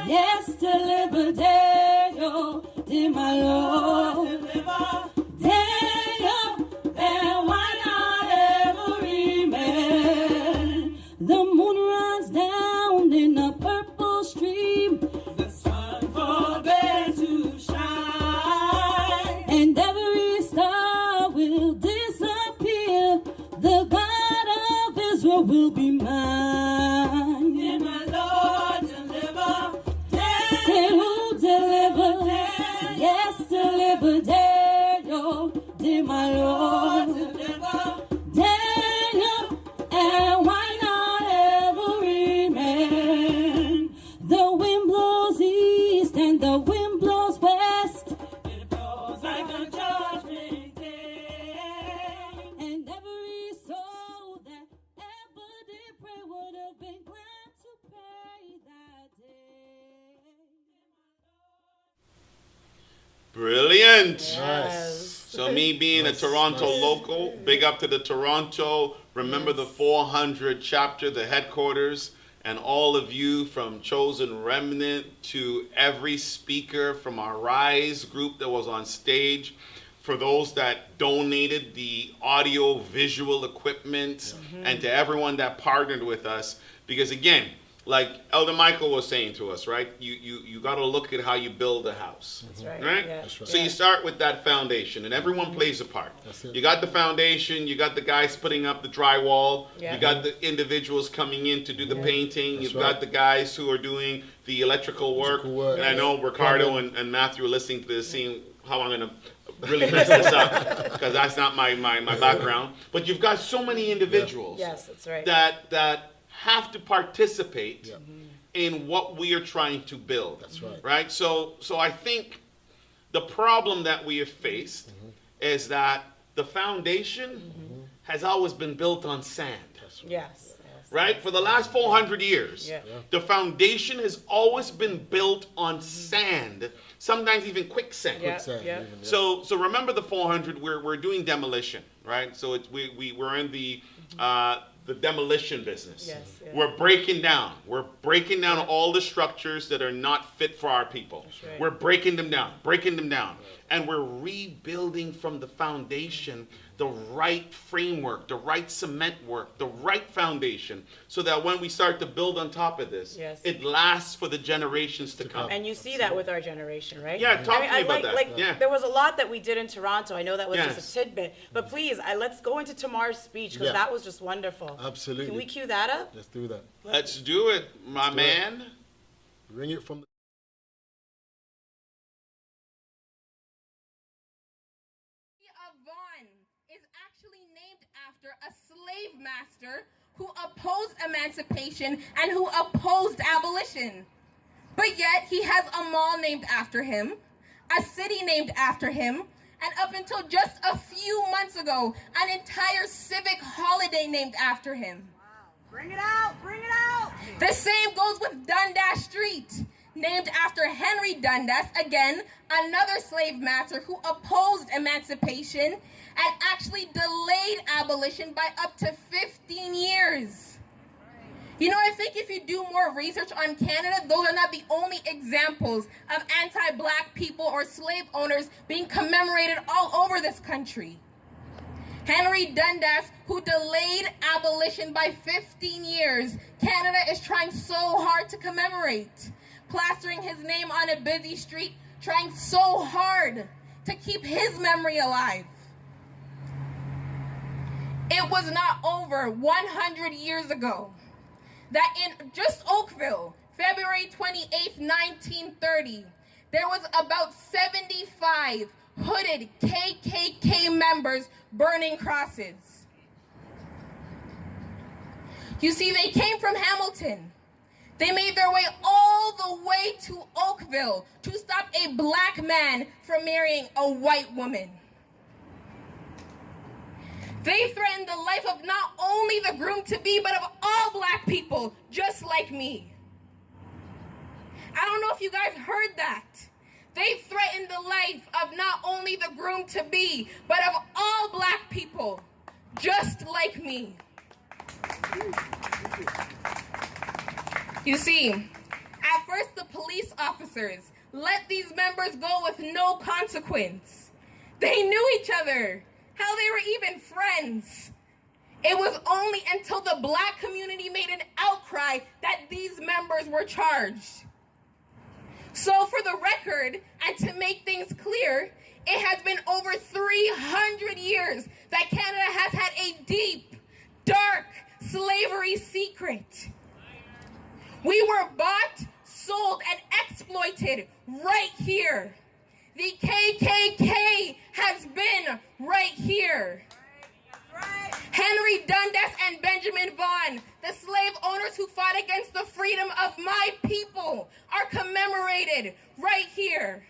Yes, deliver Daniel. Did my Lord deliver? Daniel. Then why not every man? The moon runs down in a purple stream. The sun forbids to shine, and every star will disappear. The God of Israel will be mine. Did my Lord deliver? Say who delivered? Yes, deliver Daniel. Did my Lord deliver? Daniel. And why not every man? The wind blows east and the wind blows west. It blows like a judgment day. And every soul that ever did pray would have been glad to pray that day.
Brilliant.
Yes.
So me being a Toronto local, big up to the Toronto Remember the 400 chapter, the headquarters. and all of you from Chosen Remnant to every speaker from our Rise group that was on stage, for those that donated the audio visual equipment, and to everyone that partnered with us. Because again, like Elder Michael was saying to us, right? You got to look at how you build a house.
That's right.
Right?
Yeah. That's right.
So you start with that foundation, and everyone plays a part. You got the foundation, you got the guys putting up the drywall, you got the individuals coming in to do the painting, you've got the guys who are doing the electrical work. And I know Ricardo and Matthew are listening to this, seeing how I'm going to really mess this up, because that's not my background. But you've got so many individuals
Yes, that's right.
that have to participate in what we are trying to build.
That's right.
Right? So I think the problem that we have faced is that the foundation has always been built on sand.
Yes.
Right? For the last 400 years, the foundation has always been built on sand, sometimes even quicksand. So remember the 400, we're doing demolition, right? So we're in the demolition business. We're breaking down. We're breaking down all the structures that are not fit for our people.
Right.
We're breaking them down. And we're rebuilding from the foundation the right framework, the right cement work, the right foundation, so that when we start to build on top of this, it lasts for the generations to come.
And you see that with our generation, right?
Yeah, talk to me about that.
There was a lot that we did in Toronto. I know that was just a tidbit. But please, let's go into Tamar's speech, because that was just wonderful.
Absolutely.
Can we cue that up?
Let's do that.
Let's do it, my man.
Bring it from the...
After a slave master who opposed emancipation and who opposed abolition. But yet he has a mall named after him, a city named after him, and up until just a few months ago, an entire civic holiday named after him.
Wow. Bring it out, bring it out.
The same goes with Dundas Street, named after Henry Dundas, again, another slave master who opposed emancipation and actually delayed abolition by up to 15 years. You know, I think if you do more research on Canada, those are not the only examples of anti-black people or slave owners being commemorated all over this country. Henry Dundas, who delayed abolition by 15 years, Canada is trying so hard to commemorate, plastering his name on a busy street, trying so hard to keep his memory alive. It was not over 100 years ago that in just Oakville, February 28th, 1930, there was about 75 hooded KKK members burning crosses. You see, they came from Hamilton. They made their way all the way to Oakville to stop a black man from marrying a white woman. They threatened the life of not only the groom-to-be, but of all black people, just like me. I don't know if you guys heard that. They threatened the life of not only the groom-to-be, but of all black people, just like me. You see, at first the police officers let these members go with no consequence. They knew each other. Hell, they were even friends. It was only until the black community made an outcry that these members were charged. So for the record, and to make things clear, it has been over 300 years that Canada has had a deep, dark slavery secret. We were bought, sold, and exploited right here. The KKK has been right here. Henry Dundas and Benjamin Vaughan, the slave owners who fought against the freedom of my people, are commemorated right here.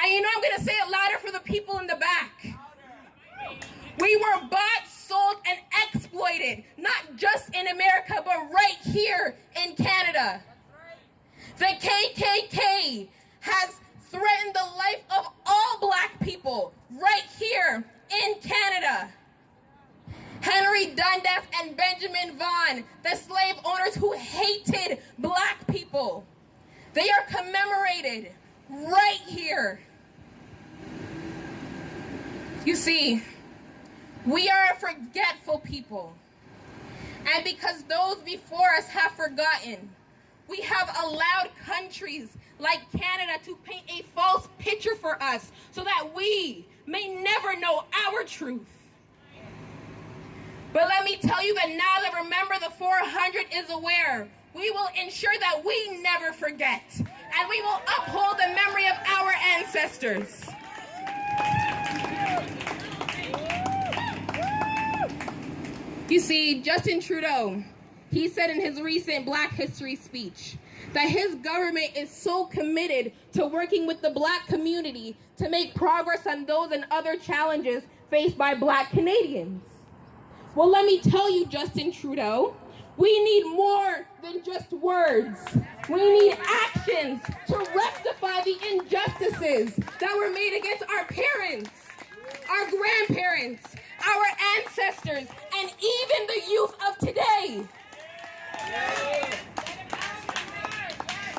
And you know, I'm going to say it louder for the people in the back. We were bought, sold, and exploited, not just in America, but right here in Canada. The KKK has threatened the life of all black people right here in Canada. Henry Dundas and Benjamin Vaughan, the slave owners who hated black people. They are commemorated right here. You see, we are a forgetful people. And because those before us have forgotten, we have allowed countries like Canada to paint a false picture for us so that we may never know our truth. But let me tell you that now that Remember the 400 is aware, we will ensure that we never forget, and we will uphold the memory of our ancestors. You see, Justin Trudeau, he said in his recent Black History speech that his government is so committed to working with the black community to make progress on those and other challenges faced by black Canadians. Well, let me tell you, Justin Trudeau, we need more than just words. We need actions to rectify the injustices that were made against our parents, our grandparents, our ancestors, and even the youth of today.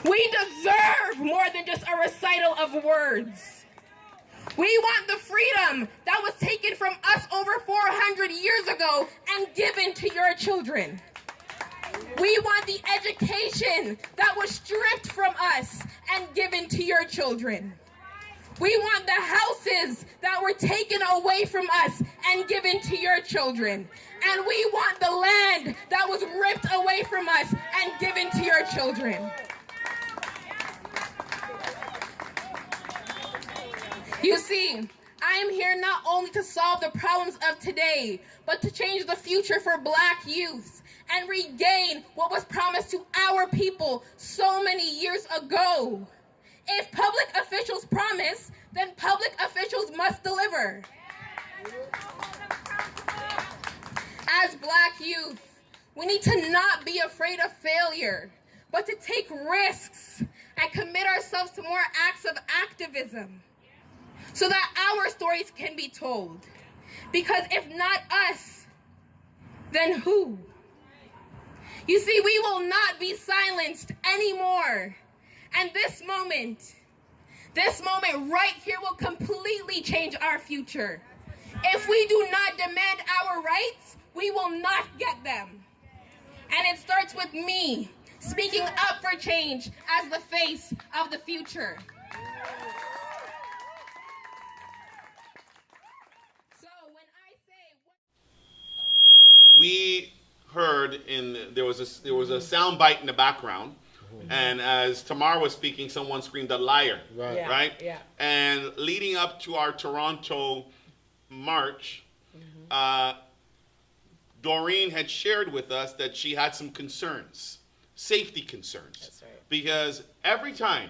We deserve more than just a recital of words. We want the freedom that was taken from us over 400 years ago and given to your children. We want the education that was stripped from us and given to your children. We want the houses that were taken away from us and given to your children. And we want the land that was ripped away from us and given to your children. You see, I am here not only to solve the problems of today, but to change the future for black youth and regain what was promised to our people so many years ago. If public officials promise, then public officials must deliver. As black youth, we need to not be afraid of failure, but to take risks and commit ourselves to more acts of activism so that our stories can be told. Because if not us, then who? You see, we will not be silenced anymore. And this moment right here will completely change our future. If we do not demand our rights, we will not get them. And it starts with me speaking up for change as the face of the future.
We heard there was a sound bite in the background, and as Tamar was speaking, someone screamed a liar, right?
Yeah.
And leading up to our Toronto march, Doreen had shared with us that she had some concerns, safety concerns.
That's right.
Because every time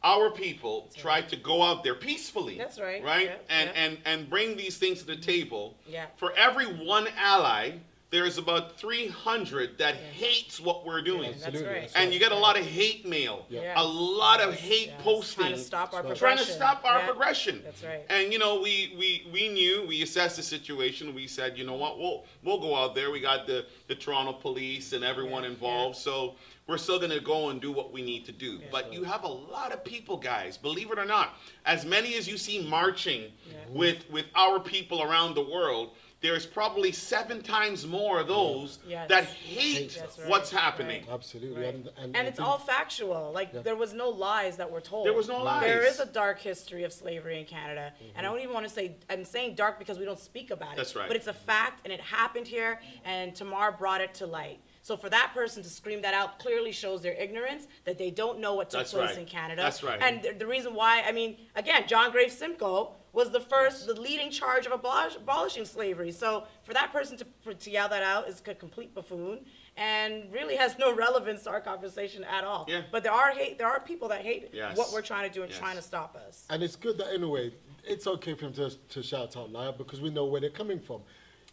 our people tried to go out there peacefully,
that's right,
right, and bring these things to the table.
Yeah.
For every one ally, there's about 300 that hates what we're doing.
That's right.
And you get a lot of hate mail, a lot of hate posting,
trying to stop our
progression.
That's right.
And you know, we knew, we assessed the situation. We said, you know what, we'll go out there. We got the Toronto police and everyone involved, so we're still going to go and do what we need to do. But you have a lot of people, guys, believe it or not, as many as you see marching with our people around the world, there's probably 7 times more of those that hate what's happening.
Absolutely.
Right. And it's all factual. Like, there was no lies that were told.
There was no lies.
There is a dark history of slavery in Canada. And I don't even want to say, I'm saying dark because we don't speak about it.
That's right.
But it's a fact, and it happened here, and Tamar brought it to light. So for that person to scream that out clearly shows their ignorance, that they don't know what took place in Canada.
That's right.
And the reason why, I mean, again, John Graves Simcoe was the leading charge of abolishing slavery. So for that person to yell that out is a complete buffoon and really has no relevance to our conversation at all.
Yeah.
But there are people that hate what we're trying to do and trying to stop us.
And it's good that, in a way, it's okay for him to shout out liar because we know where they're coming from.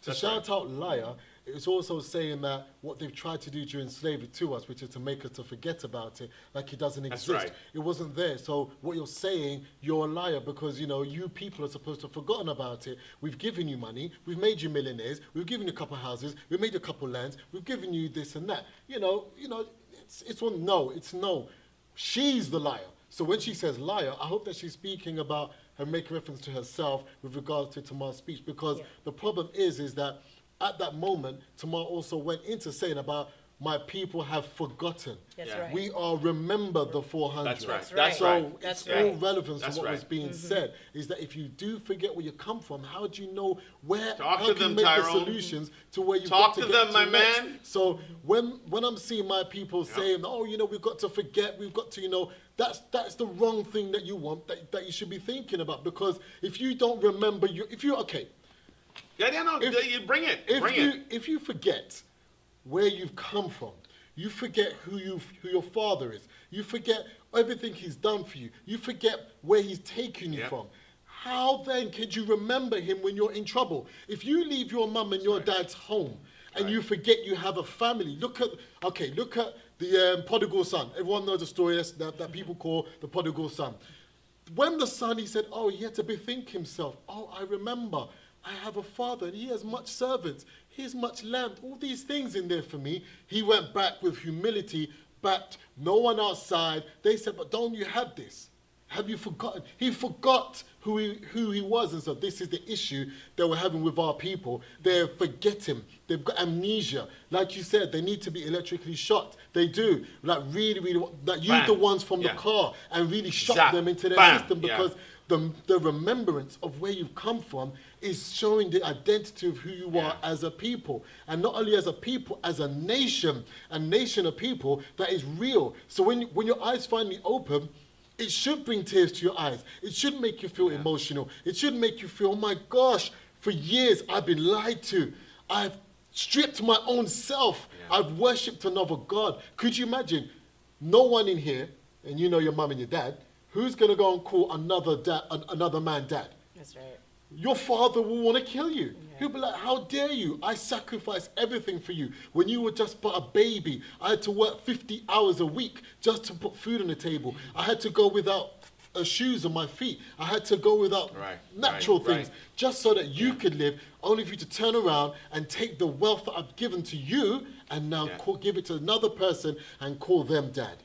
To shout out liar It's also saying that what they've tried to do during slavery to us, which is to make us to forget about it, like it doesn't exist.
right.
It wasn't there. So what you're saying, you're a liar, because you people are supposed to have forgotten about it. We've given you money, we've made you millionaires, we've given you a couple of houses, we've made you a couple of lands, we've given you this and that. It's one. No, it's no. She's the liar. So when she says liar, I hope that she's speaking about her making reference to herself with regards to Tamar's speech, because the problem is that at that moment, Tamar also went into saying about my people have forgotten.
That's right.
We are remember the 400.
That's right.
That's
That's
So
right.
it's
right.
all relevance
That's
to what
right.
was being said, is that if you do forget where you come from, how do you know where,
Talk
how
to
can
them,
you make
Tyrone.
the solutions to where you've
Talk
got to
to
get
them, my
next?
man.
So when I'm seeing my people saying, oh, we've got to forget, we've got to, that's the wrong thing that you want, that you should be thinking about, because if you don't remember, okay.
Yeah, no, you bring it.
If you forget where you've come from, you forget who your father is, you forget everything he's done for you, you forget where he's taken you from, how then could you remember him when you're in trouble? If you leave your mum and your dad's home and you forget you have a family, look at the prodigal son. Everyone knows the story that people call the prodigal son. When the son, he said, oh, he had to bethink himself. Oh, I remember, I have a father and he has much servants. He has much land, all these things in there for me. He went back with humility, back, no one outside. They said, but don't you have this? Have you forgotten? He forgot who he was. And so this is the issue that we're having with our people. They're forgetting. They've got amnesia. Like you said, they need to be electrically shocked. They do. Like really, like use the ones from the car and really shock them into their system, because the remembrance of where you've come from is showing the identity of who you are as a people. And not only as a people, as a nation of people that is real. So when your eyes finally open, it should bring tears to your eyes. It should make you feel emotional. It should make you feel, oh my gosh, for years I've been lied to. I've stripped my own self. I've worshipped another God. Could you imagine? No one in here, and you know your mum and your dad, who's going to go and call another man dad?
That's right.
Your father will want to kill you. He'll be like, how dare you? I sacrificed everything for you. When you were just but a baby, I had to work 50 hours a week just to put food on the table. I had to go without shoes on my feet. I had to go without natural things just so that you could live, only for you to turn around and take the wealth that I've given to you and now give it to another person and call them dad.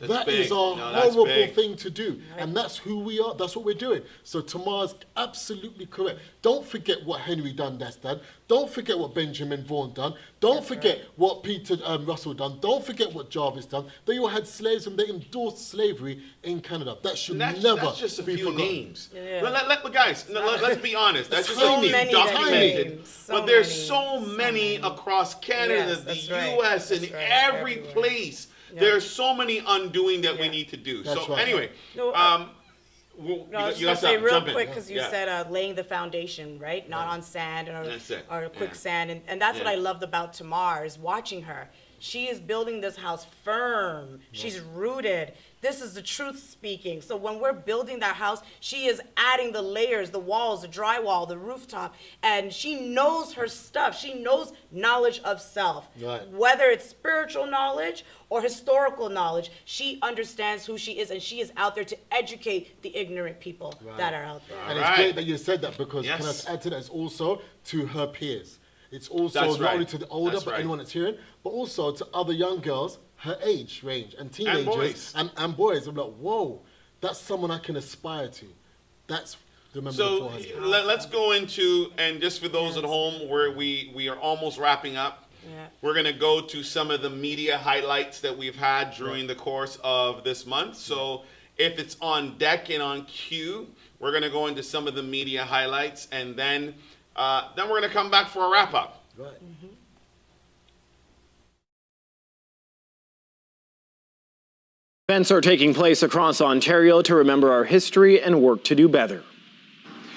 That is a horrible thing to do. And that's who we are. That's what we're doing. So Tamar's absolutely correct. Don't forget what Henry Dundas done. Don't forget what Benjamin Vaughan done. Don't forget what Peter Russell done. Don't forget what Jarvis done. They all had slaves and they endorsed slavery in Canada. That should never
that's just a
be
few
forgotten.
names. Guys, let's be honest. That's just
so
a few
many
documented.
names.
But there's so many across Canada, the U.S., and every place. There's so many undoing that we need to do.
That's
so
right.
anyway,
No, I was just going to say real
jump in.
quick, because you said laying the foundation, right? Not on sand or quicksand. And that's what I loved about Tamar, is watching her. She is building this house firm. She's rooted. This is the truth speaking. So when we're building that house, she is adding the layers, the walls, the drywall, the rooftop, and she knows her stuff. She knows knowledge of self.
Right.
Whether it's spiritual knowledge or historical knowledge, she understands who she is, and she is out there to educate the ignorant people that are out there.
And it's great that you said that, because can I add to that, it's also to her peers. It's also not only to the older, but anyone that's hearing, but also to other young girls her age range and teenagers and boys. I'm like, whoa, that's someone I can aspire to. That's the member.
So let's go into, and just for those at home, where we are almost wrapping up. We're going to go to some of the media highlights that we've had during the course of this month. So if it's on deck and on cue, we're going to go into some of the media highlights, and then we're going to come back for a wrap-up.
Right.
Events are taking place across Ontario to remember our history and work to do better.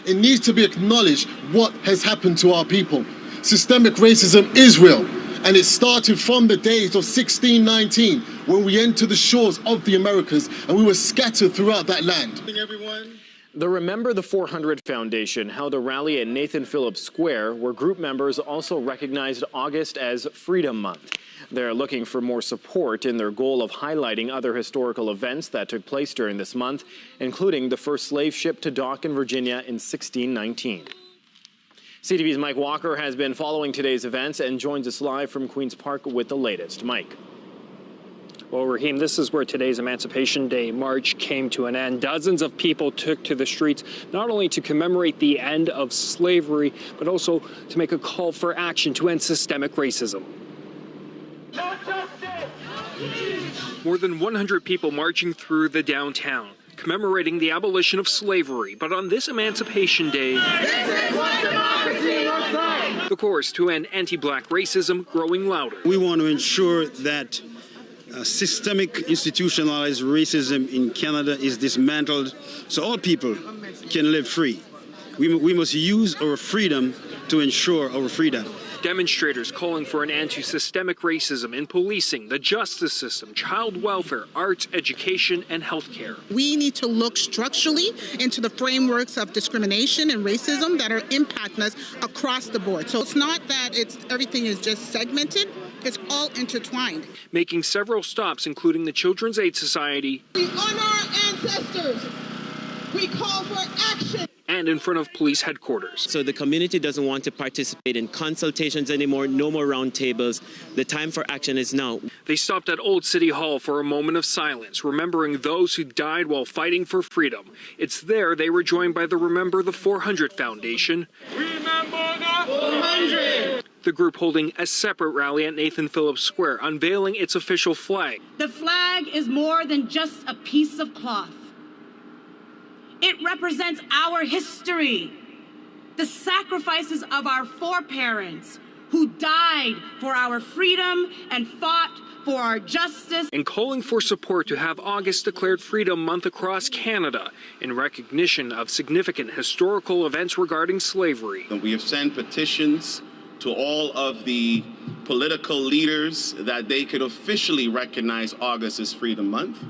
It needs to be acknowledged what has happened to our people. Systemic racism is real, and it started from the days of 1619, when we entered the shores of the Americas and we were scattered throughout that land.
Everyone,
The Remember the 400 Foundation held a rally at Nathan Phillips Square, where group members also recognized August as Freedom Month. They're looking for more support in their goal of highlighting other historical events that took place during this month, including the first slave ship to dock in Virginia in 1619. CTV's Mike Walker has been following today's events and joins us live from Queen's Park with the latest. Mike.
Well, Raheem, this is where today's Emancipation Day march came to an end. Dozens of people took to the streets, not only to commemorate the end of slavery, but also to make a call for action to end systemic racism. More than 100 people marching through the downtown, commemorating the abolition of slavery. But on this Emancipation Day, the chorus to end anti-black racism growing louder.
We want to ensure that systemic institutionalized racism in Canada is dismantled so all people can live free. We must use our freedom to ensure our freedom.
Demonstrators calling for an end to systemic racism in policing, the justice system, child welfare, arts, education, and healthcare.
We need to look structurally into the frameworks of discrimination and racism that are impacting us across the board. So it's not that everything is just segmented, it's all intertwined.
Making several stops, including the Children's Aid Society.
We honor our ancestors. We call for action.
And in front of police headquarters.
So the community doesn't want to participate in consultations anymore, no more roundtables. The time for action is now.
They stopped at Old City Hall for a moment of silence, remembering those who died while fighting for freedom. It's there they were joined by the Remember the 400 Foundation.
Remember the 400!
The group holding a separate rally at Nathan Phillips Square, unveiling its official flag.
The flag is more than just a piece of cloth. It represents our history, the sacrifices of our foreparents who died for our freedom and fought for our justice.
And calling for support to have August declared Freedom Month across Canada in recognition of significant historical events regarding slavery.
We have sent petitions to all of the political leaders that they could officially recognize August as Freedom Month,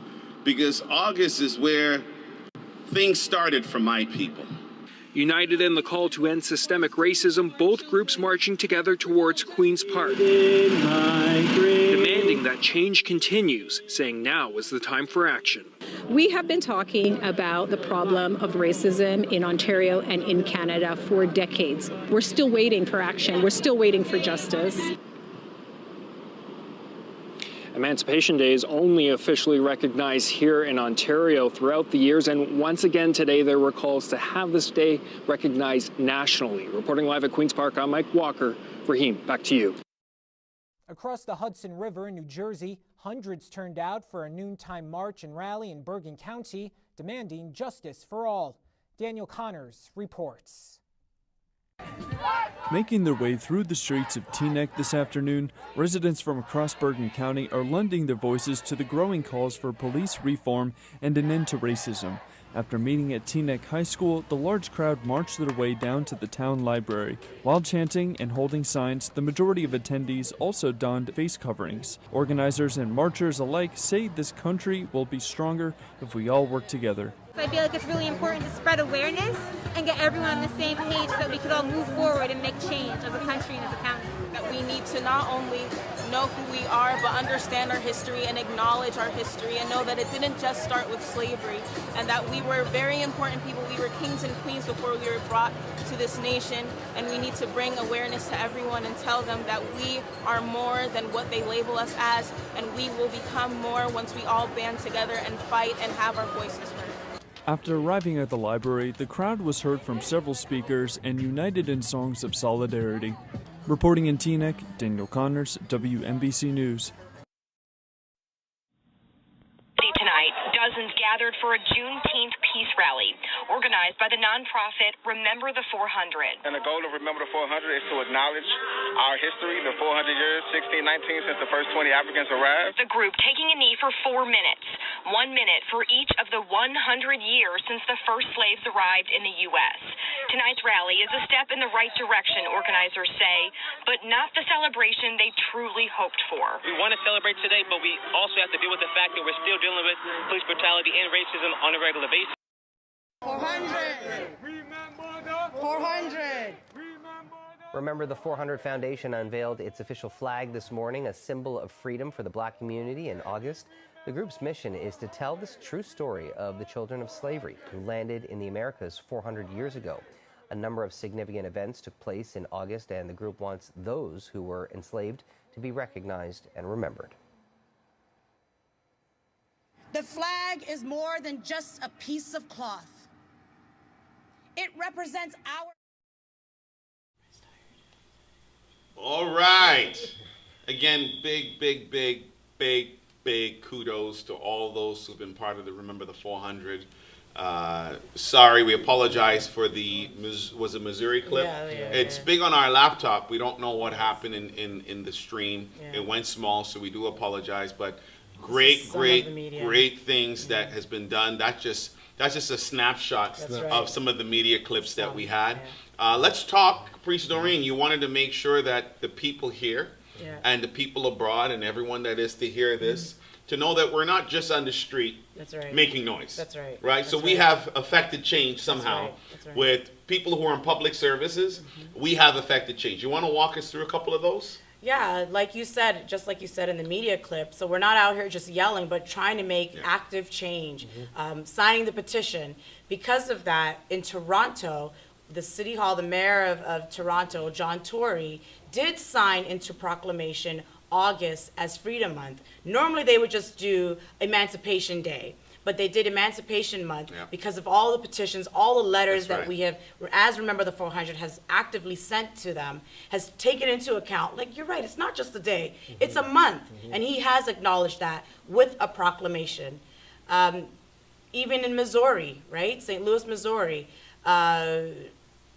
because August is where things started for my people.
United in the call to end systemic racism, both groups marching together towards Queen's Park, demanding that change continues, saying now is the time for action.
We have been talking about the problem of racism in Ontario and in Canada for decades. We're still waiting for action. We're still waiting for justice.
Emancipation Day is only officially recognized here in Ontario throughout the years, and once again today there were calls to have this day recognized nationally. Reporting live at Queen's Park, I'm Mike Walker. Raheem, back to you.
Across the Hudson River in New Jersey, hundreds turned out for a noontime march and rally in Bergen County demanding justice for all. Daniel Connors reports.
Making their way through the streets of Teaneck this afternoon, residents from across Bergen County are lending their voices to the growing calls for police reform and an end to racism. After meeting at Teaneck High School, the large crowd marched their way down to the town library. While chanting and holding signs, the majority of attendees also donned face coverings. Organizers and marchers alike say this country will be stronger if we all work together.
I feel like it's really important to spread awareness and get everyone on the same page so that we could all move forward and make change as a country and as a county.
That we need to not only know who we are, but understand our history and acknowledge our history and know that it didn't just start with slavery and that we were very important people. We were kings and queens before we were brought to this nation, and we need to bring awareness to everyone and tell them that we are more than what they label us as, and we will become more once we all band together and fight and have our voices heard.
After arriving at the library, the crowd was heard from several speakers and united in songs of solidarity. Reporting in Teaneck, Daniel Connors, WNBC News.
Tonight, dozens gathered for a Juneteenth peace rally organized by the nonprofit Remember the 400.
And the goal of Remember the 400 is to acknowledge our history, the 400 years, 1619, since the first 20 Africans arrived.
The group taking a knee for 4 minutes, 1 minute for each of the 100 years since the first slaves arrived in the U.S. Tonight's rally is a step in the right direction, organizers say, but not the celebration they truly hoped for.
We want to celebrate today, but we also have to deal with the fact that we're still dealing with police brutality and racism on a regular basis.
400. 400.
Remember the 400 Foundation unveiled its official flag this morning, a symbol of freedom for the black community in August. The group's mission is to tell this true story of the children of slavery who landed in the Americas 400 years ago. A number of significant events took place in August, and the group wants those who were enslaved to be recognized and remembered.
The flag is more than just a piece of cloth. It represents our...
All right. Again, big kudos to all those who've been part of the Remember the 400. Sorry, we apologize for the, was it Missouri clip? It's big on our laptop. We don't know what happened in the stream. It went small, so we do apologize. But great things that has been done. That's just a snapshot of some of the media clips that we had. Let's talk, Priest Doreen. You wanted to make sure that the people here and the people abroad and everyone that is to hear this, to know that we're not just on the street making noise.
That's right.
Right? So we have affected change somehow. With people who are in public services. We have affected change. You want to walk us through a couple of those?
Yeah, like you said, just like you said in the media clip. So we're not out here just yelling, but trying to make active change, signing the petition. Because of that, in Toronto, the City Hall, the mayor of Toronto, John Tory, did sign into proclamation August as Freedom Month. Normally they would just do Emancipation Day, but they did Emancipation Month because of all the petitions, all the letters that we have, as Remember the 400 has actively sent to them, has taken into account, like you're right, it's not just a day, it's a month. And he has acknowledged that with a proclamation. Even in Missouri, right, St. Louis, Missouri,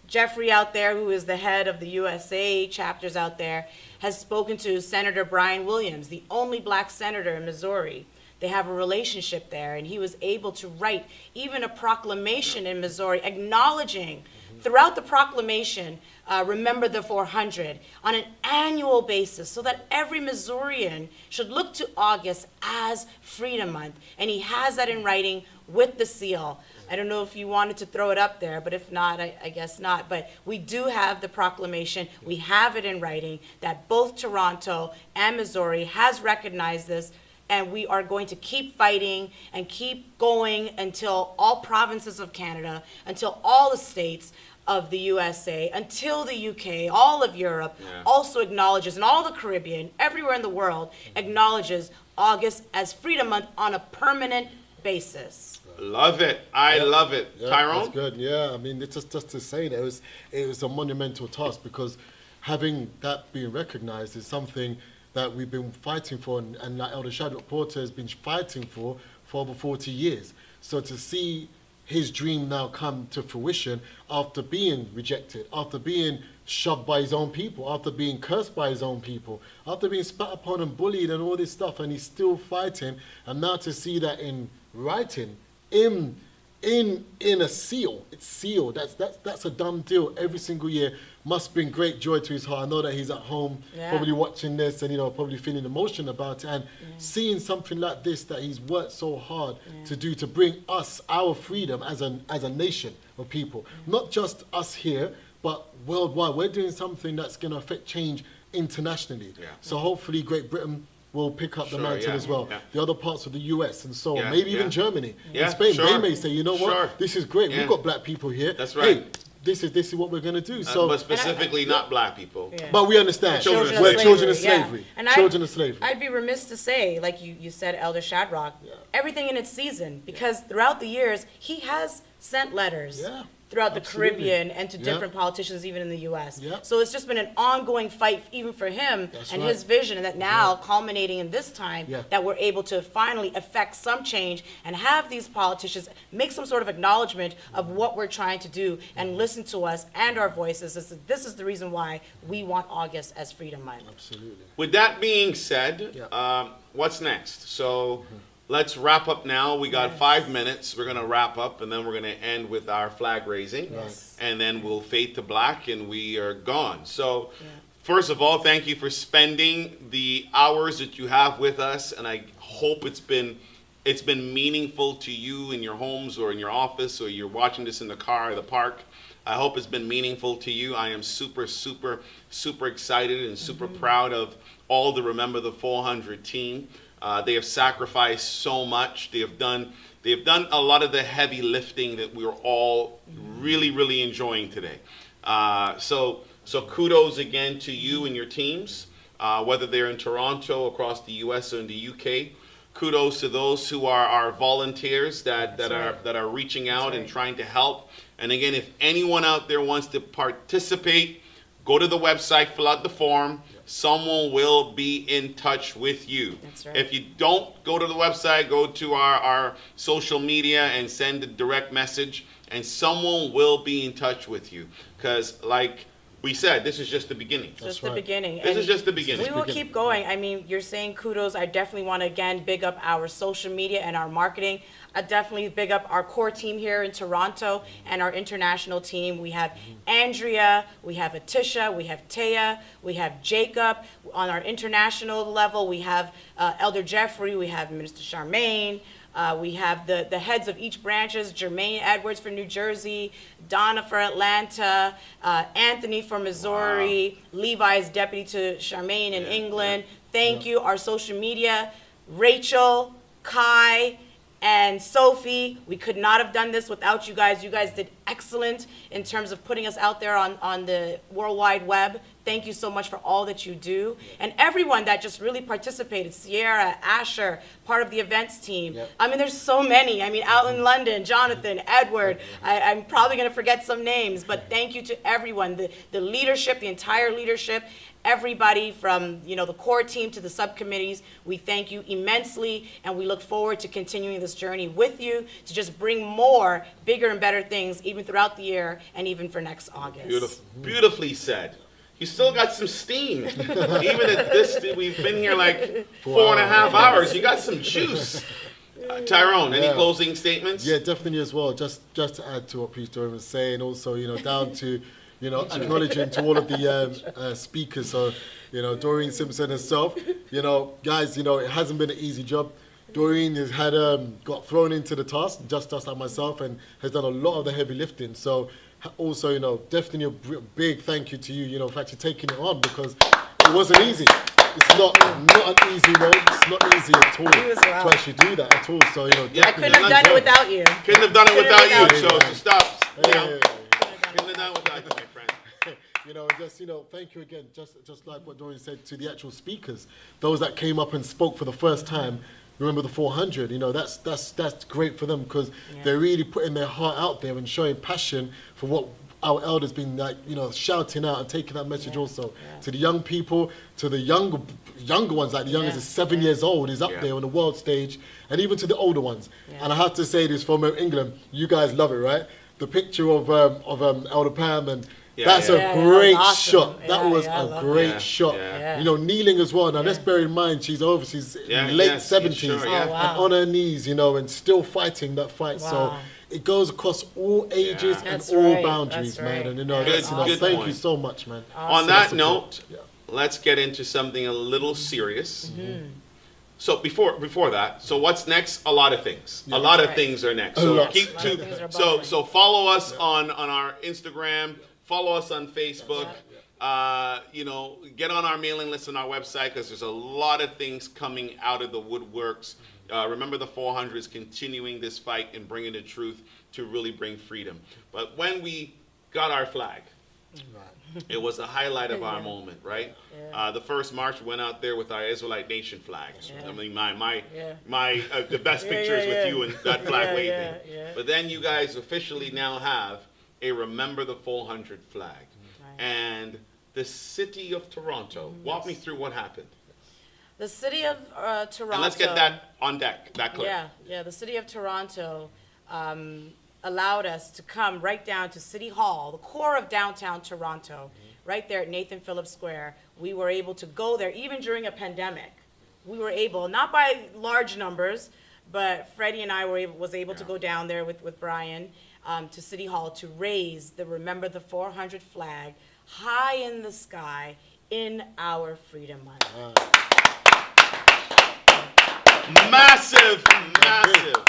Jeffrey out there, who is the head of the USA chapters out there, has spoken to Senator Brian Williams, the only black senator in Missouri. They have a relationship there, and he was able to write even a proclamation in Missouri acknowledging throughout the proclamation, Remember the 400 on an annual basis, so that every Missourian should look to August as Freedom Month. And he has that in writing with the seal. I don't know if you wanted to throw it up there, but if not, I guess not. But we do have the proclamation. We have it in writing that both Toronto and Missouri has recognized this, and we are going to keep fighting and keep going until all provinces of Canada, until all the states of the USA, until the UK, all of Europe also acknowledges, and all the Caribbean, everywhere in the world, acknowledges August as Freedom Month on a permanent basis.
Love it. I love it. Tyrone?
That's good. Yeah, I mean, it's just to say that it was a monumental task, because having that being recognized is something that we've been fighting for, and like Elder Shadrach Porter has been fighting for over 40 years. So to see his dream now come to fruition after being rejected, after being shoved by his own people, after being cursed by his own people, after being spat upon and bullied and all this stuff, and he's still fighting, and now to see that in writing, in a seal, it's sealed. That's a done deal every single year. Must bring great joy to his heart. I know that he's at home probably watching this and probably feeling emotion about it, and seeing something like this that he's worked so hard to do, to bring us our freedom as a nation of people, not just us here but worldwide. We're doing something that's going to affect change internationally. So hopefully Great Britain will pick up the mantle as well. The other parts of the US and so on, maybe even Germany and Spain, they may say, you know what, this is great. We've got black people here.
That's right.
Hey, this is what we're going to do. So,
but specifically not black people.
But we understand. We're children of slavery.
And
children of slavery.
I'd be remiss to say, like you said, Elder Shadrach, everything in its season, because throughout the years, he has sent letters throughout the Caribbean and to different politicians, even in the U.S. So it's just been an ongoing fight, even for him and his vision, and that now culminating in this time that we're able to finally effect some change and have these politicians make some sort of acknowledgement of what we're trying to do and listen to us and our voices. This is the reason why we want August as Freedom Month.
Absolutely.
With that being said, what's next? So let's wrap up now. We got 5 minutes. We're going to wrap up, and then we're going to end with our flag raising. And then we'll fade to black, and we are gone. So first of all, thank you for spending the hours that you have with us, and I hope it's been it's been meaningful to you in your homes or in your office, or you're watching this in the car or the park. I hope it's been meaningful to you. I am super, super, super excited and super proud of all the Remember the 400 team. They have sacrificed so much. They have done a lot of the heavy lifting that we're all really, really enjoying today. So kudos again to you and your teams, whether they're in Toronto, across the U.S. or in the U.K. Kudos to those who are our volunteers that are reaching out and trying to help. And again, if anyone out there wants to participate, go to the website, fill out the form. Someone will be in touch with you.
That's right.
If you don't go to the website, go to our social media and send a direct message, and someone will be in touch with you. Because like we said, this is just the beginning.
Just the beginning.
This is just the beginning.
We will keep going. I mean, you're saying kudos. I definitely want to, again, big up our social media and our marketing. I definitely big up our core team here in Toronto and our international team. We have Andrea, we have Atisha, we have Taya, we have Jacob. On our international level, we have Elder Jeffrey, we have Minister Charmaine. We have the heads of each branches, Jermaine Edwards for New Jersey, Donna for Atlanta, Anthony for Missouri, Levi's deputy to Charmaine in England. Thank you. Our social media, Rachel, Kai, and Sophie. We could not have done this without you guys. You guys did excellent in terms of putting us out there on the World Wide Web. Thank you so much for all that you do. And everyone that just really participated, Sierra, Asher, part of the events team. Yep. I mean, there's so many. I mean, out in London, Jonathan, Edward. I'm probably going to forget some names, but thank you to everyone, the leadership, the entire leadership, everybody from, you know, the core team to the subcommittees. We thank you immensely, and we look forward to continuing this journey with you to just bring more bigger and better things even throughout the year and even for next August.
Beautifully said. You still got some steam. Even at this, we've been here like 4.5 hours. You got some juice. Tyrone, any closing statements?
Yeah, definitely as well. Just to add to what Priest Doreen was saying, also, you know, down to, you know, acknowledging to all of the speakers. So, you know, Doreen Simpson herself, you know, guys, you know, it hasn't been an easy job. Doreen has had got thrown into the task, just like myself, and has done a lot of the heavy lifting. So also, you know, definitely a big thank you to you, you know, for actually taking it on, because it wasn't easy. It's not an easy road. It's not easy at all to actually do that at all. So, you know,
I couldn't have done it without you.
Couldn't have done it without you. So stop. You know, couldn't have done it without you, my friend.
You know, just, you know, thank you again. Just like what Doreen said to the actual speakers, those that came up and spoke for the first time. Remember the 400, you know, that's great for them, because they're really putting their heart out there and showing passion for what our elders been, like, you know, shouting out and taking that message also to the young people, to the younger ones, like the youngest is 7 years old, is up there on the world stage, and even to the older ones. And I have to say this from England, you guys love it, right? The picture of Elder Pam, and that's a great shot. That was a great shot. You know, kneeling as well. Now let's bear in mind she's in late 70s and on her knees, you know, and still fighting that fight. So it goes across all ages and all boundaries, man. And you know, thank you so much, man.
On that note, let's get into something a little serious. So before that, so what's next? A lot of things. A lot of things are next. So so follow us on our Instagram. Follow us on Facebook. You know, get on our mailing list on our website, because there's a lot of things coming out of the woodworks. Remember, the 400 is continuing this fight and bringing the truth to really bring freedom. But when we got our flag, it was a highlight of our moment, right? The first march went out there with our Israelite nation flags. I mean, the best picture is with you and that flag waving. But then you guys officially now have a Remember the 400 flag. And the city of Toronto, walk me through what happened.
The city of Toronto.
And let's get that on deck, that clip.
The city of Toronto allowed us to come right down to City Hall, the core of downtown Toronto, right there at Nathan Phillips Square. We were able to go there even during a pandemic. We were able, not by large numbers, but Freddie and I was able to go down there with Brian to City Hall to raise the Remember the 400 flag high in the sky in our Freedom Month.
Massive, massive.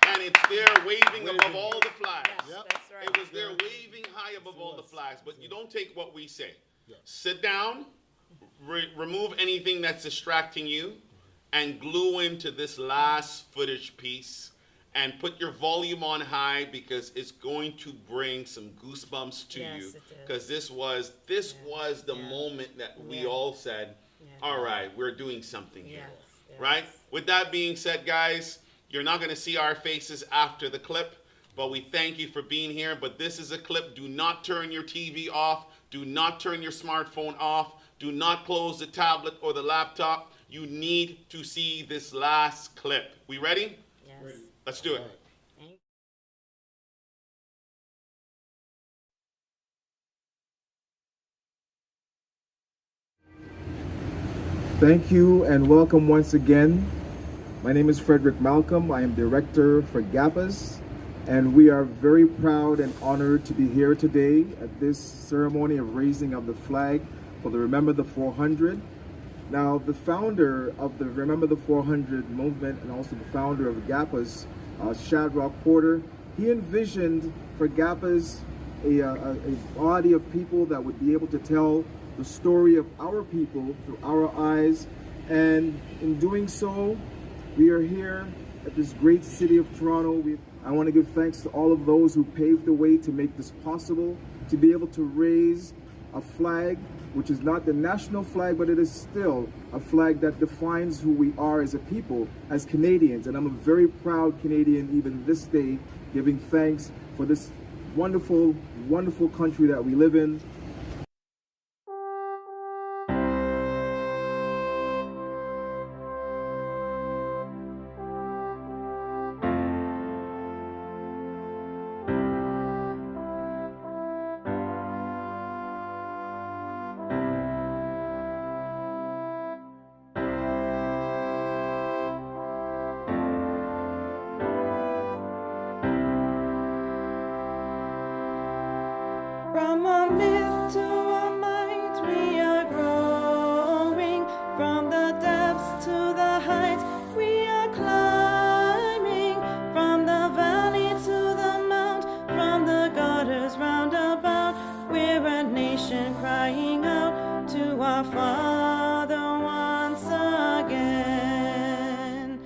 And it's there waving above all the flags.
That's right.
It was there waving high above all the flags. But you don't take what we say. Sit down, remove anything that's distracting you, and glue into this last footage piece. And put your volume on high because it's going to bring some goosebumps to you. Because this was the moment that we all said, all right, we're doing something here. Right? With that being said, guys, you're not going to see our faces after the clip, but we thank you for being here. But this is a clip. Do not turn your TV off. Do not turn your smartphone off. Do not close the tablet or the laptop. You need to see this last clip. We ready?
Yes.
Ready. Let's do it.
Thank you and welcome once again. My name is Frederick Malcolm. I am Director for GAPAS, and we are very proud and honored to be here today at this ceremony of raising of the flag for the Remember the 400. Now, the founder of the Remember the 400 movement and also the founder of GAPAS, Shadrach Porter, he envisioned for GAPAS a body of people that would be able to tell the story of our people through our eyes. And in doing so, we are here at this great city of Toronto. I want to give thanks to all of those who paved the way to make this possible, to be able to raise a flag which is not the national flag, but it is still a flag that defines who we are as a people, as Canadians. And I'm a very proud Canadian even this day, giving thanks for this wonderful, wonderful country that we live in.
From a myth to a might, we are growing. From the depths to the heights, we are climbing. From the valley to the mount, from the gutters round about, we're a nation crying out to our Father once again,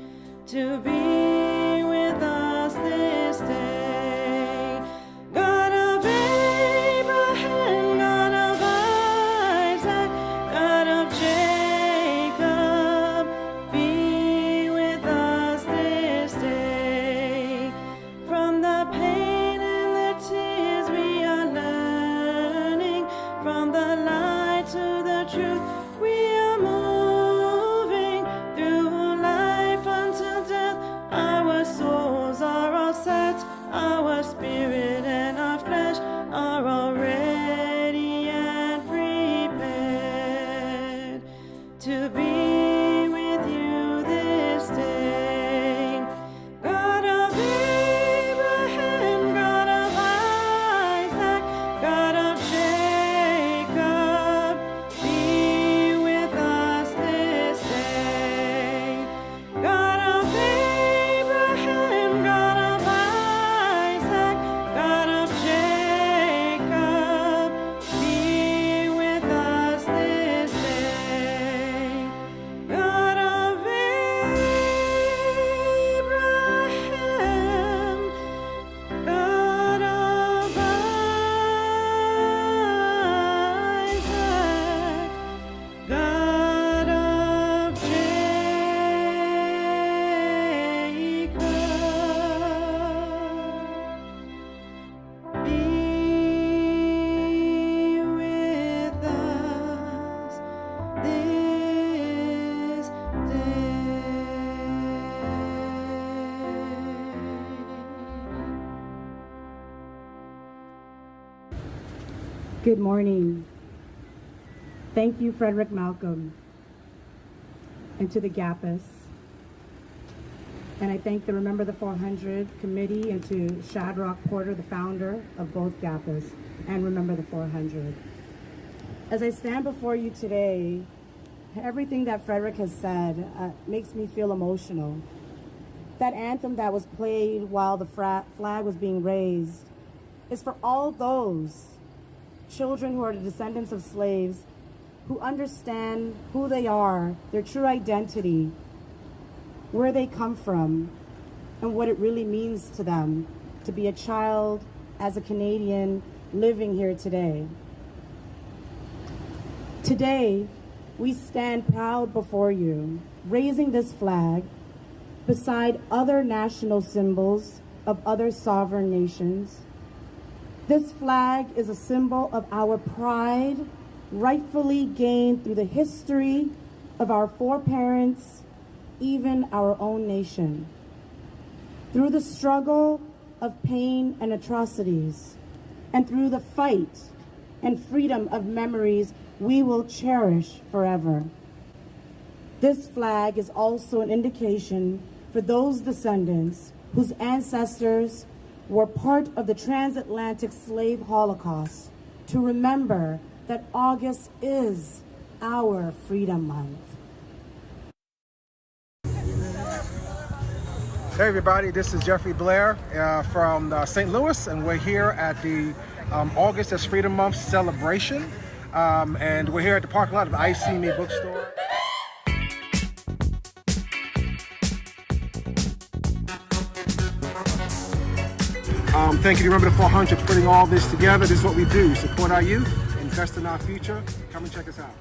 to be with us this day. Our spirit and our flesh are all ready and prepared to be with you this day. God of Abraham, God of Isaac, God of Jacob, be with us this day. God of Abraham, God of God of Jacob, be with us this day. God of Abraham, God of Isaac, God of
Good morning. Thank you, Frederick Malcolm, and to the GAPAS. And I thank the Remember the 400 committee and to Shadrach Porter, the founder of both GAPAS and Remember the 400. As I stand before you today,
Everything that Frederick has said makes me feel emotional. That anthem that was played while the flag was being raised is for all those children who are the descendants of slaves who understand who they are, their true identity, where they come from, and what it really means to them to be a child as a Canadian living here today. Today, we stand proud before you, raising this flag beside other national symbols of other sovereign nations. This flag is a symbol of our pride, rightfully gained through the history of our foreparents, even our own nation. Through the struggle of pain and atrocities, and through the fight and freedom of memories we will cherish forever. This flag is also an indication for those descendants whose ancestors were part of the transatlantic slave Holocaust to remember that August is our Freedom Month.
Hey everybody, this is Jeffrey Blair from St. Louis, and we're here at the August as Freedom Month celebration. And we're here at the parking lot of I See Me bookstore. Thank you to Remember the 400 for putting all this together. This is what we do, support our youth, invest in our future. Come and check us out.